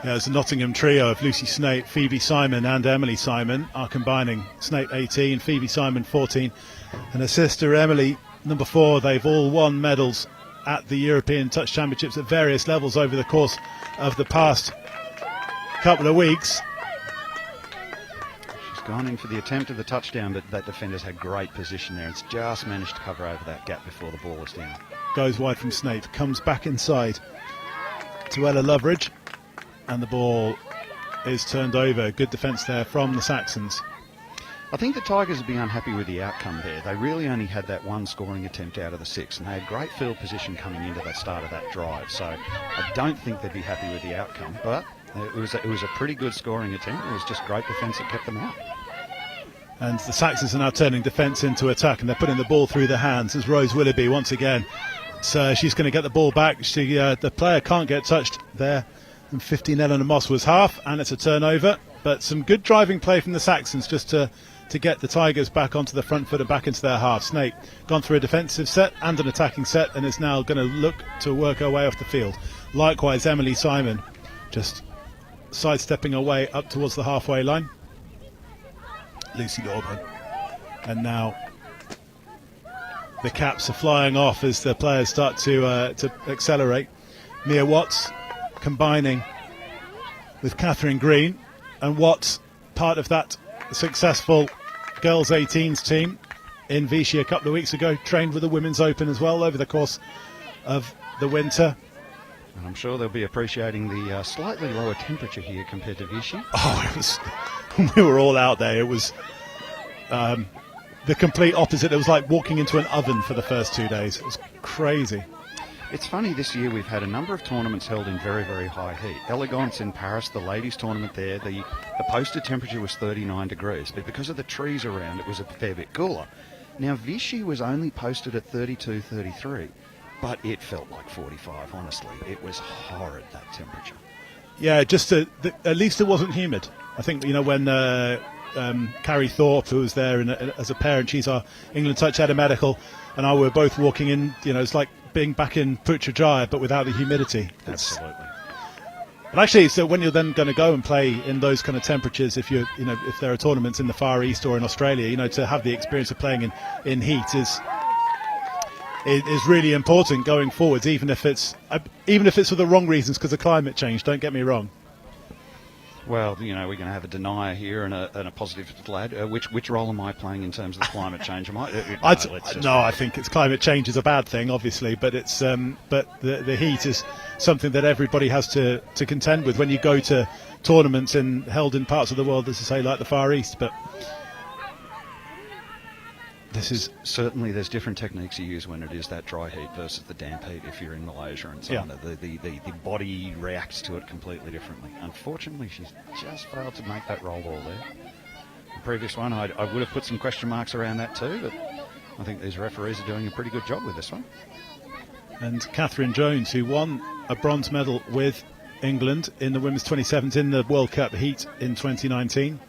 Yeah, it's a Nottingham trio of Lucy Snape, Phoebe Simon and Emily Simon are combining. Snape 18, Phoebe Simon 14, and her sister Emily, number 4. They've all won medals at the European Touch Championships at various levels over the course of the past couple of weeks. She's gone in for the attempt of the touchdown, but that defender's had great position there. It's just managed to cover over that gap before the ball is down. Goes wide from Snape, comes back inside to Ella Loveridge, and the ball is turned over. Good defence there from the Saxons. I think the Tigers would be unhappy with the outcome there. They really only had that 1 scoring attempt out of the 6, and they had great field position coming into the start of that drive. So I don't think they'd be happy with the outcome, but it was a pretty good scoring attempt. It was just great defence that kept them out. And the Saxons are now turning defence into attack, and they're putting the ball through the hands as Rose Willoughby once again. So she's going to get the ball back. The player can't get touched there. And 15 Eleanor Moss was half, and it's a turnover. But some good driving play from the Saxons just to to get the Tigers back onto the front foot and back into their half. Snake gone through a defensive set and an attacking set and is now going to look to work her way off the field. Likewise, Emily Simon just sidestepping away up towards the halfway line. Lucy Orban. And now the caps are flying off as the players start to accelerate. Mia Watts combining with Catherine Green, and Watts part of that successful girls 18s team in Vichy a couple of weeks ago, trained with the Women's Open as well over the course of the winter. And I'm sure they'll be appreciating the slightly lower temperature here compared to Vichy. Oh, it was, we were all out there. It was the complete opposite. It was like walking into an oven for the first 2 days. It was crazy. It's funny, this year we've had a number of tournaments held in very, very high heat. Elegance in Paris, the ladies' tournament there, the posted temperature was 39 degrees, but because of the trees around, it was a fair bit cooler. Now, Vichy was only posted at 32, 33, but it felt like 45, honestly. It was horrid, that temperature. Yeah, just at least it wasn't humid. I think, you know, when Carrie Thorpe, who was there as a parent, she's our England Touch Ed medical, and I were both walking in, you know, it's like being back in Putrajaya, but without the humidity. Absolutely. But actually, so when you're then going to go and play in those kind of temperatures, if if there are tournaments in the Far East or in Australia, you know, to have the experience of playing in heat is really important going forwards, even if it's for the wrong reasons because of climate change. Don't get me wrong. Well, you know, we're going to have a denier here and a positive lad. Which role am I playing in terms of the climate change? I think it's climate change is a bad thing, obviously, but it's but the heat is something that everybody has to contend with when you go to tournaments held in parts of the world, as I say, like the Far East. But this is certainly, there's different techniques you use when it is that dry heat versus the damp heat if you're in Malaysia and so on. The body reacts to it completely differently. Unfortunately, she's just failed to make that roll ball there. The previous one, I would have put some question marks around that too, but I think these referees are doing a pretty good job with this one. And Catherine Jones, who won a bronze medal with England in the women's 27s in the World Cup heat in 2019.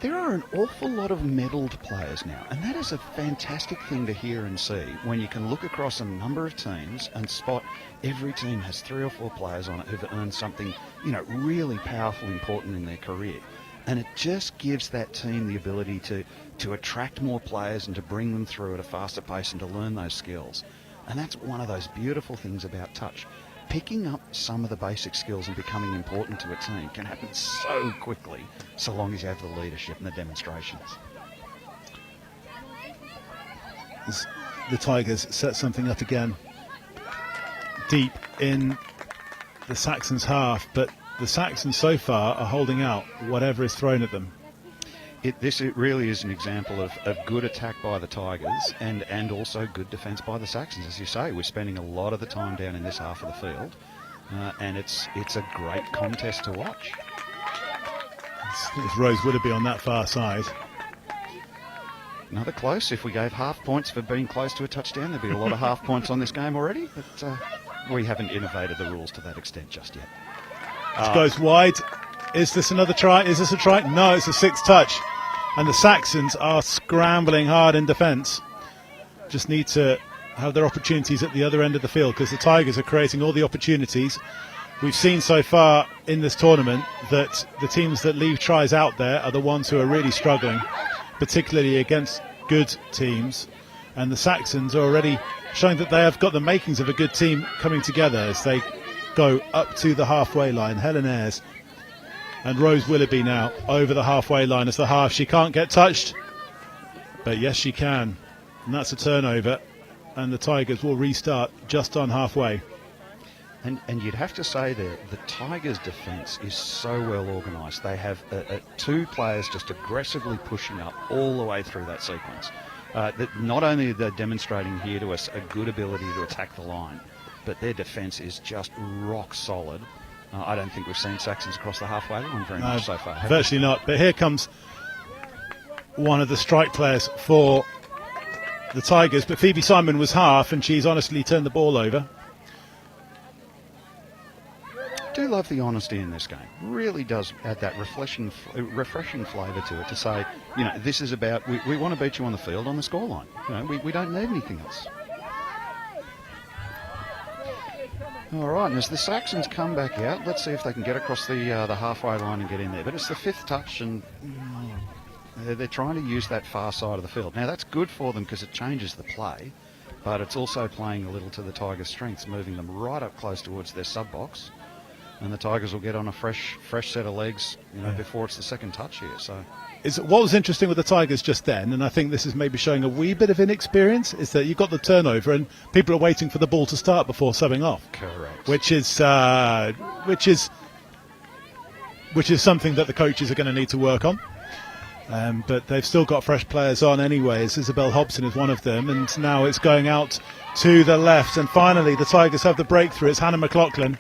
There are an awful lot of medalled players now, and that is a fantastic thing to hear and see when you can look across a number of teams and spot every team has 3 or 4 players on it who've earned something, you know, really powerful, important in their career. And it just gives that team the ability to attract more players and to bring them through at a faster pace and to learn those skills. And that's one of those beautiful things about touch. Picking up some of the basic skills and becoming important to a team can happen so quickly, so long as you have the leadership and the demonstrations. The Tigers set something up again deep in the Saxons' half, but the Saxons so far are holding out whatever is thrown at them. It really is an example of good attack by the Tigers and also good defence by the Saxons. As you say, we're spending a lot of the time down in this half of the field, and it's a great contest to watch. It's Rose Willoughby on that far side. Another close. If we gave half points for being close to a touchdown, there'd be a lot of half points on this game already, but we haven't innovated the rules to that extent just yet. It goes wide. Is this another try? Is this a try? No, it's a 6th touch. And the Saxons are scrambling hard in defence. Just need to have their opportunities at the other end of the field because the Tigers are creating all the opportunities. We've seen so far in this tournament that the teams that leave tries out there are the ones who are really struggling, particularly against good teams. And the Saxons are already showing that they have got the makings of a good team coming together as they go up to the halfway line. Helen Ayres and Rose Willoughby now over the halfway line as the half. She can't get touched, but yes she can. And that's a turnover. And the Tigers will restart just on halfway. And you'd have to say that the Tigers' defence is so well organised. They have 2 players just aggressively pushing up all the way through that sequence. Not only are they demonstrating here to us a good ability to attack the line, but their defence is just rock solid. I don't think we've seen Saxons across the halfway line very much so far. Virtually not. But here comes one of the strike players for the Tigers. But Phoebe Simon was half, and she's honestly turned the ball over. do love the honesty in this game. Really does add that refreshing flavour to it to say, this is about, we want to beat you on the field on the scoreline. We don't need anything else. All right, and as the Saxons come back out, let's see if they can get across the halfway line and get in there. But it's the 5th touch, and they're trying to use that far side of the field. Now, that's good for them because it changes the play, but it's also playing a little to the Tigers' strengths, moving them right up close towards their sub-box. And the Tigers will get on a fresh set of legs, before it's the 2nd touch here. So, what was interesting with the Tigers just then, and I think this is maybe showing a wee bit of inexperience, is that you got the turnover and people are waiting for the ball to start before subbing off. Correct. Which is something that the coaches are going to need to work on. But they've still got fresh players on anyways. Isabel Hobson is one of them, and now it's going out to the left. And finally, the Tigers have the breakthrough. It's Hannah McLaughlin.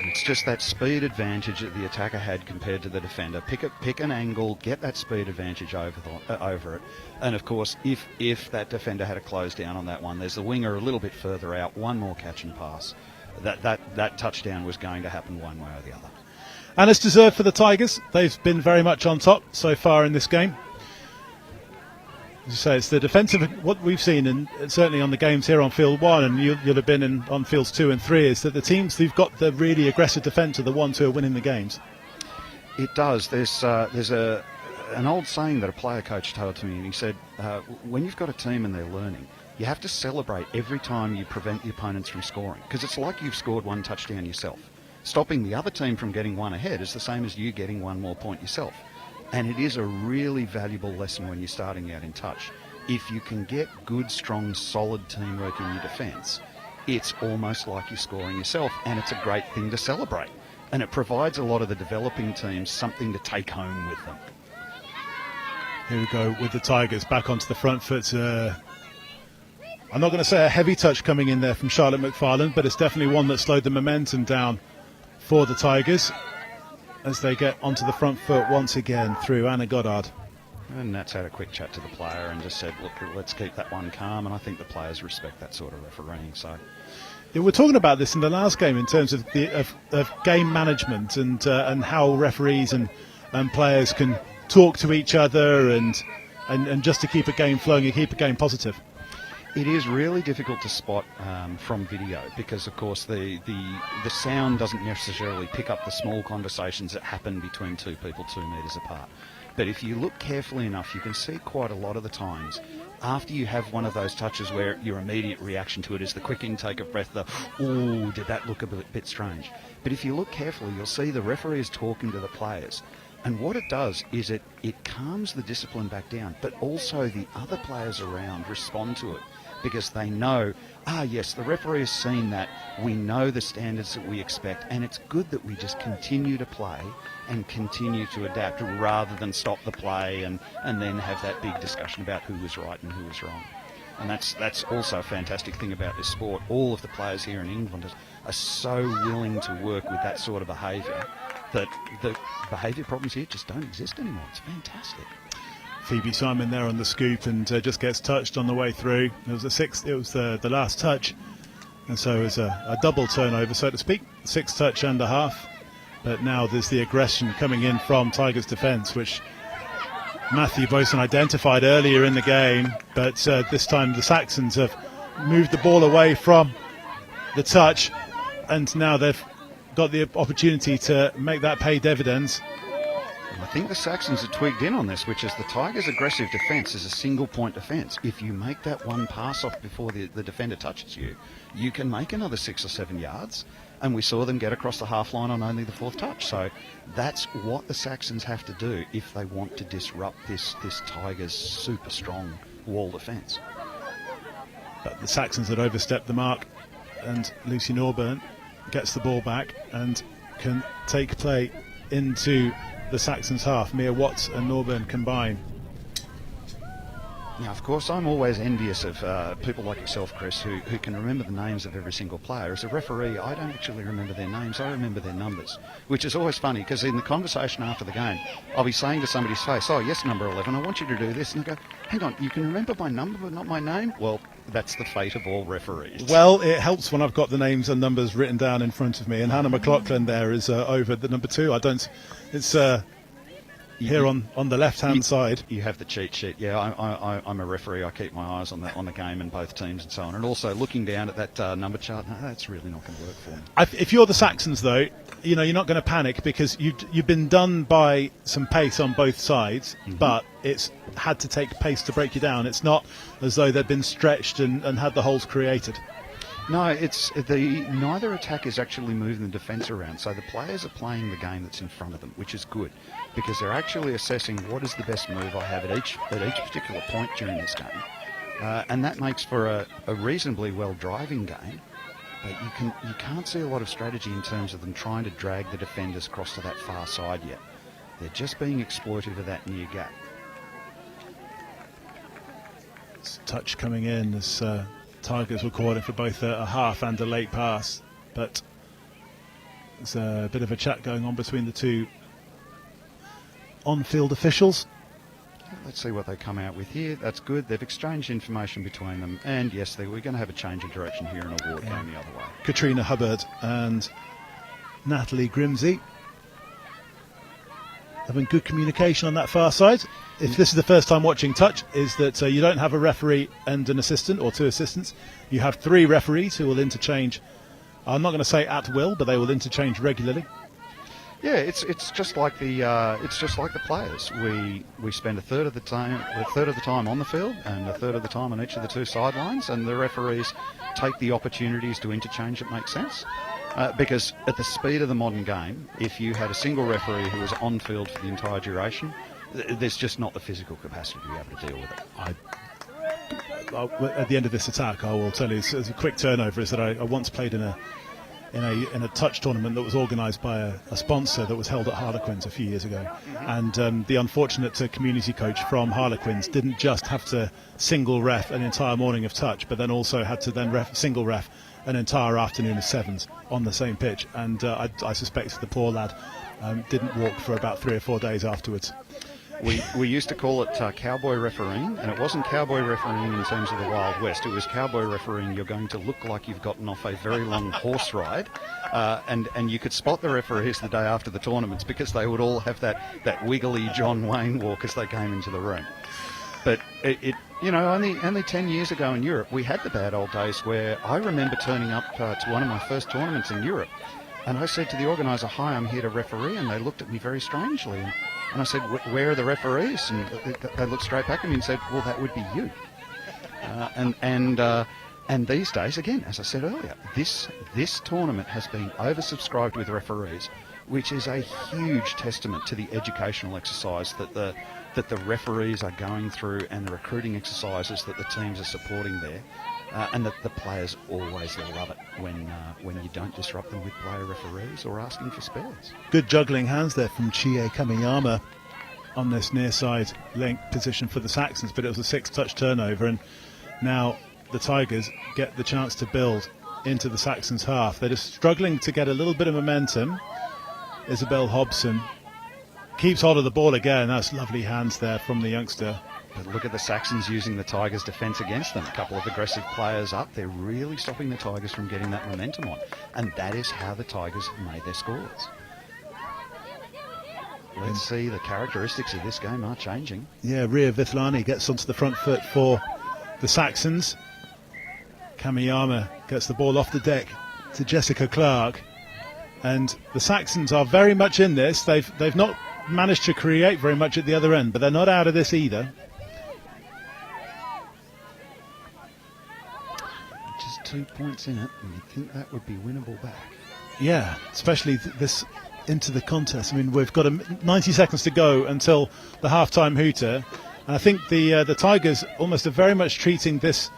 It's just that speed advantage that the attacker had compared to the defender. Pick an angle, get that speed advantage over it. And of course, if that defender had a close down on that one, there's the winger a little bit further out, one more catch and pass. That touchdown was going to happen one way or the other. And it's deserved for the Tigers. They've been very much on top so far in this game. As you say, it's the defensive, what we've seen, and certainly on the games here on Field 1, and you'll have been on Fields 2 and 3, is that the teams who've got the really aggressive defence are the ones who are winning the games. It does. There's an old saying that a player coach told to me, and he said, when you've got a team and they're learning, you have to celebrate every time you prevent the opponents from scoring, because it's like you've scored one touchdown yourself. Stopping the other team from getting one ahead is the same as you getting one more point yourself. And it is a really valuable lesson when you're starting out in touch. If you can get good, strong, solid teamwork in your defence, it's almost like you're scoring yourself, and it's a great thing to celebrate. And it provides a lot of the developing teams something to take home with them. Here we go with the Tigers back onto the front foot. I'm not going to say a heavy touch coming in there from Charlotte McFarlane, but it's definitely one that slowed the momentum down for the Tigers as they get onto the front foot once again through Anna Goddard. And Nat's had a quick chat to the player and just said, look, let's keep that one calm, and I think the players respect that sort of refereeing. So, yeah, we're talking about this in the last game in terms of of game management and how referees and players can talk to each other and just to keep a game flowing and keep a game positive. It is really difficult to spot from video because, of course, the sound doesn't necessarily pick up the small conversations that happen between two people 2 metres apart. But if you look carefully enough, you can see quite a lot of the times after you have one of those touches where your immediate reaction to it is the quick intake of breath, ooh, did that look a bit strange? But if you look carefully, you'll see the referee is talking to the players. And what it does is it calms the discipline back down, but also the other players around respond to it because they know, yes, the referee has seen that, we know the standards that we expect, and it's good that we just continue to play and continue to adapt rather than stop the play and then have that big discussion about who was right and who was wrong. And that's also a fantastic thing about this sport. All of the players here in England are so willing to work with that sort of behaviour that the behaviour problems here just don't exist anymore. It's fantastic. Phoebe Simon there on the scoop and just gets touched on the way through. It was the last touch, and so it was a double turnover, so to speak, 6 touch and a half. But now there's the aggression coming in from Tigers defence, which Matthew Boson identified earlier in the game, but this time the Saxons have moved the ball away from the touch, and now they've got the opportunity to make that pay dividends. I think the Saxons are twigged in on this, which is the Tigers' aggressive defence is a single point defence. If you make that one pass off before the defender touches you, you can make another 6 or 7 yards. And we saw them get across the half line on only the 4th touch. So that's what the Saxons have to do if they want to disrupt this Tigers' super strong wall defence. But the Saxons had overstepped the mark, and Lucy Norburn gets the ball back and can take play into the Saxons half. Mia Watts and Norburn combine. Now, of course, I'm always envious of people like yourself, Chris, who can remember the names of every single player. As a referee, I don't actually remember their names, I remember their numbers, which is always funny, because in the conversation after the game, I'll be saying to somebody's face, oh, yes, number 11, I want you to do this. And I go, hang on, you can remember my number but not my name? Well, that's the fate of all referees. Well, it helps when I've got the names and numbers written down in front of me, and Hannah McLaughlin there is over the number 2. It's here on the left-hand side. You have the cheat sheet. Yeah, I'm a referee. I keep my eyes on the game and both teams and so on. And also looking down at that number chart, no, that's really not going to work for me. If you're the Saxons, though, you're not going to panic, because you've been done by some pace on both sides, but it's had to take pace to break you down. It's not as though they've been stretched and had the holes created. No, neither attack is actually moving the defence around, so the players are playing the game that's in front of them, which is good, because they're actually assessing what is the best move I have at each particular point during this game, and that makes for a reasonably well driving game. But you can't see a lot of strategy in terms of them trying to drag the defenders across to that far side yet. They're just being exploitive of that near gap. It's touch coming in as Tigers were calling for both a half and a late pass, but there's a bit of a chat going on between the two on-field officials. Let's see what they come out with here. That's good. They've exchanged information between them, and yes, we're going to have a change of direction here in a ward going the other way. Katrina Hubbard and Natalie Grimsey having good communication on that far side. If this is the first time watching touch, is that you don't have a referee and an assistant or 2 assistants. You have 3 referees who will interchange. I'm not going to say at will, but they will interchange regularly. Yeah, it's just like the players. We spend a third of the time on the field and a third of the time on each of the 2 sidelines, and the referees take the opportunities to interchange that make sense. Because at the speed of the modern game, if you had a single referee who was on field for the entire duration, there's just not the physical capacity to be able to deal with it. At the end of this attack, I will tell you, as a quick turnover, is that I once played in a touch tournament that was organised by a sponsor that was held at Harlequins a few years ago, and the unfortunate community coach from Harlequins didn't just have to single ref an entire morning of touch, but then also had to then single ref an entire afternoon of sevens on the same pitch, and I suspect the poor lad didn't walk for about 3 or 4 days afterwards. We used to call it cowboy refereeing, and it wasn't cowboy refereeing in terms of the Wild West. It was cowboy refereeing. You're going to look like you've gotten off a very long horse ride, and you could spot the referees the day after the tournaments because they would all have that wiggly John Wayne walk as they came into the room. But only 10 years ago in Europe, we had the bad old days where I remember turning up to one of my first tournaments in Europe, and I said to the organiser, "Hi, I'm here to referee," and they looked at me very strangely. And I said, "Where are the referees?" And they looked straight back at me and said, "Well, that would be you." And these days, again, as I said earlier, this tournament has been oversubscribed with referees, which is a huge testament to the educational exercise that the referees are going through and the recruiting exercises that the teams are supporting there. And that the players always love it when you don't disrupt them with player referees or asking for spares. Good juggling hands there from Chie Kamiyama on this near side link position for the Saxons, but it was a 6-touch turnover, and now the Tigers get the chance to build into the Saxons half. They're just struggling to get a little bit of momentum. Isabel Hobson keeps hold of the ball again. That's lovely hands there from the youngster. But look at the Saxons using the Tigers' defence against them. A couple of aggressive players up. They're really stopping the Tigers from getting that momentum on. And that is how the Tigers made their scores. Let's see, the characteristics of this game are changing. Yeah, Ria Vithlani gets onto the front foot for the Saxons. Kamiyama gets the ball off the deck to Jessica Clark. And the Saxons are very much in this. They've not managed to create very much at the other end, but they're not out of this either. Just 2 points in it, and you'd think that would be winnable back. Yeah, especially this into the contest. I mean, we've got 90 seconds to go until the half-time hooter, and I think the Tigers almost are very much treating this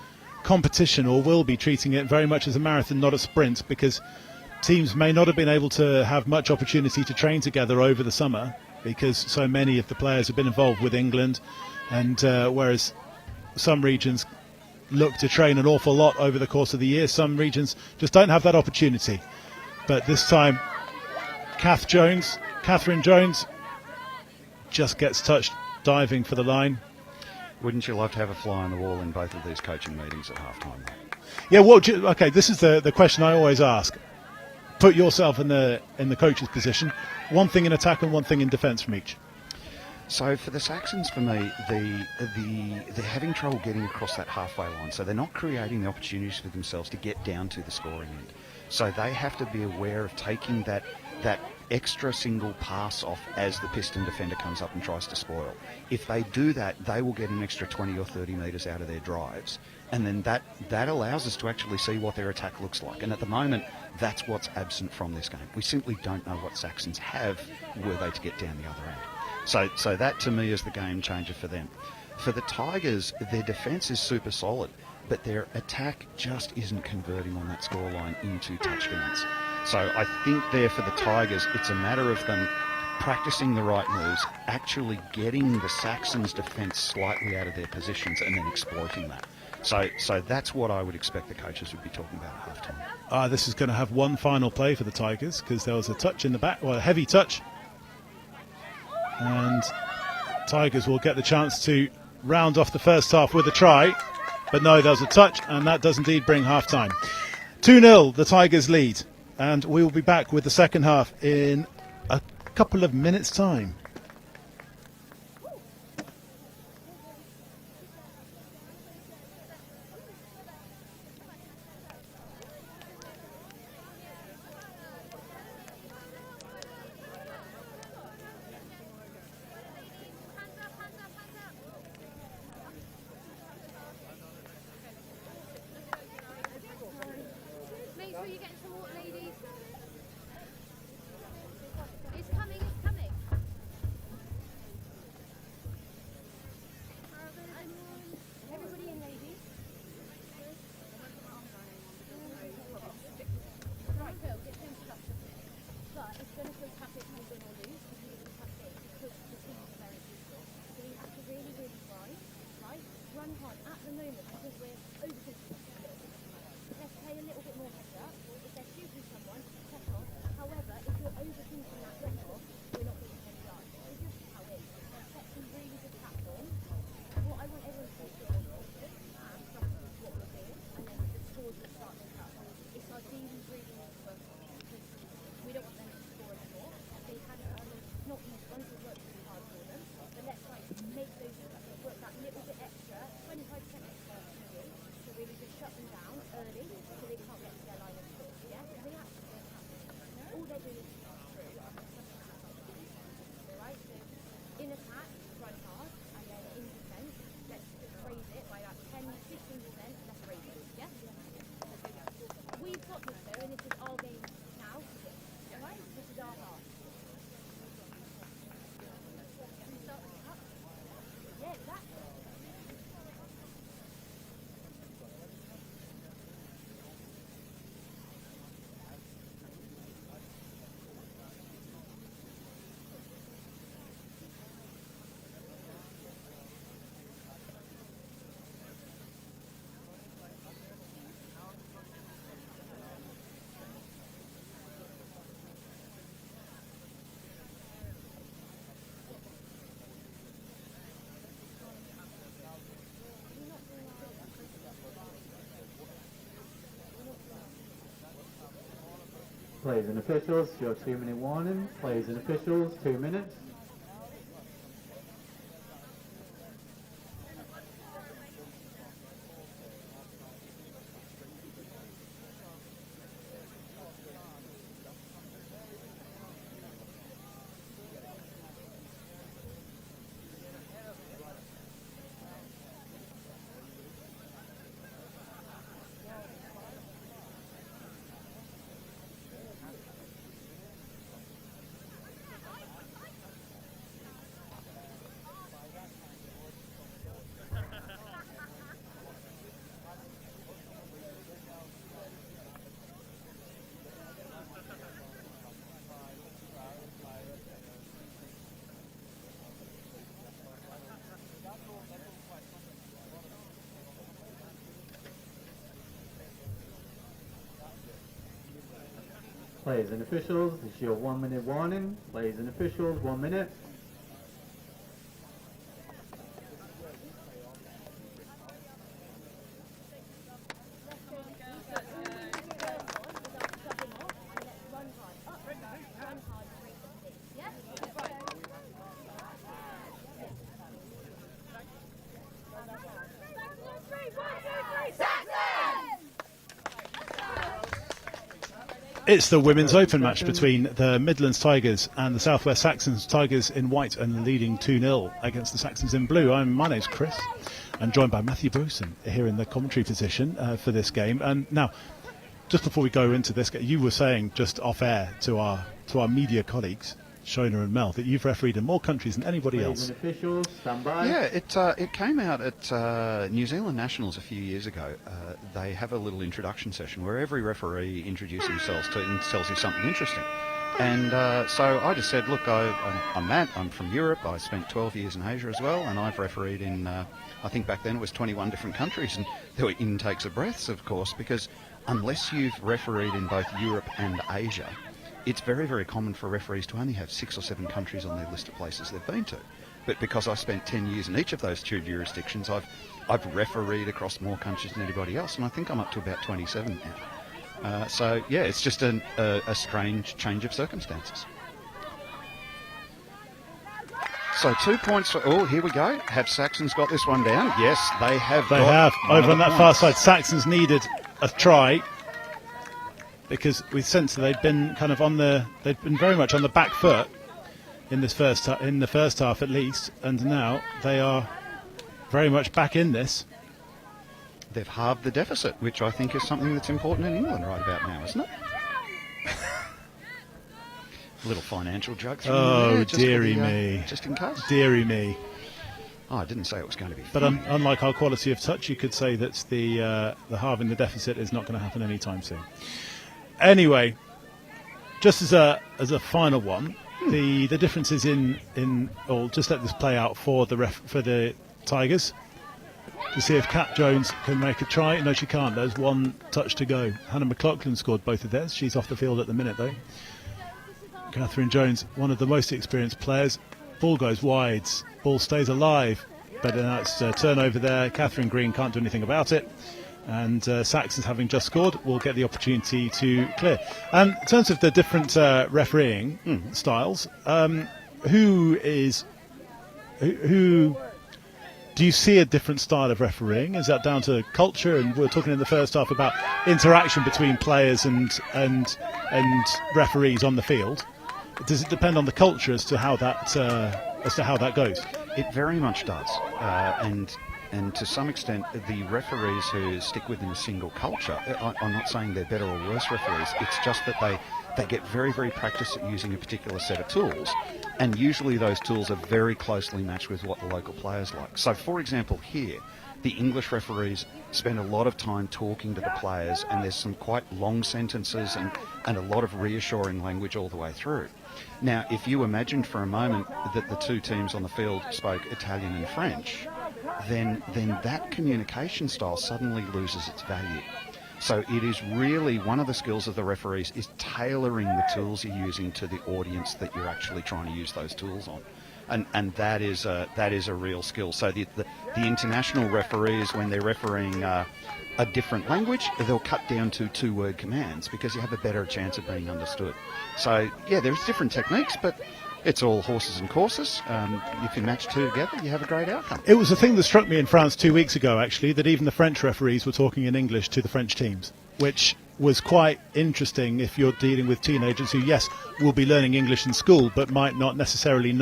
competition, or will be treating it very much as a marathon, not a sprint, because teams may not have been able to have much opportunity to train together over the summer because so many of the players have been involved with England, and whereas some regions look to train an awful lot over the course of the year. Some regions just don't have that opportunity. But this time, Catherine Jones just gets touched diving for the line. Wouldn't you love to have a fly on the wall in both of these coaching meetings at halftime? Yeah, well, okay, this is the question I always ask. Put yourself in the coach's position. One thing in attack and one thing in defence from each. So for the Saxons, for me, they're having trouble getting across that halfway line. So they're not creating the opportunities for themselves to get down to the scoring end. So they have to be aware of taking that extra single pass off as the Piston defender comes up and tries to spoil. If they do that, they will get an extra 20 or 30 metres out of their drives. And then that allows us to actually see what their attack looks like. And at the moment, that's what's absent from this game. We simply don't know what Saxons have were they to get down the other end. So that to me is the game changer for them. For the Tigers, their defence is super solid, but their attack just isn't converting on that scoreline into touchdowns. So I think there for the Tigers, it's a matter of them practicing the right moves, actually getting the Saxons' defence slightly out of their positions and then exploiting that. So that's what I would expect the coaches would be talking about at halftime. This is going to have one final play for the Tigers because there was a touch in the back, well, a heavy touch. And Tigers will get the chance to round off the first half with a try. But no, there was a touch, and that does indeed bring half-time. 2-0, the Tigers lead. And we will be back with the second half in a couple of minutes' time. Make sure you get some water, ladies. It's coming, it's coming. Everybody in, ladies. Right, girl, get some stuff. But it's going to feel tough if you win or lose. Because you can touch it because the team is very useful. So you have to really, really try. Right? Run hard at the moment because we're overthinking it. Let's play a little bit more heads up. If they're shooting someone, set off. However, if you're overthinking that set off, we're not getting any yards. It's just how it is. Let's set some really good platforms. What I want everyone to do is confident and trust what we're doing, and then the scores will start to come. It's our demons really need to work on it because we don't want them to score anymore. They've had not these ones, we've worked really hard for them. But let's make those work that little bit extra, 25% extra to really just shut them down early so they can't get to their line of score. Yeah? Because they actually don't have to. All they're doing is pass through. Alright? So in attack, run hard, and then in defence, let's just raise it by about 10, 15%, let's raise it. Yeah? We've got this though, and this is our game now. Alright? This is our half. Can we start with the cup? Yeah, exactly. Players and officials, your 2-minute warning. Players and officials, 2 minutes. Players and officials, this is your 1 minute warning. Players and officials, 1 minute. It's the Women's Open match between the Midlands Tigers and the Southwest Saxons. Tigers in white and leading 2-0 against the Saxons in blue. My name's Chris. I'm joined by Matthew Bruson here in the commentary position for this game. And now, just before we go into this, you were saying just off air to our media colleagues, Shona and Mel, that you've refereed in more countries than anybody else. Officials, stand by. Yeah, it came out at New Zealand Nationals a few years ago. They have a little introduction session where every referee introduces themselves and tells you something interesting. And so I just said, look, I'm Matt, I'm from Europe, I spent 12 years in Asia as well, and I've refereed in, I think back then it was 21 different countries, and there were intakes of breaths, of course, because unless you've refereed in both Europe and Asia, it's very, very common for referees to only have 6 or 7 countries on their list of places they've been to. But because I spent 10 years in each of those 2 jurisdictions, I've refereed across more countries than anybody else, and I think I'm up to about 27 now. So, yeah, it's just a strange change of circumstances. So 2 points for... Oh, here we go. Have Saxons got this one down? Yes, they have. They have. Over on that far side, Saxons needed a try, because we sense that they've been kind of they've been very much on the back foot in the first half at least, and now they are very much back in this. They've halved the deficit, which I think is something that's important in England right about now, isn't it? A little financial joke through there, dearie me. Just in case. Dearie me. Oh, I didn't say it was going to be But fun. unlike our quality of touch, you could say that the halving the deficit is not going to happen anytime soon. Anyway, just as a final one, the differences or just let this play out for the Tigers to see if Kat Jones can make a try. No, she can't. There's one touch to go. Hannah McLaughlin scored both of theirs. She's off the field at the minute though. Catherine Jones, one of the most experienced players. Ball goes wide. Ball stays alive, but now it's a turnover there. Catherine Green can't do anything about it. And Saxons, having just scored, will get the opportunity to clear. In terms of the different refereeing styles, who do you see a different style of refereeing? Is that down to culture? And we were talking in the first half about interaction between players and referees on the field. Does it depend on the culture as to how that goes? It very much does, and to some extent, the referees who stick within a single culture, I'm not saying they're better or worse referees, it's just that they get very, very practiced at using a particular set of tools, and usually those tools are very closely matched with what the local players like. So, for example, here, the English referees spend a lot of time talking to the players, and there's some quite long sentences and a lot of reassuring language all the way through. Now, if you imagined for a moment that the two teams on the field spoke Italian and French, then that communication style suddenly loses its value. So it is really one of the skills of the referees is tailoring the tools you're using to the audience that you're actually trying to use those tools on. And that is a real skill. So the international referees, when they're refereeing a different language, they'll cut down to 2-word commands because you have a better chance of being understood. So yeah, there's different techniques, but it's all horses and courses. If you match two together, you have a great outcome. It was a thing that struck me in France 2 weeks ago, actually, that even the French referees were talking in English to the French teams, which was quite interesting if you're dealing with teenagers who, yes, will be learning English in school, but might not necessarily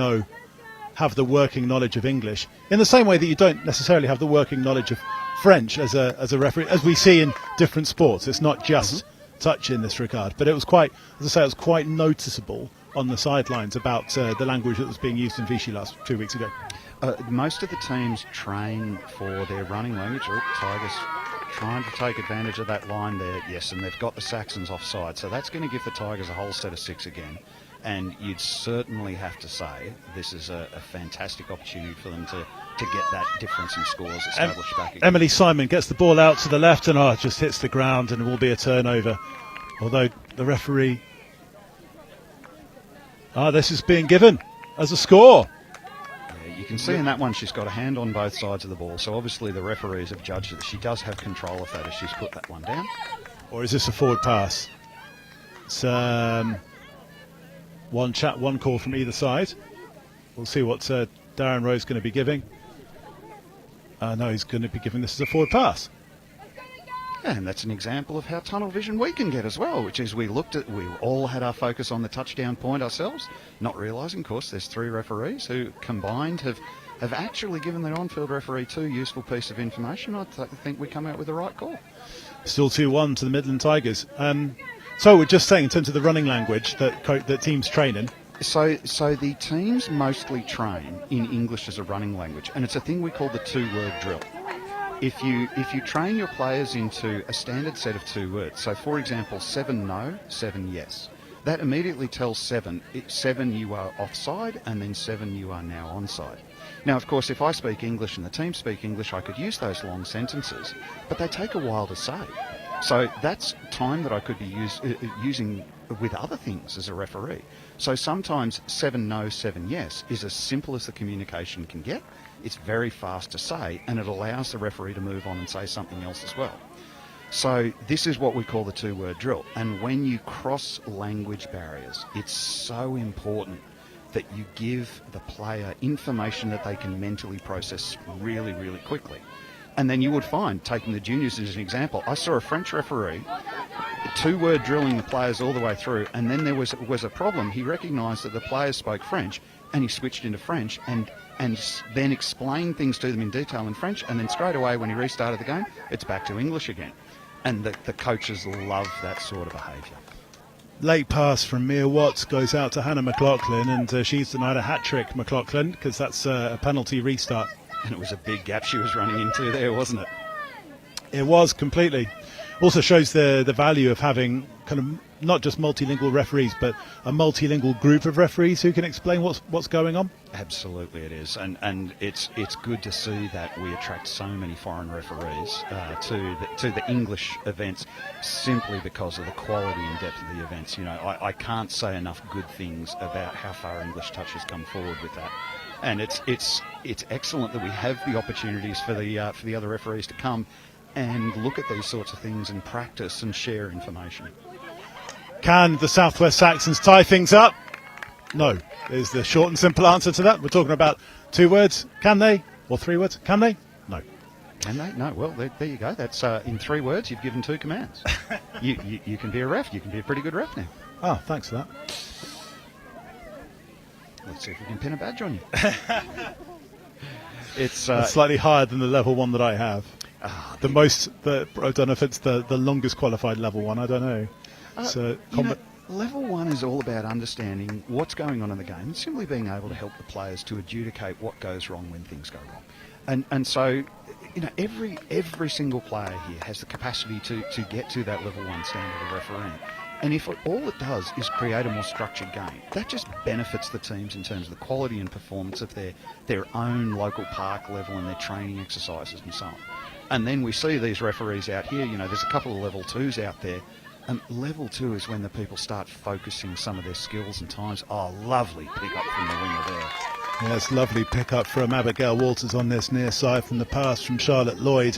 have the working knowledge of English, in the same way that you don't necessarily have the working knowledge of French as a referee, as we see in different sports. It's not just touch in this regard, but it was quite, as I say, it was quite noticeable on the sidelines about the language that was being used in Vichy 2 weeks ago. Most of the teams train for their running language. Tigers trying to take advantage of that line there, yes, and they've got the Saxons offside, so that's going to give the Tigers a whole set of 6 again. And you'd certainly have to say this is a fantastic opportunity for them to get that difference in scores established back again. Emily Simon gets the ball out to the left and it just hits the ground and it will be a turnover. Although the referee This is being given as a score. You can see in that one she's got a hand on both sides of the ball, so obviously the referees have judged that she does have control of that as she's put that one down. Or is this a forward pass? It's one call from either side. We'll see what Darren Rowe's going to be giving. No, he's going to be giving this as a forward pass. And that's an example of how tunnel vision we can get as well, which is we all had our focus on the touchdown point ourselves, not realising, of course, there's 3 referees who combined have actually given the on-field referee 2 useful pieces of information. I think we come out with the right call. Still 2-1 to the Midland Tigers. So we're just saying in terms of the running language that teams train in. So the teams mostly train in English as a running language, and it's a thing we call the 2-word drill. If you train your players into a standard set of 2 words, so for example, 7 no, 7 yes, that immediately tells 7 you are offside, and then 7 you are now onside. Now, of course, if I speak English and the team speak English, I could use those long sentences, but they take a while to say. So that's time that I could be using with other things as a referee. So sometimes 7 no, 7 yes is as simple as the communication can get. It's very fast to say, and it allows the referee to move on and say something else as well. So this is what we call the 2-word drill. And when you cross language barriers, it's so important that you give the player information that they can mentally process really, really quickly. And then you would find, taking the juniors as an example, I saw a French referee 2-word drilling the players all the way through, and then there was a problem. He recognised that the players spoke French, and he switched into French and then explained things to them in detail in French, and then straight away when he restarted the game, it's back to English again. And the coaches love that sort of behaviour. Late pass from Mia Watts goes out to Hannah McLaughlin, and she's denied a hat-trick, McLaughlin, because that's a penalty restart. And it was a big gap she was running into there, wasn't it? It was completely. Also shows the value of having kind of not just multilingual referees, but a multilingual group of referees who can explain what's going on. Absolutely, it is, and it's good to see that we attract so many foreign referees to the English events simply because of the quality and depth of the events. You know, I can't say enough good things about how far English touch has come forward with that. And it's excellent that we have the opportunities for the other referees to come and look at these sorts of things and practice and share information. Can the Southwest Saxons tie things up? No, is the short and simple answer to that. We're talking about 2 words. Can they? Or 3 words. Can they? No. Can they? No. Well, there you go. That's in 3 words. You've given 2 commands. You can be a ref. You can be a pretty good ref now. Oh, thanks for that. Let's see if we can pin a badge on you. It's slightly higher than the level 1 that I have. I don't know if it's the longest qualified level 1. I don't know. Level 1 is all about understanding what's going on in the game and simply being able to help the players to adjudicate what goes wrong when things go wrong. And so, every single player here has the capacity to get to that level 1 standard of refereeing. And if all it does is create a more structured game, that just benefits the teams in terms of the quality and performance of their own local park level and their training exercises and so on. And then we see these referees out here, there's a couple of level 2s out there. And level 2 is when the people start focusing some of their skills and times. Oh, lovely pick up from the winger there. Yes, lovely pick up from Abigail Walters on this near side from the pass from Charlotte Lloyd.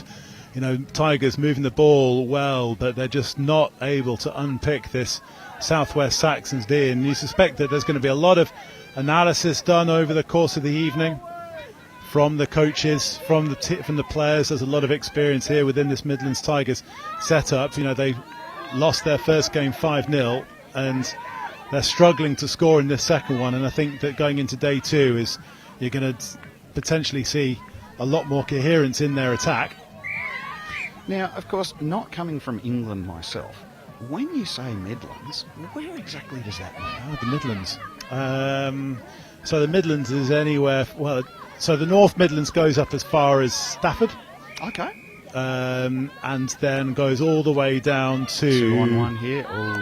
Tigers moving the ball well, but they're just not able to unpick this Southwest Saxons D. And you suspect that there's going to be a lot of analysis done over the course of the evening from the coaches, from the players. There's a lot of experience here within this Midlands Tigers setup. They lost their first game 5-0, and they're struggling to score in this second one. And I think that going into day 2 is you're going to potentially see a lot more coherence in their attack. Now, of course, not coming from England myself, when you say Midlands, where exactly does that mean? Oh, the Midlands. So the Midlands is anywhere... Well, so the North Midlands goes up as far as Stafford. Okay. And then goes all the way down to... 2-on-1 here. Oh,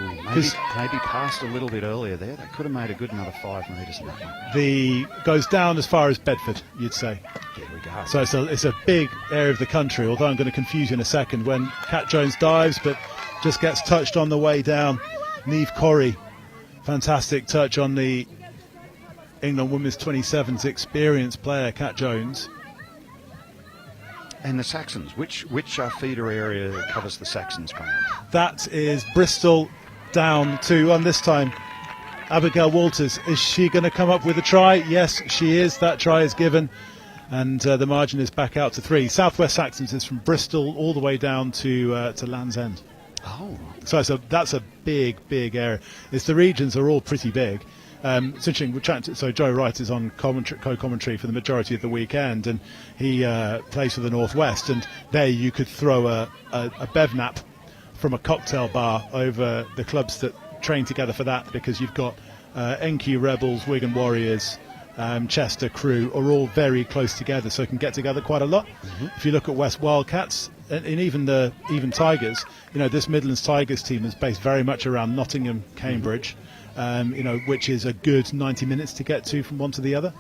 maybe passed a little bit earlier there. They could have made a good another 5 metres in that one. Goes down as far as Bedford, you'd say. There we go. So it's a big area of the country, although I'm going to confuse you in a second when Cat Jones dives, but just gets touched on the way down. Neve Corrie, fantastic touch on the England Women's 27's experienced player, Kat Jones. And the Saxons, which feeder area covers the Saxons ground? That is Bristol down to, on this time, Abigail Walters. Is she going to come up with a try? Yes, she is. That try is given. And the margin is back out to 3. Southwest Saxons is from Bristol all the way down to Land's End. Oh. So that's a big area. The regions are all pretty big. It's interesting. So Joe Wright is on co-commentary for the majority of the weekend, and he plays for the Northwest. And there you could throw a bevnap from a cocktail bar over the clubs that train together for that, because you've got NQ Rebels, Wigan Warriors, Chester Crew are all very close together, so can get together quite a lot. If you look at West Wildcats and even Tigers, this Midlands Tigers team is based very much around Nottingham, Cambridge, which is a good 90 minutes to get to from one to the other.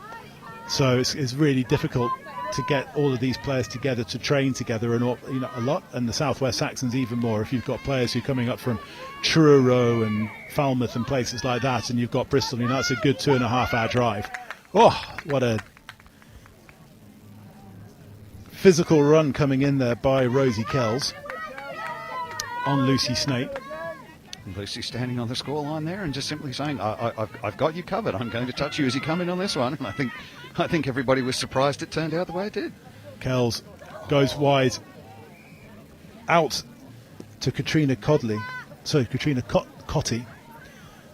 So it's really difficult to get all of these players together to train together and a lot. And the Southwest Saxons even more. If you've got players who are coming up from Truro and Falmouth and places like that, and you've got Bristol, it's a good 2.5 hour drive. Oh, what a physical run coming in there by Rosie Kells on Lucy Snape. Lucy standing on the scoreline there and just simply saying, I've got you covered. I'm going to touch you as you come in on this one. And I think everybody was surprised it turned out the way it did. Kells goes wide out to Katrina Cotty,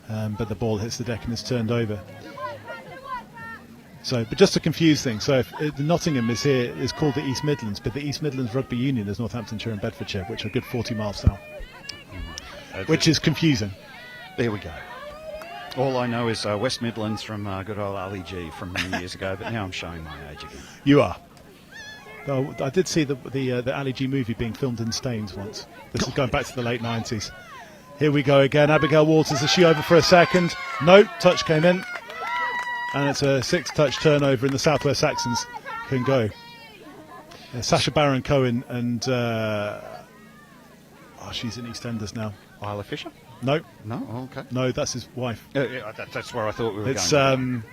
but the ball hits the deck and is turned over. So, but just to confuse things, so if Nottingham is called the East Midlands, but the East Midlands Rugby Union is Northamptonshire and Bedfordshire, which are a good 40 miles south, which is confusing. There we go. All I know is West Midlands from good old Ali G from many years ago, but now I'm showing my age again. You are. Oh, I did see the Ali G movie being filmed in Staines once. This is going back to the late 90s. Here we go again. Abigail Walters, is she over for a second? No, touch came in. And it's a 6-touch turnover, and the Southwest Saxons can go. Sasha Baron Cohen and she's in EastEnders now. Isla Fisher? No. No? Okay. No, that's his wife. That's where I thought we were going.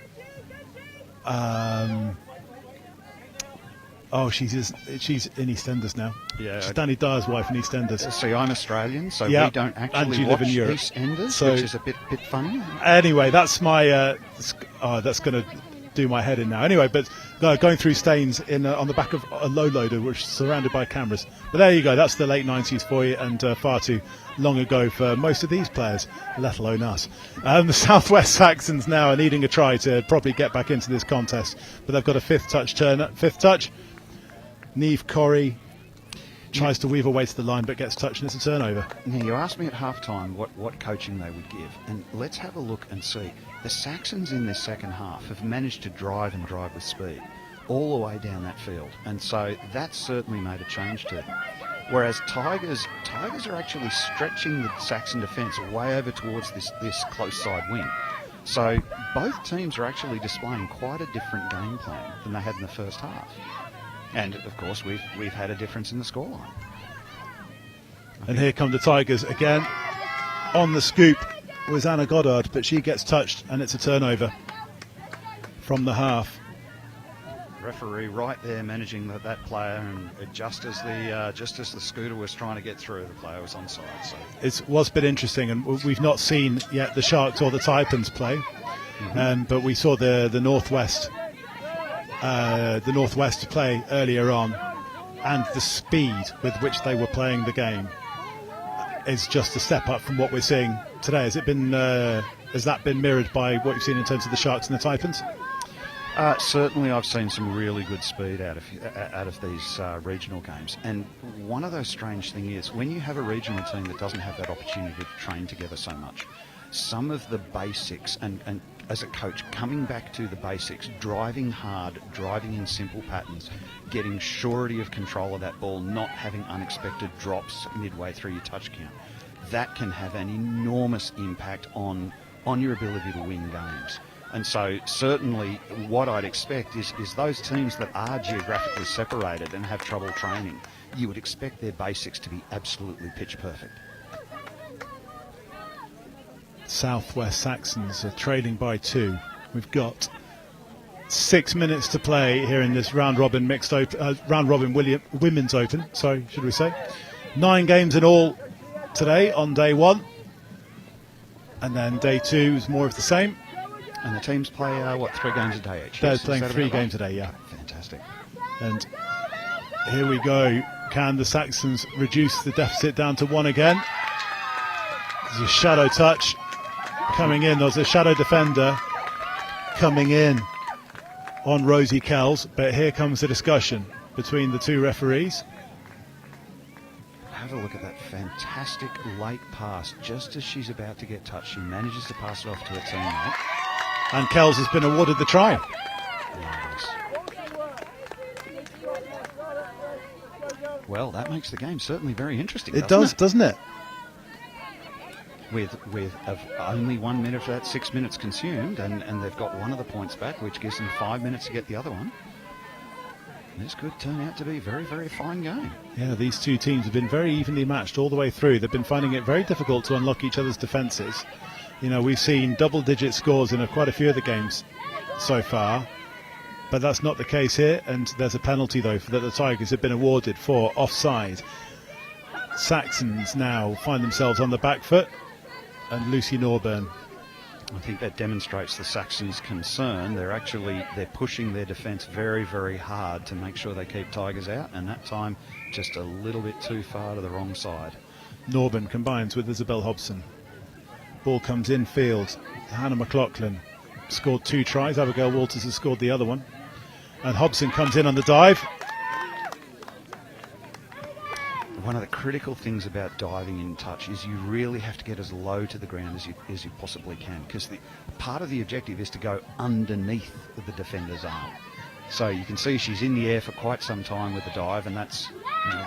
It's she's in EastEnders now. Yeah. She's Danny Dyer's wife in EastEnders. See, I'm Australian, so we don't and actually you watch live in Europe. EastEnders, which is a bit funny. Anyway, that's my that's going to do my head in now. Anyway, but going through Staines on the back of a low loader, which is surrounded by cameras. But there you go. That's the late 90s for you, and far too long ago for most of these players, let alone us. The Southwest Saxons now are needing a try to probably get back into this contest, but they've got a fifth touch. Neve Corrie tries to weave her way to the line but gets touched, and it's a turnover. Now, you asked me at half-time what coaching they would give, and let's have a look and see. The Saxons in this second half have managed to drive with speed all the way down that field, and so that's certainly made a change to it. Whereas Tigers are actually stretching the Saxon defence way over towards this close side wing. So both teams are actually displaying quite a different game plan than they had in the first half. And, of course, we've had a difference in the scoreline. And here come the Tigers again. On the scoop was Anna Goddard, but she gets touched, and it's a turnover from the half. Referee right there managing that player, and just as the scooter was trying to get through, the player was onside. So It was a bit interesting, and we've not seen yet the Sharks or the Taipans play, but we saw the Northwest play earlier on, and the speed with which they were playing the game is just a step up from what we're seeing today. Has that been mirrored by what you've seen in terms of the Sharks and the Taipans? Certainly, I've seen some really good speed out of these regional games. And one of those strange things is when you have a regional team that doesn't have that opportunity to train together so much, some of the basics and as a coach, coming back to the basics, driving hard, driving in simple patterns, getting surety of control of that ball, not having unexpected drops midway through your touch count, that can have an enormous impact on your ability to win games. And so certainly what I'd expect is those teams that are geographically separated and have trouble training, you would expect their basics to be absolutely pitch perfect. Southwest Saxons are trailing by 2. We've got 6 minutes to play here in this round robin women's open. Sorry, should we say? 9 games in all today on day 1, and then day 2 is more of the same. And the teams play 3 games a day each? They're Yes, playing is that 3 about right? games a day, yeah. Fantastic. And here we go. Can the Saxons reduce the deficit down to 1 again? There's a shadow touch coming in. There's a shadow defender coming in on Rosie Kells, but here comes the discussion between the 2 referees. Have a look at that fantastic late pass. Just as she's about to get touched, she manages to pass it off to her teammate. And Kells has been awarded the try. Nice. Well, that makes the game certainly very interesting. It does, doesn't it? With only 1 minute for that 6 minutes consumed, and they've got one of the points back, which gives them 5 minutes to get the other one. This could turn out to be a very, very fine game. Yeah, these 2 teams have been very evenly matched all the way through. They've been finding it very difficult to unlock each other's defences. You know, we've seen double-digit scores in quite a few of the games so far, but that's not the case here, and there's a penalty, though, that the Tigers have been awarded for offside. Saxons now find themselves on the back foot, and Lucy Norburn. I think that demonstrates the Saxons' concern. They're pushing their defence very, very hard to make sure they keep Tigers out, and that time just a little bit too far to the wrong side. Norburn combines with Isabel Hobson. Ball comes in field. Hannah McLaughlin scored 2 tries. Abigail Walters has scored the other one. And Hobson comes in on the dive. One of the critical things about diving in touch is you really have to get as low to the ground as you possibly can, because part of the objective is to go underneath the defender's arm. So you can see she's in the air for quite some time with the dive, and that's,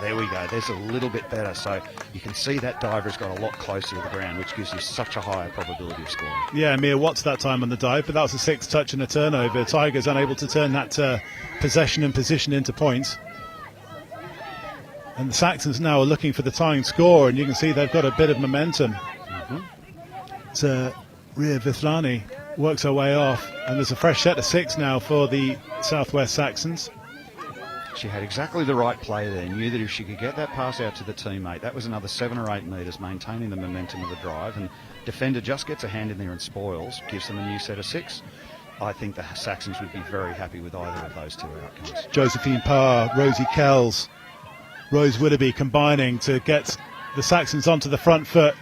there we go, there's a little bit better. So you can see that diver's got a lot closer to the ground, which gives you such a higher probability of scoring. Yeah, Mia Watts that time on the dive, but that was a 6 touch and a turnover. Tigers unable to turn that possession and position into points. And the Saxons now are looking for the tying score, and you can see they've got a bit of momentum. It's Ria Vithlani works her way off, and there's a fresh set of 6 now for the Southwest Saxons. She had exactly the right play there, knew that if she could get that pass out to the teammate, that was another 7 or 8 metres, maintaining the momentum of the drive, and defender just gets a hand in there and spoils, gives them a new set of 6. I think the Saxons would be very happy with either of those 2 outcomes. Josephine Parr, Rosie Kells, Rose Willoughby combining to get the Saxons onto the front foot.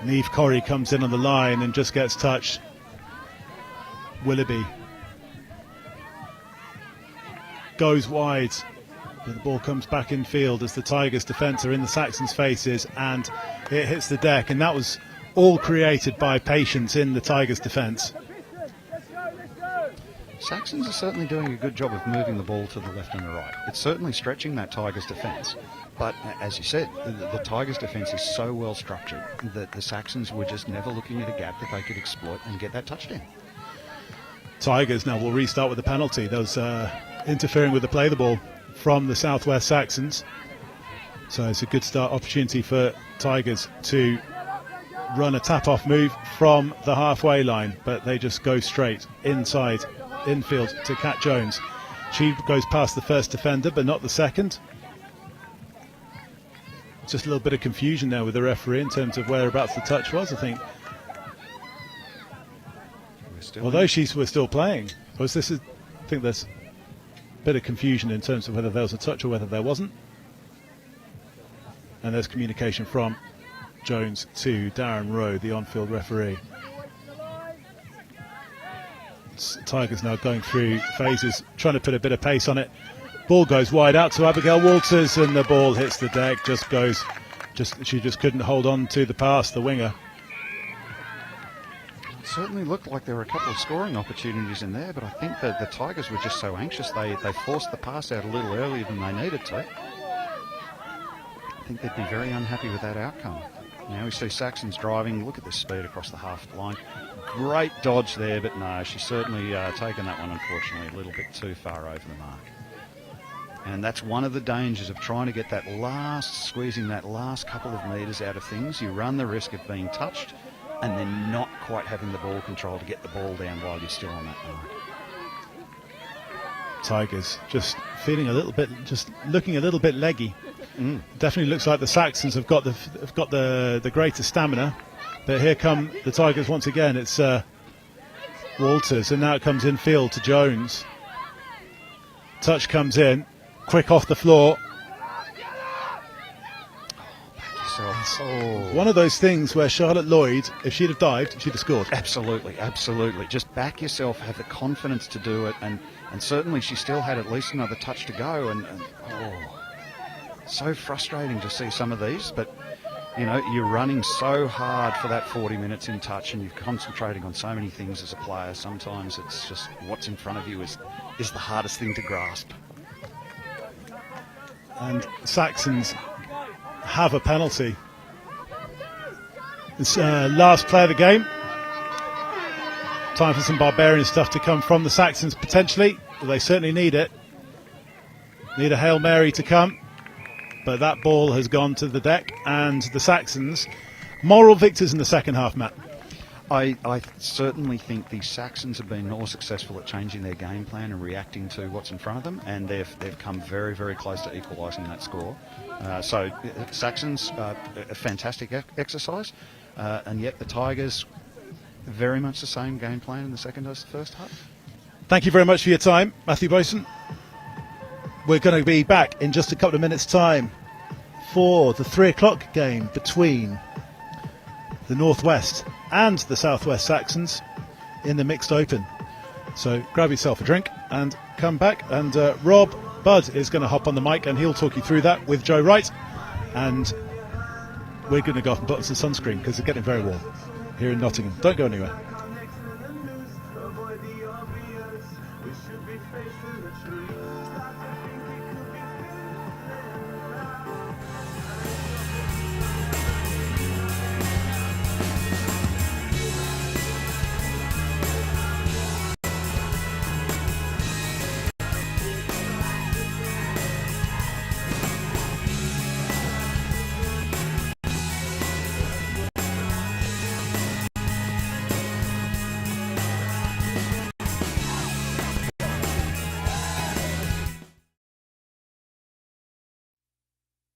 Neve Corrie comes in on the line and just gets touched. Willoughby goes wide, but the ball comes back in field as the Tigers' defence are in the Saxons' faces, and it hits the deck, and that was all created by patience in the Tigers' defence. Saxons are certainly doing a good job of moving the ball to the left and the right. It's certainly stretching that Tigers defence. But as you said, the Tigers defence is so well structured that the Saxons were just never looking at a gap that they could exploit and get that touchdown. Tigers now will restart with a penalty. That was interfering with the play of the ball from the Southwest Saxons. So it's a good start opportunity for Tigers to run a tap-off move from the halfway line, but they just go straight inside infield to Kat Jones. She goes past the first defender but not the second. Just a little bit of confusion there with the referee in terms of whereabouts the touch was, I think. Although we're still playing. I think there's a bit of confusion in terms of whether there was a touch or whether there wasn't. And there's communication from Jones to Darren Rowe, the on-field referee. Tigers now going through phases, trying to put a bit of pace on it. Ball goes wide out to Abigail Walters, and the ball hits the deck. She just couldn't hold on to the pass, the winger. It certainly looked like there were a couple of scoring opportunities in there, but I think that the Tigers were just so anxious they forced the pass out a little earlier than they needed to. I think they'd be very unhappy with that outcome. Now we see Saxons driving. Look at the speed across the half line. Great dodge there, but no, she's certainly taken that one, unfortunately, a little bit too far over the mark. And that's one of the dangers of trying to get that squeezing that last couple of metres out of things. You run the risk of being touched, and then not quite having the ball control to get the ball down while you're still on that mark. Tigers just feeling a little bit, just looking a little bit leggy. Definitely looks like the Saxons have got the greater stamina. But here come the Tigers once again. It's Walters, and now it comes infield to Jones. Touch comes in, quick off the floor. One of those things where Charlotte Lloyd, if she'd have dived, she'd have scored. Absolutely, absolutely. Just back yourself, have the confidence to do it, and certainly she still had at least another touch to go, and so frustrating to see some of these, but you know, you're running so hard for that 40 minutes in touch, and you're concentrating on so many things as a player. Sometimes it's just what's in front of you is the hardest thing to grasp. And Saxons have a penalty. It's last play of the game. Time for some barbarian stuff to come from the Saxons potentially. They certainly need it. Need a Hail Mary to come. But that ball has gone to the deck, and the Saxons, moral victors in the second half, Matt. I certainly think the Saxons have been more successful at changing their game plan and reacting to what's in front of them, and they've come very, very close to equalising that score. So Saxons, a fantastic exercise, and yet the Tigers, very much the same game plan in the second as the first half. Thank you very much for your time, Matthew Boyson. We're going to be back in just a couple of minutes' time for the 3 o'clock game between the Northwest and the Southwest Saxons in the Mixed Open. So grab yourself a drink and come back, and Rob Budd is going to hop on the mic and he'll talk you through that with Joe Wright, and we're going to go off and put on some sunscreen because it's getting very warm here in Nottingham. Don't go anywhere.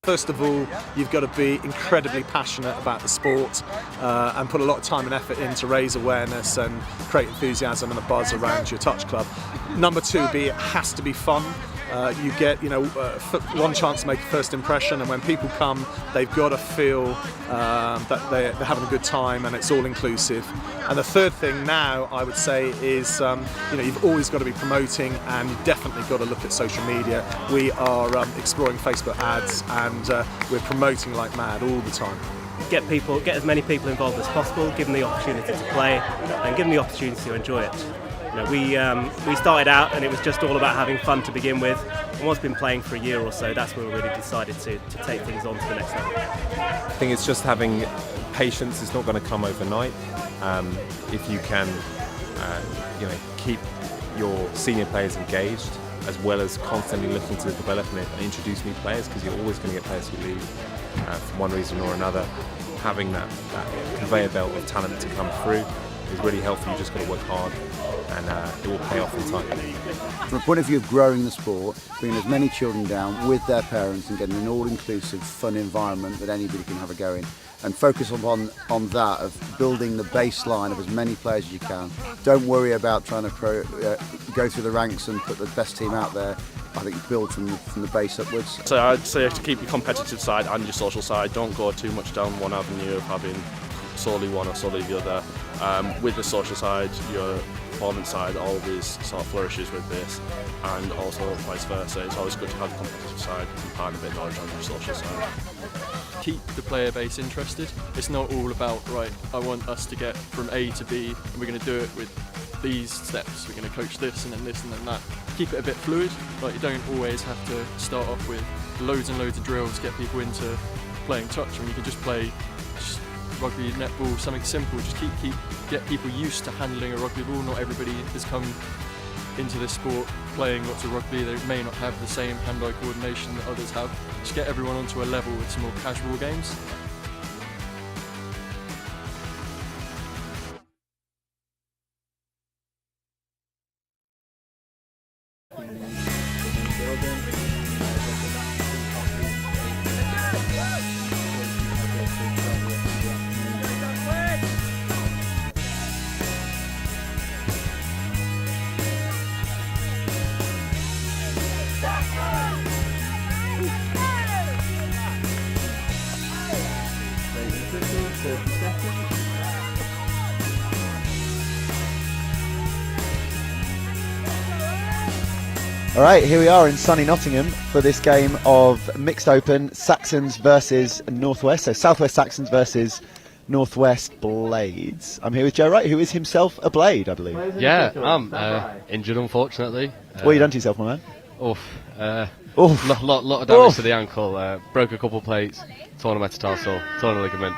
First of all, you've got to be incredibly passionate about the sport and put a lot of time and effort in to raise awareness and create enthusiasm and a buzz around your touch club. Number two, it has to be fun. You get, one chance to make a first impression, and when people come, they've got to feel that they're having a good time, and it's all inclusive. And the third thing now, I would say, is you've always got to be promoting, and you've definitely got to look at social media. We are exploring Facebook ads, and we're promoting like mad all the time. Get as many people involved as possible, give them the opportunity to play, and give them the opportunity to enjoy it. We started out and it was just all about having fun to begin with, and once been playing for a year or so, that's when we really decided to take things on to the next level. I think it's just having patience. It's not going to come overnight. If you can keep your senior players engaged, as well as constantly looking to develop and introduce new players, because you're always going to get players who leave for one reason or another. Having that conveyor belt of talent to come through is really helpful. You just got to work hard, and it will pay off in time. From a point of view of growing the sport, bringing as many children down with their parents and getting an all-inclusive, fun environment that anybody can have a go in, and focus on that, of building the baseline of as many players as you can. Don't worry about trying to go through the ranks and put the best team out there. I think build from the base upwards. So I'd say to keep your competitive side and your social side, don't go too much down one avenue of having solely one or solely the other. With the social side, your performance side always sort of flourishes with this, and also vice versa. It's always good to have the competitive side and find a bit of knowledge on your social side. Keep the player base interested. It's not all about, right, I want us to get from A to B, and we're going to do it with these steps. We're going to coach this and then this and then that. Keep it a bit fluid. Like, you don't always have to start off with loads and loads of drills to get people into playing touch, and you can just play rugby, netball, something simple. Just get people used to handling a rugby ball. Not everybody has come into this sport playing lots of rugby. They may not have the same hand-eye coordination that others have. Just get everyone onto a level with some more casual games. All right, here we are in sunny Nottingham for this game of mixed open Saxons versus Northwest. So Southwest Saxons versus Northwest Blades. I'm here with Joe Wright, who is himself a Blade, I believe. Yeah, I'm injured, unfortunately. What have you done to yourself, my man? Lot of damage to the ankle. Broke a couple plates, torn a metatarsal, torn a ligament.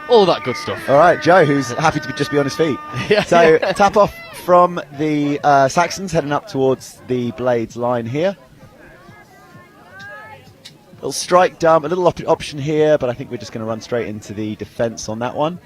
All that good stuff. All right, Joe, who's happy to just be on his feet. So tap off from the Saxons, heading up towards the Blades line here. Little strike dump, a little option here, but I think we're just going to run straight into the defence on that one.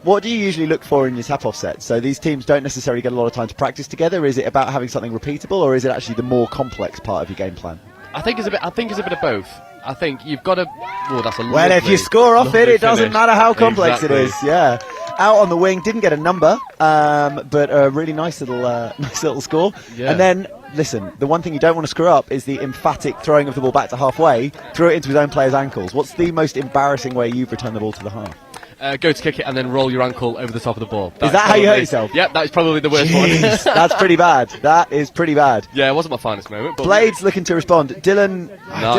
What do you usually look for in your tap-off sets? So these teams don't necessarily get a lot of time to practice together. Is it about having something repeatable, or is it actually the more complex part of your game plan? I think it's a bit of both. I think you've got to. Oh, that's a well, if you score off it doesn't finish. matter how complex Exactly. it is. Yeah, out on the wing, didn't get a number, but a really nice little score. Yeah. And then, listen, the one thing you don't want to screw up is the emphatic throwing of the ball back to halfway, throw it into his own player's ankles. What's the most embarrassing way you've returned the ball to the half? Go to kick it and then roll your ankle over the top of the ball. Is that how you hurt yourself? Yep, that is probably the worst Jeez, one. that's pretty bad. That is pretty bad. Yeah, it wasn't my finest moment. But Blades looking to respond. Dylan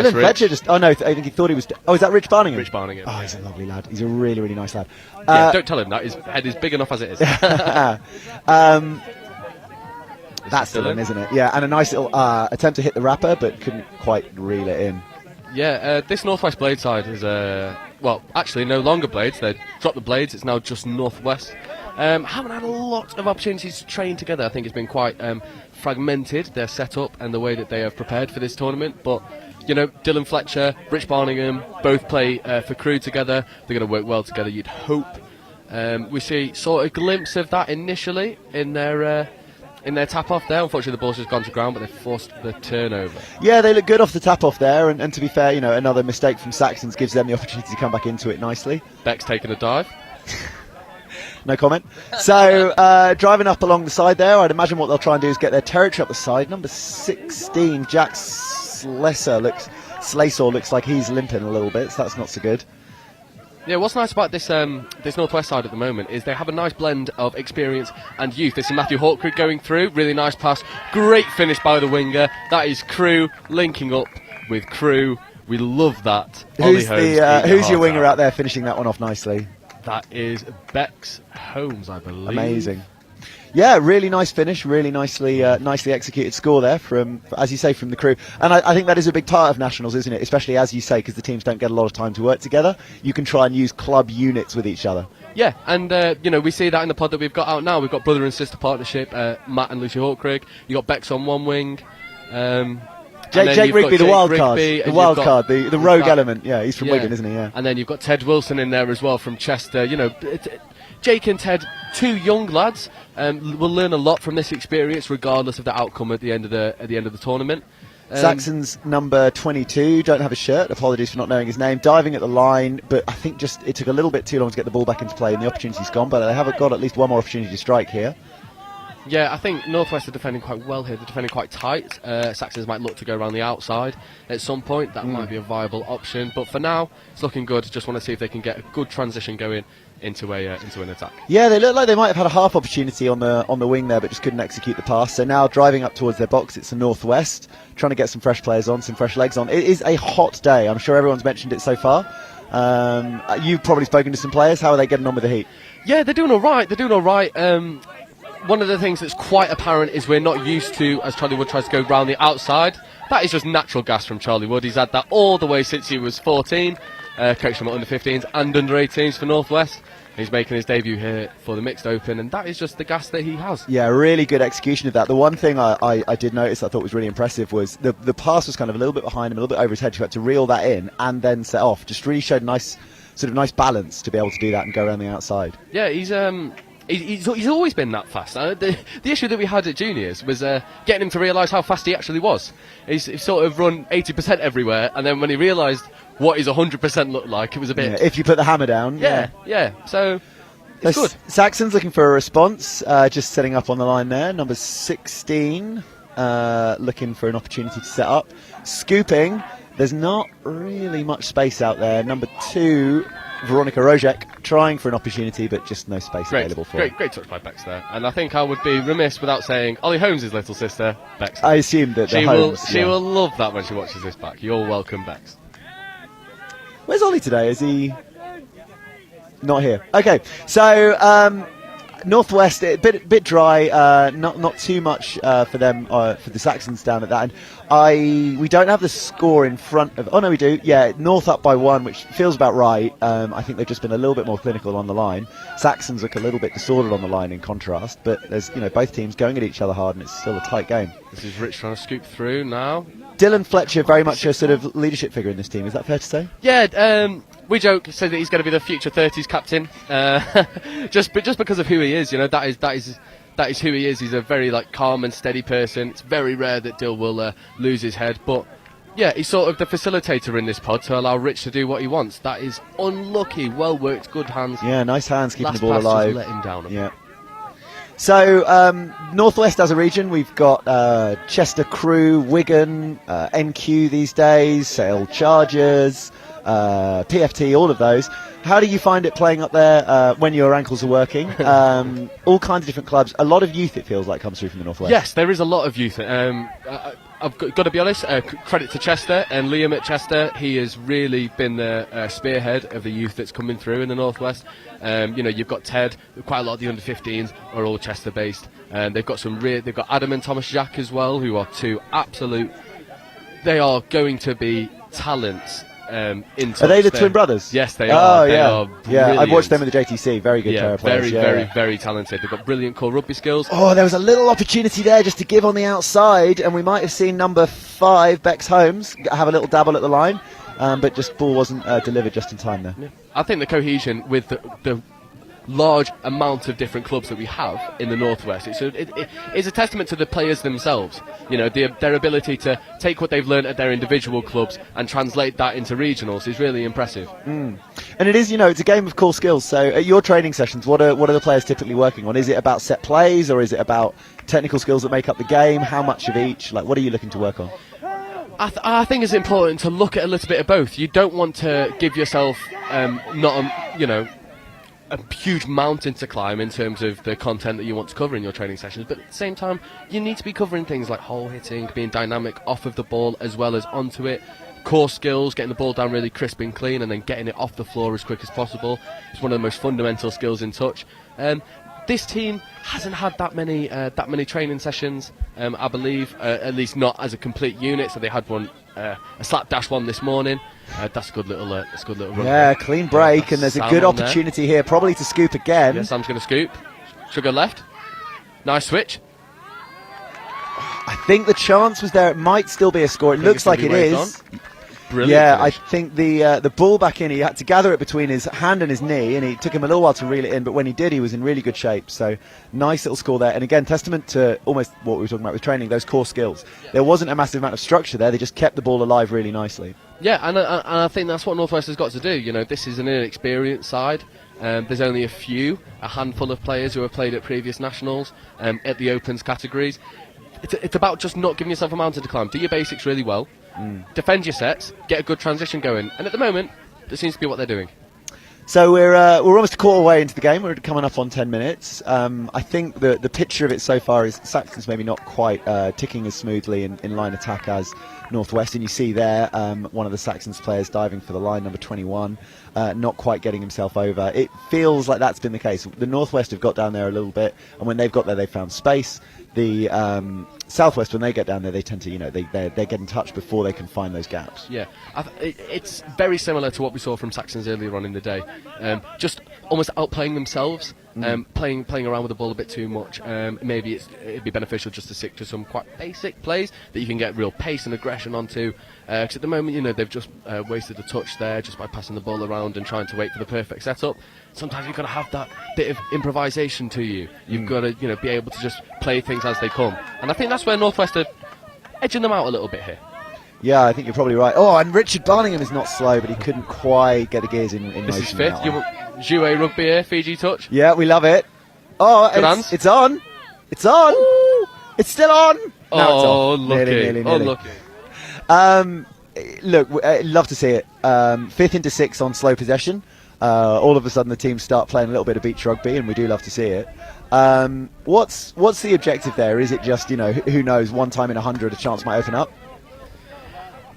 Rich. Fletcher just. Oh no, I think he thought he was. Oh, is that Rich Barningham? Rich Barningham. Oh, he's a lovely lad. He's a really, really nice lad. Yeah, don't tell him that. His head is big enough as it is. That's Dylan, isn't it? Yeah, and a nice little attempt to hit the wrapper, but couldn't quite reel it in. Yeah, this Northwest Blade side is, well, actually no longer Blades. They dropped the Blades. It's now just Northwest. Haven't had a lot of opportunities to train together. I think it's been quite fragmented, their setup and the way that they have prepared for this tournament. But, you know, Dylan Fletcher, Rich Barningham, both play for Crew together. They're going to work well together, you'd hope. We see sort of a glimpse of that initially in their tap-off there. Unfortunately, the ball's just gone to ground, but they forced the turnover. Yeah, they look good off the tap-off there, and to be fair, you know, another mistake from Saxons gives them the opportunity to come back into it nicely. Beck's taking a dive. No comment. So, driving up along the side there, I'd imagine what they'll try and do is get their territory up the side. Number 16, Jack Slacer looks like he's limping a little bit, so that's not so good. Yeah, what's nice about this Northwest side at the moment is they have a nice blend of experience and youth. This is Matthew Hawkwood going through, really nice pass, great finish by the winger. That is Crew linking up with Crew. We love that. Who's your winger out there finishing that one off nicely? That is Bex Holmes, I believe. Amazing. Yeah, really nice finish, really nicely executed score there from, as you say, from the Crew. And I think that is a big part of Nationals, isn't it? Especially, as you say, because the teams don't get a lot of time to work together. You can try and use club units with each other. Yeah, and you know, we see that in the pod that we've got out now. We've got brother and sister partnership, Matt and Lucy Hawkrig. You've got Bex on one wing. Jake Rigby, the wild card. The rogue element. Yeah, he's from Wigan, isn't he? Yeah. And then you've got Ted Wilson in there as well from Chester. You know, Jake and Ted, two young lads, will learn a lot from this experience, regardless of the outcome at the end of the tournament. Saxons number 22, don't have a shirt, apologies for not knowing his name, diving at the line, but I think just it took a little bit too long to get the ball back into play and the opportunity's gone, but they have got at least one more opportunity to strike here. Yeah, I think Northwest are defending quite well here. They're defending quite tight. Saxons might look to go around the outside at some point. That might be a viable option, but for now it's looking good. Just want to see if they can get a good transition going into an attack. Yeah, they look like they might have had a half opportunity on the wing there, but just couldn't execute the pass. So now driving up towards their box, it's the Northwest, trying to get some fresh players on, some fresh legs on. It is a hot day. I'm sure everyone's mentioned it so far. You've probably spoken to some players. How are they getting on with the heat? Yeah, they're doing all right. One of the things that's quite apparent is we're not used to, as Charlie Wood tries to go round the outside. That is just natural gas from Charlie Wood. He's had that all the way since he was 14. Coached from under 15s and under 18s for Northwest. He's making his debut here for the Mixed Open, and that is just the gas that he has. Yeah, really good execution of that. The one thing I did notice I thought was really impressive was the pass was kind of a little bit behind him, a little bit over his head. He had to reel that in and then set off. Just really showed nice balance to be able to do that and go around the outside. Yeah, he's He's always been that fast. The issue that we had at juniors was getting him to realise how fast he actually was. He's sort of run 80% everywhere, and then when he realised what his 100% looked like, it was a bit... Yeah, if you put the hammer down. Yeah. So, it's good. Saxons looking for a response, just setting up on the line there. Number 16, looking for an opportunity to set up. Scooping, there's not really much space out there. Number 2... Veronica Rojek trying for an opportunity, but just no space available for her. Great touch by Bex there. And I think I would be remiss without saying Ollie Holmes' little sister, Bex. I assumed that she will love that when she watches this back. You're welcome, Bex. Where's Ollie today? Is he not here? Okay, so Northwest, a bit dry, not too much for them, for the Saxons down at that end. We don't have the score in front of... Oh, no, we do. Yeah, North up by 1, which feels about right. I think they've just been a little bit more clinical on the line. Saxons look a little bit disordered on the line in contrast, but there's both teams going at each other hard, and it's still a tight game. This is Rich trying to scoop through now. Dylan Fletcher, very much a sort of leadership figure in this team. Is that fair to say? Yeah, we joke, say that he's going to be the future 30s captain, just because of who he is. That is who he is. He's a very calm and steady person. It's very rare that Dill will lose his head, but yeah, he's sort of the facilitator in this pod to allow Rich to do what he wants. That is unlucky. Well worked, good hands. Yeah, nice hands keeping Last the ball pass alive. just let him down. Yeah. So Northwest as a region, we've got Chester Crew, Wigan, NQ these days, Sale Chargers, PFT, all of those. How do you find it playing up there when your ankles are working? All kinds of different clubs. A lot of youth, it feels like, comes through from the Northwest. Yes, there is a lot of youth. I've got to be honest, credit to Chester and Liam at Chester. He has really been the spearhead of the youth that's coming through in the Northwest. You've got Ted, quite a lot of the under-15s are all Chester based. They've got they've got Adam and Thomas Jack as well, who are two absolute... They are going to be talents. Are they the twin brothers? Yes, they are. They are I've watched them in the JTC. Very good pair of players. Very talented. They've got brilliant core rugby skills. Oh, there was a little opportunity there just to give on the outside, and we might have seen number 5, Bex Holmes, have a little dabble at the line, but just ball wasn't delivered just in time there. Yeah. I think the cohesion with the large amount of different clubs that we have in the Northwest, it's a testament to the players themselves. Their ability to take what they've learned at their individual clubs and translate that into regionals is really impressive. And it is, it's a game of core skills. So at your training sessions, what are the players typically working on? Is it about set plays, or is it about technical skills that make up the game? How much of each? What are you looking to work on? I think it's important to look at a little bit of both. You don't want to give yourself a huge mountain to climb in terms of the content that you want to cover in your training sessions, but at the same time you need to be covering things like hole hitting, being dynamic off of the ball as well as onto it, core skills, getting the ball down really crisp and clean and then getting it off the floor as quick as possible. It's one of the most fundamental skills in touch. This team hasn't had that many training sessions, I believe, at least not as a complete unit. So they had one, a slapdash one this morning. That's a good little run. Yeah, clean break, and there's a good opportunity here, probably to scoop again. Yeah, Sam's going to scoop. Should go left. Nice switch. I think the chance was there. It might still be a score. It looks like it is. Brilliant yeah, finish. I think the ball back in, he had to gather it between his hand and his knee, and it took him a little while to reel it in, but when he did, he was in really good shape. So nice little score there. And again, testament to almost what we were talking about with training, those core skills. There wasn't a massive amount of structure there. They just kept the ball alive really nicely. Yeah, and I think that's what Northwest has got to do. This is an inexperienced side. There's only a handful of players who have played at previous nationals at the opens categories. It's about just not giving yourself a mountain to climb. Do your basics really well. Defend your sets, get a good transition going, and at the moment, that seems to be what they're doing. So we're almost a quarter way into the game. We're coming up on 10 minutes. I think the picture of it so far is Saxons maybe not quite ticking as smoothly in line attack as Northwest, and you see there one of the Saxons players diving for the line, number 21, not quite getting himself over. It feels like that's been the case. The Northwest have got down there a little bit, and when they've got there, they've found space. The Southwest, when they get down there, they tend to, they get in touch before they can find those gaps. Yeah, it's very similar to what we saw from Saxons earlier on in the day. Just almost outplaying themselves. playing around with the ball a bit too much. Maybe it'd be beneficial just to stick to some quite basic plays that you can get real pace and aggression onto. Because at the moment, they've just wasted a touch there just by passing the ball around and trying to wait for the perfect setup. Sometimes you've got to have that bit of improvisation to you. You've got to, be able to just play things as they come. And I think that's where Northwest are edging them out a little bit here. Yeah, I think you're probably right. Oh, and Richard Barningham is not slow, but he couldn't quite get the gears in motion. This is fifth. Jouet rugby here, Fiji touch. Yeah, we love it. Oh, it's on. It's on. Ooh. It's still on. Now it's off. Lucky. Nearly. Lucky. Look, I'd love to see it. 5th into 6 on slow possession. All of a sudden the teams start playing a little bit of beach rugby, and we do love to see it. What's the objective there? Is it just, who knows, one time in 100 a chance might open up?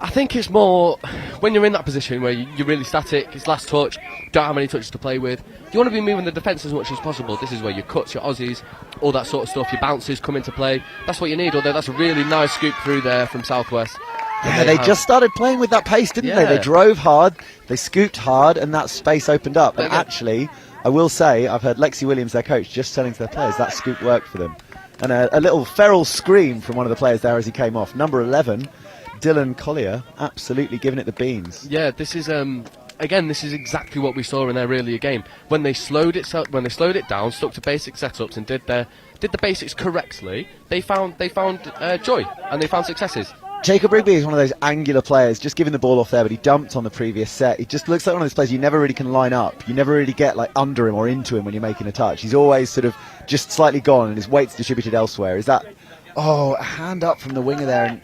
I think it's more when you're in that position where you're really static, it's last touch, don't have many touches to play with. You want to be moving the defence as much as possible. This is where your cuts, your Aussies, all that sort of stuff, your bounces come into play. That's what you need, although that's a really nice scoop through there from Southwest. Yeah, they just started playing with that pace, didn't they? They drove hard, they scooped hard, and that space opened up. And actually, I will say, I've heard Lexi Williams, their coach, just telling to their players that scoop worked for them. And a little feral scream from one of the players there as he came off. Number 11, Dylan Collier, absolutely giving it the beans. Yeah, this is again, this is exactly what we saw in their earlier game. When they slowed it down, stuck to basic setups, and did the basics correctly, they found joy and they found successes. Jacob Rigby is one of those angular players, just giving the ball off there, but he dumped on the previous set. He just looks like one of those players you never really can line up. You never really get under him or into him when you're making a touch. He's always sort of just slightly gone and his weight's distributed elsewhere. Is that, a hand up from the winger there, and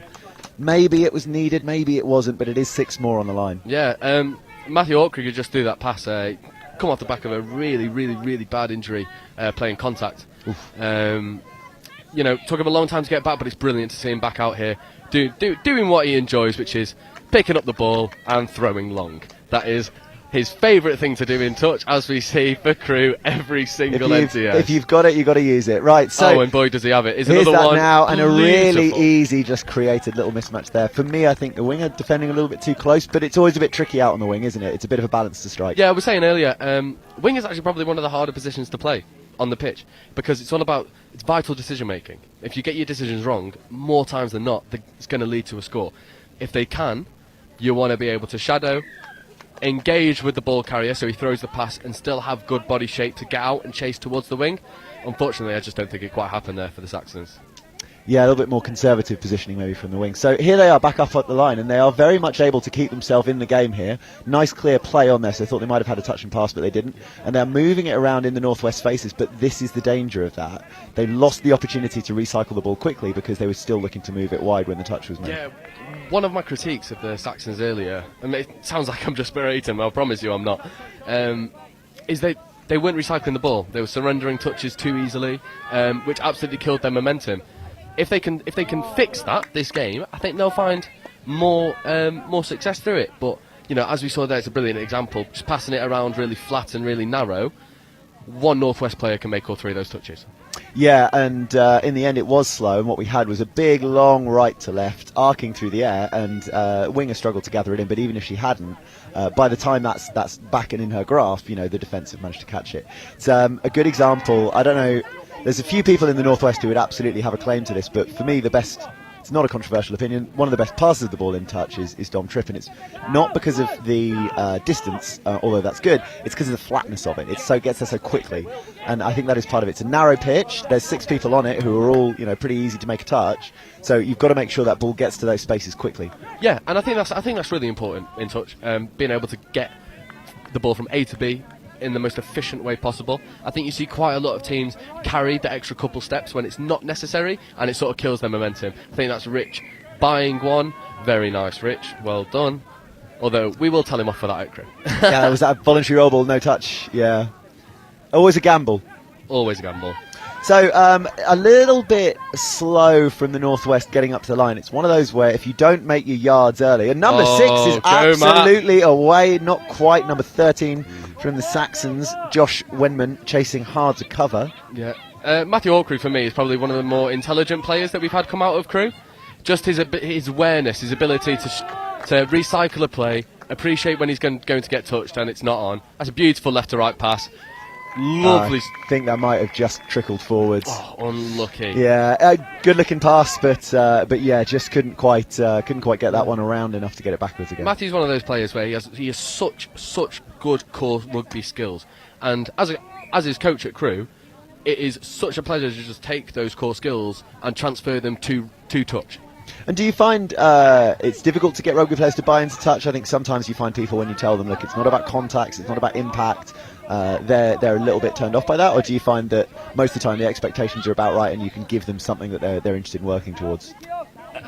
maybe it was needed, maybe it wasn't, but it is 6 more on the line. Yeah, Matthew Orkrig could just do that pass, come off the back of a really, really, really bad injury, playing contact. Took him a long time to get back, but it's brilliant to see him back out here doing what he enjoys, which is picking up the ball and throwing long. That is his favourite thing to do in touch, as we see for Crew every single NTS. If you've got it, you've got to use it. Right, so and boy does he have it. Here's another that one now, and a really beautiful. easy, just created little mismatch there. For me, I think the winger defending a little bit too close, but it's always a bit tricky out on the wing, isn't it? It's a bit of a balance to strike. Yeah, I was saying earlier, wing is actually probably one of the harder positions to play on the pitch, because it's all about vital decision making. If you get your decisions wrong, more times than not, it's going to lead to a score. If they can, you want to be able to shadow, engage with the ball carrier so he throws the pass and still have good body shape to get out and chase towards the wing. Unfortunately, I just don't think it quite happened there for the Saxons. Yeah, a little bit more conservative positioning maybe from the wing. So here they are back up at the line, and they are very much able to keep themselves in the game here. Nice clear play on there, so I thought they might have had a touch and pass, but they didn't. And they're moving it around in the Northwest faces, but this is the danger of that. They lost the opportunity to recycle the ball quickly because they were still looking to move it wide when the touch was made. Yeah, one of my critiques of the Saxons earlier, and it sounds like I'm just berating them, I promise you I'm not, is they weren't recycling the ball. They were surrendering touches too easily, which absolutely killed their momentum. If they can fix that this game, I think they'll find more success through it. But as we saw there, it's a brilliant example. Just passing it around really flat and really narrow, one Northwest player can make all 3 of those touches. Yeah, and in the end it was slow, and what we had was a big long right to left arcing through the air, and Winger struggled to gather it in, but even if she hadn't, by the time that's back and in her grasp, the defence have managed to catch it. It's a good example. I don't know, there's a few people in the Northwest who would absolutely have a claim to this, but for me the best, it's not a controversial opinion, one of the best passes of the ball in touch is Dom Tripp, and it's not because of the distance, although that's good, it's because of the flatness of it. It gets there so quickly, and I think that is part of it. It's a narrow pitch, there's 6 people on it who are all pretty easy to make a touch, so you've got to make sure that ball gets to those spaces quickly. Yeah, and I think that's really important in touch, being able to get the ball from A to B in the most efficient way possible. I think you see quite a lot of teams carry the extra couple steps when it's not necessary, and it sort of kills their momentum. I think that's Rich buying one. Very nice, Rich. Well done. Although we will tell him off for that outcry. Yeah, was that a voluntary roll ball, no touch? Yeah. Always a gamble. Always a gamble. So a little bit slow from the Northwest getting up to the line. It's one of those where if you don't make your yards early, and number 6 is absolutely away, not quite. Number 13 from the Saxons, Josh Wenman chasing hard to cover. Yeah, Matthew Orkrig for me is probably one of the more intelligent players that we've had come out of Crew. Just his awareness, his ability to recycle a play, appreciate when he's going to get touched and it's not on. That's a beautiful left to right pass. Lovely. I think that might have just trickled forwards. Oh, unlucky. Yeah, good looking pass, but yeah, just couldn't quite get that one around enough to get it backwards again. Matthew's one of those players where he has such good core rugby skills, and as his coach at Crewe, it is such a pleasure to just take those core skills and transfer them to touch. And do you find it's difficult to get rugby players to buy into touch? I think sometimes you find people, when you tell them, look, it's not about contacts, it's not about impact, they're a little bit turned off by that, or do you find that most of the time the expectations are about right and you can give them something that they're interested in working towards?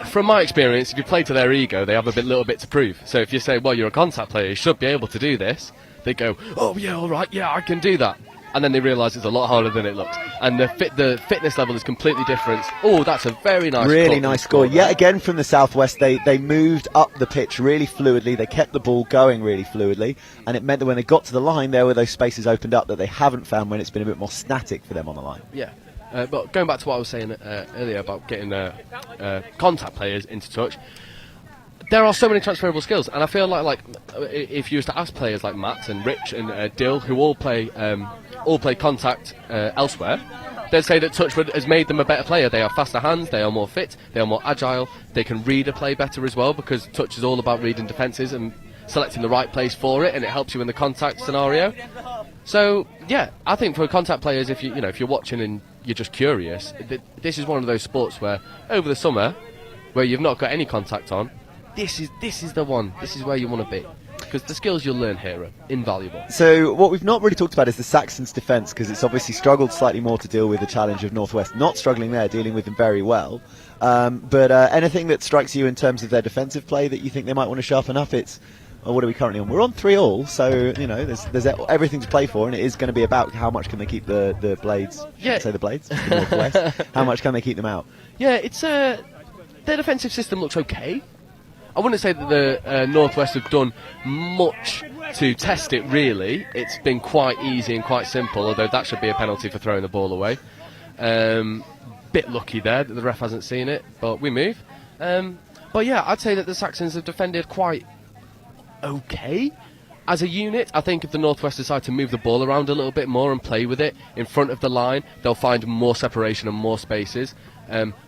From my experience, if you play to their ego, they have a little bit to prove. So if you say, well, you're a contact player, you should be able to do this, they go, oh yeah, all right, yeah, I can do that. And then they realise it's a lot harder than it looks. And the fitness level is completely different. Oh, that's a very nice really nice score. Yet again from the southwest, they moved up the pitch really fluidly. They kept the ball going really fluidly, and it meant that when they got to the line, there were those spaces opened up that they haven't found when it's been a bit more static for them on the line. Yeah. But going back to what I was saying earlier about getting contact players into touch, there are so many transferable skills, and I feel like if you was to ask players like Matt and Rich and Dill, who all play contact elsewhere, they'd say that touch has made them a better player. They have faster hands, they are more fit, they are more agile, they can read a play better as well, because touch is all about reading defences and selecting the right place for it, and it helps you in the contact scenario. So yeah, I think for contact players, if you're watching and you're just curious, this is one of those sports where over the summer, where you've not got any contact on, this is the one. This is where you want to be, because the skills you'll learn here are invaluable. So what we've not really talked about is the Saxons' defence, because it's obviously struggled slightly more to deal with the challenge of Northwest. Not struggling there, dealing with them very well. But anything that strikes you in terms of their defensive play that you think they might want to sharpen up? What are we currently on? We're on 3-3, so there's everything to play for, and it is going to be about how much can they keep the Blades. Yeah. Say the Blades. The Northwest. How much can they keep them out? Yeah, it's their defensive system looks okay. I wouldn't say that the Northwest have done much to test it, really. It's been quite easy and quite simple, although that should be a penalty for throwing the ball away. Bit lucky there that the ref hasn't seen it, but we move. But yeah, I'd say that the Saxons have defended quite okay as a unit. I think if the Northwest decide to move the ball around a little bit more and play with it in front of the line, they'll find more separation and more spaces.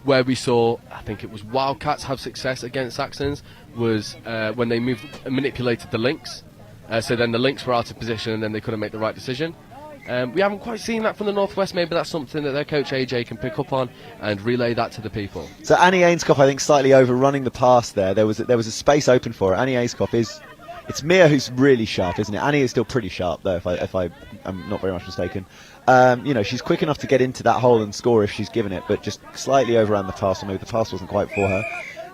Where we saw, I think it was Wildcats have success against Saxons, was when they manipulated the links. So then the links were out of position and then they couldn't make the right decision. We haven't quite seen that from the Northwest. Maybe that's something that their coach AJ can pick up on and relay that to the people. So Annie Ainscough, I think, slightly overrunning the pass there. There was a space open for her. Annie Ainscough it's Mia who's really sharp, isn't it? Annie is still pretty sharp, though, if I am not very much mistaken. She's quick enough to get into that hole and score if she's given it, but just slightly overran the pass, or maybe the pass wasn't quite for her.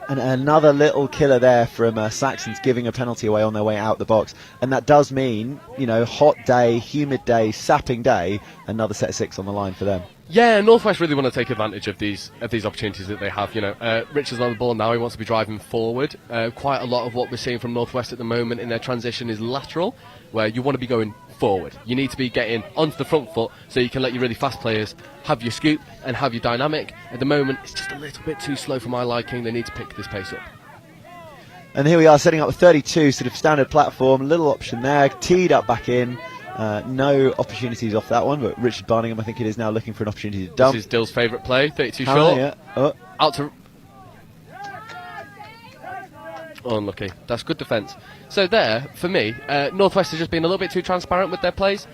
And another little killer there from Saxons, giving a penalty away on their way out the box. And that does mean, hot day, humid day, sapping day, another set of 6 on the line for them. Yeah, Northwest really want to take advantage of these opportunities that they have. Richard's on the ball now. He wants to be driving forward. Quite a lot of what we're seeing from Northwest at the moment in their transition is lateral, where you want to be going forward. You need to be getting onto the front foot so you can let your really fast players have your scoop and have your dynamic. At the moment, it's just a little bit too slow for my liking. They need to pick this pace up. And here we are setting up a 32 sort of standard platform. Little option there, teed up back in. No opportunities off that one, but Richard Barningham, I think it is now looking for an opportunity to dump. This is Dill's favourite play, 32 short. Yeah. Out to... Unlucky. That's good defence. So there, for me, Northwest has just been a little bit too transparent with their plays.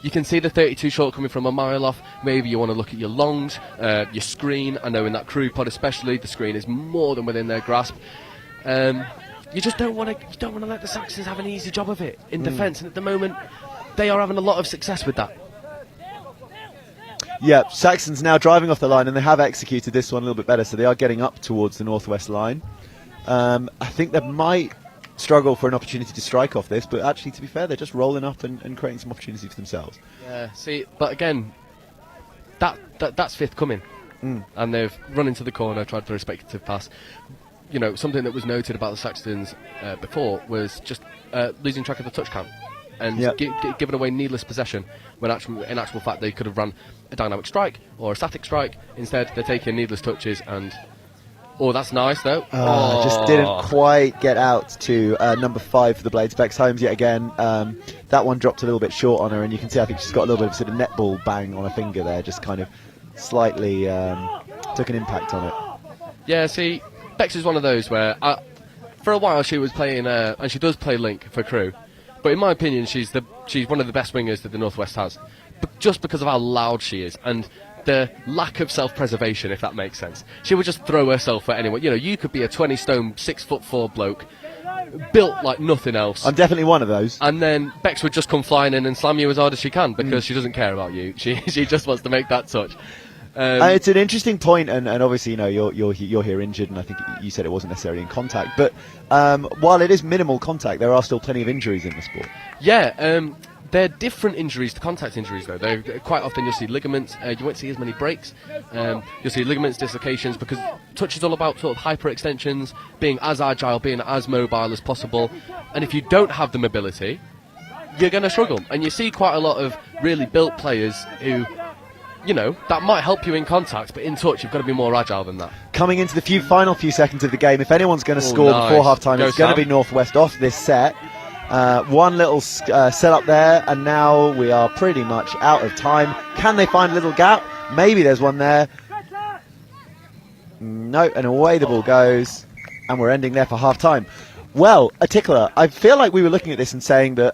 You can see the 32 short coming from a mile off. Maybe you want to look at your longs, your screen. I know in that Crewe pod especially, the screen is more than within their grasp. You just don't want to let the Saxons have an easy job of it in defence, and at the moment they are having a lot of success with that. Yeah, Saxons now driving off the line, and they have executed this one a little bit better, so they are getting up towards the Northwest line. I think they might struggle for an opportunity to strike off this, but actually, to be fair, they're just rolling up and creating some opportunity for themselves. Yeah, see, but again, that's fifth coming, and they've run into the corner, tried for a speculative pass. Something that was noted about the Saxons before was just losing track of the touch count and giving away needless possession, when in actual fact they could have run a dynamic strike or a static strike. Instead, they're taking needless touches, and Oh, that's nice though. Just didn't quite get out to number 5 for the Blades. Bex Holmes yet again. That one dropped a little bit short on her, and you can see I think she's got a little bit of sort of netball bang on her finger there, just kind of slightly took an impact on it. Yeah, see, Bex is one of those where for a while she was playing, and she does play link for Crewe, but in my opinion she's one of the best wingers that the Northwest has, but just because of how loud she is and the lack of self-preservation, if that makes sense. She would just throw herself at anyone. You know, you could be a 20-stone, 6'4" bloke, built like nothing else. I'm definitely one of those. And then Bex would just come flying in and slam you as hard as she can because she doesn't care about you. She just wants to make that touch. It's an interesting point, and obviously, you know, you're here injured, and I think you said it wasn't necessarily in contact. But while it is minimal contact, there are still plenty of injuries in the sport. Yeah, they're different injuries to contact injuries, though. Quite often you'll see ligaments. You won't see as many breaks. You'll see ligaments, dislocations, because touch is all about sort of hyperextensions, being as agile, being as mobile as possible. And if you don't have the mobility, you're going to struggle. And you see quite a lot of really built players who, you know, that might help you in contact, but in touch you've got to be more agile than that. Coming into the final few seconds of the game, if anyone's going to score before half-time, it's going to be Northwest off this set. One little set up there, and now we are pretty much out of time. Can they find a little gap? Maybe there's one there. No, and away the ball goes, and we're ending there for half-time. Well, a tickler. I feel like we were looking at this and saying that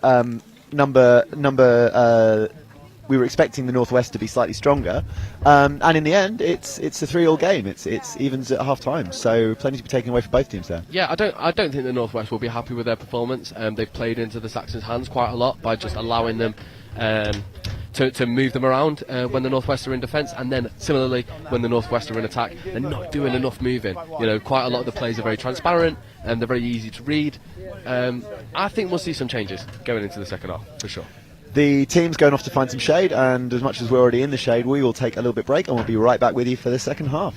we were expecting the Northwest to be slightly stronger, and in the end, it's a 3-3 game. It's evens at half time, so plenty to be taken away for both teams there. Yeah, I don't think the Northwest will be happy with their performance. They've played into the Saxons' hands quite a lot by just allowing them to move them around when the Northwest are in defence, and then similarly when the Northwest are in attack, they're not doing enough moving. You know, quite a lot of the plays are very transparent and they're very easy to read. I think we'll see some changes going into the second half for sure. The team's going off to find some shade, and as much as we're already in the shade, we will take a little bit break and we'll be right back with you for the second half.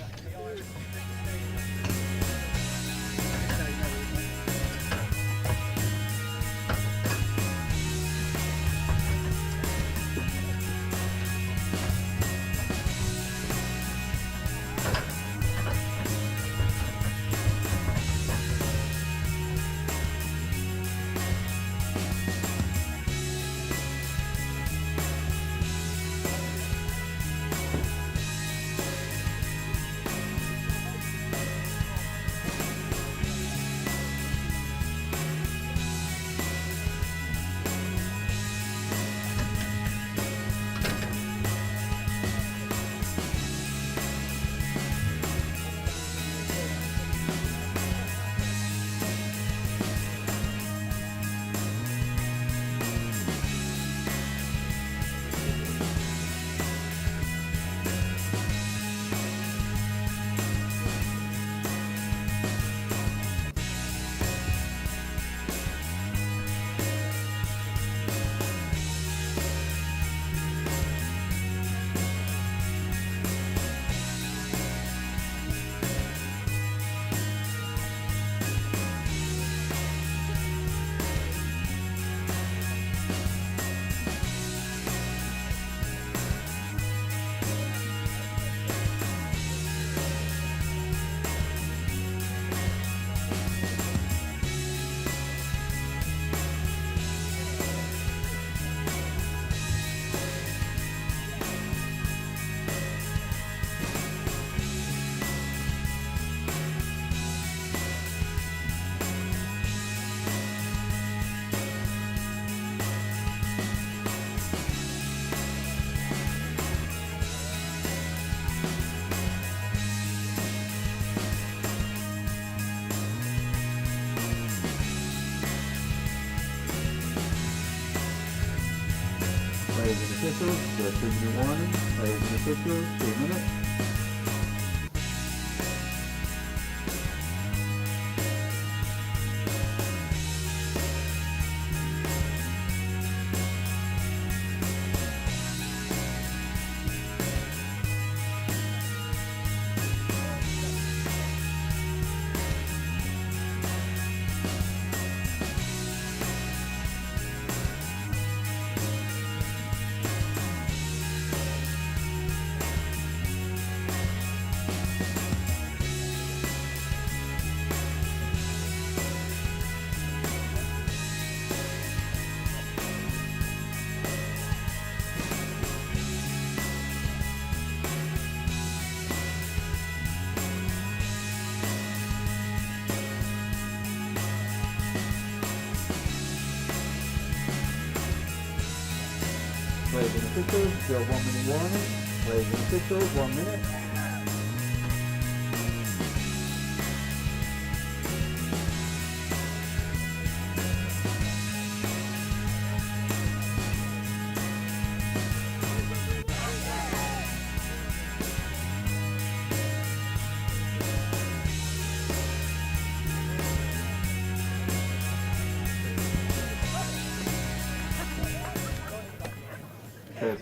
Players and officials, so 3-minute warning. Players and officials, 2 minutes. and officials, your 1 minute warning. Players and officials, 1 minute.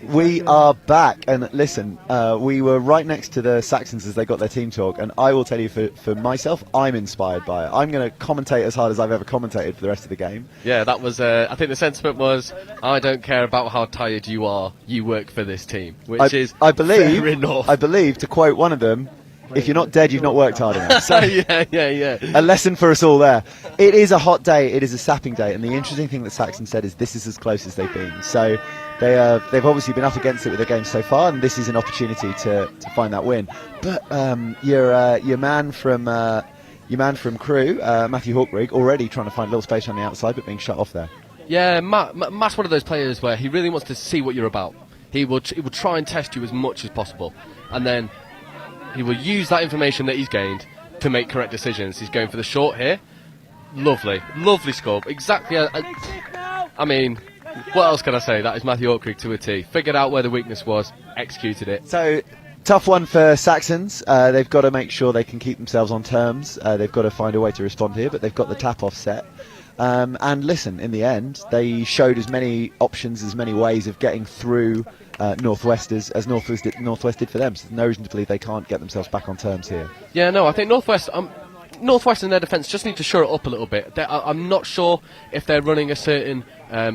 We are back, and listen, we were right next to the Saxons as they got their team talk, and I will tell you, for myself, I'm inspired by it. I'm going to commentate as hard as I've ever commentated for the rest of the game. Yeah, that was. I think the sentiment was, I don't care about how tired you are. You work for this team, which is I believe, fair enough. I believe, to quote one of them, if you're not dead, you've not worked hard enough. So, yeah. A lesson for us all there. It is a hot day. It is a sapping day, and the interesting thing that Saxon said is this is as close as they've been. So they've obviously been up against it with their games so far, and this is an opportunity to find that win. But your man from Crewe, Matthew Hawkrig, already trying to find a little space on the outside, but being shut off there. Yeah, Matt's one of those players where he really wants to see what you're about. He will try and test you as much as possible, and then he will use that information that he's gained to make correct decisions. He's going for the short here. Lovely score. Exactly. I mean, what else can I say? That is Matthew Hawkrig to a T. Figured out where the weakness was, executed it. So, tough one for Saxons. They've got to make sure they can keep themselves on terms. They've got to find a way to respond here, but they've got the tap-off set. And listen, in the end, they showed as many options, as many ways of getting through Northwest as Northwest did for them. So no reason to believe they can't get themselves back on terms here. Yeah, no, I think Northwest in their defence just need to shore it up a little bit. I'm not sure if they're running a certain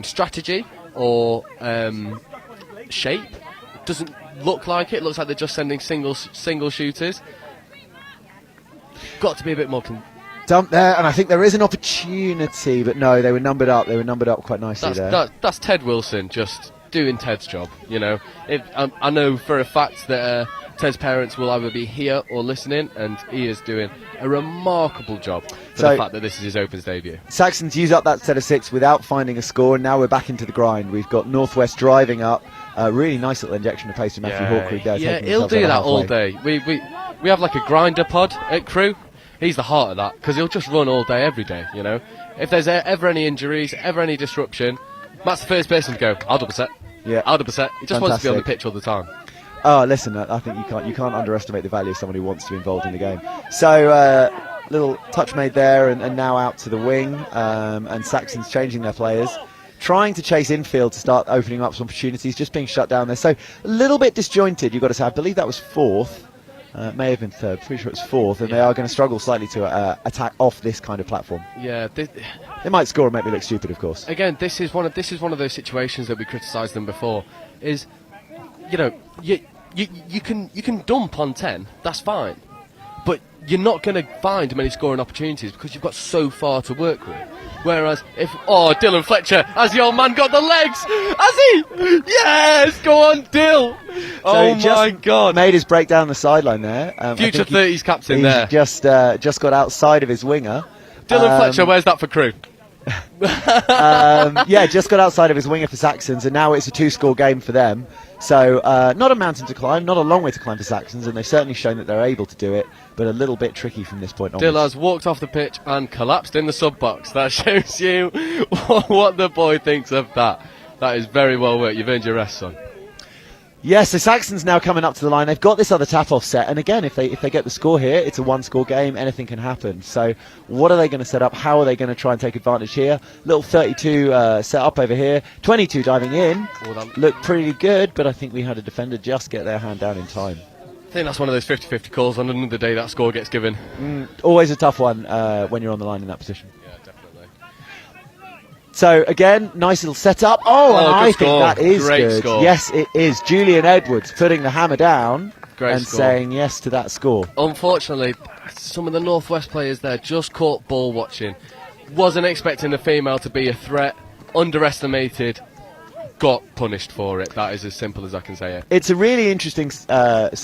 strategy or shape. It doesn't look like it. It looks like they're just sending single shooters. Got to be a bit more... Dump there, and I think there is an opportunity, but no, they were numbered up. They were numbered up quite nicely there. That's Ted Wilson just doing Ted's job, you know. I know for a fact that Ted's parents will either be here or listening, and he is doing a remarkable job for the fact that this is his Opens debut. Saxons use up that set of 6 without finding a score, and now we're back into the grind. We've got Northwest driving up. Really nice little injection of pace to Matthew Hawkrig there. Yeah, he'll do that all day. We have like a grinder pod at Crewe. He's the heart of that, because he'll just run all day, every day, you know. If there's ever any injuries, ever any disruption, Matt's the first person to go, I'll double set. Yeah. I'll double set. He just wants to be on the pitch all the time. Oh, listen, I think you can't underestimate the value of someone who wants to be involved in the game. So, little touch made there, and now out to the wing, and Saxons changing their players. Trying to chase infield to start opening up some opportunities, just being shut down there. So, a little bit disjointed, you've got to say. I believe that was 4th. May have been 3rd, pretty sure it's 4th, and they are going to struggle slightly to attack off this kind of platform. Yeah, they might score and make me look stupid, of course. Again, this is one of those situations that we criticised them before. Is, you know, you can dump on 10, that's fine, but you're not going to find many scoring opportunities because you've got so far to work with. Whereas if Dylan Fletcher, has the old man got the legs? Has he? Yes, go on, Dill. Oh my God! Made his break down the sideline there. Future 30s captain there. Just got outside of his winger. Dylan Fletcher, where's that for Crewe? Just got outside of his winger for Saxons, and now it's a 2-score game for them. So not a mountain to climb, not a long way to climb for Saxons, and they've certainly shown that they're able to do it, but a little bit tricky from this point on. Dill has walked off the pitch and collapsed in the sub box. That shows you what the boy thinks of that. That is very well worked. You've earned your rest, son. Yes, the Saxons now coming up to the line. They've got this other tap-off set, and again, if they get the score here, it's a 1-score game. Anything can happen. So, what are they going to set up? How are they going to try and take advantage here? Little 32 set up over here. 22 diving in. Looked pretty good, but I think we had a defender just get their hand down in time. I think that's one of those 50-50 calls. On another day, that score gets given. Always a tough one when you're on the line in that position. Yeah, definitely. So again, nice little setup. I think that is great good. Score. Yes, it is. Julian Edwards putting the hammer down and saying yes to that score. Unfortunately, some of the Northwest players there just caught ball watching. Wasn't expecting the female to be a threat. Underestimated. got punished for it. That is as simple as I can say it. It's a really interesting sort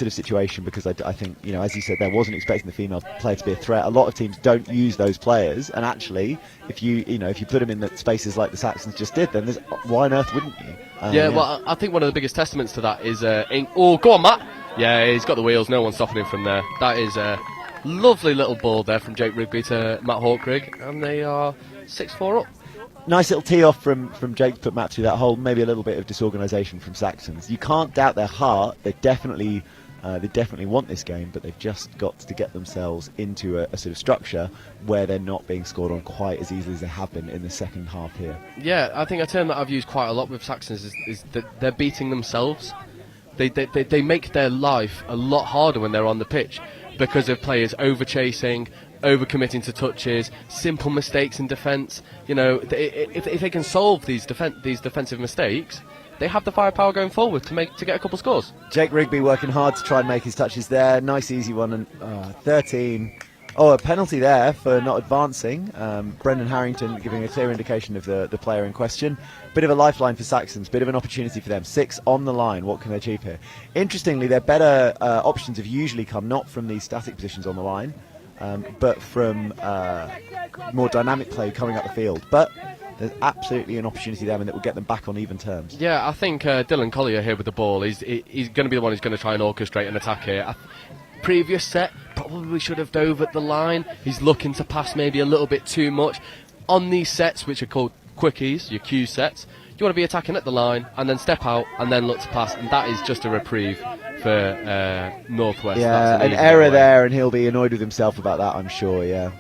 of situation because I think, you know, as you said, there wasn't expecting the female player to be a threat. A lot of teams don't use those players, and actually, if you put them in the spaces like the Saxons just did, then why on earth wouldn't you? Well, I think one of the biggest testaments to that is go on, Matt. Yeah, he's got the wheels. No one's stopping him from there. That is a lovely little ball there from Jake Rigby to Matt Hawkrigg, and they are 6-4 up. Nice little tee off from Jake to put Matt through that hole. Maybe a little bit of disorganisation from Saxons. You can't doubt their heart. They definitely want this game, but they've just got to get themselves into a sort of structure where they're not being scored on quite as easily as they have been in the second half here. Yeah, I think a term that I've used quite a lot with Saxons is that they're beating themselves. They make their life a lot harder when they're on the pitch because of players over-chasing, over-committing to touches, simple mistakes in defence. You know, if they can solve these defensive mistakes, they have the firepower going forward to get a couple scores. Jake Rigby working hard to try and make his touches there. Nice easy one, and 13. Oh, a penalty there for not advancing. Brendan Harrington giving a clear indication of the player in question. Bit of a lifeline for Saxons, bit of an opportunity for them. 6 on the line, what can they achieve here? Interestingly, their better options have usually come not from these static positions on the line, but from more dynamic play coming up the field. But there's absolutely an opportunity there, and that will get them back on even terms. Yeah, I think Dylan Collier here with the ball, he's going to be the one who's going to try and orchestrate an attack here. Previous set, probably should have dove at the line. He's looking to pass maybe a little bit too much. On these sets, which are called quickies, your Q sets, you want to be attacking at the line and then step out and then look to pass, and that is just a reprieve for Northwest. Yeah, an error there, and he'll be annoyed with himself about that, I'm sure, yeah.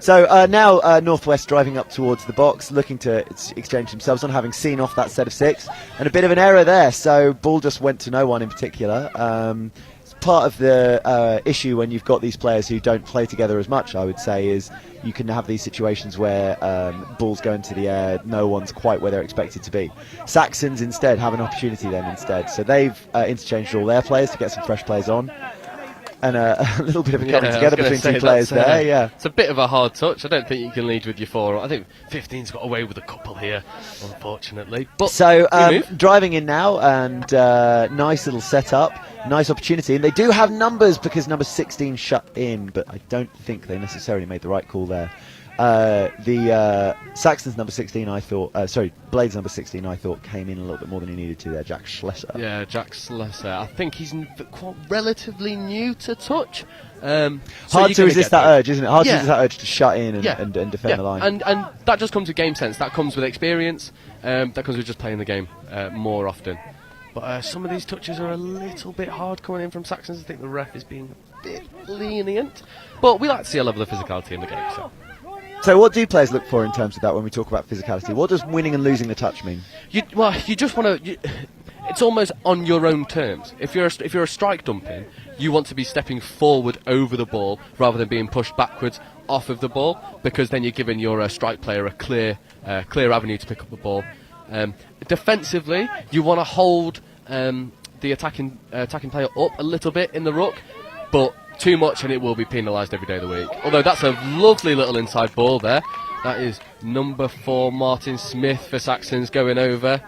So now Northwest driving up towards the box, looking to exchange themselves on, having seen off that set of 6, and a bit of an error there, so ball just went to no one in particular. It's part of the issue when you've got these players who don't play together as much, I would say, is you can have these situations where balls go into the air, no one's quite where they're expected to be. Saxons instead have an opportunity then instead, so they've interchanged all their players to get some fresh players on. And a little bit of a coming together between two players there, yeah. It's a bit of a hard touch. I don't think you can lead with your 4. I think 15's got away with a couple here, unfortunately. But so driving in now, and nice little setup, nice opportunity. And they do have numbers because number 16 shut in, but I don't think they necessarily made the right call there. The Saxons number 16, I thought, Blades number 16, I thought came in a little bit more than he needed to there, Jack Schlesser. Yeah, Jack Schlesser. I think he's quite relatively new to touch. Hard to resist that urge, isn't it? Hard to resist that urge to shut in and defend the line. And that just comes with game sense. That comes with experience. That comes with just playing the game more often. But some of these touches are a little bit hard coming in from Saxons. I think the ref is being a bit lenient. But we like to see a level of physicality in the game. So what do players look for in terms of that when we talk about physicality? What does winning and losing the touch mean? You just want to... It's almost on your own terms. If you're a strike dumping, you want to be stepping forward over the ball rather than being pushed backwards off of the ball, because then you're giving your strike player a clear avenue to pick up the ball. Defensively, you want to hold the attacking player up a little bit in the ruck, but too much and it will be penalised every day of the week. Although that's a lovely little inside ball there. That is number 4 Martin Smith for Saxons going over.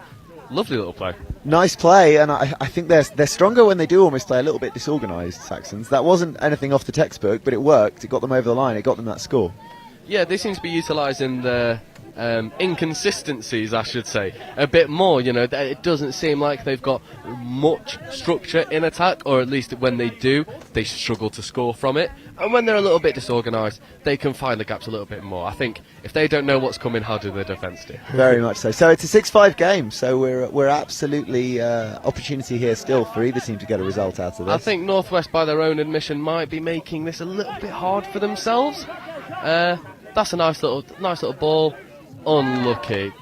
Lovely little play. Nice play, and I think they're stronger when they do almost play a little bit disorganised, Saxons. That wasn't anything off the textbook, but it worked. It got them over the line. It got them that score. Yeah, they seem to be utilising the inconsistencies, I should say, a bit more. You know, it doesn't seem like they've got much structure in attack, or at least when they do, they struggle to score from it. And when they're a little bit disorganised, they can find the gaps a little bit more. I think if they don't know what's coming, how do the defence do? Very much so. So it's a 6-5 game, so we're absolutely opportunity here still for either team to get a result out of this. I think Northwest, by their own admission, might be making this a little bit hard for themselves. That's a nice little ball. Unlucky.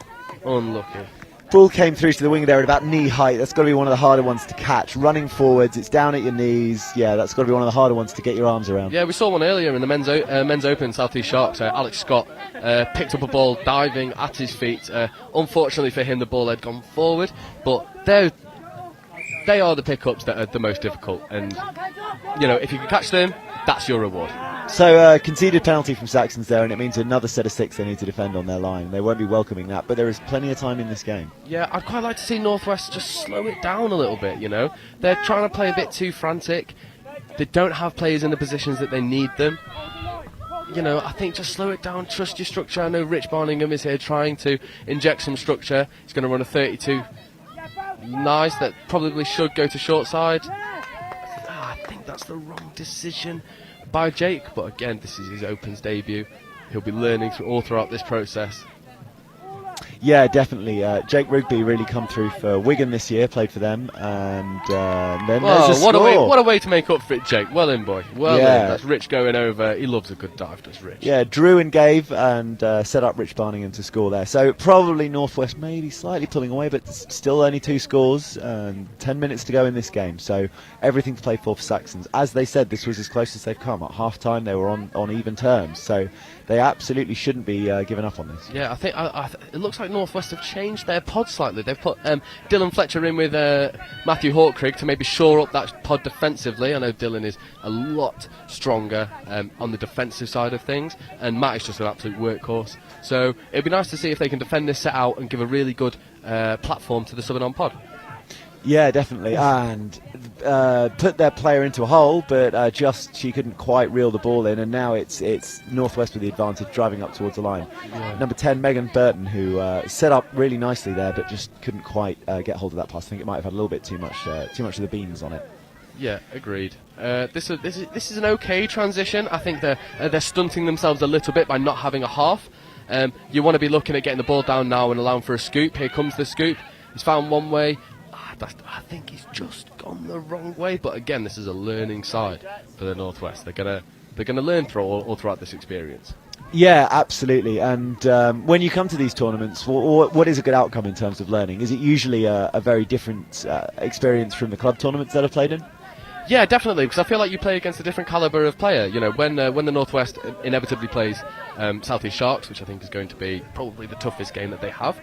Ball came through to the wing there at about knee height. That's got to be one of the harder ones to catch. Running forwards, it's down at your knees. Yeah, that's got to be one of the harder ones to get your arms around. Yeah, we saw one earlier in the men's open, South East Sharks. Alex Scott picked up a ball diving at his feet. Unfortunately for him, the ball had gone forward. But they are the pickups that are the most difficult. And, you know, if you can catch them, that's your reward. So conceded penalty from Saxons there, and it means another set of 6 they need to defend on their line. They won't be welcoming that, but there is plenty of time in this game. Yeah, I'd quite like to see Northwest just slow it down a little bit, you know. They're trying to play a bit too frantic. They don't have players in the positions that they need them. You know, I think just slow it down, trust your structure. I know Rich Barningham is here trying to inject some structure. He's going to run a 32. Nice, that probably should go to short side. I think that's the wrong decision by Jake, but again, this is his Opens debut. He'll be learning all throughout this process. Yeah, definitely. Jake Rigby really come through for Wigan this year, played for them, and then there's a score. What a way to make up for it, Jake. Well in, boy. Well in. Yeah. That's Rich going over. He loves a good dive, does Rich. Yeah, drew and gave and set up Rich Barningham to score there. So probably Northwest maybe slightly pulling away, but still only 2 scores and 10 minutes to go in this game. So everything to play for Saxons. As they said, this was as close as they've come. At half-time, they were on even terms. So they absolutely shouldn't be giving up on this. Yeah, I think it looks like Northwest have changed their pod slightly. They've put Dylan Fletcher in with Matthew Hawkrig to maybe shore up that pod defensively. I know Dylan is a lot stronger on the defensive side of things, and Matt is just an absolute workhorse. So it'd be nice to see if they can defend this set out and give a really good platform to the Southern on pod. Yeah, definitely, and put their player into a hole, but just she couldn't quite reel the ball in, and now it's Northwest with the advantage, driving up towards the line. Yeah. Number 10, Megan Burton, who set up really nicely there, but just couldn't quite get hold of that pass. I think it might have had a little bit too much of the beans on it. Yeah, agreed. This is an okay transition. I think they're stunting themselves a little bit by not having a half. You want to be looking at getting the ball down now and allowing for a scoop. Here comes the scoop. He's found one way. I think he's just gone the wrong way, but again, this is a learning side for the Northwest. They're gonna learn all throughout this experience. Yeah, absolutely. And when you come to these tournaments, what is a good outcome in terms of learning? Is it usually a very different experience from the club tournaments that I've played in? Yeah, definitely, because I feel like you play against a different calibre of player. You know, when the Northwest inevitably plays South East Sharks, which I think is going to be probably the toughest game that they have.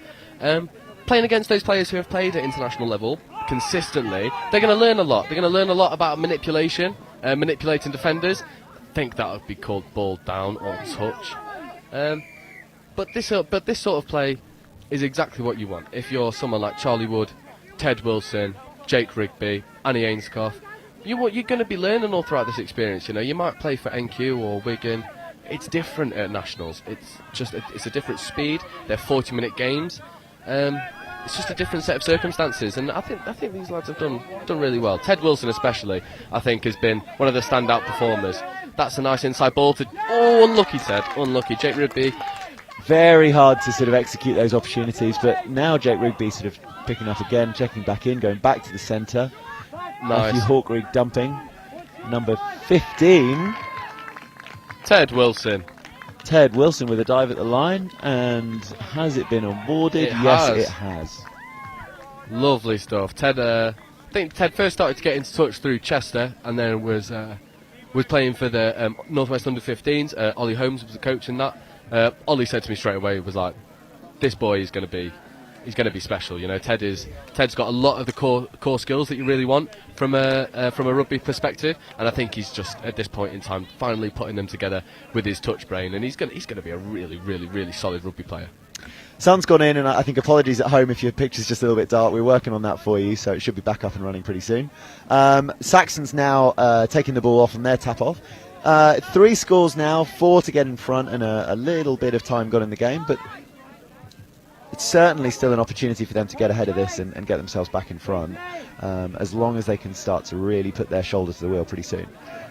Playing against those players who have played at international level consistently, they're going to learn a lot. They're going to learn a lot about manipulation, manipulating defenders. I think that would be called ball down or touch. But this sort of play is exactly what you want. If you're someone like Charlie Wood, Ted Wilson, Jake Rigby, Annie Ainscough, you're going to be learning all throughout this experience. You know, you might play for NQ or Wigan. It's different at nationals. It's a different speed. They're 40-minute games. It's just a different set of circumstances, and I think these lads have done really well. Ted Wilson especially, I think, has been one of the standout performers. That's a nice inside ball to... Oh, unlucky Ted, unlucky. Jake Rigby. Very hard to sort of execute those opportunities, but now Jake Rigby sort of picking up again, checking back in, going back to the centre. Nice. Matthew Hawkrig dumping. Number 15. Ted Wilson. Ted Wilson with a dive at the line, and has it been awarded? Yes, it has. Lovely stuff. Ted, I think Ted first started to get into touch through Chester, and then was playing for the Northwest Under-15s. Ollie Holmes was the coach in that. Ollie said to me straight away, was like, "This boy is going to be." He's going to be special, you know. Ted's got a lot of the core skills that you really want from a rugby perspective, and I think he's just at this point in time finally putting them together with his touch brain, and he's going to be a really, really, really solid rugby player. Sun's gone in, and I think apologies at home if your picture's just a little bit dark. We're working on that for you, so it should be back up and running pretty soon. Saxons now taking the ball off from their tap off. 3 scores now, 4 to get in front, and a little bit of time gone in the game, but it's certainly still an opportunity for them to get ahead of this and get themselves back in front, as long as they can start to really put their shoulder to the wheel pretty soon.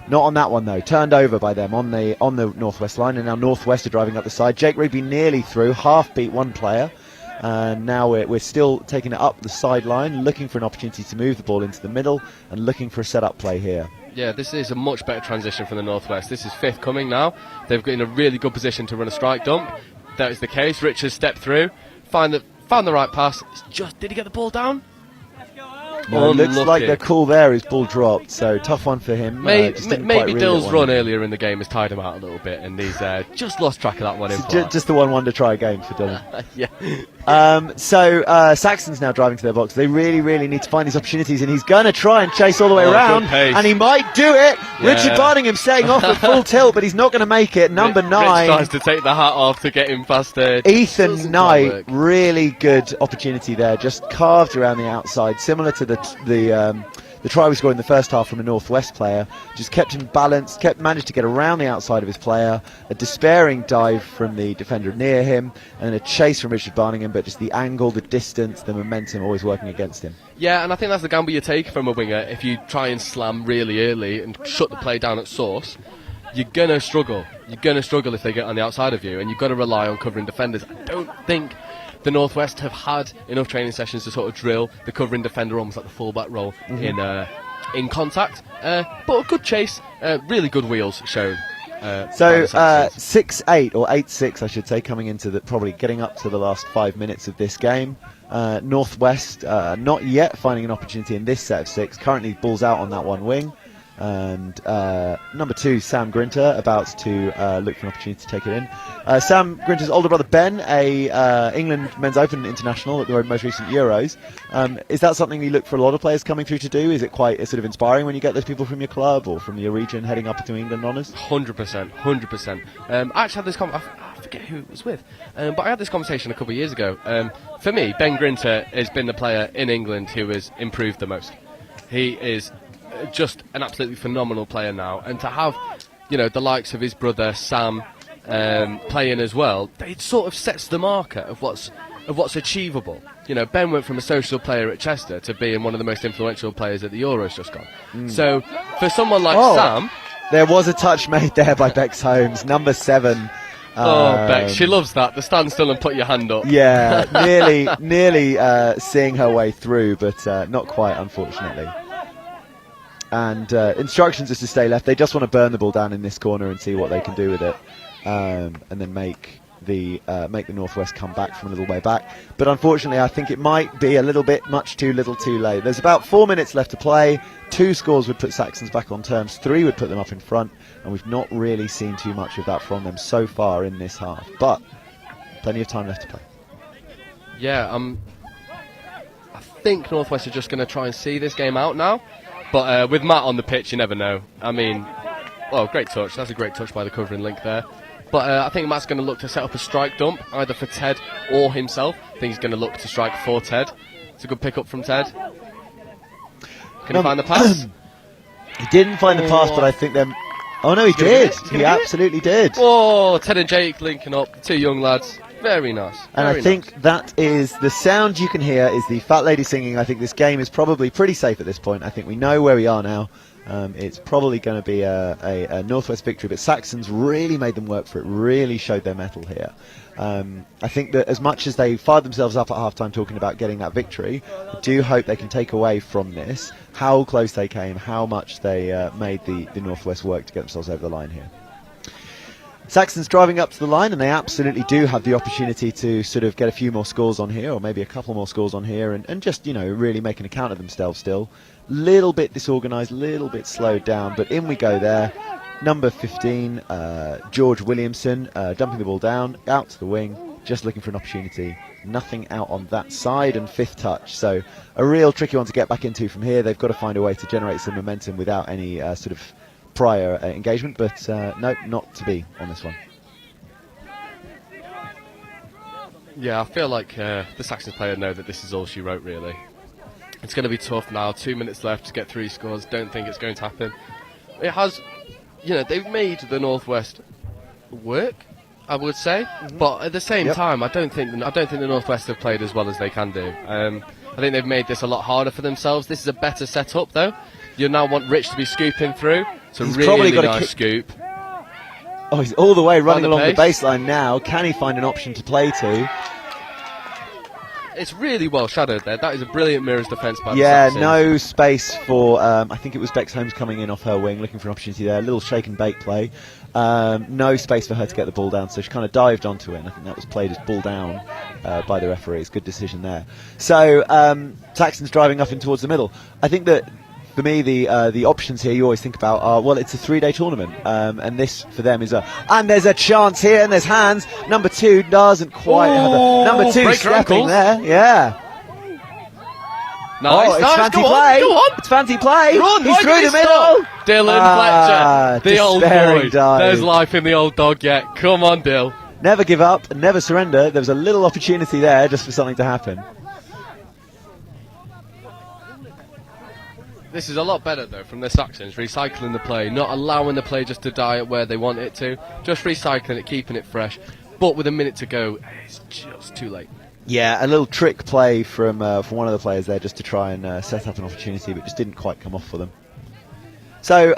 Not on that one though, turned over by them on the Northwest line, and now Northwest are driving up the side. Jake Rigby nearly through, half beat one player, and now we're still taking it up the sideline, looking for an opportunity to move the ball into the middle and looking for a set-up play here. Yeah, this is a much better transition from the Northwest. This is 5th coming now. They've got in a really good position to run a strike dump. That is the case. Richards stepped through. Found the right pass. Did he get the ball down? No, looks like the call there is ball dropped, so tough one for him. Maybe Dill's run earlier in the game has tied him out a little bit, and he's just lost track of that one. Just the 1-1 try game for Dylan. Yeah. So Saxons now driving to their box. They really need to find these opportunities, and he's going to try and chase all the way around, and he might do it. Yeah. Richard Barningham setting off at full tilt, but he's not going to make it. Number 9 Rich tries to take the hat off to get him past Ethan Knight. Really good opportunity there, just carved around the outside, similar to the try we scored in the first half from a Northwest player. Just kept him balanced, managed to get around the outside of his player. A despairing dive from the defender near him, and a chase from Richard Barningham, but just the angle, the distance, the momentum always working against him. Yeah, and I think that's the gamble you take from a winger. If you try and slam really early and shut the play down at source, you're going to struggle. You're going to struggle if they get on the outside of you, and you've got to rely on covering defenders. I don't think the Northwest have had enough training sessions to sort of drill the covering defender almost like the fullback role in contact. But a good chase, really good wheels shown. So 6-8 or 8-6, I should say, coming into probably getting up to the last 5 minutes of this game. Northwest not yet finding an opportunity in this set of 6. Currently balls out on that one wing. And number 2, Sam Grinter, about to look for an opportunity to take it in. Sam Grinter's older brother Ben, a England Men's Open international at the most recent Euros. Is that something you look for a lot of players coming through to do? Is it quite sort of inspiring when you get those people from your club or from your region heading up into England honours? 100%. I actually had this I forget who it was with, but I had this conversation a couple of years ago. For me, Ben Grinter has been the player in England who has improved the most. He is just an absolutely phenomenal player now, and to have the likes of his brother Sam playing as well, it sort of sets the marker of what's achievable. Ben went from a social player at Chester to being one of the most influential players at the Euros just gone. So for someone like Sam, there was a touch made there by Bex Holmes, number 7. Bex, she loves that. The stand still and put your hand up. Yeah, nearly seeing her way through, but not quite, unfortunately. And instructions is to stay left. They just want to burn the ball down in this corner and see what they can do with it, and then make the Northwest come back from a little way back. But unfortunately, I think it might be a little bit much too little too late. There's about 4 minutes left to play. 2 scores would put Saxons back on terms. 3 would put them up in front, and we've not really seen too much of that from them so far in this half. But plenty of time left to play. Yeah, I think Northwest are just going to try and see this game out now. But with Matt on the pitch, you never know. I mean, great touch. That's a great touch by the covering link there. But I think Matt's going to look to set up a strike dump, either for Ted or himself. I think he's going to look to strike for Ted. It's a good pick-up from Ted. Can he find the pass? He didn't find the pass, but I think them... Oh, no, he did. He absolutely did. Oh, Ted and Jake linking up. 2 young lads. Very nice. And I think that is the sound you can hear is the fat lady singing. I think this game is probably pretty safe at this point. I think we know where we are now. It's probably going to be a Northwest victory, but Saxons really made them work for it, really showed their mettle here. I think that as much as they fired themselves up at half-time talking about getting that victory, I do hope they can take away from this how close they came, how much they made the Northwest work to get themselves over the line here. Saxons driving up to the line, and they absolutely do have the opportunity to sort of get a few more scores on here, or maybe a couple more scores on here, and just, really make an account of themselves still. Little bit disorganised, little bit slowed down, but in we go there. Number 15, George Williamson, dumping the ball down, out to the wing, just looking for an opportunity. Nothing out on that side, and 5th touch. So a real tricky one to get back into from here. They've got to find a way to generate some momentum without any sort of prior engagement, but no, not to be on this one. Yeah, I feel like the Saxons player know that this is all she wrote, really. It's going to be tough now. 2 minutes left to get 3 scores. Don't think it's going to happen. It has, they've made the Northwest work, I would say, but at the same time, I don't think the Northwest have played as well as they can do. I think they've made this a lot harder for themselves. This is a better setup, though. You now want Rich to be scooping through. It's a really nice scoop. Oh, he's all the way running along the baseline now. Can he find an option to play to? it's really well shadowed there. That is a brilliant mirrors defence by the Yeah, Saxons. no space for, I think it was Bex Holmes coming in off her wing, looking for an opportunity there. A little shake and bake play. No space for her to get the ball down, so she kind of dived onto it, and I think that was played as ball down by the referees. Good decision there. So, Saxons driving up in towards the middle. I think that, for me, the options here you always think about are, well, it's a 3-day tournament, and this for them is and there's a chance here, and there's hands. Number 2 doesn't quite have a number 2 stepping there. Yeah. Nice, it's nice, fancy go play. On, go on. It's fancy play. Run, He's through the middle. Dylan Fletcher, the old despairing boy. dive. There's life in the old dog yet. Come on, Dill. Never give up and never surrender. There was a little opportunity there just for something to happen. This is a lot better, though, from the Saxons, recycling the play, not allowing the play just to die at where they want it to, just recycling it, keeping it fresh. But with a minute to go, it's just too late. Yeah, a little trick play from one of the players there just to try and set up an opportunity, but just didn't quite come off for them. So,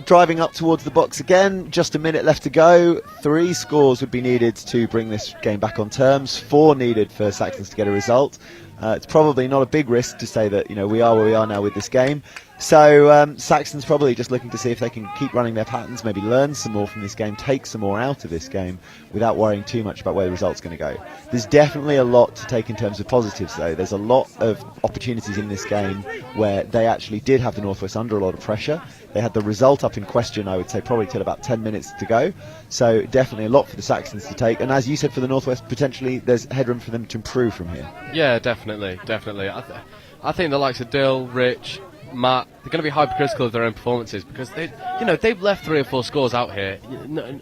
driving up towards the box again, just a minute left to go. 3 scores would be needed to bring this game back on terms. 4 needed for Saxons to get a result. It's probably not a big risk to say that, we are where we are now with this game. So Saxons probably just looking to see if they can keep running their patterns, maybe learn some more from this game, take some more out of this game without worrying too much about where the result's going to go. There's definitely a lot to take in terms of positives, though. There's a lot of opportunities in this game where they actually did have the Northwest under a lot of pressure. They had the result up in question, I would say, probably till about 10 minutes to go. So definitely a lot for the Saxons to take. And as you said, for the Northwest, potentially there's headroom for them to improve from here. Yeah, definitely. I think the likes of Dill, Rich, Matt, they're going to be hypercritical of their own performances because they've left 3 or 4 scores out here,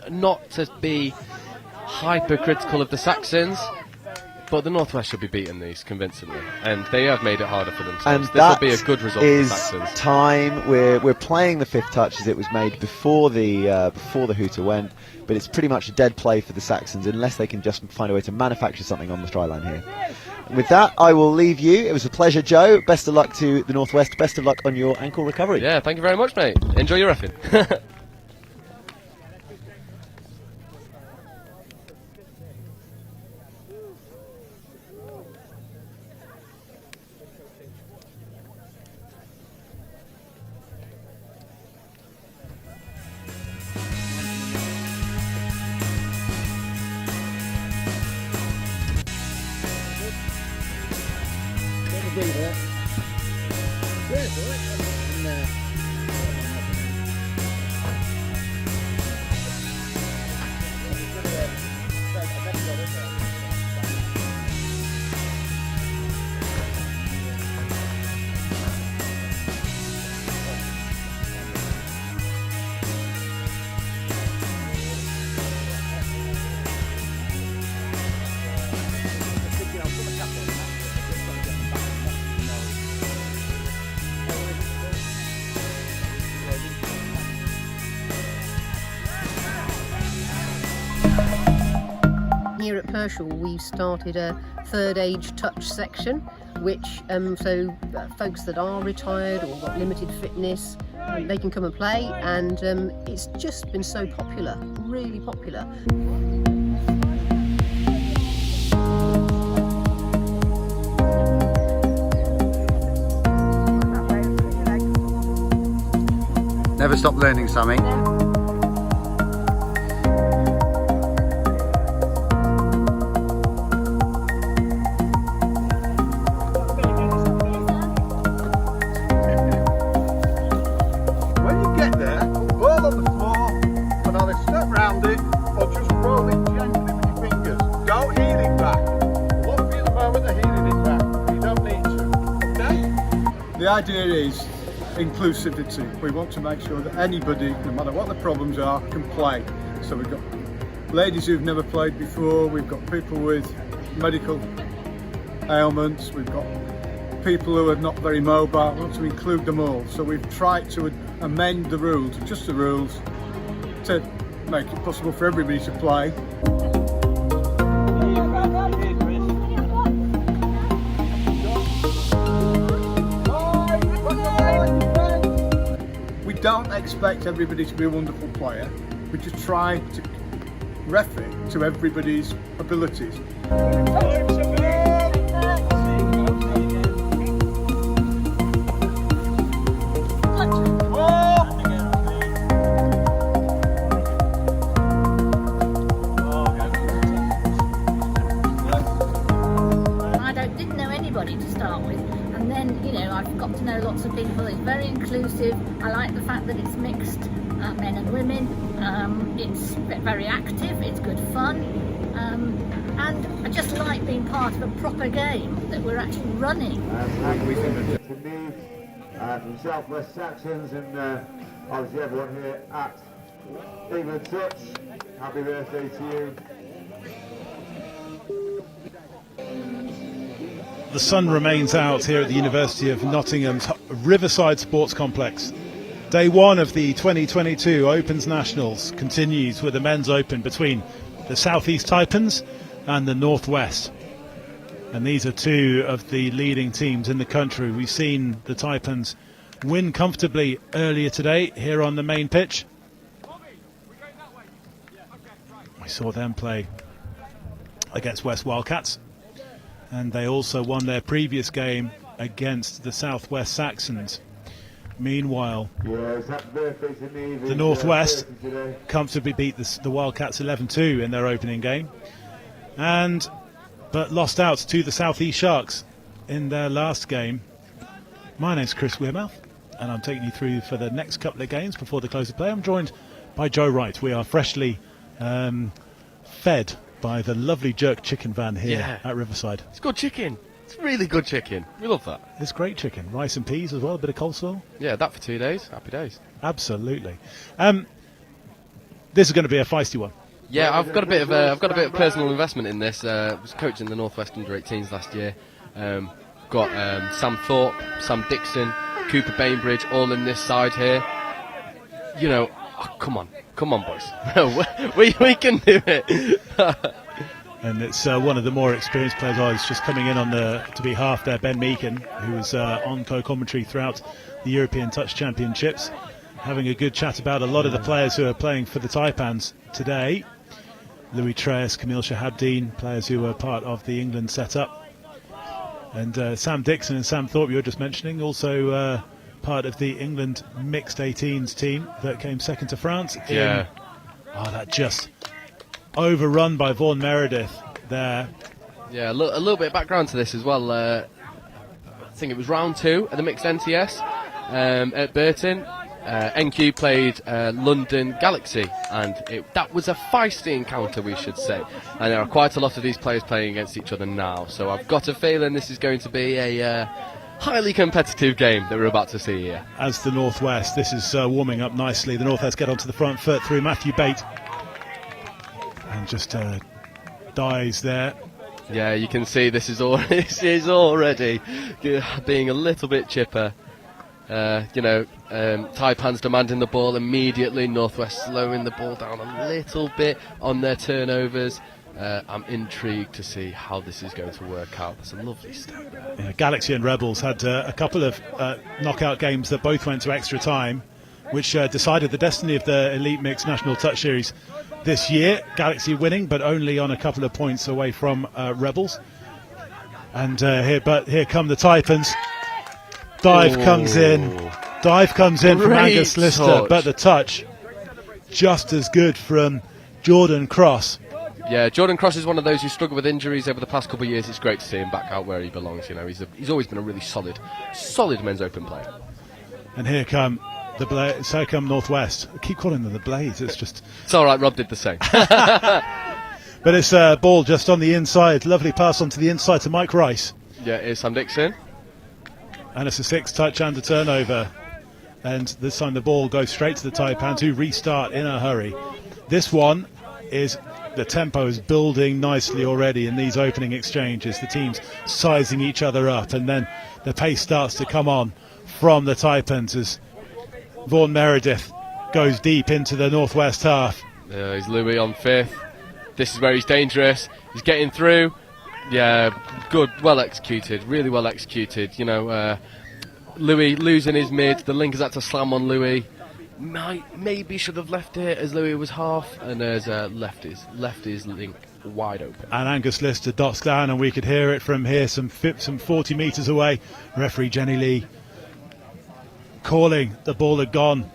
not to be hypercritical of the Saxons, but the Northwest should be beating these convincingly, and they have made it harder for themselves. And this will be a good result for the Saxons. Time we're playing the 5th touch as it was made before the hooter went, but it's pretty much a dead play for the Saxons unless they can just find a way to manufacture something on the try line here. With that, I will leave you. It was a pleasure, Joe. Best of luck to the Northwest. Best of luck on your ankle recovery. Yeah, thank you very much, mate. Enjoy your reffing. Here at Pershall, we've started a third age touch section, which so folks that are retired or got limited fitness, they can come and play, and it's just been so popular, really popular. Never stop learning, Sammy. The idea is inclusivity. We want to make sure that anybody, no matter what the problems are, can play. So we've got ladies who've never played before, we've got people with medical ailments, we've got people who are not very mobile. We want to include them all. So we've tried to amend the rules, adjust the rules, to make it possible for everybody to play. We don't expect everybody to be a wonderful player. We just try to ref it to everybody's abilities. that it's mixed, men and women. It's very active, it's good fun, and I just like being part of a proper game that we're actually running. From Southwest Saxons and obviously everyone here at Midland Touch, happy birthday to you. The sun remains out here at the University of Nottingham's Riverside Sports Complex. Day one of the 2022 Opens Nationals continues with the men's open between the South East Taipans and the Northwest. And these are two of the leading teams in the country. We've seen the Taipans win comfortably earlier today here on the main pitch. We saw them play against West Wildcats, and they also won their previous game against the Southwest Saxons. Meanwhile, the Northwest comfortably beat the Wildcats 11-2 in their opening game, but lost out to the South East Sharks in their last game. My name's Chris Weirmouth, and I'm taking you through for the next couple of games before the close of play. I'm joined by Joe Wright. We are freshly fed by the lovely jerk chicken van here at Riverside. It's good chicken. It's really good chicken. We love that. It's great chicken. Rice and peas as well, a bit of coleslaw. Yeah, that for 2 days. Happy days. Absolutely. This is going to be a feisty one. Yeah, I've got a bit of personal investment in this. I was coaching the Northwest under-18s last year. Got Sam Thorpe, Sam Dixon, Cooper Bainbridge, all in this side here. You know, come on, boys. we can do it. And it's one of the more experienced players. He's just coming in on to be half there, Ben Meakin, who was on co-commentary throughout the European Touch Championships, having a good chat about a lot of the players who are playing for the Taipans today. Louis Treyas, Camille Shahabdeen, players who were part of the England setup. And Sam Dixon and Sam Thorpe, you were just mentioning, also part of the England mixed 18s team that came second to France. Yeah. That just overrun by Vaughan Meredith there. Yeah, a little bit of background to this as well. I think it was round 2 at the mixed NTS at Burton. NQ played London Galaxy, and that was a feisty encounter, we should say. And there are quite a lot of these players playing against each other now, so I've got a feeling this is going to be a highly competitive game that we're about to see here. As the Northwest, this is warming up nicely. The Northwest get onto the front foot through Matthew Bate, and just dies there. Yeah, you can see this is already being a little bit chipper. Taipans demanding the ball immediately, Northwest slowing the ball down a little bit on their turnovers. I'm intrigued to see how this is going to work out. There's a lovely step there. Yeah, Galaxy and Rebels had a couple of knockout games that both went to extra time, which decided the destiny of the Elite Mixed National Touch Series this year. Galaxy winning, but only on a couple of points away from Rebels. And here come the Taipans. Dive comes in from Angus Lister, but the touch just as good from Jordan Cross. Yeah, Jordan Cross is one of those who struggled with injuries over the past couple of years. It's great to see him back out where he belongs. You know, he's always been a really solid men's open player. And here come Northwest. I keep calling them the Blades. It's all right. Rob did the same. But it's a ball just on the inside. Lovely pass onto the inside to Mike Rice. Yeah, here's Sam Dixon. And it's a 6-touch and a turnover. And this time the ball goes straight to the Taipans, who restart in a hurry. This one the tempo is building nicely already in these opening exchanges. The teams sizing each other up, and then the pace starts to come on from the Taipans as Vaughan Meredith goes deep into the Northwest half. He's Louis on 5th. This is where he's dangerous. He's getting through. Yeah, good, well executed, really well executed. Louis losing his mid. The link has had to slam on Louis. Maybe should have left it as Louis was half, and has left his link wide open. And Angus Lister dots down, and we could hear it from here, some 40 metres away. Referee Jenny Lee calling the ball had gone.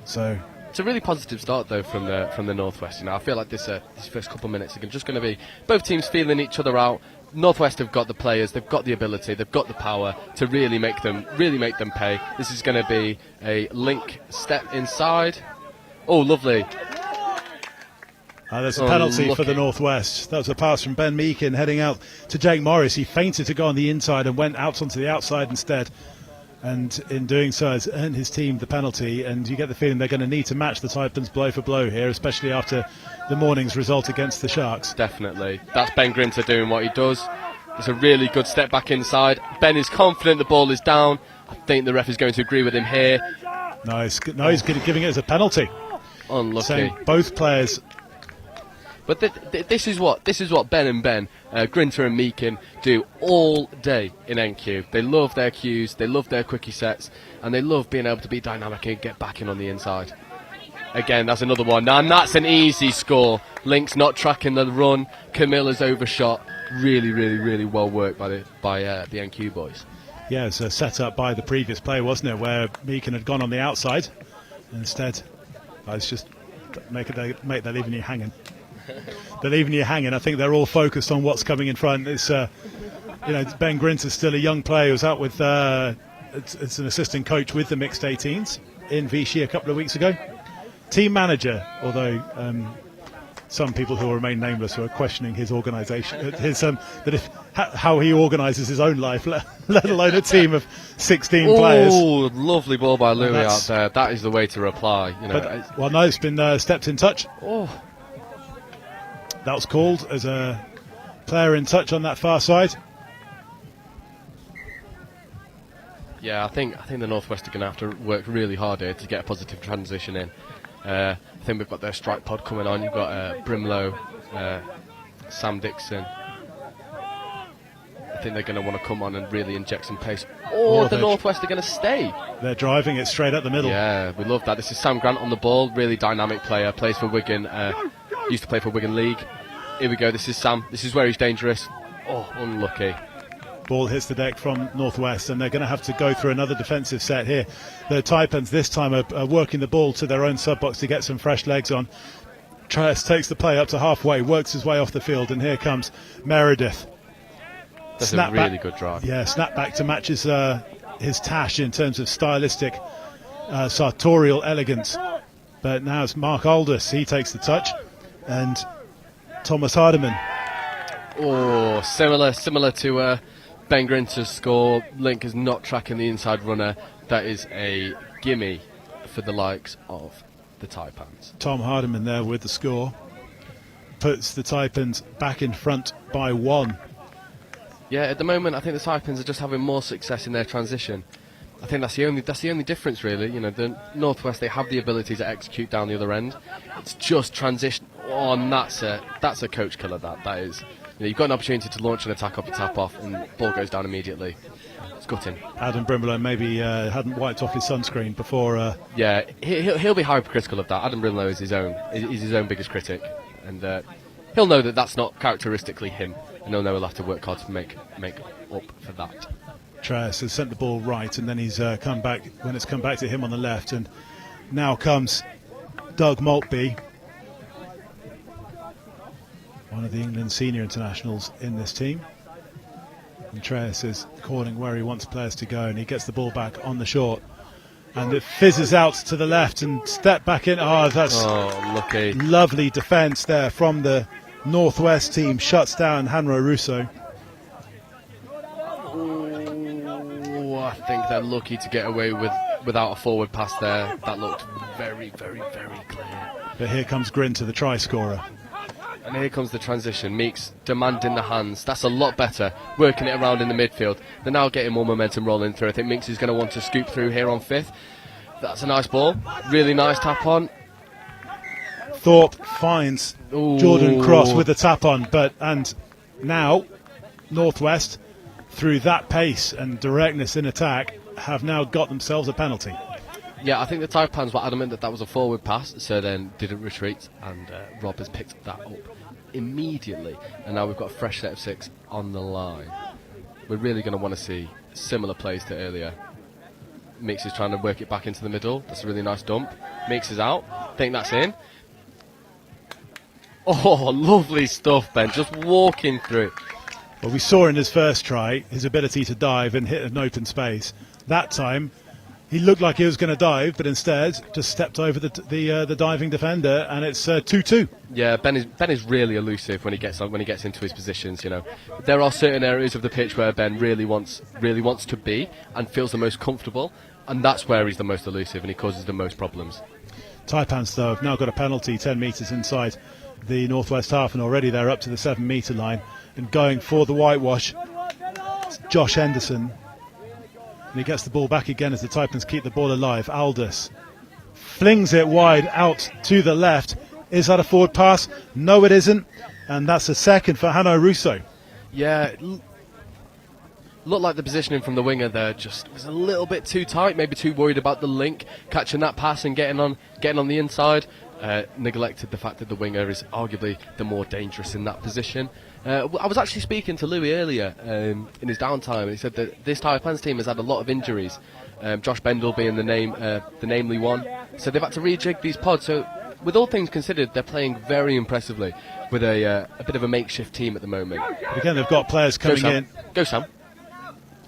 So It's a really positive start though from the Northwest. I feel like this first couple of minutes are just going to be both teams feeling each other out. Northwest have got the players, they've got the ability, they've got the power to really make them pay. This is going to be a link step inside. Oh, lovely. There's a penalty for the Northwest. That was a pass from Ben Meakin heading out to Jake Morris. He feinted to go on the inside and went out onto the outside instead. And in doing so has earned his team the penalty. And you get the feeling they're going to need to match the Taipans blow for blow here, especially after the morning's result against the Sharks. Definitely. That's Ben Grinter doing what he does. It's a really good step back inside. Ben is confident the ball is down. I think the ref is going to agree with him here. No, he's giving it as a penalty. Unlucky. Saying both players. But this is what Ben, Grinter and Meakin do all day in NQ. They love their cues, they love their quickie sets, and they love being able to be dynamic and get back in on the inside. Again, that's another one. Now, and that's an easy score. Link's not tracking the run. Camilla's overshot. Really, really, really well worked by the NQ boys. Yeah, it's set up by the previous play, wasn't it, where Meakin had gone on the outside. Instead, it's just they're leaving you hanging. They're leaving you hanging. I think they're all focused on what's coming in front. It's Ben Grinter's still a young player who's out with it's an assistant coach with the mixed 18s in Vichy a couple of weeks ago. Team manager, although some people who will remain nameless who are questioning his organisation, how he organises his own life, let alone a team of 16 players. Oh, lovely ball by Louis out there. That is the way to reply. No, it's been stepped in touch. Oh. That was called as a player in touch on that far side. Yeah, I think the Northwest are going to have to work really hard here to get a positive transition in. I think we've got their strike pod coming on. You've got Brimlow, Sam Dixon. I think they're going to want to come on and really inject some pace. Or the Northwest are going to stay. They're driving it straight up the middle. Yeah, we love that. This is Sam Grant on the ball, really dynamic player, plays for Wigan, used to play for Wigan League. Here we go, this is Sam. This is where he's dangerous. Oh, unlucky. Ball hits the deck from Northwest, and they're going to have to go through another defensive set here. The Taipans this time are working the ball to their own sub-box to get some fresh legs on. Travis takes the play up to halfway, works his way off the field, and here comes Meredith. That's a really good drive. Yeah, snap back to match his tash in terms of stylistic, sartorial elegance. But now it's Mark Aldous. He takes the touch, and Thomas Hardiman. Oh, similar to Ben Grinter's score. Link is not tracking the inside runner. That is a gimme for the likes of the Taipans. Tom Hardiman there with the score. Puts the Taipans back in front by 1. Yeah, at the moment I think the Taipans are just having more success in their transition. I think that's the only difference really. The Northwest, they have the ability to execute down the other end. It's just transition. Oh, and that's a coach killer. That is. You've got an opportunity to launch an attack off the tap off, and the ball goes down immediately. It's gutting. Adam Brimlow maybe hadn't wiped off his sunscreen before. Yeah, he'll be hypercritical of that. Adam Brimlow is his own biggest critic, and he'll know that that's not characteristically him, and he'll know he'll have to work hard to make up for that. Travis has sent the ball right, and then he's come back when it's come back to him on the left, and now comes Doug Maltby, one of the England senior internationals in this team. And Travis is calling where he wants players to go, and he gets the ball back on the short, and it fizzes out to the left and step back in. That's lucky. Lovely defence there from the Northwest team, shuts down Hanro Russo. I think they're lucky to get away without a forward pass there. That looked very, very, very clear. But here comes Grinter, the try scorer. And here comes the transition. Meeks demanding the hands. That's a lot better. Working it around in the midfield. They're now getting more momentum rolling through. I think Meeks is going to want to scoop through here on 5th. That's a nice ball. Really nice tap on. Thorpe finds Jordan Cross with the tap on. And now Northwest, through that pace and directness in attack, have now got themselves a penalty. Yeah, I think the Taipans were adamant that was a forward pass, so then didn't retreat, and Rob has picked that up immediately, and now we've got a fresh set of 6 on the line. We're really going to want to see similar plays to earlier. Meeks is trying to work it back into the middle. That's a really nice dump. Meeks is out. think that's in. Oh, lovely stuff, Ben. Just walking through. Well, we saw in his first try his ability to dive and hit an open space. That time, he looked like he was going to dive, but instead just stepped over the diving defender, and it's 2-2. Yeah, Ben is really elusive when he gets into his positions. You know, there are certain areas of the pitch where Ben really wants to be and feels the most comfortable, and that's where he's the most elusive and he causes the most problems. Taipans, though, have now got a penalty 10 metres inside the northwest half, and already they're up to the 7 metre line and going for the whitewash. It's Josh Henderson, and he gets the ball back again as the Taipans keep the ball alive. Aldous flings it wide out to the left. Is that a forward pass? No, it isn't, and that's a second for Hanno Russo. Yeah, looked like the positioning from the winger there just was a little bit too tight, maybe too worried about the link, catching that pass and getting on the inside. Neglected the fact that the winger is arguably the more dangerous in that position. I was actually speaking to Louis earlier in his downtime, and he said that this Taipans team has had a lot of injuries, Josh Bendel being the namely one. So they've had to rejig these pods. So with all things considered, they're playing very impressively with a bit of a makeshift team at the moment. But again, they've got players coming in. Go Sam.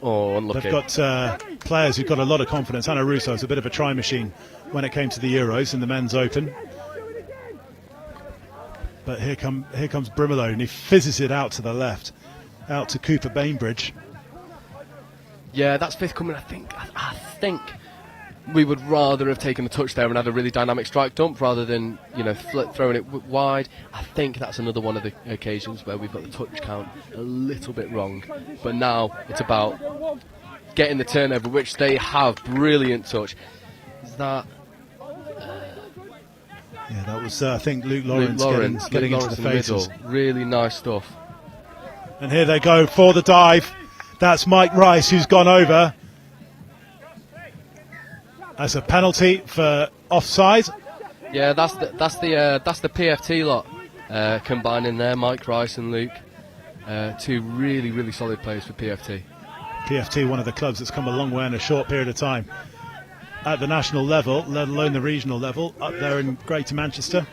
Oh, unlucky. They've got players who've got a lot of confidence. Hanno Russo is a bit of a try machine when it came to the Euros in the men's open. But here comes Brimelow, and he fizzes it out to the left, out to Cooper Bainbridge. Yeah, that's fifth coming. I think we would rather have taken the touch there and had a really dynamic strike dump rather than throwing it wide. I think that's another one of the occasions where we've got the touch count a little bit wrong. But now it's about getting the turnover, which they have. Brilliant touch. Is that? Yeah, that was, I think, Luke Lawrence getting into the faces. Really nice stuff. And here they go for the dive. That's Mike Rice who's gone over. That's a penalty for offside. Yeah, that's the PFT lot combining there. Mike Rice and Luke, two really, really solid players for PFT. PFT, one of the clubs that's come a long way in a short period of time. At the national level, let alone the regional level, up there in Greater Manchester.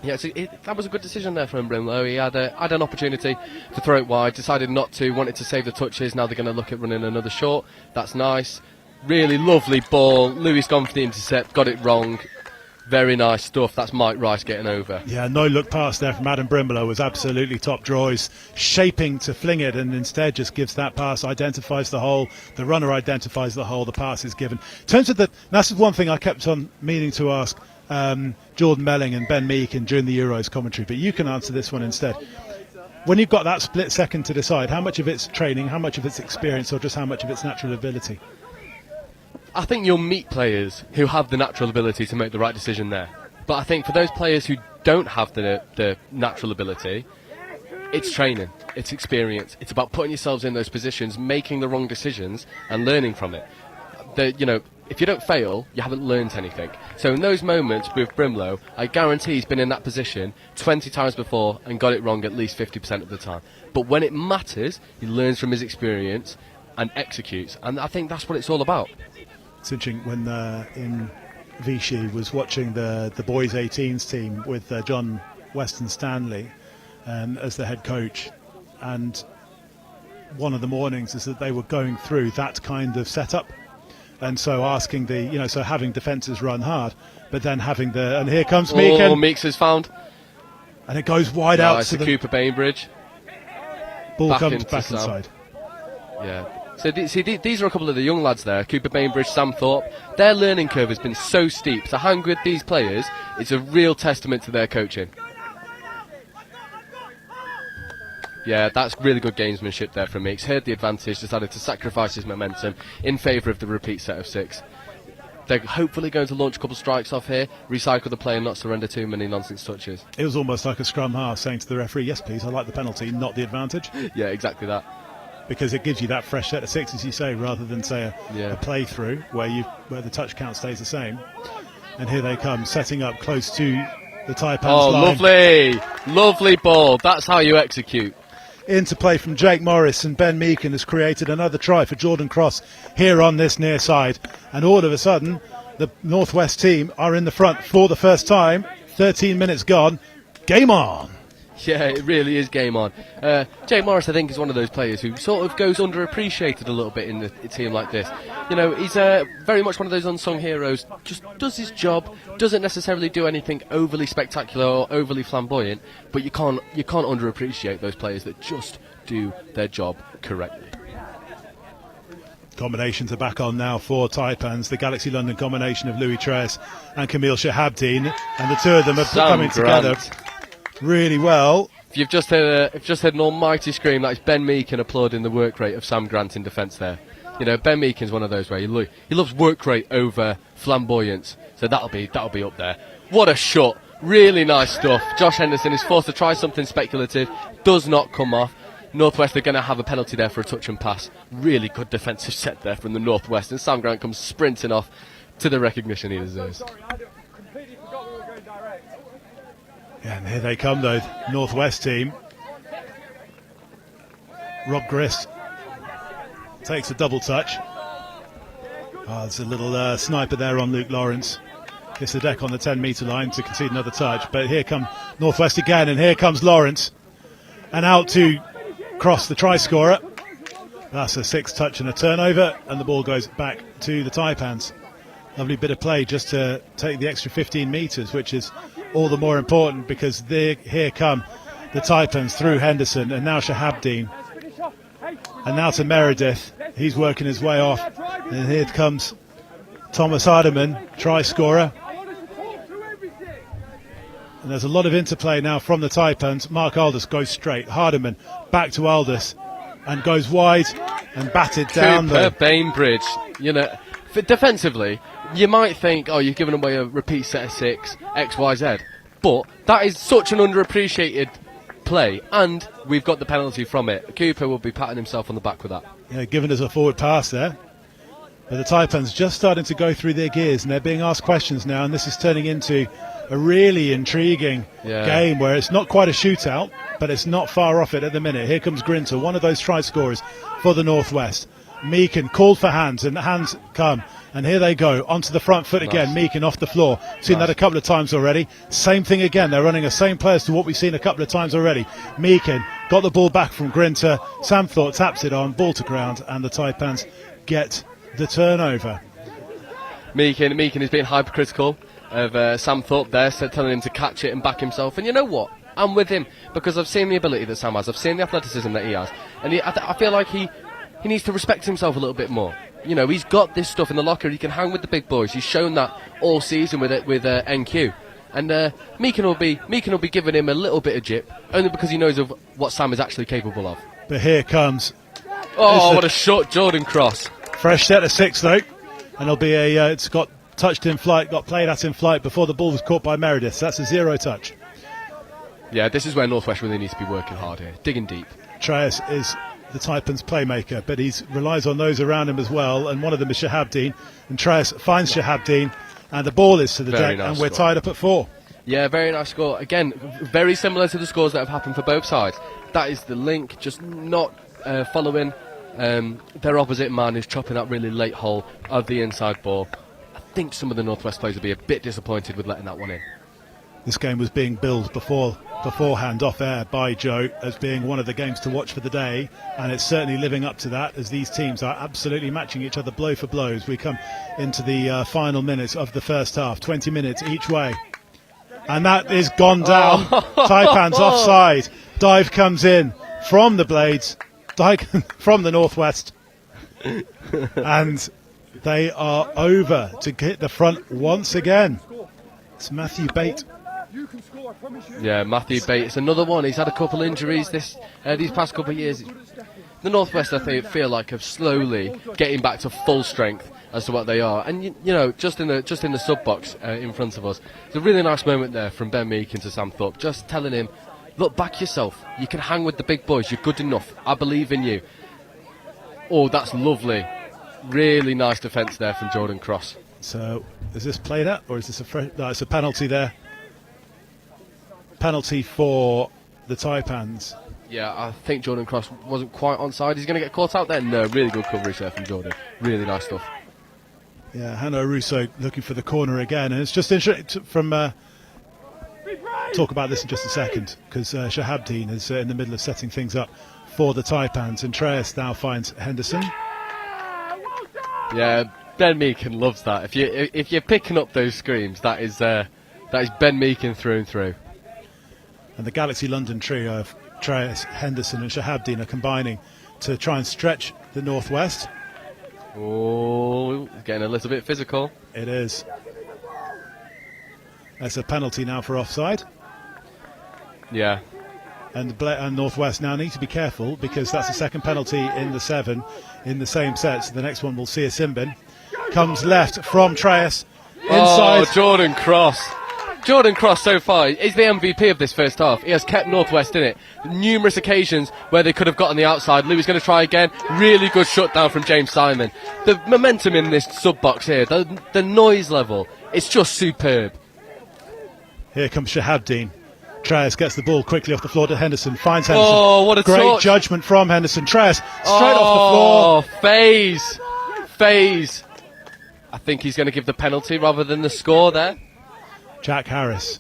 Yeah, that was a good decision there from Brimlow. He had an opportunity to throw it wide, decided not to, wanted to save the touches. Now they're going to look at running another short. That's nice. Really lovely ball. Louis gone for the intercept, got it wrong. Very nice stuff. That's Mike Rice getting over. Yeah, no look pass there from Adam Brimelow was absolutely top draw. He's shaping to fling it and instead just gives that pass, identifies the hole. The runner identifies the hole, the pass is given. In terms of that's one thing I kept on meaning to ask Jordan Melling and Ben Meakin during the Euros commentary, but you can answer this one instead. When you've got that split second to decide, how much of it's training, how much of it's experience, or just how much of it's natural ability? I think you'll meet players who have the natural ability to make the right decision there. But I think for those players who don't have the natural ability, it's training, it's experience. It's about putting yourselves in those positions, making the wrong decisions and learning from it. If you don't fail, you haven't learned anything. So in those moments with Brimelow, I guarantee he's been in that position 20 times before and got it wrong at least 50% of the time. But when it matters, he learns from his experience and executes. And I think that's what it's all about. It's interesting when in Vichy was watching the boys 18s team with John Weston Stanley as the head coach, and one of the mornings is that they were going through that kind of setup, and so asking so having defences run hard, but then having and here comes Meakin. Oh, Meeks is found, and it goes wide out to Cooper Bainbridge. Ball comes back inside. Yeah. So these are a couple of the young lads there, Cooper Bainbridge, Sam Thorpe. Their learning curve has been so steep. To hang with these players, it's a real testament to their coaching. Yeah, that's really good gamesmanship there from Meeks. Heard the advantage, decided to sacrifice his momentum in favour of the repeat set of 6. They're hopefully going to launch a couple of strikes off here, recycle the play and not surrender too many nonsense touches. It was almost like a scrum half saying to the referee, yes please, I like the penalty, not the advantage. Yeah, exactly that. Because it gives you that fresh set of 6, as you say, rather than say a play-through where the touch count stays the same. And here they come, setting up close to the Taipans line. Lovely ball. That's how you execute. Interplay from Jake Morris, and Ben Meakin has created another try for Jordan Cross here on this near side. And all of a sudden, the Northwest team are in the front for the first time. 13 minutes gone. Game on. Yeah, it really is game on. Jake Morris, I think, is one of those players who sort of goes underappreciated a little bit in a team like this. You know, he's very much one of those unsung heroes, just does his job, doesn't necessarily do anything overly spectacular or overly flamboyant, but you can't underappreciate those players that just do their job correctly. Combinations are back on now for Taipans. The Galaxy London combination of Louis Tres and Camille Shahabdeen, and the two of them are coming together really well. If you've just heard an almighty scream, that is Ben Meakin applauding the work rate of Sam Grant in defence there. You know, Ben Meakin's one of those where he loves work rate over flamboyance, so that'll be up there. What a shot! Really nice stuff. Josh Henderson is forced to try something speculative, does not come off. Northwest are going to have a penalty there for a touch and pass. Really good defensive set there from the Northwest, and Sam Grant comes sprinting off to the recognition he deserves. Yeah, and here they come though, Northwest team. Rob Grist takes a double touch. There's a little sniper there on Luke Lawrence. Gets the deck on the 10-metre line to concede another touch, but here come Northwest again, and here comes Lawrence. And out to cross the try scorer. That's a 6 touch and a turnover, and the ball goes back to the Taipans. Lovely bit of play just to take the extra 15 metres, which is all the more important because here come the Taipans through Henderson, and now Shahabdeen. And now to Meredith. He's working his way off. And here comes Thomas Hardiman, try scorer. And there's a lot of interplay now from the Taipans. Mark Aldous goes straight. Hardiman back to Aldous and goes wide and batted down Cooper there. Bainbridge, you know, defensively, you might think, oh, you've given away a repeat set of 6, X, Y, Z. But that is such an underappreciated play, and we've got the penalty from it. Cooper will be patting himself on the back with that. Yeah, giving us a forward pass there. But the Taipans just starting to go through their gears, and they're being asked questions now, and this is turning into a really intriguing game where it's not quite a shootout, but it's not far off it at the minute. Here comes Grinter, one of those try scorers for the Northwest. Meakin called for hands, and the hands come, and here they go onto the front foot again. Meakin off the floor. Seen that a couple of times already. Same thing again. They're running the same players to what we've seen a couple of times already. Meakin got the ball back from Grinter. Sam Thorpe taps it on, ball to ground, and the Taipans get the turnover. Meakin is being hypercritical of Sam Thorpe there, so telling him to catch it and back himself. And you know what? I'm with him because I've seen the ability that Sam has. I've seen the athleticism that he has, and I feel like he needs to respect himself a little bit more. You know, he's got this stuff in the locker. He can hang with the big boys. He's shown that all season with NQ. And Meakin will be giving him a little bit of jip, only because he knows of what Sam is actually capable of. But here comes. Oh, what a shot, Jordan Cross. Fresh set of 6 though, and it'll be it's got touched in flight, got played at in flight before the ball was caught by Meredith. So that's a 0 touch. Yeah, this is where Northwest really needs to be working hard here, digging deep. Traes is the Taipans playmaker, but he relies on those around him as well, and one of them is Shahabdeen, and Traes finds Shahabdeen, and the ball is to the deck, and we're tied up at 4. Yeah, very nice score. Again, very similar to the scores that have happened for both sides. That is the link, just not following their opposite man who's chopping that really late hole of the inside ball. I think some of the Northwest players will be a bit disappointed with letting that one in. This game was being billed beforehand off air by Joe as being one of the games to watch for the day, and it's certainly living up to that as these teams are absolutely matching each other blow for blow as we come into the final minutes of the first half. 20 minutes each way, and that is gone down. Taipans offside. Dive comes in from the Blades, from the Northwest, and they are over to hit the front once again. It's Matthew Bate. Yeah, Matthew Bates, another one. He's had a couple injuries these past couple of years. The Northwest, I feel like, have slowly getting back to full strength as to what they are. And you know, just in the sub box in front of us, it's a really nice moment there from Ben Meakin to Sam Thorpe, just telling him, look, back yourself. You can hang with the big boys. You're good enough. I believe in you. Oh, that's lovely. Really nice defence there from Jordan Cross. So, is this played at, or is this no, it's a penalty there. Penalty for the Taipans. Yeah, I think Jordan Cross wasn't quite onside. He's going to get caught out there. No, really good coverage there from Jordan. Really nice stuff. Yeah, Hanno Russo looking for the corner again, and it's just interesting from talk about this in just a second, because Shahabdeen is in the middle of setting things up for the Taipans, and Treyas now finds Henderson. Yeah, Ben Meakin loves that. If you're picking up those screams, that is Ben Meakin through and through. And the Galaxy London trio of Treyas, Henderson and Shahabdeen are combining to try and stretch the Northwest. Oh, getting a little bit physical. It is. That's a penalty now for offside. Yeah. And Northwest now need to be careful, because that's the second penalty in the 7 in the same set. So the next one will see a Simbin. Comes left from Treyas. Inside. Oh, Jordan Cross. Jordan Cross so far is the MVP of this first half. He has kept Northwest in it. Numerous occasions where they could have got on the outside. Louis going to try again. Really good shutdown from James Simon. The momentum in this sub-box here, the noise level, it's just superb. Here comes Shahabdeen. Treyas gets the ball quickly off the floor to Henderson. Finds Henderson. Oh, what a great touch. Judgment from Henderson. Treyas straight off the floor. Phase. I think he's going to give the penalty rather than the score there. Jack Harris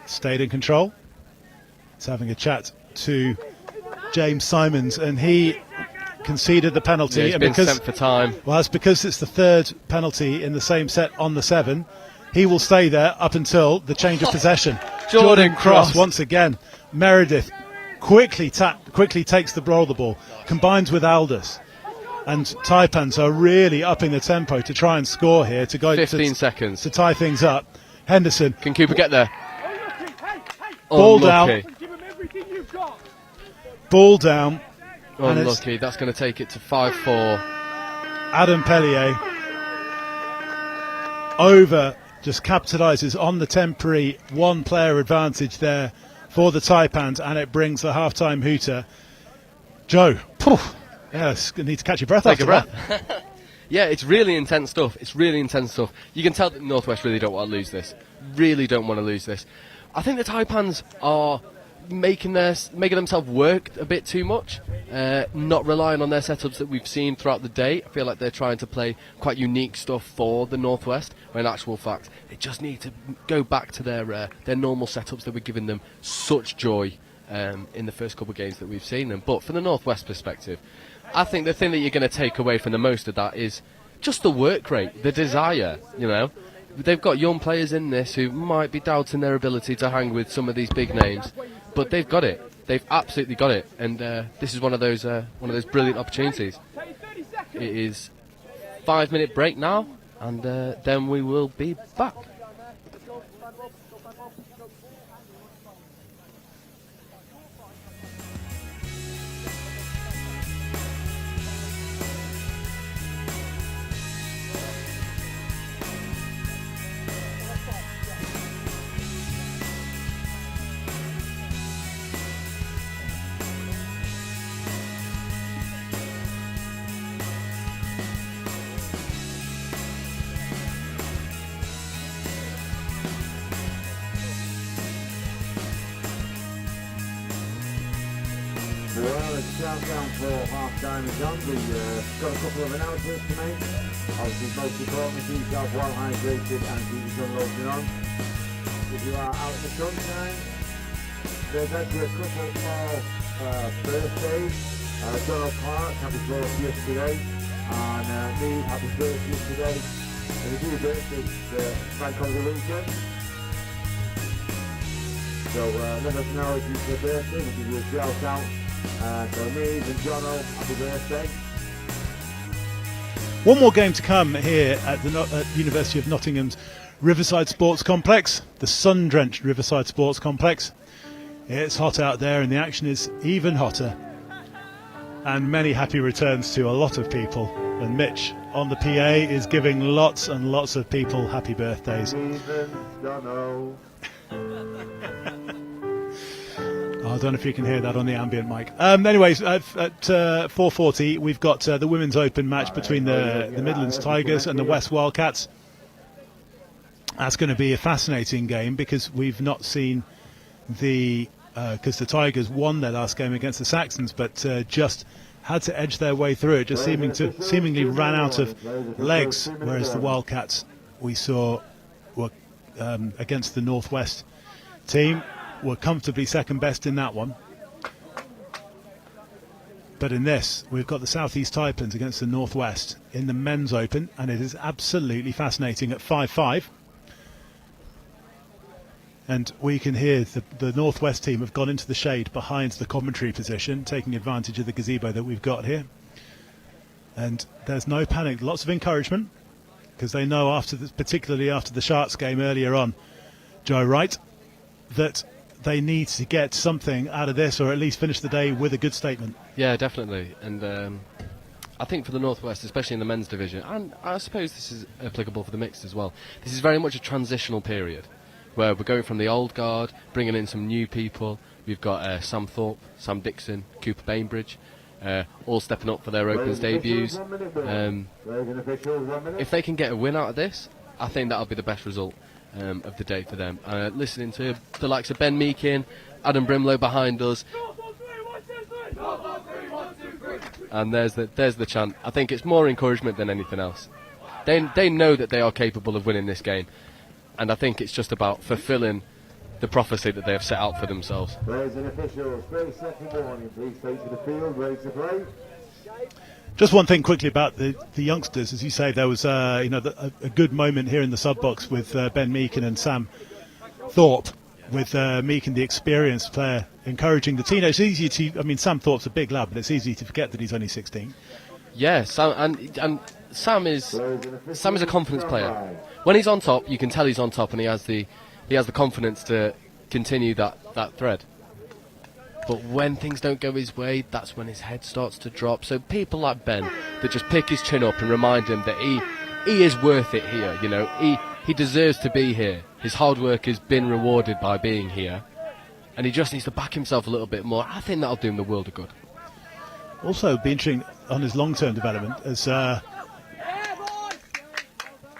stayed in control. He's having a chat to James Simons, and he conceded the penalty. Yeah, he's been sent for time. Well, that's because it's the third penalty in the same set on the 7. He will stay there up until the change of possession. Jordan Cross once again. Meredith quickly takes the roll the ball, combines with Aldous. And Taipans are really upping the tempo to try and score here to go 15 seconds to tie things up. Henderson. Can Cooper get there? Ball down. Ball down. Unlucky. That's going to take it to 5-4. Adam Pellier just capitalises on the temporary one-player advantage there for the Taipans, and it brings the half-time hooter. Joe, yes, need to catch your breath. Take after a breath. Yeah, it's really intense stuff. You can tell that Northwest really don't want to lose this. Really don't want to lose this. I think the Taipans are making themselves work a bit too much, not relying on their setups that we've seen throughout the day. I feel like they're trying to play quite unique stuff for the Northwest, when in actual fact they just need to go back to their normal setups that were giving them such joy in the first couple of games that we've seen them. But from the Northwest perspective, I think the thing that you're going to take away from the most of that is just the work rate, the desire. They've got young players in this who might be doubting their ability to hang with some of these big names, but they've got it. They've absolutely got it, and this is one of those brilliant opportunities. It is 5-minute break now, and then we will be back. Well, it's countdown for half-time is on. We've got a couple of announcements to make. Obviously, most importantly, keep yourself well hydrated and keep your sun lotion on. If you are out in the sunshine, there's actually a couple of birthdays. Donald Clark, happy birthday yesterday, and me, happy birthday yesterday. And if you birthday, bank holiday weekend. So let us know if it's your birthday, we'll give you a shout out. So me and Jono, happy birthday. One more game to come here at the University of Nottingham's Riverside Sports Complex, the sun-drenched Riverside Sports Complex. It's hot out there and the action is even hotter. And many happy returns to a lot of people. And Mitch on the PA is giving lots and lots of people happy birthdays. I don't know if you can hear that on the ambient mic. Anyways, at 4:40, we've got the Women's Open match between the Midlands Tigers and the West Wildcats. That's going to be a fascinating game because we've not seen because the Tigers won their last game against the Saxons, but just had to edge their way through it, just seemingly ran out of legs, whereas the Wildcats we saw were against the Northwest team were comfortably second best in that one. But in this, we've got the Southeast Taipans against the Northwest in the men's open, and it is absolutely fascinating at 5-5. And we can hear the Northwest team have gone into the shade behind the commentary position, taking advantage of the gazebo that we've got here. And there's no panic, lots of encouragement, because they know particularly after the Sharks game earlier on, Joe Wright, that they need to get something out of this, or at least finish the day with a good statement. Yeah, definitely. And I think for the Northwest, especially in the men's division, and I suppose this is applicable for the mixed as well, this is very much a transitional period where we're going from the old guard, bringing in some new people. We've got Sam Thorpe, Sam Dixon, Cooper Bainbridge, all stepping up for their Opens debuts. If they can get a win out of this, I think that'll be the best result of the day for them. Listening to the likes of Ben Meakin, Adam Brimlow behind us, and there's the chant. I think it's more encouragement than anything else. They know that they are capable of winning this game, and I think it's just about fulfilling the prophecy that they have set out for themselves. Players and officials, 30 second warning, please take to the field, ready to play. Just one thing quickly about the youngsters, as you say, there was a good moment here in the sub box with Ben Meakin and Sam Thorpe, with Meakin, the experienced player, encouraging the teenagers. It's easy to, Sam Thorpe's a big lad, but it's easy to forget that he's only 16. Yeah, and Sam is a confidence player. When he's on top, you can tell he's on top, and he has the confidence to continue that thread. But when things don't go his way, that's when his head starts to drop. So people like Ben that just pick his chin up and remind him that he is worth it here. You know, he deserves to be here. His hard work has been rewarded by being here, and he just needs to back himself a little bit more. I think that'll do him the world of good. Also, be interesting on his long-term development as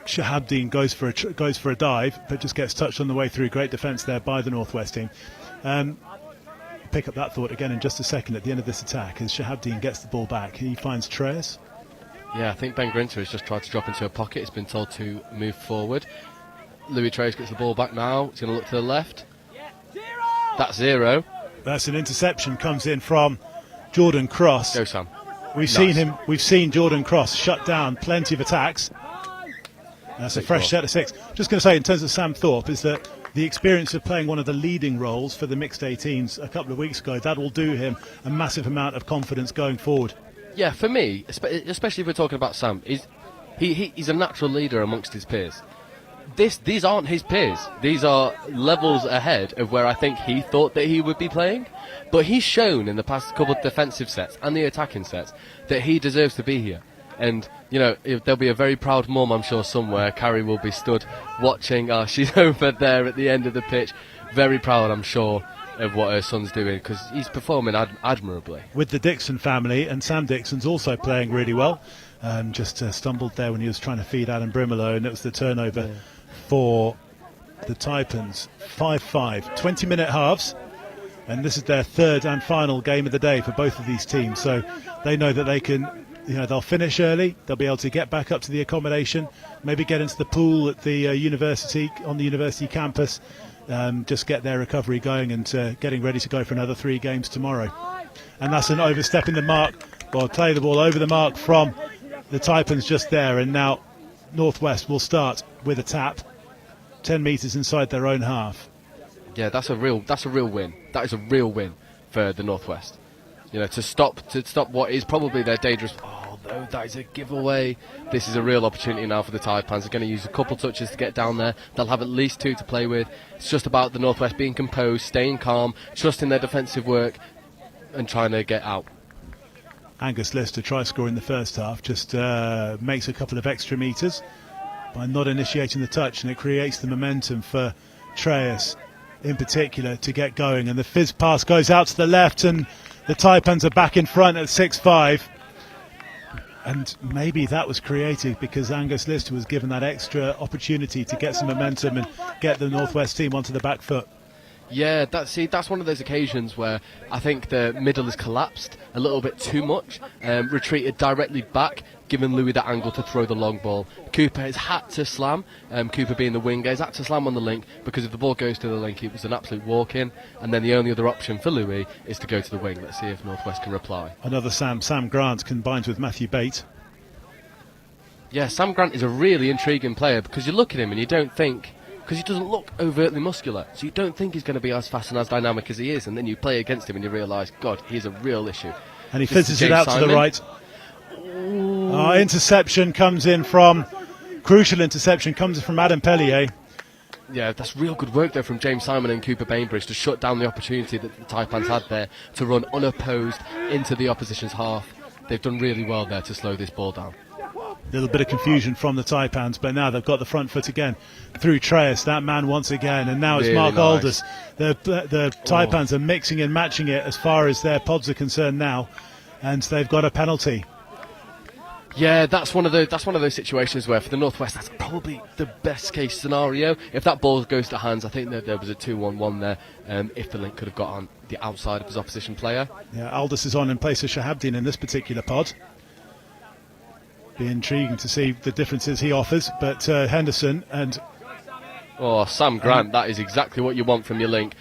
Shahabdeen goes for a dive, but just gets touched on the way through. Great defence there by the Northwest team. Pick up that thought again in just a second at the end of this attack as Shahabdeen gets the ball back. He finds Treyas. Yeah, I think Ben Grinter has just tried to drop into a pocket. He's been told to move forward. Louis Treyas gets the ball back now. He's going to look to the left. That's 0. That's an interception. Comes in from Jordan Cross. Go, Sam. We've seen Jordan Cross shut down plenty of attacks. That's a fresh set of 6. Just going to say, in terms of Sam Thorpe, is that the experience of playing one of the leading roles for the mixed 18s a couple of weeks ago, that will do him a massive amount of confidence going forward. Yeah, for me, especially if we're talking about Sam, he's a natural leader amongst his peers. These aren't his peers. These are levels ahead of where I think he thought that he would be playing. But he's shown in the past couple of defensive sets and the attacking sets that he deserves to be here. And, you know, there'll be a very proud mum, I'm sure, somewhere. Carrie will be stood watching. She's over there at the end of the pitch. Very proud, I'm sure, of what her son's doing, because he's performing admirably. With the Dixon family, and Sam Dixon's also playing really well. Just stumbled there when he was trying to feed Adam Brimelow, and it was the turnover for the Taipans. 5-5, 20-minute halves. And this is their third and final game of the day for both of these teams. So they know that they can... they'll finish early. They'll be able to get back up to the accommodation, maybe get into the pool at the university, on the university campus, just get their recovery going and getting ready to go for another 3 games tomorrow. And that's an overstepping the mark, or play the ball over the mark from the Taipans just there. And now Northwest will start with a tap, 10 metres inside their own half. Yeah, that's a real win. That is a real win for the Northwest. You know, to stop what is probably their dangerous. Oh no, that is a giveaway. This is a real opportunity now for the Taipans. They're going to use a couple touches to get down there. They'll have at least 2 to play with. It's just about the Northwest being composed, staying calm, trusting their defensive work, and trying to get out. Angus Lister tries scoring the first half, just makes a couple of extra metres by not initiating the touch, and it creates the momentum for Treyas in particular to get going. And the fizz pass goes out to the left, and the Taipans are back in front at 6-5. And maybe that was creative because Angus Lister was given that extra opportunity to get some momentum and get the Northwest team onto the back foot. Yeah, that's one of those occasions where I think the middle has collapsed a little bit too much, retreated directly back, given Louis that angle to throw the long ball. Cooper has had to slam, Cooper being the winger, has had to slam on the link, because if the ball goes to the link, it was an absolute walk-in, and then the only other option for Louis is to go to the wing. Let's see if Northwest can reply. Another Sam Grant combines with Matthew Bate. Yeah, Sam Grant is a really intriguing player, because you look at him and you don't think, because he doesn't look overtly muscular, so you don't think he's going to be as fast and as dynamic as he is, and then you play against him and you realise, God, he's a real issue. And he fizzes it out to the right. Interception comes in from, crucial interception comes in from Adam Pellier. Yeah, that's real good work there from James Simon and Cooper Bainbridge to shut down the opportunity that the Taipans had there to run unopposed into the opposition's half. They've done really well there to slow this ball down. A little bit of confusion from the Taipans, but now they've got the front foot again through Treyas, that man once again, and now it's Really Mark nice. Aldous. The Taipans are mixing and matching it as far as their pods are concerned now, and they've got a penalty. Yeah, that's one of those situations where for the Northwest that's probably the best case scenario. If that ball goes to hands, I think that there was a 2-1-1 there. If the link could have got on the outside of his opposition player. Yeah, Aldous is on in place of Shahabdin in this particular pod. Be intriguing to see the differences he offers, but Henderson and Sam Grant, that is exactly what you want from your link.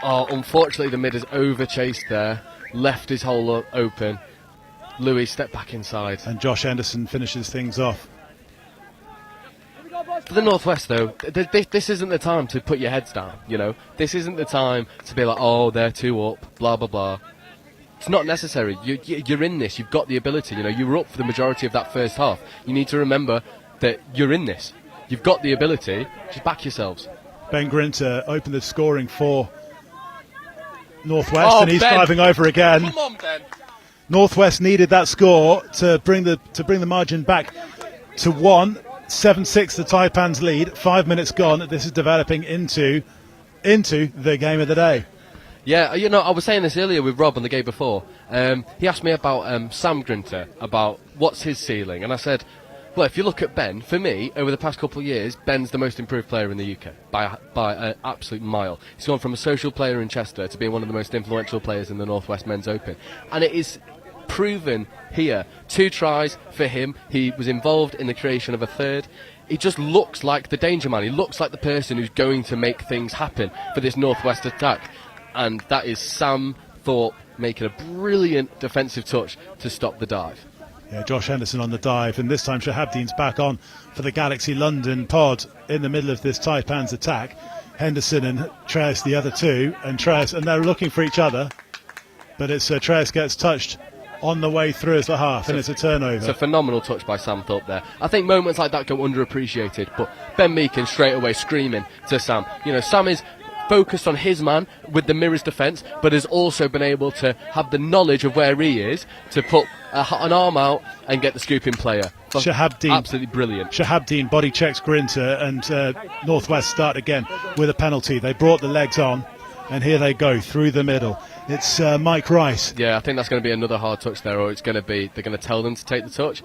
Unfortunately the mid has over-chased there, left his hole open. Louis stepped back inside. And Josh Henderson finishes things off. For the Northwest, though, this isn't the time to put your heads down, you know. This isn't the time to be like, oh, they're 2 up, blah, blah, blah. It's not necessary. You're in this. You've got the ability. You know, you were up for the majority of that first half. You need to remember that you're in this. You've got the ability. Just back yourselves. Ben Grinter opened the scoring for Northwest, and he's driving over again. Come on, Ben. Northwest needed that score to bring the margin back to 1. 7-6 the Taipans lead. 5 minutes gone. This is developing into the game of the day. Yeah, you know, I was saying this earlier with Rob on the game before. He asked me about Sam Grinter, about what's his ceiling, and I said, well, if you look at Ben, for me, over the past couple of years, Ben's the most improved player in the UK by an absolute mile. He's gone from a social player in Chester to being one of the most influential players in the Northwest Men's Open, and it is proven here. 2 tries for him. He was involved in the creation of a third. He just looks like the danger man. He looks like the person who's going to make things happen for this Northwest attack. And that is Sam Thorpe making a brilliant defensive touch to stop the dive. Yeah, Josh Henderson on the dive, and this time Shahabdin's back on for the Galaxy London pod in the middle of this Taipans attack. Henderson and Treyas the other two, and they're looking for each other, but it's Treyas gets touched on the way through as the half, and it's a turnover. It's a phenomenal touch by Sam Thorpe there. I think moments like that go underappreciated, but Ben Meakin straight away screaming to Sam. You know, Sam is focused on his man with the Mirrors defence, but has also been able to have the knowledge of where he is to put an arm out and get the scooping player. Shahabdin, absolutely brilliant. Shahabdin body checks Grinter, and Northwest start again with a penalty. They brought the legs on, and here they go through the middle. It's Mike Rice. Yeah, I think that's going to be another hard touch there, or they're going to tell them to take the touch.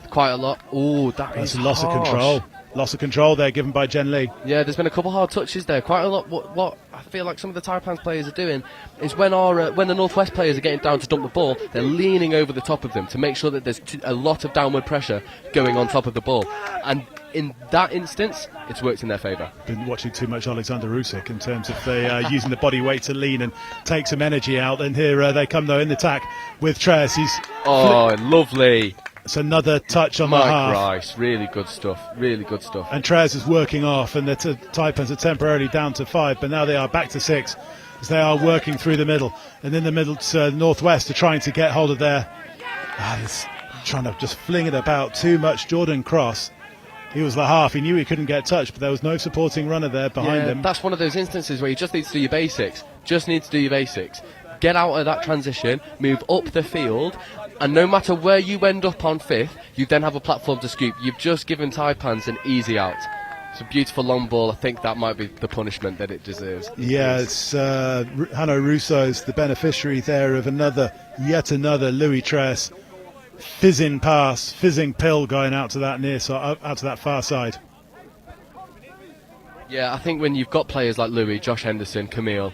Quite a lot. Oh, that's a loss of control. Loss of control there given by Jen Lee. Yeah, there's been a couple hard touches there. Quite a lot. What I feel like some of the Taipans players are doing is when the Northwest players are getting down to dump the ball, they're leaning over the top of them to make sure that there's a lot of downward pressure going on top of the ball. And in that instance, it's worked in their favour. Been watching too much Alexander Rusik in terms of they using the body weight to lean and take some energy out. And here they come though in the attack with Treyas. Lovely. It's another touch on Mike the half. Rice, really good stuff. Really good stuff. And Treyas is working off, and the Taipans are temporarily down to 5, but now they are back to 6 as they are working through the middle. And in the middle, Northwest are trying to get hold of their. Trying to just fling it about too much. Jordan Cross. He was the half. He knew he couldn't get touched, but there was no supporting runner there behind him. That's one of those instances where you just need to do your basics. Get out of that transition, move up the field, and no matter where you end up on 5th, you then have a platform to scoop. You've just given Taipans an easy out. It's a beautiful long ball. I think that might be the punishment that it deserves. Yeah, it's Hanno Russo's the beneficiary there of yet another Louis Treyas fizzing pill going out to that out to that far side. Yeah, I think when you've got players like Louis, Josh Henderson, Camille,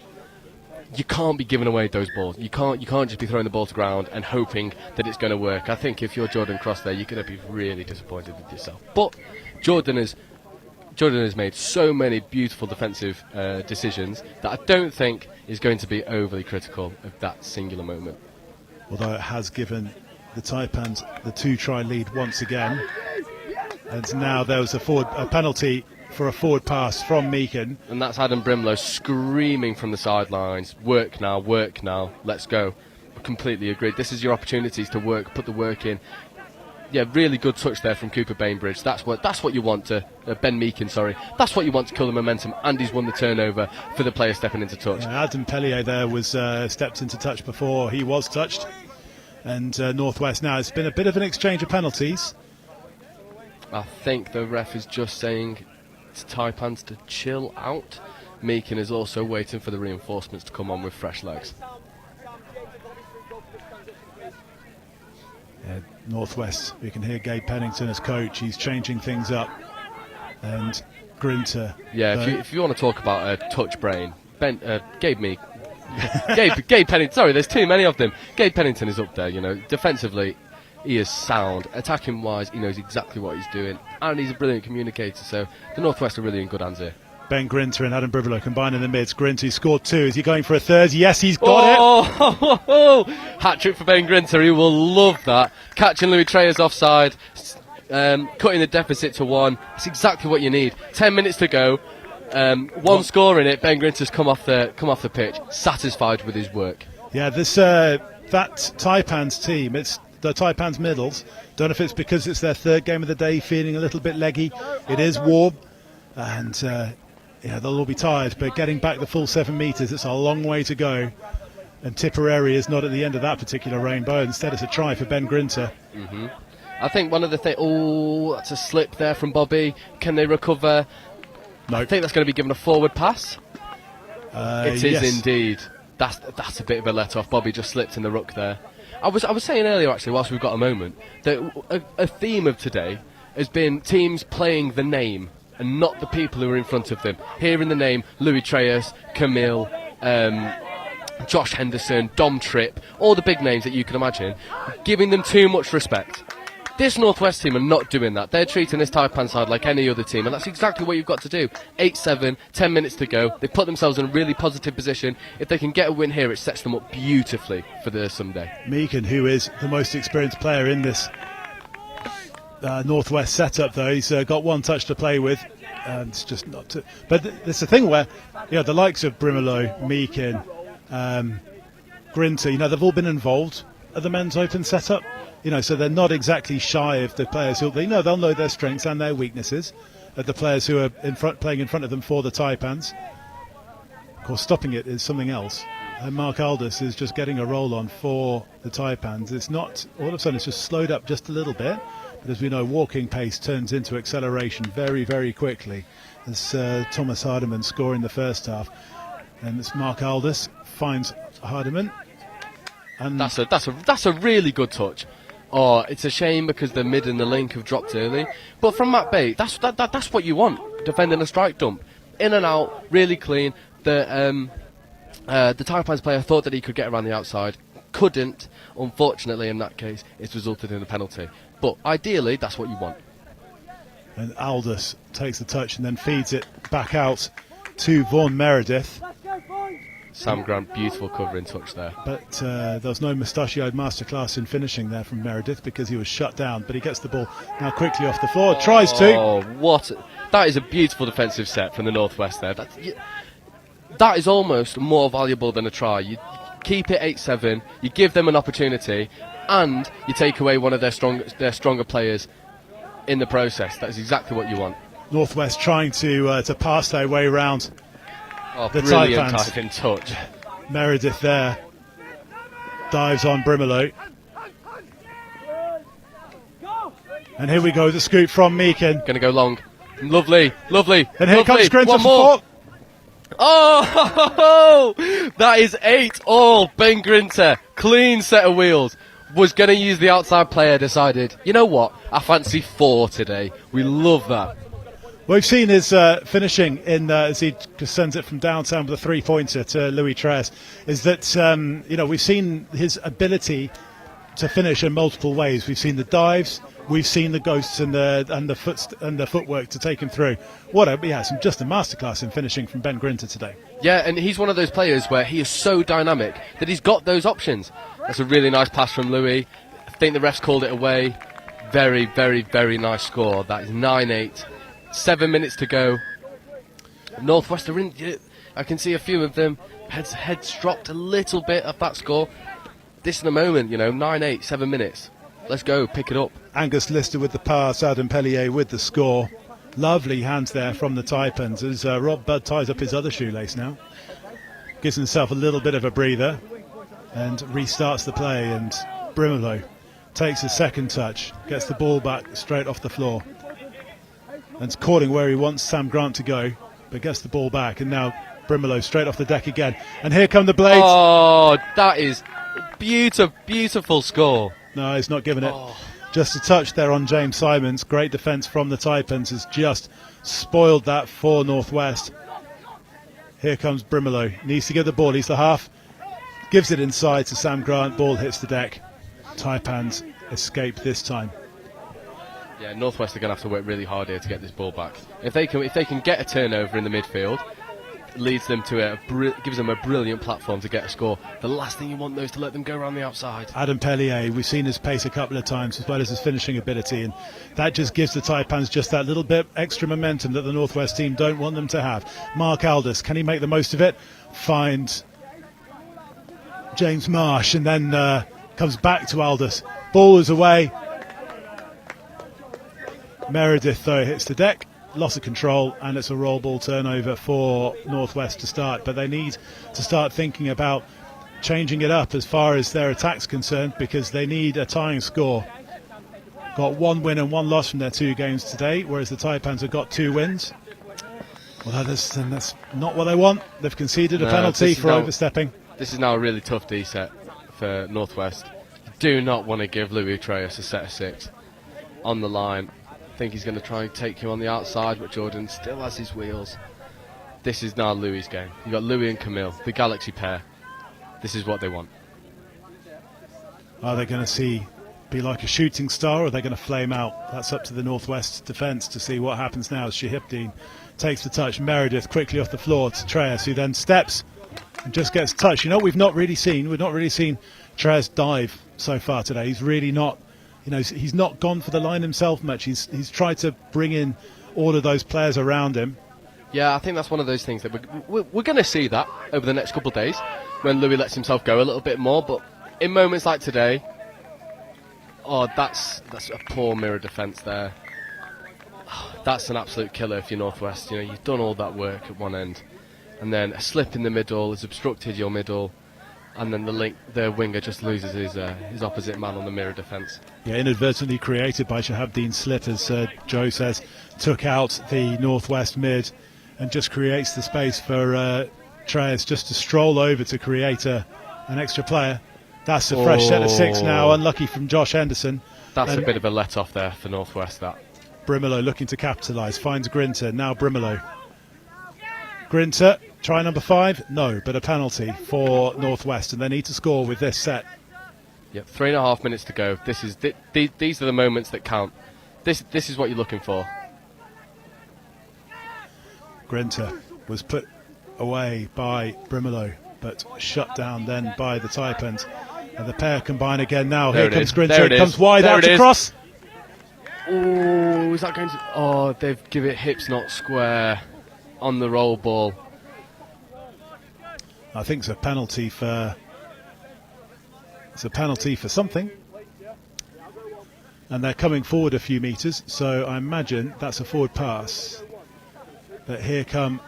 you can't be giving away those balls. You can't just be throwing the ball to ground and hoping that it's going to work. I think if you're Jordan Cross there, you're going to be really disappointed with yourself. But Jordan has made so many beautiful defensive decisions that I don't think is going to be overly critical of that singular moment. Although it has given the Taipans the 2-try lead once again. And now there was a penalty for a forward pass from Meakin. And that's Adam Brimlow screaming from the sidelines, work now, let's go. I completely agreed. This is your opportunities to work, put the work in. Yeah, really good touch there from Cooper Bainbridge. That's what you want to Ben Meakin. Sorry, that's what you want to kill the momentum. And he's won the turnover for the player stepping into touch. Adam Pellier there was stepped into touch before he was touched. And Northwest now, it's been a bit of an exchange of penalties. I think the ref is just saying to Taipans to chill out. Meakin is also waiting for the reinforcements to come on with fresh legs. Northwest, you can hear Gabe Pennington as coach. He's changing things up. And Grinter. Yeah, if you want to talk about a touch brain, Gabe Pennington. Sorry, there's too many of them. Gabe Pennington is up there. Defensively, he is sound. Attacking wise, he knows exactly what he's doing, and he's a brilliant communicator. So the Northwest are really in good hands here. Ben Grinter and Adam Brivolo combined in the mids. Grinter scored 2. Is he going for a third? Yes, he's got it. Hat trick for Ben Grinter. He will love that. Catching Louis Treyer's offside, cutting the deficit to 1. It's exactly what you need. 10 minutes to go. One score in it. Ben Grinter's come off the pitch, satisfied with his work. Yeah, that Taipans team. It's the Taipans middles. Don't know if it's because it's their third game of the day, feeling a little bit leggy. It is warm, and they'll all be tired. But getting back the full 7 metres, it's a long way to go. And Tipperary is not at the end of that particular rainbow. Instead, it's a try for Ben Grinter. Mm-hmm. I think one of the things. Oh, that's a slip there from Bobby. Can they recover? No. I think that's going to be given a forward pass. It is yes. Indeed. That's a bit of a let off. Bobby just slipped in the ruck there. I was saying earlier, actually, whilst we've got a moment, that a theme of today has been teams playing the name and not the people who are in front of them. Here in the name, Louis Treyas, Camille, Josh Henderson, Dom Tripp, all the big names that you can imagine, giving them too much respect. This Northwest team are not doing that. They're treating this Taipan side like any other team, and that's exactly what you've got to do. 8-7, 10 minutes to go. They've put themselves in a really positive position. If they can get a win here, it sets them up beautifully for the Sunday. Meakin, who is the most experienced player in this Northwest setup, though, he's got 1 touch to play with. And it's just not to. But it's a thing where, the likes of Brimolo, Meakin, Grinter, they've all been involved at the men's open setup. So they're not exactly shy of the players who they'll know their strengths and their weaknesses of the players who are playing in front of them for the Taipans. Of course, stopping it is something else. And Mark Aldous is just getting a roll on for the Taipans. It's not all of a sudden; it's just slowed up just a little bit. But as we know, walking pace turns into acceleration very, very quickly. As Thomas Hardiman scoring the first half, and it's Mark Aldous finds Hardiman. And that's a really good touch. Oh, it's a shame because the mid and the link have dropped early. But from Matt Bate, that's what you want, defending a strike dump. In and out, really clean. The Taipans player thought that he could get around the outside. Couldn't. Unfortunately, in that case, it's resulted in a penalty. But ideally, that's what you want. And Aldous takes the touch and then feeds it back out to Vaughan Meredith. Sam Grant, beautiful covering touch there. But there was no mustachioed masterclass in finishing there from Meredith because he was shut down. But he gets the ball now quickly off the floor. Tries to. Oh, what! That is a beautiful defensive set from the Northwest there. That is almost more valuable than a try. You keep it 8-7, you give them an opportunity, and you take away one of their stronger players in the process. That is exactly what you want. Northwest trying to pass their way around. Oh, the brilliant Taipans. type in touch. Meredith there dives on Brimolo. And here we go, the scoop from Meakin. Going to go long. Lovely. And here comes Grinter One for more. 4. Oh, that is 8-all. Ben Grinter, clean set of wheels. Was going to use the outside player, decided, you know what, I fancy 4 today. We love that. We've seen his finishing in as he just sends it from downtown with a three-pointer to Louis Tres. Is that we've seen his ability to finish in multiple ways. We've seen the dives, we've seen the ghosts and the footwork to take him through. Just a masterclass in finishing from Ben Grinter today. Yeah, and he's one of those players where he is so dynamic that he's got those options. That's a really nice pass from Louis. I think the refs called it away. Very, very, very nice score. That is 9-8. 7 minutes to go. Northwest are in. I can see a few of them. Heads dropped a little bit of that score. This is the moment, 9-8, 7 minutes. Let's go, pick it up. Angus Lister with the pass, Adam Pellier with the score. Lovely hands there from the Taipans as Rob Budd ties up his other shoelace now. Gives himself a little bit of a breather and restarts the play, and Brimelow takes a second touch, gets the ball back straight off the floor. And it's courting where he wants Sam Grant to go, but gets the ball back, and now Brimelow straight off the deck again. And here come the Blades. Oh, that is beautiful score. No, he's not giving it. Just a touch there on James Simons. Great defence from the Taipans has just spoiled that for Northwest. Here comes Brimelow. Needs to get the ball. He's the half. Gives it inside to Sam Grant. Ball hits the deck. Taipans escape this time. Yeah, Northwest are going to have to work really hard here to get this ball back. If they can get a turnover in the midfield, leads them to gives them a brilliant platform to get a score. The last thing you want, though, is to let them go around the outside. Adam Pellier, we've seen his pace a couple of times as well as his finishing ability, and that just gives the Taipans just that little bit extra momentum that the Northwest team don't want them to have. Mark Aldous, can he make the most of it? Finds James Marsh and then comes back to Aldous. Ball is away. Meredith, though, hits the deck. Loss of control, and it's a roll ball turnover for Northwest to start, but they need to start thinking about changing it up as far as their attack's concerned, because they need a tying score. Got 1 win and 1 loss from their 2 games today, whereas the Taipans have got 2 wins. Well, that's not what they want. They've conceded a penalty for overstepping. This is now a really tough D set for Northwest. Do not want to give Louis Treyas a set of 6 on the line. I think he's going to try and take him on the outside, but Jordan still has his wheels. This is now Louis' game. You've got Louis and Camille, the Galaxy pair. This is what they want. Are they going to be like a shooting star, or are they going to flame out? That's up to the Northwest defence to see what happens now as Shahibdeen takes the touch. Meredith quickly off the floor to Treyas, who then steps and just gets touched. We've not really seen Treyas dive so far today. He's really not. He's not gone for the line himself much. He's tried to bring in all of those players around him. Yeah, I think that's one of those things that we're going to see that over the next couple of days when Louis lets himself go a little bit more. But in moments like today, that's a poor mirror defence there. That's an absolute killer if you're Northwest. You've done all that work at one end, and then a slip in the middle has obstructed your middle. And then the winger just loses his opposite man on the mirror defence. Yeah, inadvertently created by Shahabdeen Slip, as Joe says, took out the Northwest mid and just creates the space for Treyas just to stroll over to create an extra player. That's a fresh set of 6 now, unlucky from Josh Henderson. That's a bit of a let-off there for Northwest, that. Brimelow looking to capitalise, finds Grinter, now Brimelow. Grinter, try number 5, no, but a penalty for Northwest, and they need to score with this set. Yep, 3.5 minutes to go. These are the moments that count. This is what you're looking for. Grinter was put away by Brimelow, but shut down then by the Taipans. And the pair combine again now. Here comes Grinter, it comes wide out to cross. Oh, is that going to... Oh, they've given it hips, not square on the roll ball. I think it's a penalty for something. And they're coming forward a few metres, so I imagine that's a forward pass. But here come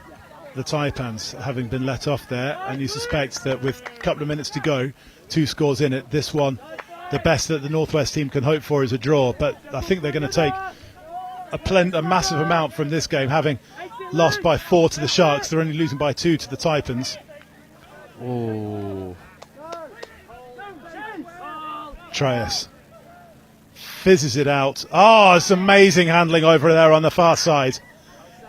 the Taipans, having been let off there, and you suspect that with a couple of minutes to go, 2 scores in it, this one, the best that the Northwest team can hope for is a draw. But I think they're going to take a massive amount from this game, having lost by 4 to the Sharks. They're only losing by 2 to the Taipans. Oh. Treyas fizzes it out. Oh, it's amazing handling over there on the far side.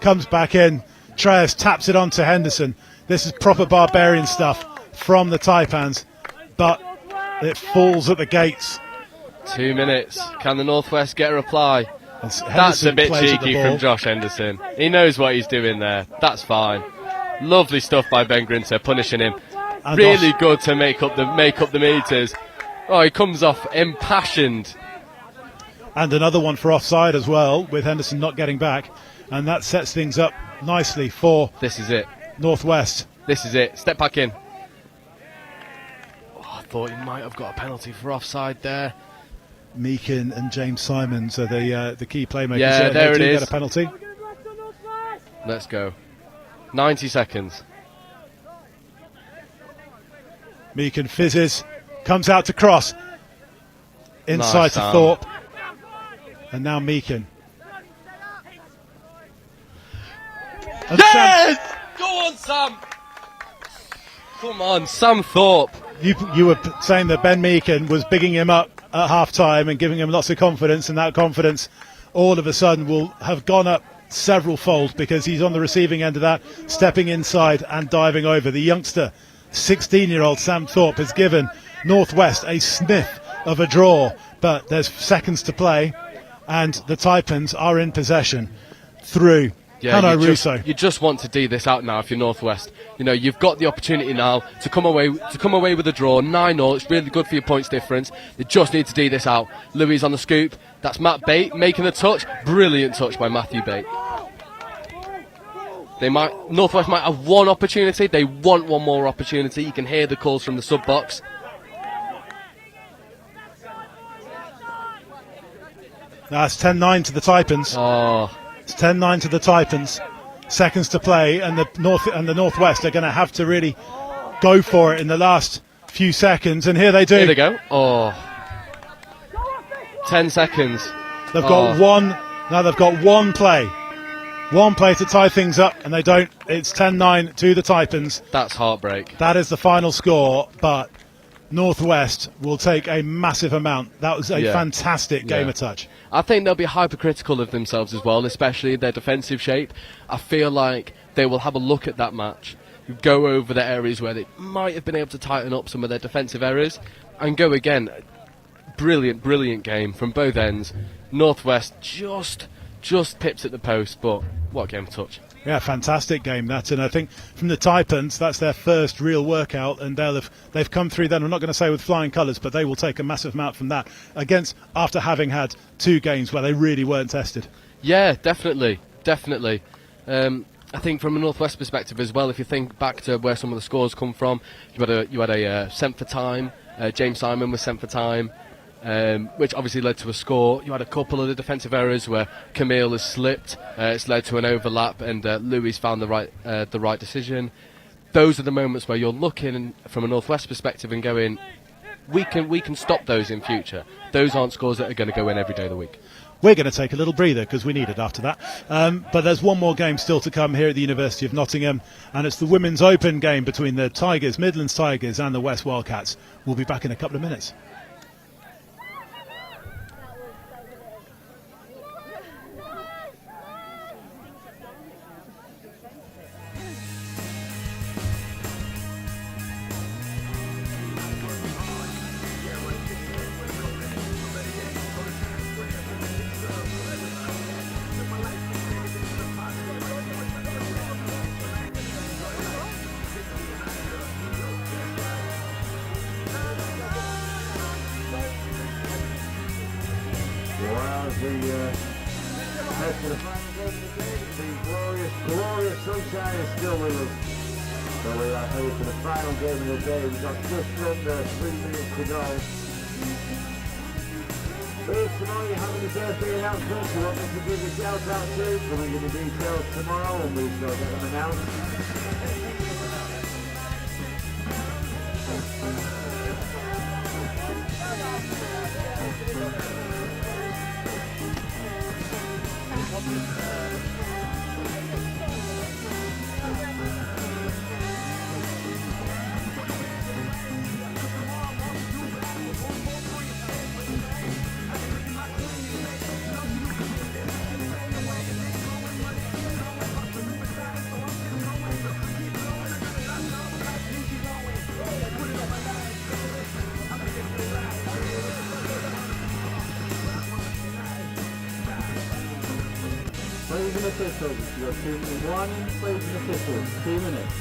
comes back in. Treyas taps it on to Henderson. This is proper barbarian stuff from the Taipans, but it falls at the gates. 2 minutes. Can the Northwest get a reply? That's a Henderson bit plays at the cheeky ball. from Josh Henderson. He knows what he's doing there. That's fine. Lovely stuff by Ben Grinter, punishing him. And Really good to make up the meters. Oh, he comes off impassioned. And another one for offside as well, with Henderson not getting back. And that sets things up nicely for This is it. Northwest. This is it. Step back in. Oh, I thought he might have got a penalty for offside there. Meakin and James Simons are the key playmakers. Yeah, there they it do is. Get a penalty. Let's go. 90 seconds. Meakin fizzes, comes out to cross. Inside Nice, to Sam. Thorpe. And now Meakin. And Yes! Go on, Sam! Come on, Sam Thorpe. You were saying that Ben Meakin was bigging him up at half-time and giving him lots of confidence, and that confidence all of a sudden will have gone up several fold because he's on the receiving end of that, stepping inside and diving over. The youngster, 16-year-old Sam Thorpe, has given Northwest a sniff of a draw, but there's seconds to play, and the Taipans are in possession through Hanno Russo. You just want to D this out now if you're Northwest. You know, you've got the opportunity now to come away with a draw. 9-0, it's really good for your points difference. You just need to D this out. Louis on the scoop. That's Matt Bate making the touch. Brilliant touch by Matthew Bate. Northwest might have one opportunity. They want one more opportunity. You can hear the calls from the sub box. That's 10-9 to the Taipans. Oh. It's 10-9 to the Taipans. Seconds to play, and the Northwest are going to have to really go for it in the last few seconds. And here they do. Here they go. Oh. 10 seconds. They've got one. Now they've got one play. One play to tie things up, and they don't. It's 10-9 to the Taipans. That's heartbreak. That is the final score, but Northwest will take a massive amount. That was a fantastic game of touch. I think they'll be hypercritical of themselves as well, especially their defensive shape. I feel like they will have a look at that match, go over the areas where they might have been able to tighten up some of their defensive errors, and go again. Brilliant, brilliant game from both ends. Northwest just pips at the post, but what a game of touch. Yeah, fantastic game that, and I think from the Taipans, that's their first real workout, and they've come through. Then I'm not going to say with flying colours, but they will take a massive amount from that after having had 2 games where they really weren't tested. Yeah, definitely. I think from a Northwest perspective as well, if you think back to where some of the scores come from, you had a sent for time. James Simon was sent for time. Which obviously led to a score. You had a couple of the defensive errors where Camille has slipped. It's led to an overlap, and Louis found the right decision. Those are the moments where you're looking from a Northwest perspective and going, we can stop those in future. Those aren't scores that are going to go in every day of the week. We're going to take a little breather because we need it after that. But there's one more game still to come here at the University of Nottingham, and it's the Women's Open game between the Tigers, Midlands Tigers, and the West Wildcats. We'll be back in a couple of minutes. Glorious sunshine is still with us. So we are headed for the final game of the day. We've got just under 3 minutes to go. If tomorrow you're having a birthday announcement, you want me to give a shout out to, we'll give you the details tomorrow and we shall get them announced. and officials, your 2-minute warning. Players and officials, 2 minutes.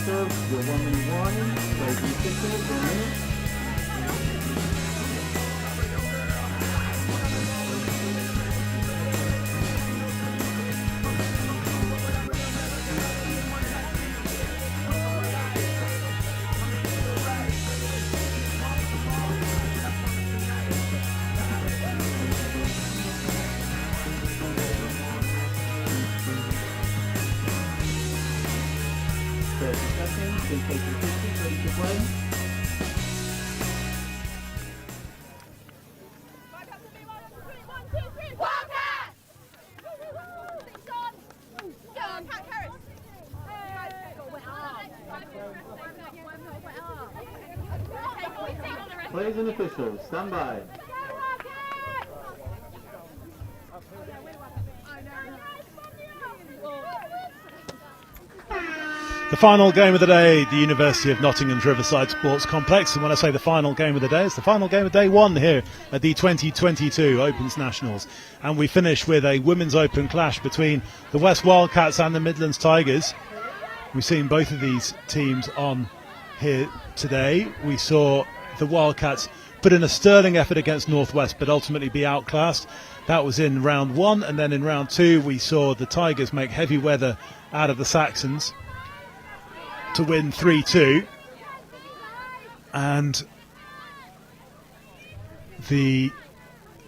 Your 1 minute warning. Players and officials, 1 minute. Seconds, take your pictures, ready to play. Players and officials, stand by. The final game of the day, the University of Nottingham's Riverside Sports Complex. And when I say the final game of the day, it's the final game of day one here at the 2022 Opens Nationals. And we finish with a women's open clash between the West Wildcats and the Midlands Tigers. We've seen both of these teams on here today. We saw the Wildcats put in a sterling effort against Northwest, but ultimately be outclassed. That was in round one. And then in round two, we saw the Tigers make heavy weather out of the Saxons to win 3-2, and the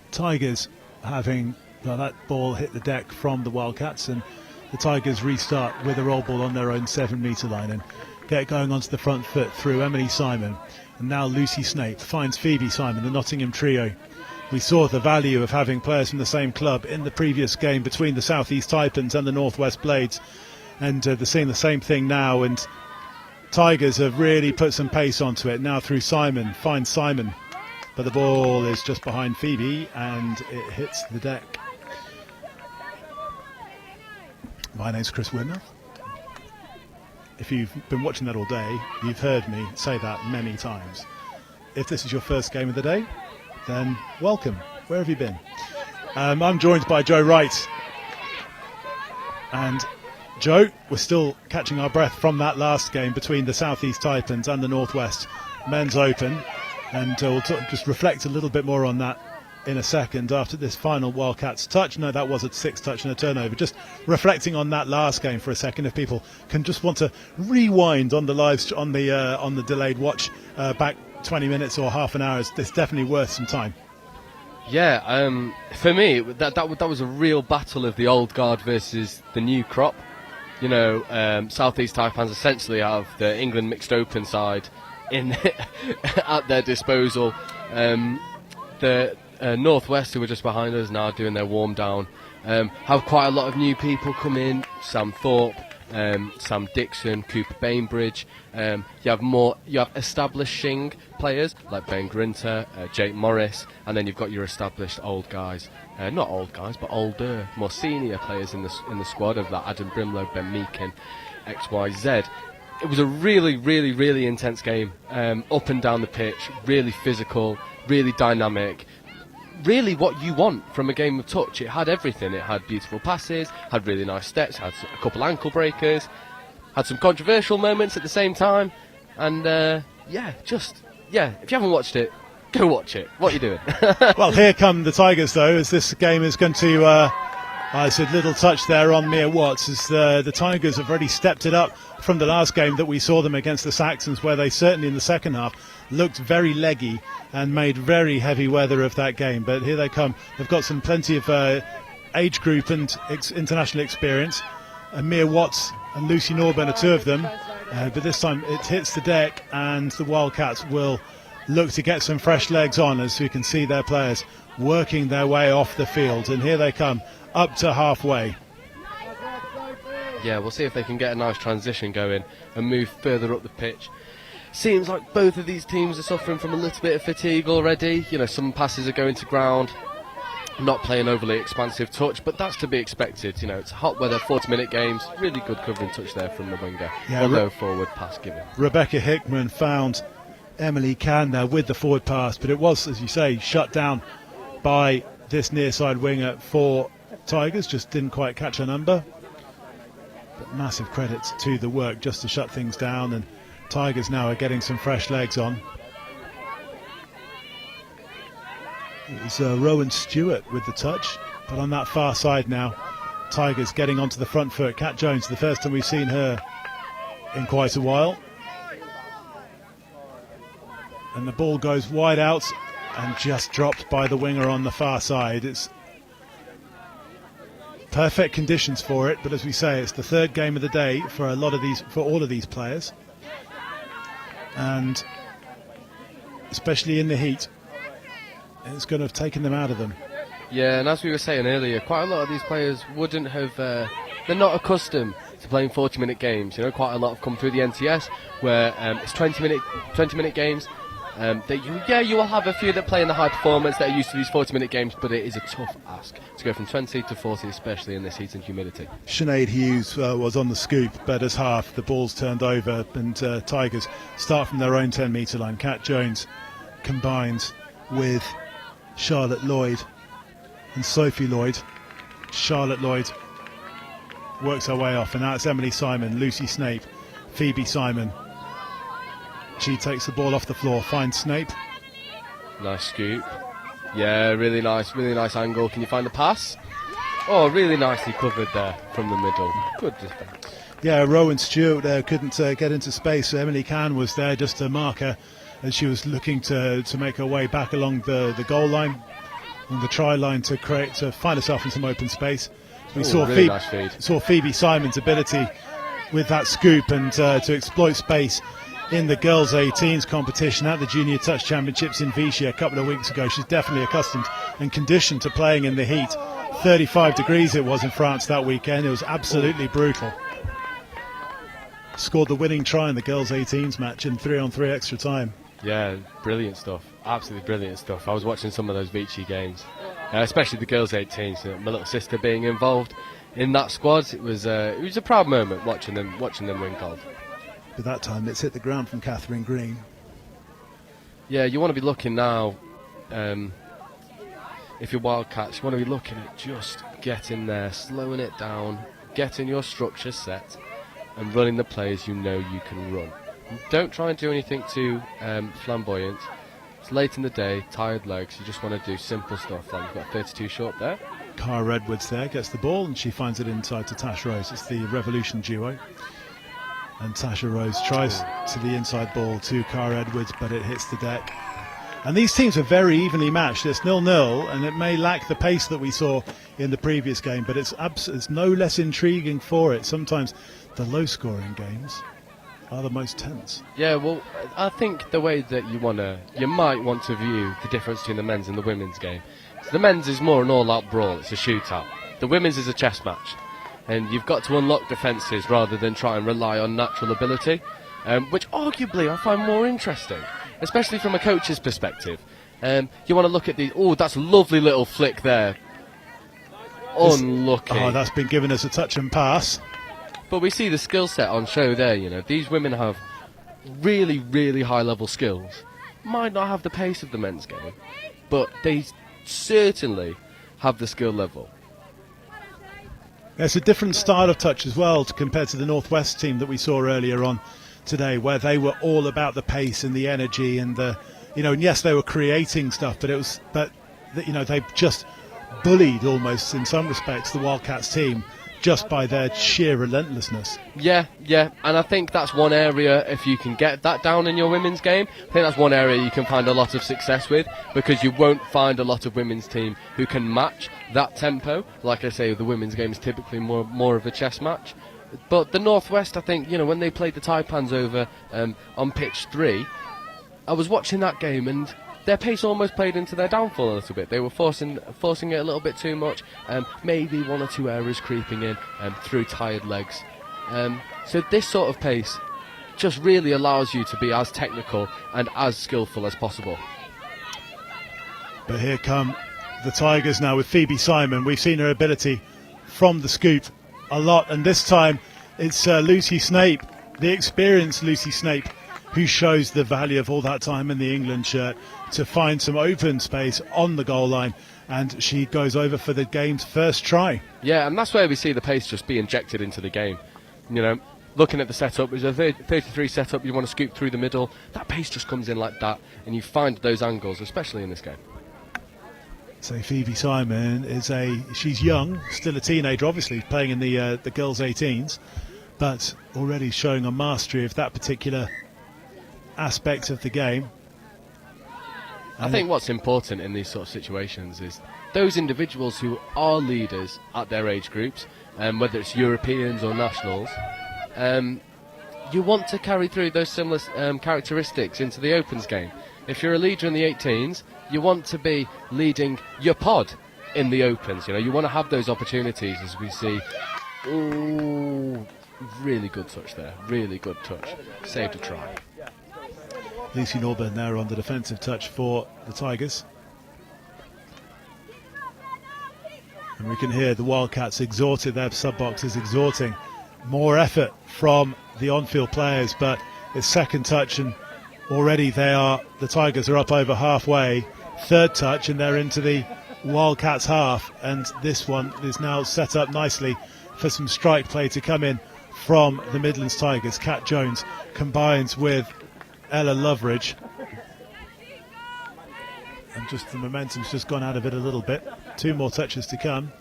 Tigers having that ball hit the deck from the Wildcats, and the Tigers restart with a roll ball on their own 7-metre line and get going onto the front foot through Emily Simon, and now Lucy Snape finds Phoebe Simon, the Nottingham trio. We saw the value of having players from the same club in the previous game between the South East Taipans and the Northwest Blades, and they're seeing the same thing now, and Tigers have really put some pace onto it. Now through Simon, finds Simon, but the ball is just behind Phoebe and it hits the deck. My name's Chris Wimmer. If you've been watching that all day, you've heard me say that many times. If this is your first game of the day, then welcome. Where have you been? I'm joined by Joe Wright. And Joe, we're still catching our breath from that last game between the South East Taipans and the Northwest Men's Open, and we'll just reflect a little bit more on that in a second after this final Wildcats touch. No, that was a 6 touch and a turnover. Just reflecting on that last game for a second, if people can just want to rewind on the live on the delayed watch back 20 minutes or half an hour, it's definitely worth some time. Yeah, for me that was a real battle of the old guard versus the new crop. You know, South East Taipans essentially have the England Mixed Open side in at their disposal. The Northwest, who were just behind us now doing their warm down, have quite a lot of new people come in. Sam Thorpe, Sam Dixon, Cooper Bainbridge. You have establishing players like Ben Grinter, Jake Morris, and then you've got your established old guys. Not old guys, but older, more senior players in the squad of that Adam Brimlow, Ben Meakin, XYZ. It was a really, really, really intense game, up and down the pitch, really physical, really dynamic. Really what you want from a game of touch. It had everything. It had beautiful passes, had really nice steps, had a couple ankle breakers, had some controversial moments at the same time, and if you haven't watched it, go watch it. What are you doing? Well, here come the Tigers, though, as this game is going to I said little touch there on Mia Watts, as the Tigers have already stepped it up from the last game that we saw them against the Saxons, where they certainly in the second half looked very leggy and made very heavy weather of that game. But here they come. They've got plenty of age group and international experience. And Mia Watts and Lucy Norburn are two of them. But this time it hits the deck, and the Wildcats will look to get some fresh legs on, as you can see their players working their way off the field. And here they come, up to halfway. Yeah, we'll see if they can get a nice transition going and move further up the pitch. Seems like both of these teams are suffering from a little bit of fatigue already. You know, some passes are going to ground, not playing overly expansive touch, but that's to be expected. You know, it's hot weather, 40-minute games, really good covering touch there from the winger, although forward pass given. Rebecca Hickman found Emily Can there with the forward pass, but it was, as you say, shut down by this near side winger for Tigers, just didn't quite catch her number. But massive credits to the work just to shut things down, and Tigers now are getting some fresh legs on. It was Rowan Stewart with the touch, but on that far side now, Tigers getting onto the front foot. Kat Jones, the first time we've seen her in quite a while. And the ball goes wide out and just dropped by the winger on the far side. It's perfect conditions for it, but as we say, it's the third game of the day for all of these players, and especially in the heat, it's going to have taken them out of them. Yeah, and as we were saying earlier, quite a lot of these players wouldn't have, they're not accustomed to playing 40-minute games. You know, quite a lot have come through the NTS where it's 20-minute games. You will have a few that play in the high performance that are used to these 40-minute games, but it is a tough ask to go from 20 to 40, especially in this heat and humidity. Sinead Hughes was on the scoop, but as half, the ball's turned over, and Tigers start from their own 10-metre line. Kat Jones combines with Charlotte Lloyd and Sophie Lloyd. Charlotte Lloyd works her way off, and now it's Emily Simon, Lucy Snape, Phoebe Simon. She takes the ball off the floor, finds Snape. Nice scoop. Yeah, really nice angle. Can you find the pass? Oh, really nicely covered there from the middle. Good defence. Yeah, Rowan Stewart there couldn't get into space. So Emily Can was there just to mark her as she was looking to make her way back along the goal line, on the try line, to find herself in some open space. We saw Phoebe Simon's ability with that scoop and to exploit space in the girls 18s competition at the Junior Touch Championships in Vichy a couple of weeks ago. She's definitely accustomed and conditioned to playing in the heat. 35 degrees it was in France that weekend. It was absolutely brutal. Scored the winning try in the girls 18s match in 3-on-3 extra time. Yeah, brilliant stuff. Absolutely brilliant stuff. I was watching some of those Vichy games, especially the girls 18s. You know, my little sister being involved in that squad, it was a proud moment watching them win gold. But that time it's hit the ground from Catherine Green. Yeah, you want to be looking now, if you're Wildcats, you want to be looking at just getting there, slowing it down, getting your structure set, and running the plays you know you can run. Don't try and do anything too flamboyant. It's late in the day, tired legs, you just want to do simple stuff, like you've got 32 short there. Cara Edwards there gets the ball and she finds it inside to Tash Rose. It's the Revolution duo. And Tasha Rose tries to the inside ball to Cara Edwards, but it hits the deck. And these teams are very evenly matched. It's 0-0, and it may lack the pace that we saw in the previous game, but it's no less intriguing for it. Sometimes the low-scoring games are the most tense. Yeah, well, I think the way that you might want to view the difference between the men's and the women's game. So the men's is more an all-out brawl. It's a shootout. The women's is a chess match. And you've got to unlock defences rather than try and rely on natural ability, which arguably I find more interesting, especially from a coach's perspective. You want to look at the... Oh, that's a lovely little flick there. Unlucky. Oh, that's been given us a touch and pass. But we see the skill set on show there, you know. These women have really, really high-level skills. Might not have the pace of the men's game, but they certainly have the skill level. It's a different style of touch as well compared to the Northwest team that we saw earlier on today, where they were all about the pace and the energy and and yes, they were creating stuff, but they just bullied almost in some respects the Wildcats team just by their sheer relentlessness. Yeah, and I think that's one area, if you can get that down in your women's game, I think that's one area you can find a lot of success with, because you won't find a lot of women's team who can match that tempo. Like I say, the women's game is typically more of a chess match. But the Northwest, I think, when they played the Taipans over on pitch 3, I was watching that game and their pace almost played into their downfall a little bit. They were forcing it a little bit too much, maybe 1 or 2 errors creeping in through tired legs. So this sort of pace just really allows you to be as technical and as skillful as possible. But here come the Tigers now with Phoebe Simon. We've seen her ability from the scoop a lot, and this time it's Lucy Snape, the experienced Lucy Snape, who shows the value of all that time in the England shirt to find some open space on the goal line, and she goes over for the game's first try. Yeah, and that's where we see the pace just be injected into the game. Looking at the setup, it's a 33 setup, you want to scoop through the middle, that pace just comes in like that, and you find those angles, especially in this game. So Phoebe Simon she's young, still a teenager, obviously playing in the girls' 18s, but already showing a mastery of that particular aspect of the game. I think what's important in these sort of situations is those individuals who are leaders at their age groups, whether it's Europeans or nationals, you want to carry through those similar characteristics into the Opens game. If you're a leader in the 18s, you want to be leading your pod in the Opens. You want to have those opportunities, as we see. Ooh, really good touch there. Really good touch. Saved a try. Lucy Norburn there on the defensive touch for the Tigers. And we can hear the Wildcats exhorted, their sub-boxers exhorting more effort from the on-field players, but it's second touch and already the Tigers are up over halfway. Third touch and they're into the Wildcats half, and this one is now set up nicely for some strike play to come in from the Midlands Tigers. Kat Jones combines with Ella Loveridge, and just the momentum's just gone out of it a little bit. 2 more touches to come.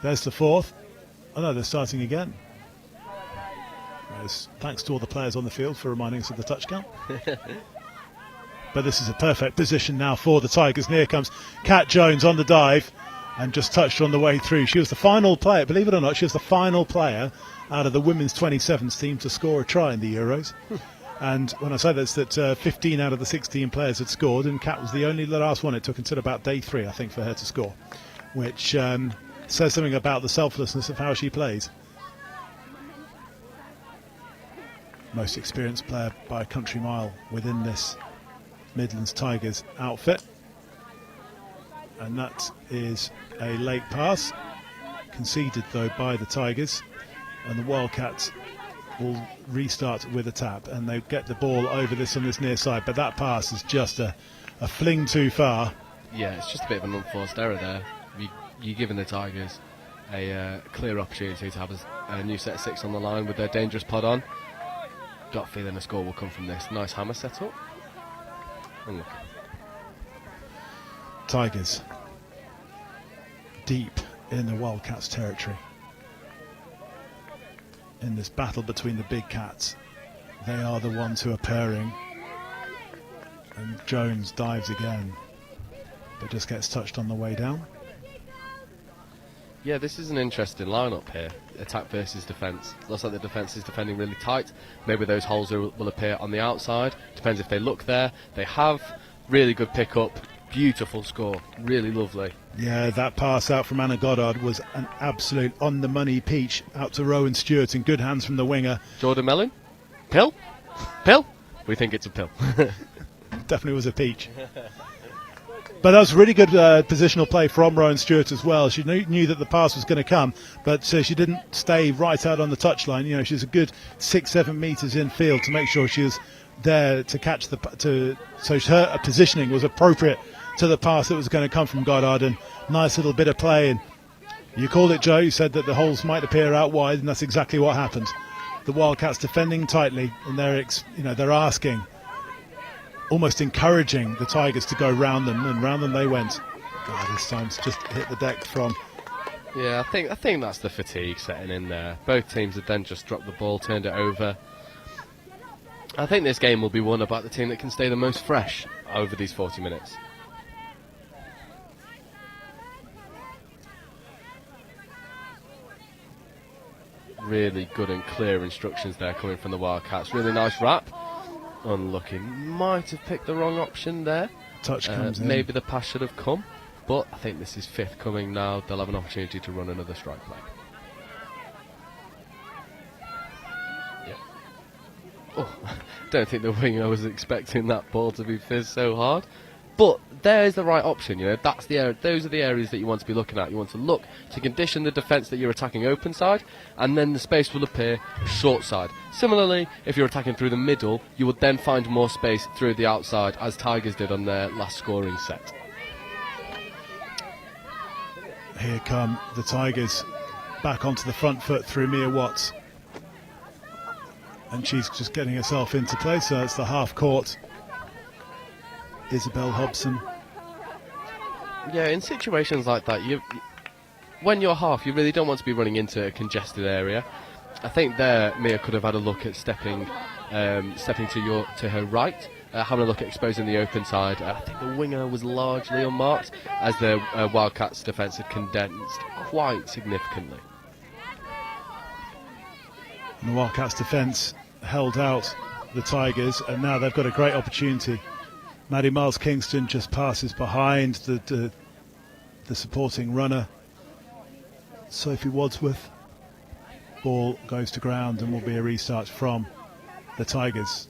There's the fourth. Oh no, they're starting again. Thanks to all the players on the field for reminding us of the touch count. But this is a perfect position now for the Tigers. And here comes Kat Jones on the dive and just touched on the way through. She was the final player, believe it or not, she was the final player out of the women's 27s team to score a try in the Euros. And when I say that's that 15 out of the 16 players had scored, and Kat was the only last one. It took until about day 3, I think, for her to score, which says something about the selflessness of how she plays. Most experienced player by a country mile within this Midlands Tigers outfit. And that is a late pass, conceded though by the Tigers, and the Wildcats will restart with a tap, and they get the ball over this on this near side, but that pass is just a fling too far. Yeah, it's just a bit of an unforced error there. You're giving the Tigers a clear opportunity to have a new set of 6 on the line with their dangerous pod on. Got a feeling a score will come from this. Nice hammer set up. And look. Tigers deep in the Wildcats territory. In this battle between the big cats, they are the ones who are pairing, and Jones dives again but just gets touched on the way down. Yeah, this is an interesting lineup here. Attack versus defence. Looks like the defence is defending really tight. Maybe those holes will appear on the outside. Depends if they look there. They have. Really good pick up. Beautiful score. Really lovely. Yeah, that pass out from Anna Goddard was an absolute on-the-money peach out to Rowan Stewart in good hands from the winger. Jordan Mellon? Pill? Pill? We think it's a pill. Definitely was a peach. But that was really good positional play from Rowan Stewart as well. She knew that the pass was going to come, but she didn't stay right out on the touchline. You know, she's a good 6-7 metres in field to make sure she was there to catch so her positioning was appropriate to the pass that was going to come from Goddard. And nice little bit of play. And you called it, Joe. You said that the holes might appear out wide, and that's exactly what happened. The Wildcats defending tightly, and they're asking, almost encouraging the Tigers to go round them, and round them they went. This time's just hit the deck from. Yeah, I think that's the fatigue setting in there. Both teams have then just dropped the ball, turned it over. I think this game will be won by the team that can stay the most fresh over these 40 minutes. Really good and clear instructions there coming from the Wildcats. Really nice wrap. Unlucky. Might have picked the wrong option there. Touch comes in. Maybe the pass should have come. But I think this is fifth coming now. They'll have an opportunity to run another strike play. Yeah. Oh, don't think the winger was expecting that ball to be fizzed so hard. But there's the right option, you know. That's the area, those are the areas that you want to be looking at. You want to look to condition the defence that you're attacking open side, and then the space will appear short side. Similarly, if you're attacking through the middle, you will then find more space through the outside, as Tigers did on their last scoring set. Here come the Tigers back onto the front foot through Mia Watts. And she's just getting herself into place, so it's the half court. Isabel Hobson. Yeah, in situations like that, when you're half, you really don't want to be running into a congested area. I think there Mia could have had a look at stepping to her right, having a look at exposing the open side. I think the winger was largely unmarked, as the Wildcats' defence had condensed quite significantly. And the Wildcats' defence held out the Tigers, and now they've got a great opportunity. Maddie Miles Kingston just passes behind the supporting runner, Sophie Wadsworth. Ball goes to ground and will be a restart from the Tigers.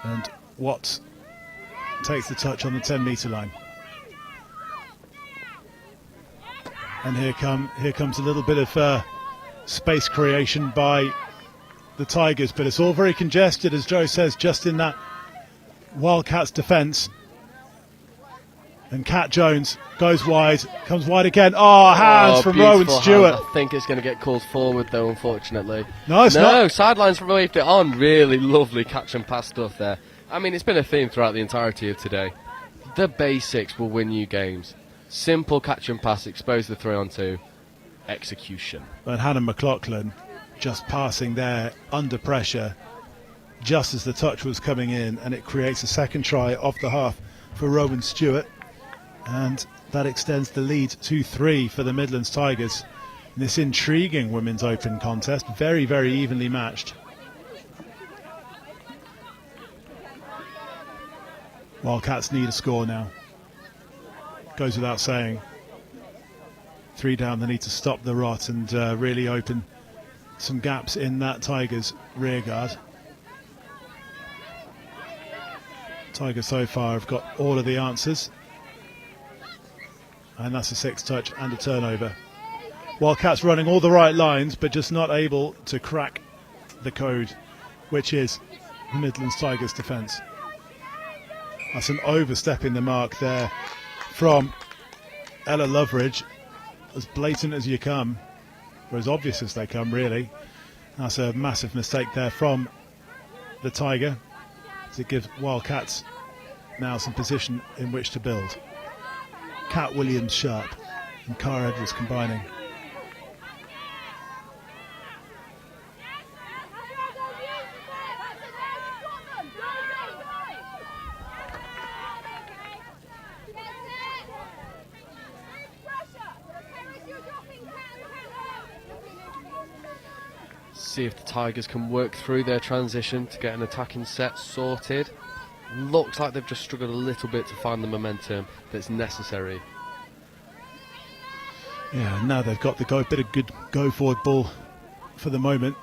And Watts takes the touch on the 10-metre line. And here comes a little bit of space creation by the Tigers, but it's all very congested, as Joe says, just in that Wildcats defence. And Kat Jones goes wide, comes wide again. Oh, hands from Rowan Stewart. I think it's going to get called forward though, unfortunately. No, it's not. No, sidelines waved it on. Really lovely catch and pass stuff there. I mean, it's been a theme throughout the entirety of today. The basics will win you games. Simple catch and pass, expose the 3-on-2, execution. And Hannah McLaughlin just passing there under pressure just as the touch was coming in, and it creates a second try off the half for Rowan Stewart, and that extends the lead to 3 for the Midlands Tigers in this intriguing Women's Open contest. Very, very evenly matched. Wildcats need a score now. Goes without saying. 3 down, they need to stop the rot and really open some gaps in that Tigers rear guard. Tigers so far have got all of the answers, and that's a 6 touch and a turnover. Wildcats running all the right lines, but just not able to crack the code, which is the Midlands Tigers defence. That's an overstepping the mark there from Ella Loveridge. As blatant as you come, or as obvious as they come, really. That's a massive mistake there from the Tiger, as it gives Wildcats now some position in which to build. Kat Williams-Sharp and Cara Edwards combining. See if the Tigers can work through their transition to get an attacking set sorted. Looks like they've just struggled a little bit to find the momentum that's necessary. Yeah, now they've got the bit of good go-forward ball for the moment,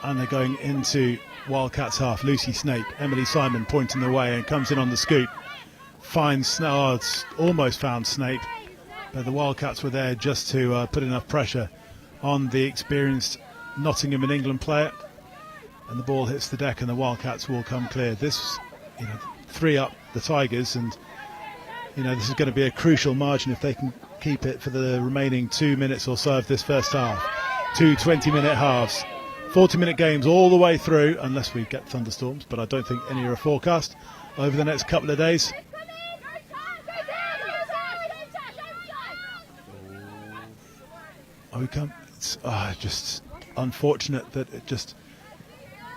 and they're going into Wildcats half. Lucy Snape, Emily Simon pointing the way, and comes in on the scoop. Finds, almost found Snape, but the Wildcats were there just to put enough pressure on the experienced Nottingham and England player, and the ball hits the deck and the Wildcats will come clear. This, 3 up the Tigers, and this is going to be a crucial margin if they can keep it for the remaining 2 minutes or so of this first half. 2 20-minute halves 40-minute games all the way through, unless we get thunderstorms, but I don't think any are forecast over the next couple of days. It's just unfortunate that it just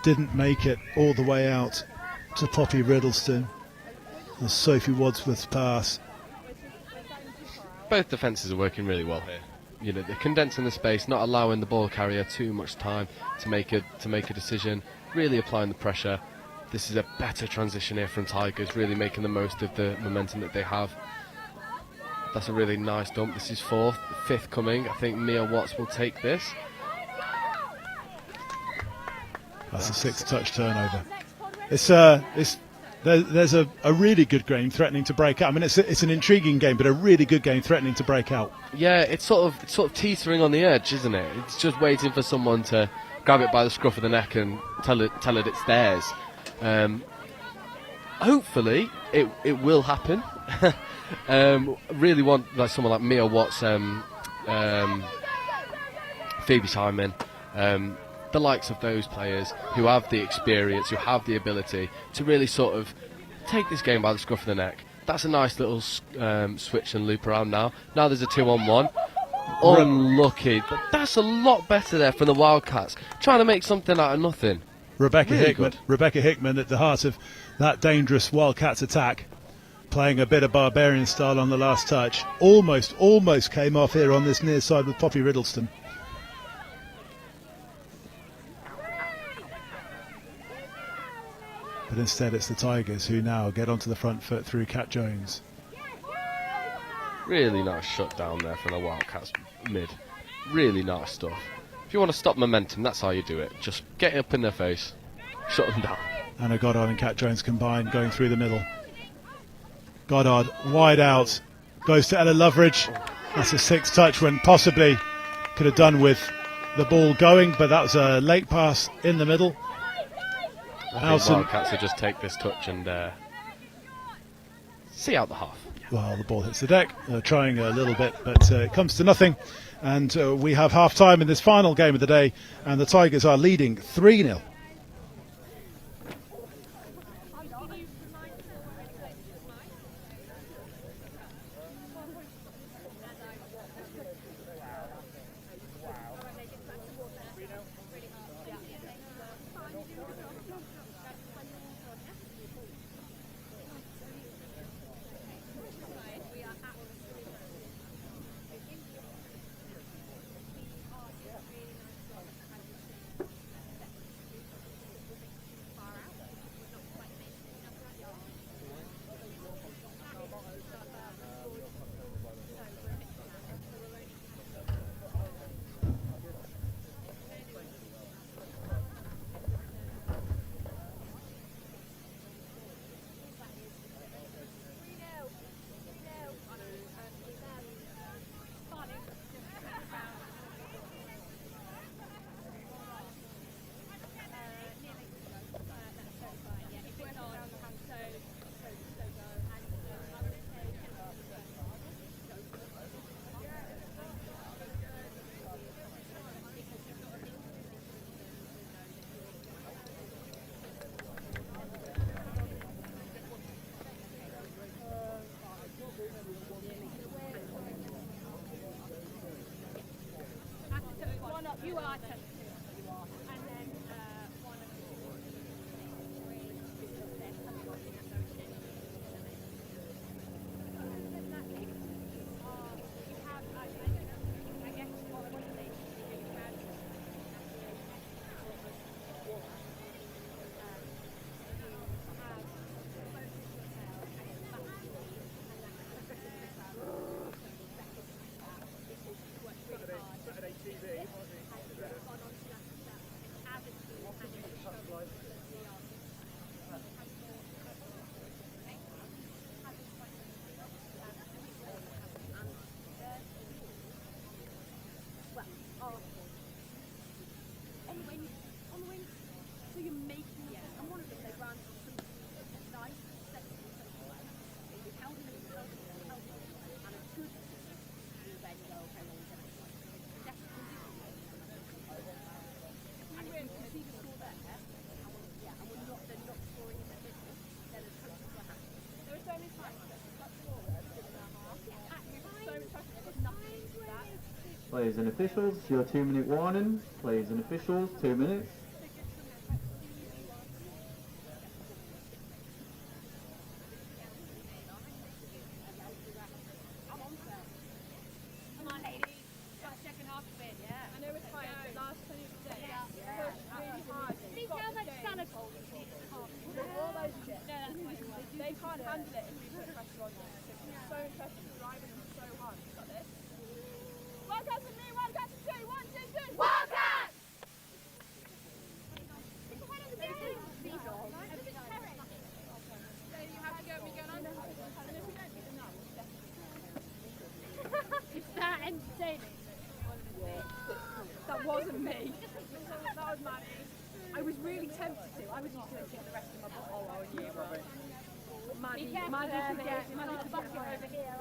didn't make it all the way out to Poppy Riddleston and Sophie Wadsworth's pass. Both defences are working really well here. You know, they're condensing the space, not allowing the ball carrier too much time to make a decision, really applying the pressure. This is a better transition here from Tigers, really making the most of the momentum that they have. That's a really nice dump. This is fourth, fifth coming. I think Mia Watts will take this. That's a 6-touch turnover. There's a really good game threatening to break out. I mean, it's an intriguing game, but a really good game threatening to break out. Yeah, it's sort of teetering on the edge, isn't it? It's just waiting for someone to grab it by the scruff of the neck and tell it it's theirs. Hopefully, it will happen. Really want someone like Mia Watts, Phoebe Simon, the likes of those players who have the experience, who have the ability to really sort of take this game by the scruff of the neck. That's a nice little switch and loop around now. Now there's a 2-on-1. Unlucky, but that's a lot better there from the Wildcats, trying to make something out of nothing. Rebecca Hickman at the heart of that dangerous Wildcats attack, playing a bit of barbarian style on the last touch. Almost came off here on this near side with Poppy Riddleston. But instead it's the Tigers who now get onto the front foot through Kat Jones. Really nice shut down there from the Wildcats mid. Really nice stuff. If you want to stop momentum, that's how you do it. Just get up in their face, shut them down. Anna Goddard and Kat Jones combined, going through the middle. Goddard wide out, goes to Ella Loveridge. That's a 6-touch when possibly could have done with the ball going, but that was a late pass in the middle. I think Wildcats will just take this touch and see out the half. Well, the ball hits the deck, trying a little bit, but it comes to nothing. And we have half-time in this final game of the day, and the Tigers are leading 3-0. Players and officials, your 2-minute warning. Players and officials, 2 minutes. They can't handle it if we put pressure on them. It's so impressive driving them so hard. Got this. Wildcats with me, Wildcats with 2, 1, 2, 2. Wildcats! Is that entertaining? That wasn't me. That was Maddie. I was really tempted to. I was used to it the rest of my whole year. Maddie could get bucket over here.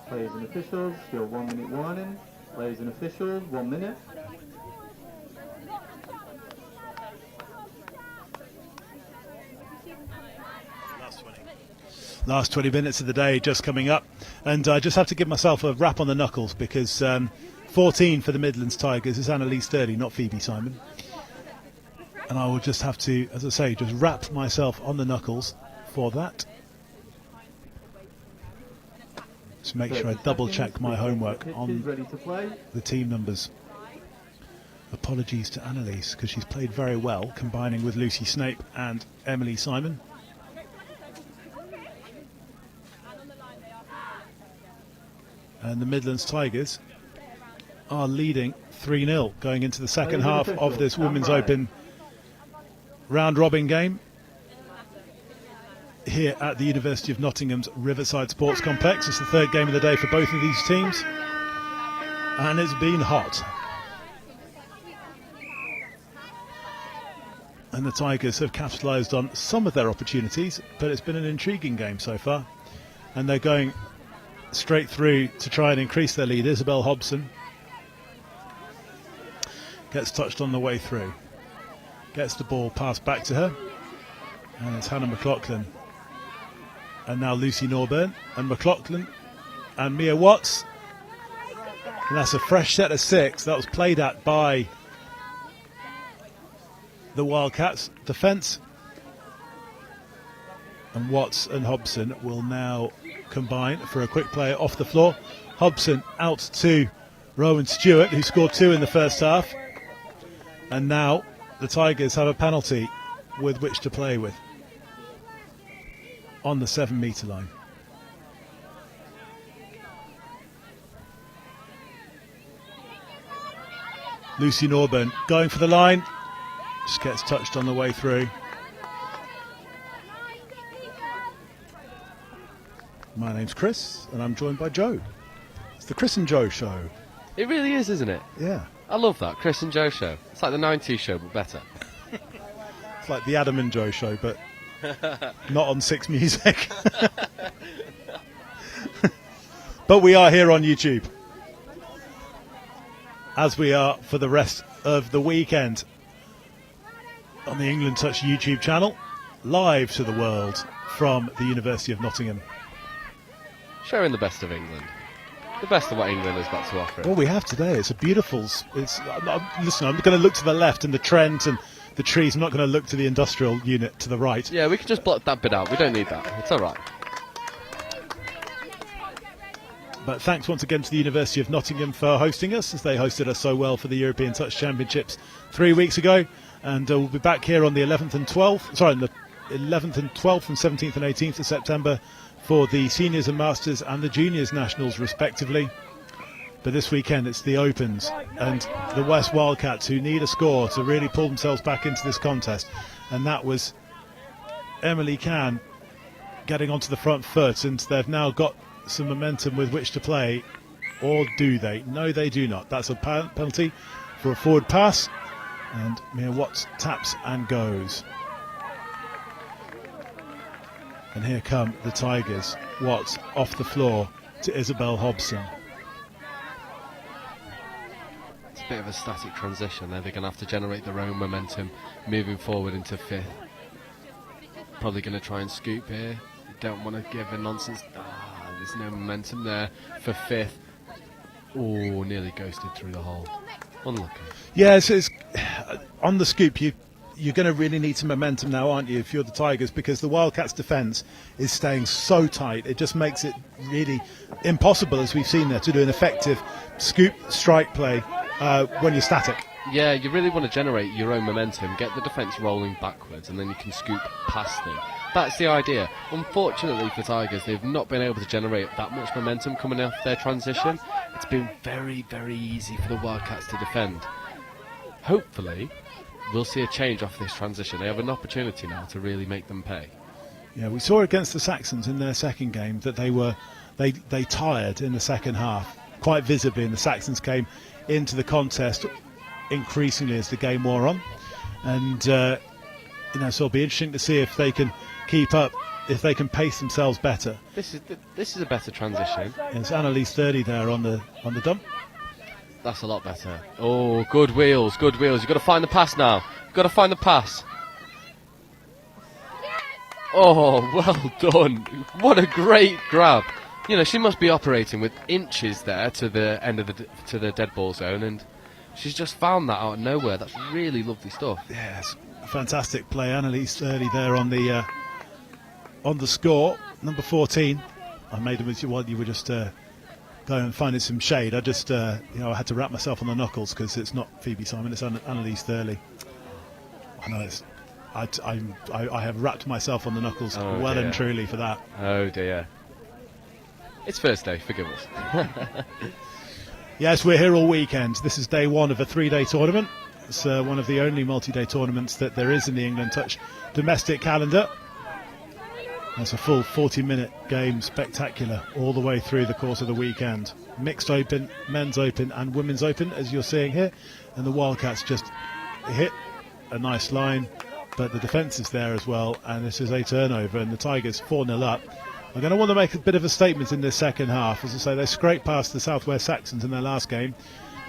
Players and officials, your 1-minute warning. Players and officials, 1 minute. Last 20 minutes of the day just coming up, and I just have to give myself a rap on the knuckles because 14 for the Midlands Tigers is Annalise Sturdy, not Phoebe Simon. And I will just have to, as I say, just wrap myself on the knuckles for that. Just make sure I double check my homework on the team numbers. Apologies to Annalise because she's played very well, combining with Lucy Snape and Emily Simon. And the Midlands Tigers are leading 3-0 going into the second half of this Women's Open round-robin game here at the University of Nottingham's Riverside Sports Complex. It's the third game of the day for both of these teams, and it's been hot. And the Tigers have capitalised on some of their opportunities, but it's been an intriguing game so far, and they're going straight through to try and increase their lead. Isabel Hobson gets touched on the way through, gets the ball passed back to her, and it's Hannah McLaughlin and now Lucy Norburn and McLaughlin and Mia Watts, and that's a fresh set of 6 that was played at by the Wildcats defence, and Watts and Hobson will now combine for a quick play off the floor. Hobson out to Rowan Stewart, who scored 2 in the first half, and now the Tigers have a penalty with which to play with on the 7-metre line. Lucy Norburn going for the line, just gets touched on the way through. My name's Chris, and I'm joined by Joe. It's the Chris and Joe show. It really is, isn't it? Yeah. I love that, Chris and Joe show. It's like the 90s show, but better. It's like the Adam and Joe show, but not on 6 Music. But we are here on YouTube, as we are for the rest of the weekend, on the England Touch YouTube channel, live to the world from the University of Nottingham. Showing the best of England. The best of what England has got to offer. What we have today, it's a beautiful... listen, I'm going to look to the left and the Trent and the trees. I'm not going to look to the industrial unit to the right. Yeah, we can just block that bit out. We don't need that. It's all right. But thanks once again to the University of Nottingham for hosting us, as they hosted us so well for the European Touch Championships 3 weeks ago. And we'll be back here on the 11th and 12th... Sorry, the 11th and 12th and 17th and 18th of September for the Seniors and Masters and the Juniors Nationals respectively. But this weekend it's the Opens and the West Wildcats, who need a score to really pull themselves back into this contest. And that was Emily Can getting onto the front foot, and they've now got some momentum with which to play. Or do they? No, they do not. That's a penalty for a forward pass, and Mia Watts taps and goes. And here come the Tigers. Watts off the floor to Isabel Hobson. It's a bit of a static transition there. They're going to have to generate their own momentum moving forward into 5th. Probably going to try and scoop here. Don't want to give a nonsense. there's no momentum there for fifth. Oh, nearly ghosted through the hole. Unlucky. Yeah, it's on the scoop. You're going to really need some momentum now, aren't you, if you're the Tigers, because the Wildcats' defence is staying so tight. It just makes it really impossible, as we've seen there, to do an effective scoop strike play when you're static. Yeah, you really want to generate your own momentum, get the defence rolling backwards, and then you can scoop past them. That's the idea. Unfortunately for Tigers, they've not been able to generate that much momentum coming off their transition. It's been very, very easy for the Wildcats to defend. Hopefully, we'll see a change off this transition. They have an opportunity now to really make them pay. Yeah, we saw against the Saxons in their second game that they tired in the second half quite visibly, and the Saxons came into the contest increasingly as the game wore on, and so it'll be interesting to see if they can keep up, if they can pace themselves better. This is a better transition. It's Annalise 30 there on the dump. That's a lot better. Oh, good wheels, good wheels. You've got to find the pass now. You've got to find the pass. Oh, well done. What a great grab. You know, she must be operating with inches there to the end of to the dead ball zone, and she's just found that out of nowhere. That's really lovely stuff. Yes, fantastic play. Annalise early there on the score. Number 14. I made them while you were just going and finding some shade. I just I had to wrap myself on the knuckles because it's not Phoebe Simon, it's Annalise Thurley. I know I have wrapped myself on the knuckles well and truly for that. Oh dear. It's first day, forgive us. Yes, we're here all weekend. This is day one of a 3-day tournament. It's one of the only multi-day tournaments that there is in the England Touch domestic calendar. It's a full 40-minute game, spectacular, all the way through the course of the weekend. Mixed open, men's open and women's open, as you're seeing here. And the Wildcats just hit a nice line, but the defence is there as well, and this is a turnover, and the Tigers 4-0 up. Are going to want to make a bit of a statement in this second half. As I say, they scraped past the Southwest Saxons in their last game,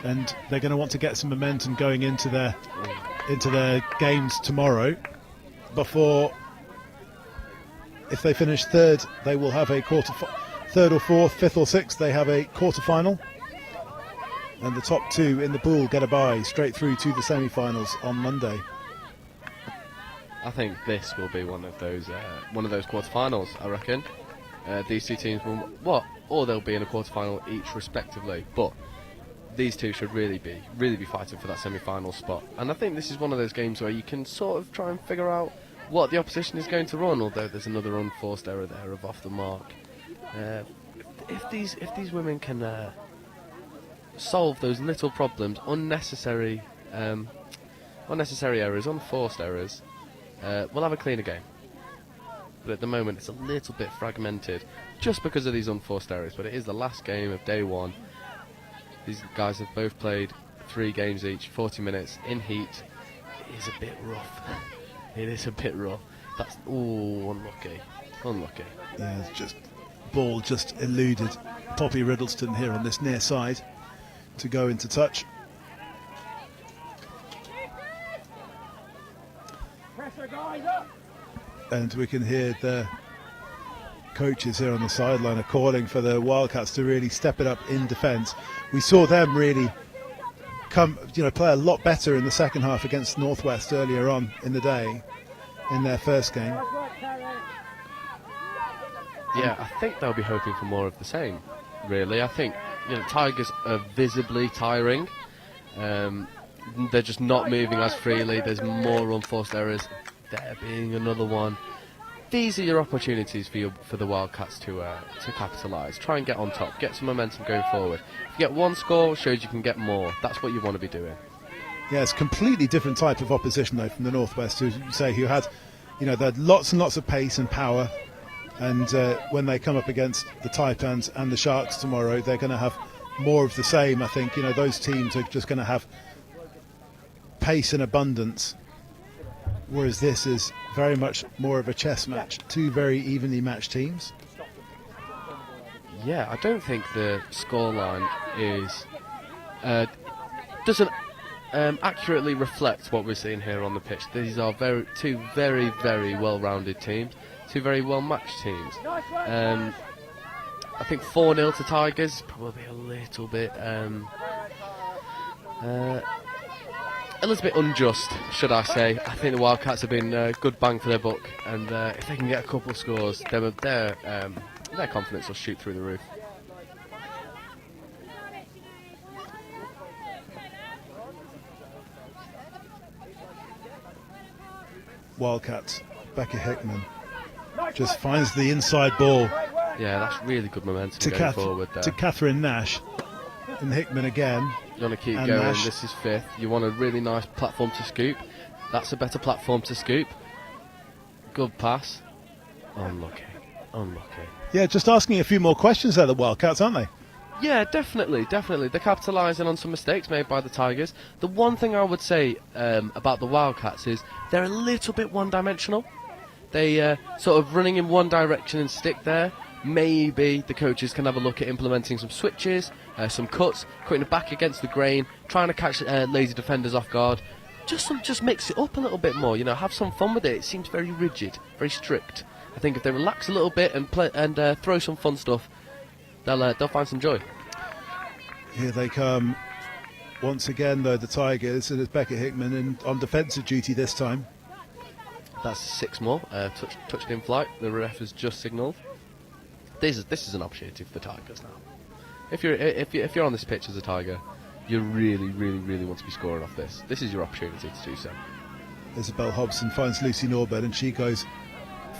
and they're going to want to get some momentum going into their games tomorrow. Before, if they finish third, they will have a third or fourth, fifth or sixth. They have a quarter-final, and the top two in the pool get a bye straight through to the semi-finals on Monday. I think this will be one of those quarterfinals. I reckon these two teams will or they'll be in a quarterfinal each respectively. But these two should really be fighting for that semi-final spot. And I think this is one of those games where you can sort of try and figure out what the opposition is going to run. Although there's another unforced error there of off the mark. If these women can solve those little problems, unnecessary errors, unforced errors. We'll have a cleaner game. But at the moment it's a little bit fragmented just because of these unforced errors. But it is the last game of day one. These guys have both played 3 games each, 40 minutes in heat. It is a bit rough. It is a bit rough. That's unlucky. Yeah, it's just ball just eluded Poppy Riddleston here on this near side to go into touch. And we can hear the coaches here on the sideline are calling for the Wildcats to really step it up in defence. We saw them really play a lot better in the second half against Northwest earlier on in the day in their first game. Yeah, I think they'll be hoping for more of the same, really. I think Tigers are visibly tiring. They're just not moving as freely. There's more unforced errors. There being another one. These are your opportunities for the Wildcats to capitalise. Try and get on top. Get some momentum going forward. If you get one score, shows you can get more. That's what you want to be doing. Yeah, it's a completely different type of opposition though from the Northwest, who had, they had lots and lots of pace and power. And when they come up against the Taipans and the Sharks tomorrow, they're going to have more of the same. I think those teams are just going to have pace and abundance. Whereas this is very much more of a chess match. 2 very evenly matched teams. Yeah, I don't think the scoreline doesn't accurately reflect what we're seeing here on the pitch. These are two very, very well-rounded teams, 2 very well-matched teams. I think 4-0 to Tigers is probably a little bit unjust, should I say. I think the Wildcats have been good bang for their buck, and if they can get a couple of scores, their confidence will shoot through the roof. Wildcats, Becky Hickman just finds the inside ball. Yeah, that's really good momentum going forward there. To Catherine Nash, and Hickman again. You want to keep and going. Nash. This is 5th. You want a really nice platform to scoop. That's a better platform to scoop. Good pass. Unlucky. Yeah, just asking a few more questions there, the Wildcats, aren't they? Yeah, definitely. They're capitalising on some mistakes made by the Tigers. The one thing I would say about the Wildcats is they're a little bit one-dimensional. They sort of running in one direction and stick there. Maybe the coaches can have a look at implementing some switches, some cuts, cutting it back against the grain, trying to catch lazy defenders off guard. Just mix it up a little bit more. Have some fun with it. It seems very rigid, very strict. I think if they relax a little bit and play and throw some fun stuff, they'll find some joy. Here they come once again, though, the Tigers, and it's Becca Hickman on defensive duty this time. That's 6 more. Touched in flight. The ref has just signalled. This is an opportunity for the Tigers now. If you're on this pitch as a Tiger, you really want to be scoring off this. This is your opportunity to do so. Isabel Hobson finds Lucy Norbert, and she goes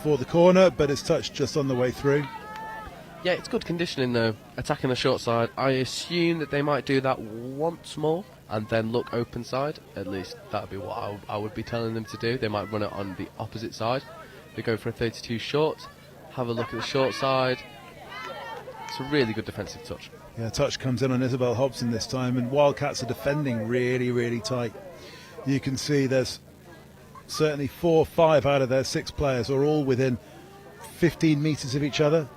for the corner, but it's touched just on the way through. Yeah, it's good conditioning though. Attacking the short side. I assume that they might do that once more and then look open side. At least that would be what I would be telling them to do. They might run it on the opposite side. They go for a 32 short. Have a look at the short side. It's a really good defensive touch. Yeah, touch comes in on Isabel Hobson this time, and Wildcats are defending really tight. You can see there's certainly 4 or 5 out of their 6 players are all within 15 metres of each other.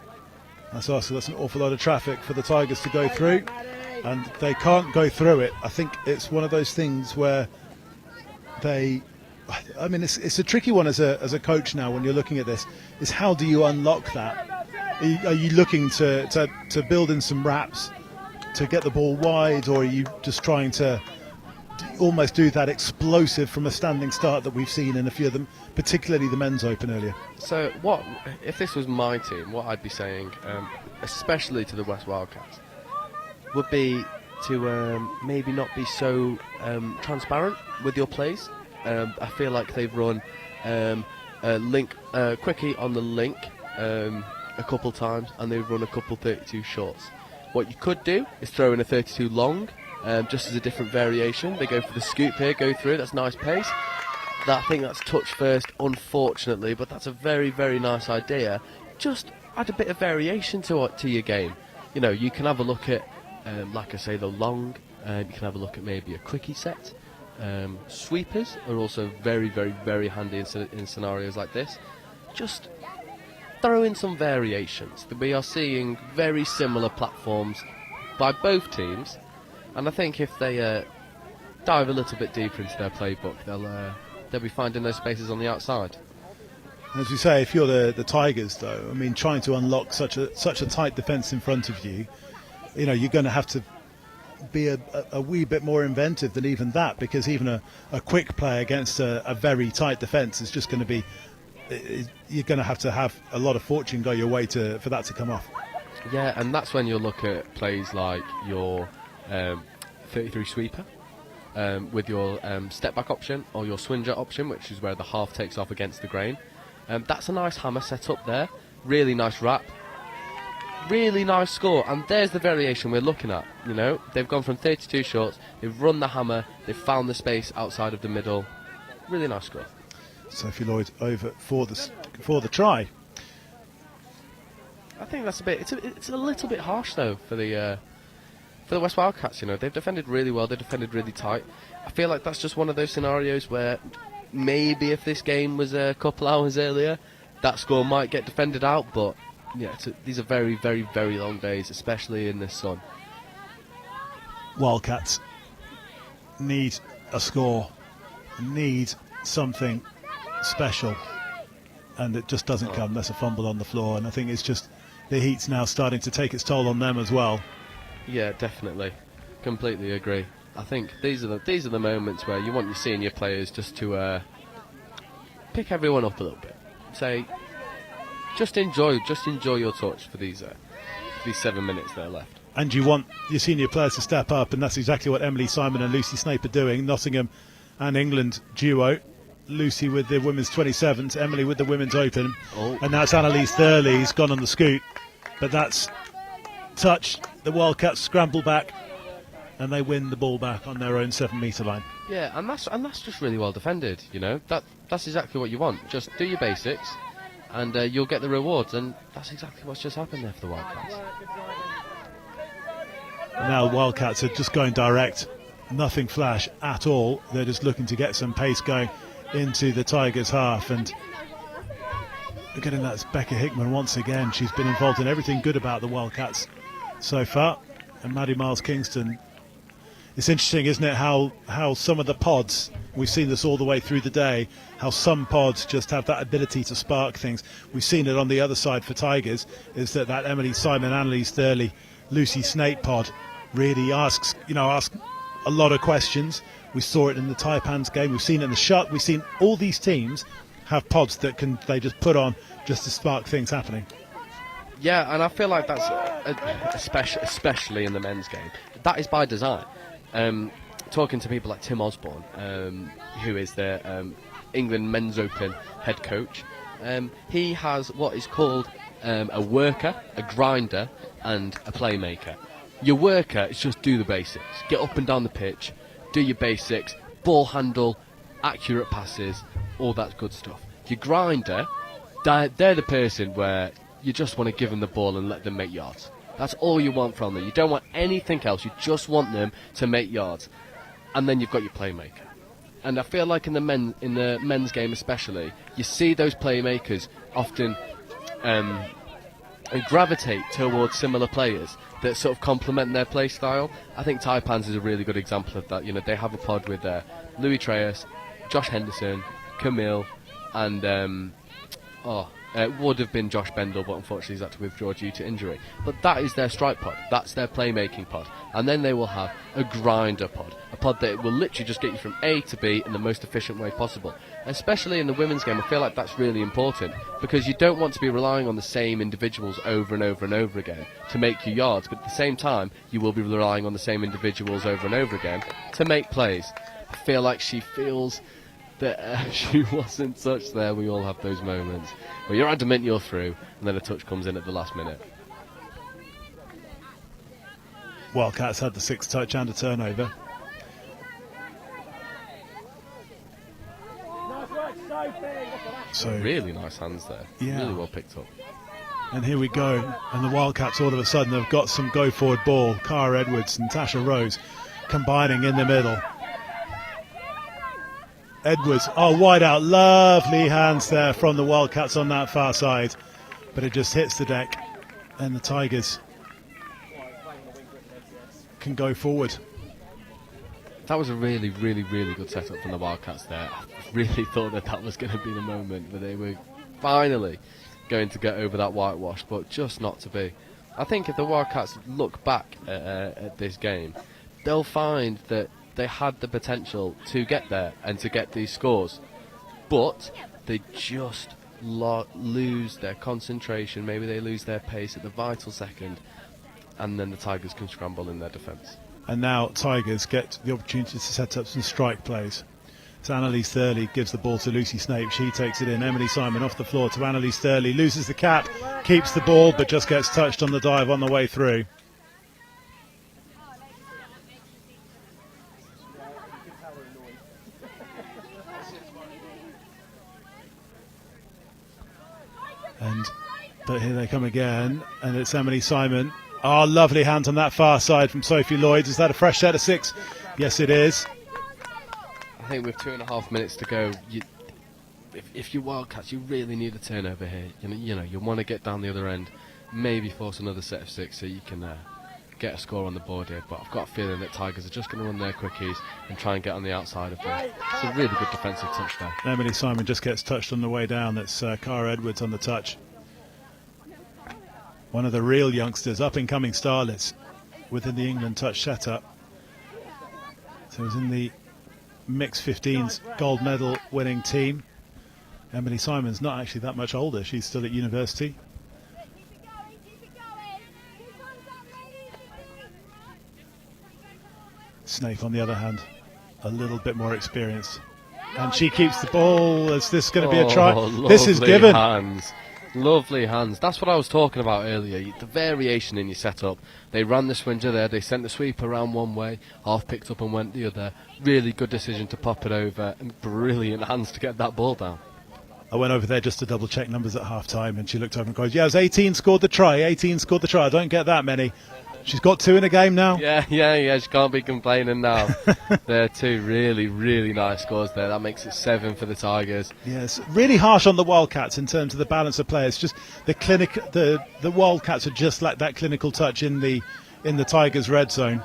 That's an awful lot of traffic for the Tigers to go through, and they can't go through it. I think it's one of those things where it's a tricky one as a coach now when you're looking at this, is how do you unlock that? Are you looking to build in some wraps to get the ball wide, or are you just trying to almost do that explosive from a standing start that we've seen in a few of them, particularly the men's open earlier? So what if this was my team, what I'd be saying, especially to the West Wildcats, would be to maybe not be so transparent with your plays. I feel like they've run quickie on the link a couple times, and they've run a couple 32 shorts. What you could do is throw in a 32 long, just as a different variation. They go for the scoop here, go through, that's nice pace. I think that's touch first, unfortunately, but that's a very nice idea. Just add a bit of variation to your game. You can have a look at, like I say, the long, you can have a look at maybe a quickie set. Sweepers are also very handy in scenarios like this. Just throw in some variations. We are seeing very similar platforms by both teams, and I think if they dive a little bit deeper into their playbook, they'll be finding those spaces on the outside. As you say, if you're the Tigers, though, trying to unlock such a tight defence in front of you, you're going to have to be a wee bit more inventive than even that, because even a quick play against a very tight defence is just going to be, you're going to have a lot of fortune go your way for that to come off. Yeah, and that's when you'll look at plays like your 33 sweeper with your step back option, or your swinger option, which is where the half takes off against the grain. That's a nice hammer set up there, really nice wrap, really nice score, and there's the variation we're looking at. They've gone from 32 shorts, they've run the hammer, they've found the space outside of the middle. Really nice score. Sophie Lloyd over for the try. I think that's it's a little bit harsh though for the West Wildcats. They've defended really well, they've defended really tight. I feel like that's just one of those scenarios where maybe if this game was a couple hours earlier, that score might get defended out, but yeah, these are very long days, especially in this sun. Wildcats need a score, need something special, and it just doesn't come. That's a fumble on the floor, and I think it's just the heat's now starting to take its toll on them as well. Yeah, definitely. Completely agree. I think these are the moments where you want your senior players just to pick everyone up a little bit. Say, just enjoy your touch for these 7 minutes that are left. And you want your senior players to step up, and that's exactly what Emily Simon and Lucy Snape are doing. Nottingham and England duo. Lucy with the women's 27s, Emily with the women's open. Oh. And that's Annalise Thurley's gone on the scoot. But that's touched. The Wildcats scramble back, and they win the ball back on their own 7-metre line. Yeah, and that's just really well defended. You know, that's exactly what you want. Just do your basics, and you'll get the rewards. And that's exactly what's just happened there for the Wildcats. And now the Wildcats are just going direct, nothing flash at all. They're just looking to get some pace going into the Tigers' half, and we're getting that's Becca Hickman once again. She's been involved in everything good about the Wildcats so far. And Maddie Miles-Kingston. It's interesting, isn't it, how some of the pods, we've seen this all the way through the day, how some pods just have that ability to spark things. We've seen it on the other side for Tigers, is that Emily Simon, Annalise Thurley, Lucy Snape pod really asks a lot of questions. We saw it in the Taipans game, we've seen it in the Shark, we've seen all these teams have pods that they just put on just to spark things happening. Yeah, and I feel like that's especially in the men's game. That is by design. Talking to people like Tim Osborne, who is the England Men's Open head coach, he has what is called a worker, a grinder, and a playmaker. Your worker is just do the basics, get up and down the pitch, do your basics, ball handle, accurate passes, all that good stuff. Your grinder, they're the person where you just want to give them the ball and let them make yards. That's all you want from them. You don't want anything else. You just want them to make yards. And then you've got your playmaker. And I feel like in the men's game especially, you see those playmakers often gravitate towards similar players that sort of complement their play style. I think Taipans is a really good example of that. You know, they have a pod with Louis Treyas, Josh Henderson, Camille, and it would have been Josh Bendel, but unfortunately he's had to withdraw due to injury. But that is their strike pod. That's their playmaking pod. And then they will have a grinder pod. A pod that will literally just get you from A to B in the most efficient way possible. Especially in the women's game, I feel like that's really important. Because you don't want to be relying on the same individuals over and over and over again to make you yards. But at the same time, you will be relying on the same individuals over and over again to make plays. I feel like she feels that she wasn't touched there. We all have those moments where you're adamant you're through, and then a touch comes in at the last minute. Wildcats had the 6th touch and a turnover. So really nice hands there. Yeah. Really well picked up. And here we go. And the Wildcats all of a sudden have got some go forward ball. Cara Edwards and Tasha Rose combining in the middle. Edwards, wide out, lovely hands there from the Wildcats on that far side, but it just hits the deck, and the Tigers can go forward. That was a really, really, really good setup from the Wildcats there. I really thought that was going to be the moment where they were finally going to get over that whitewash, but just not to be. I think if the Wildcats look back at this game, they'll find that they had the potential to get there and to get these scores, but they just lose their concentration. Maybe they lose their pace at the vital second, and then the Tigers can scramble in their defence. And now Tigers get the opportunity to set up some strike plays. So Annalise Thurley gives the ball to Lucy Snape. She takes it in. Emily Simon off the floor to Annalise Thurley. Loses the cap, keeps the ball, but just gets touched on the dive on the way through. But here they come again, and it's Emily Simon. Lovely hand on that far side from Sophie Lloyd. Is that a fresh set of 6? Yes, it is. I think with 2.5 minutes to go, if you're Wildcats, you really need a turnover here. You know, you want to get down the other end, maybe force another set of 6 so you can get a score on the board here. But I've got a feeling that Tigers are just going to run their quickies and try and get on the outside of them. It's a really good defensive touch there. Emily Simon just gets touched on the way down. That's Cara Edwards on the touch. one of the real youngsters, up-and-coming starlets within the England touch setup. So he's in the mixed 15s gold medal winning team. Emily Simon's not actually that much older. She's still at university. Snape, on the other hand, a little bit more experienced. And she keeps the ball. Is this going to be a try? This is given. Hands. Lovely hands. That's what I was talking about earlier. The variation in your setup. They ran the swinger there. They sent the sweep around one way. Half picked up and went the other. Really good decision to pop it over. And brilliant hands to get that ball down. I went over there just to double check numbers at half time, and she looked over and goes, yeah, it was 18 scored the try. 18 scored the try. I don't get that many. She's got 2 in a game now. Yeah. She can't be complaining now. They're 2 really, really nice scores there. That makes it 7 for the Tigers. Yes, really harsh on the Wildcats in terms of the balance of players. Just the Wildcats are just like that clinical touch in the Tigers' red zone.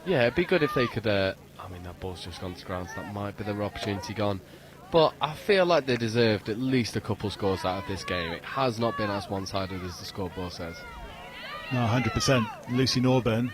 Yeah, it'd be good if they could. I mean, that ball's just gone to ground, so that might be their opportunity gone. But I feel like they deserved at least a couple scores out of this game. It has not been as one-sided as the scoreboard says. No, 100%. Lucy Norburn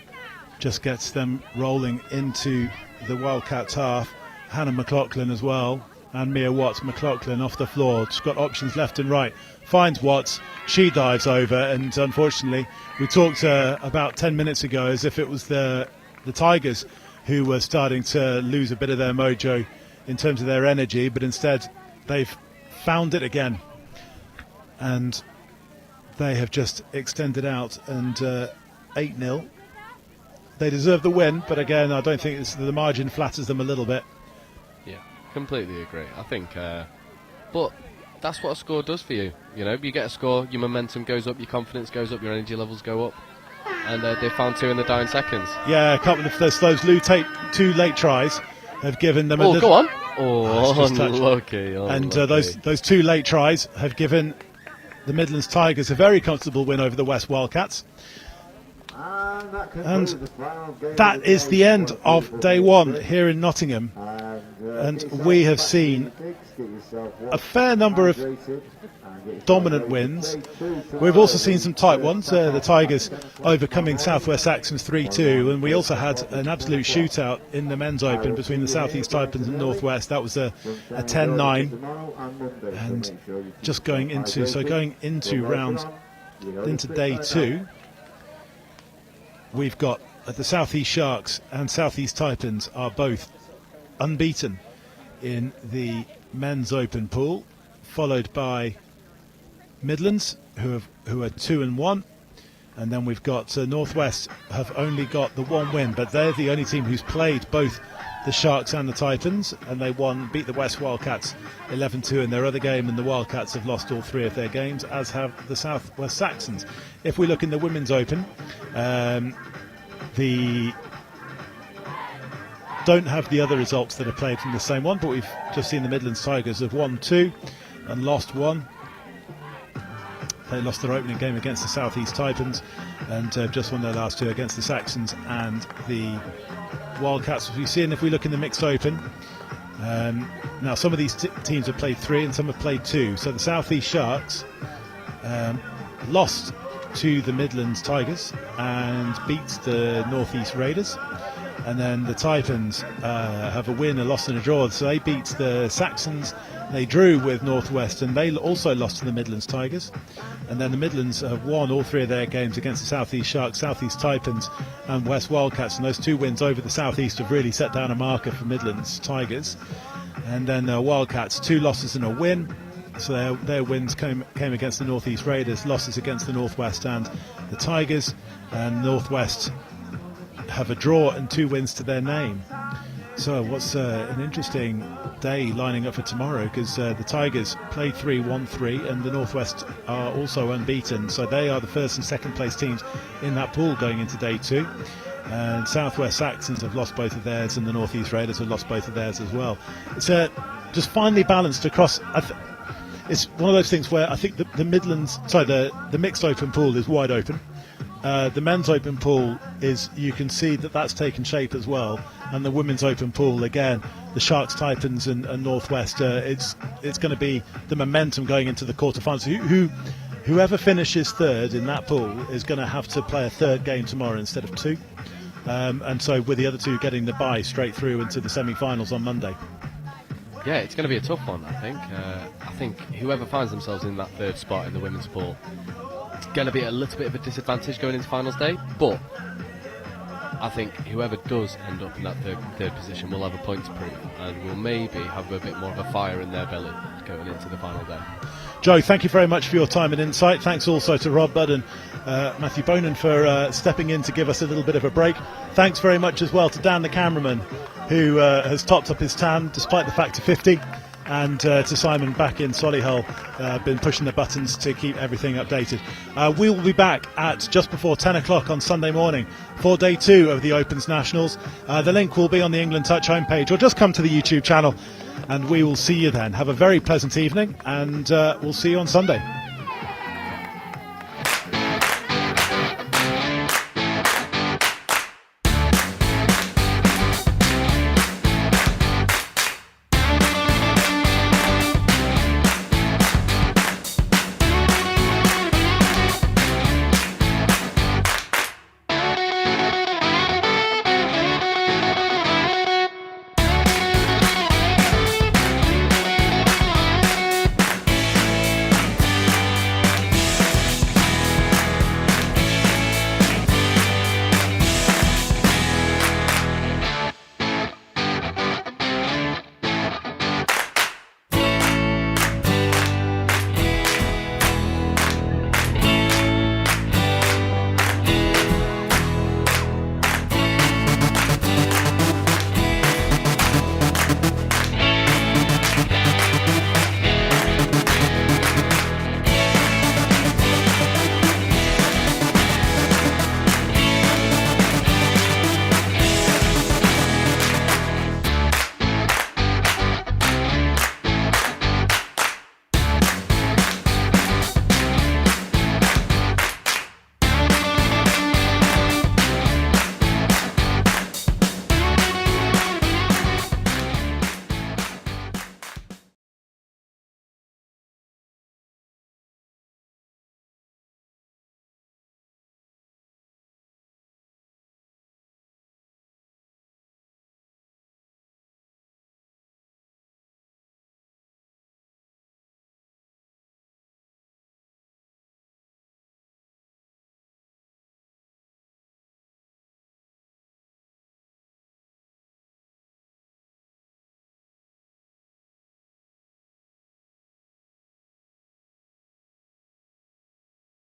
just gets them rolling into the Wildcats half. Hannah McLaughlin as well, and Mia Watts. McLaughlin off the floor. She's got options left and right. Finds Watts. She dives over, and unfortunately, we talked about 10 minutes ago as if it was the Tigers who were starting to lose a bit of their mojo in terms of their energy, but instead they've found it again. And they have just extended out, and 8-0. They deserve the win, but again, I don't think the margin flatters them a little bit. Yeah, completely agree. I think, but that's what a score does for you. You know, you get a score, your momentum goes up, your confidence goes up, your energy levels go up, and they found 2 in the dying seconds. Yeah, a couple of those 2 late tries have given them. Oh, go on! Oh, unlucky. And those 2 late tries have given the Midlands Tigers a very comfortable win over the West Wildcats. And that is the end of day 1 here in Nottingham. And we have seen a fair number of dominant wins. We've also seen some tight ones. The Tigers overcoming Southwest Saxons 3-2, and we also had an absolute shootout in the men's open between the Southeast Taipans and Northwest. That was a 10-9, and just going into day 2, we've got the Southeast Sharks and Southeast Taipans are both unbeaten in the men's open pool, followed by Midlands, who are 2-1, and then we've got Northwest have only got the 1 win, but they're the only team who's played both the Sharks and the Taipans, and they beat the West Wildcats 11-2 in their other game, and the Wildcats have lost all 3 of their games, as have the Southwest Saxons. If we look in the women's open, don't have the other results that are played from the same one, but we've just seen the Midlands Tigers have won 2 and lost 1. They lost their opening game against the Southeast Taipans and just won their last 2 against the Saxons and the Wildcats. As we've seen, if we look in the mixed open, now some of these teams have played 3 and some have played 2. So the Southeast Sharks lost to the Midlands Tigers and beat the Northeast Raiders. And then the Taipans have a win, a loss and a draw. So they beat the Saxons, they drew with Northwest, and they also lost to the Midlands Tigers. And then the Midlands have won all 3 of their games against the Southeast Sharks, Southeast Taipans and West Wildcats. And those 2 wins over the Southeast have really set down a marker for Midlands Tigers. And then Wildcats, 2 losses and a win. So their wins came against the Northeast Raiders, losses against the Northwest and the Tigers. And Northwest have a draw and 2 wins to their name. So what's an interesting day lining up for tomorrow, because the Tigers played 3, won 3, and the Northwest are also unbeaten. So they are the first and second place teams in that pool going into day 2. And Southwest Saxons have lost both of theirs, and the Northeast Raiders have lost both of theirs as well. It's just finely balanced across. It's one of those things where I think the mixed open pool is wide open. The men's open pool you can see that's taken shape as well, and the women's open pool again, the Sharks, Taipans and Northwest, it's going to be the momentum going into the quarterfinals. Who whoever finishes third in that pool is going to have to play a third game tomorrow instead of 2. And so with the other 2 getting the bye straight through into the semi-finals on Monday. Yeah, it's going to be a tough one, I think. I think whoever finds themselves in that third spot in the women's pool, it's going to be a little bit of a disadvantage going into finals day, but I think whoever does end up in that third position will have a point to prove and will maybe have a bit more of a fire in their belly going into the final day. Joe, thank you very much for your time and insight. Thanks also to Rob Budd and Matthew Bonan for stepping in to give us a little bit of a break. Thanks very much as well to Dan the cameraman, who has topped up his tan despite the fact of 50, and to Simon back in Solihull, been pushing the buttons to keep everything updated. We will be back at just before 10 o'clock on Sunday morning for day 2 of the Opens Nationals. The link will be on the England Touch homepage, or just come to the YouTube channel and we will see you then. Have a very pleasant evening, and we'll see you on Sunday.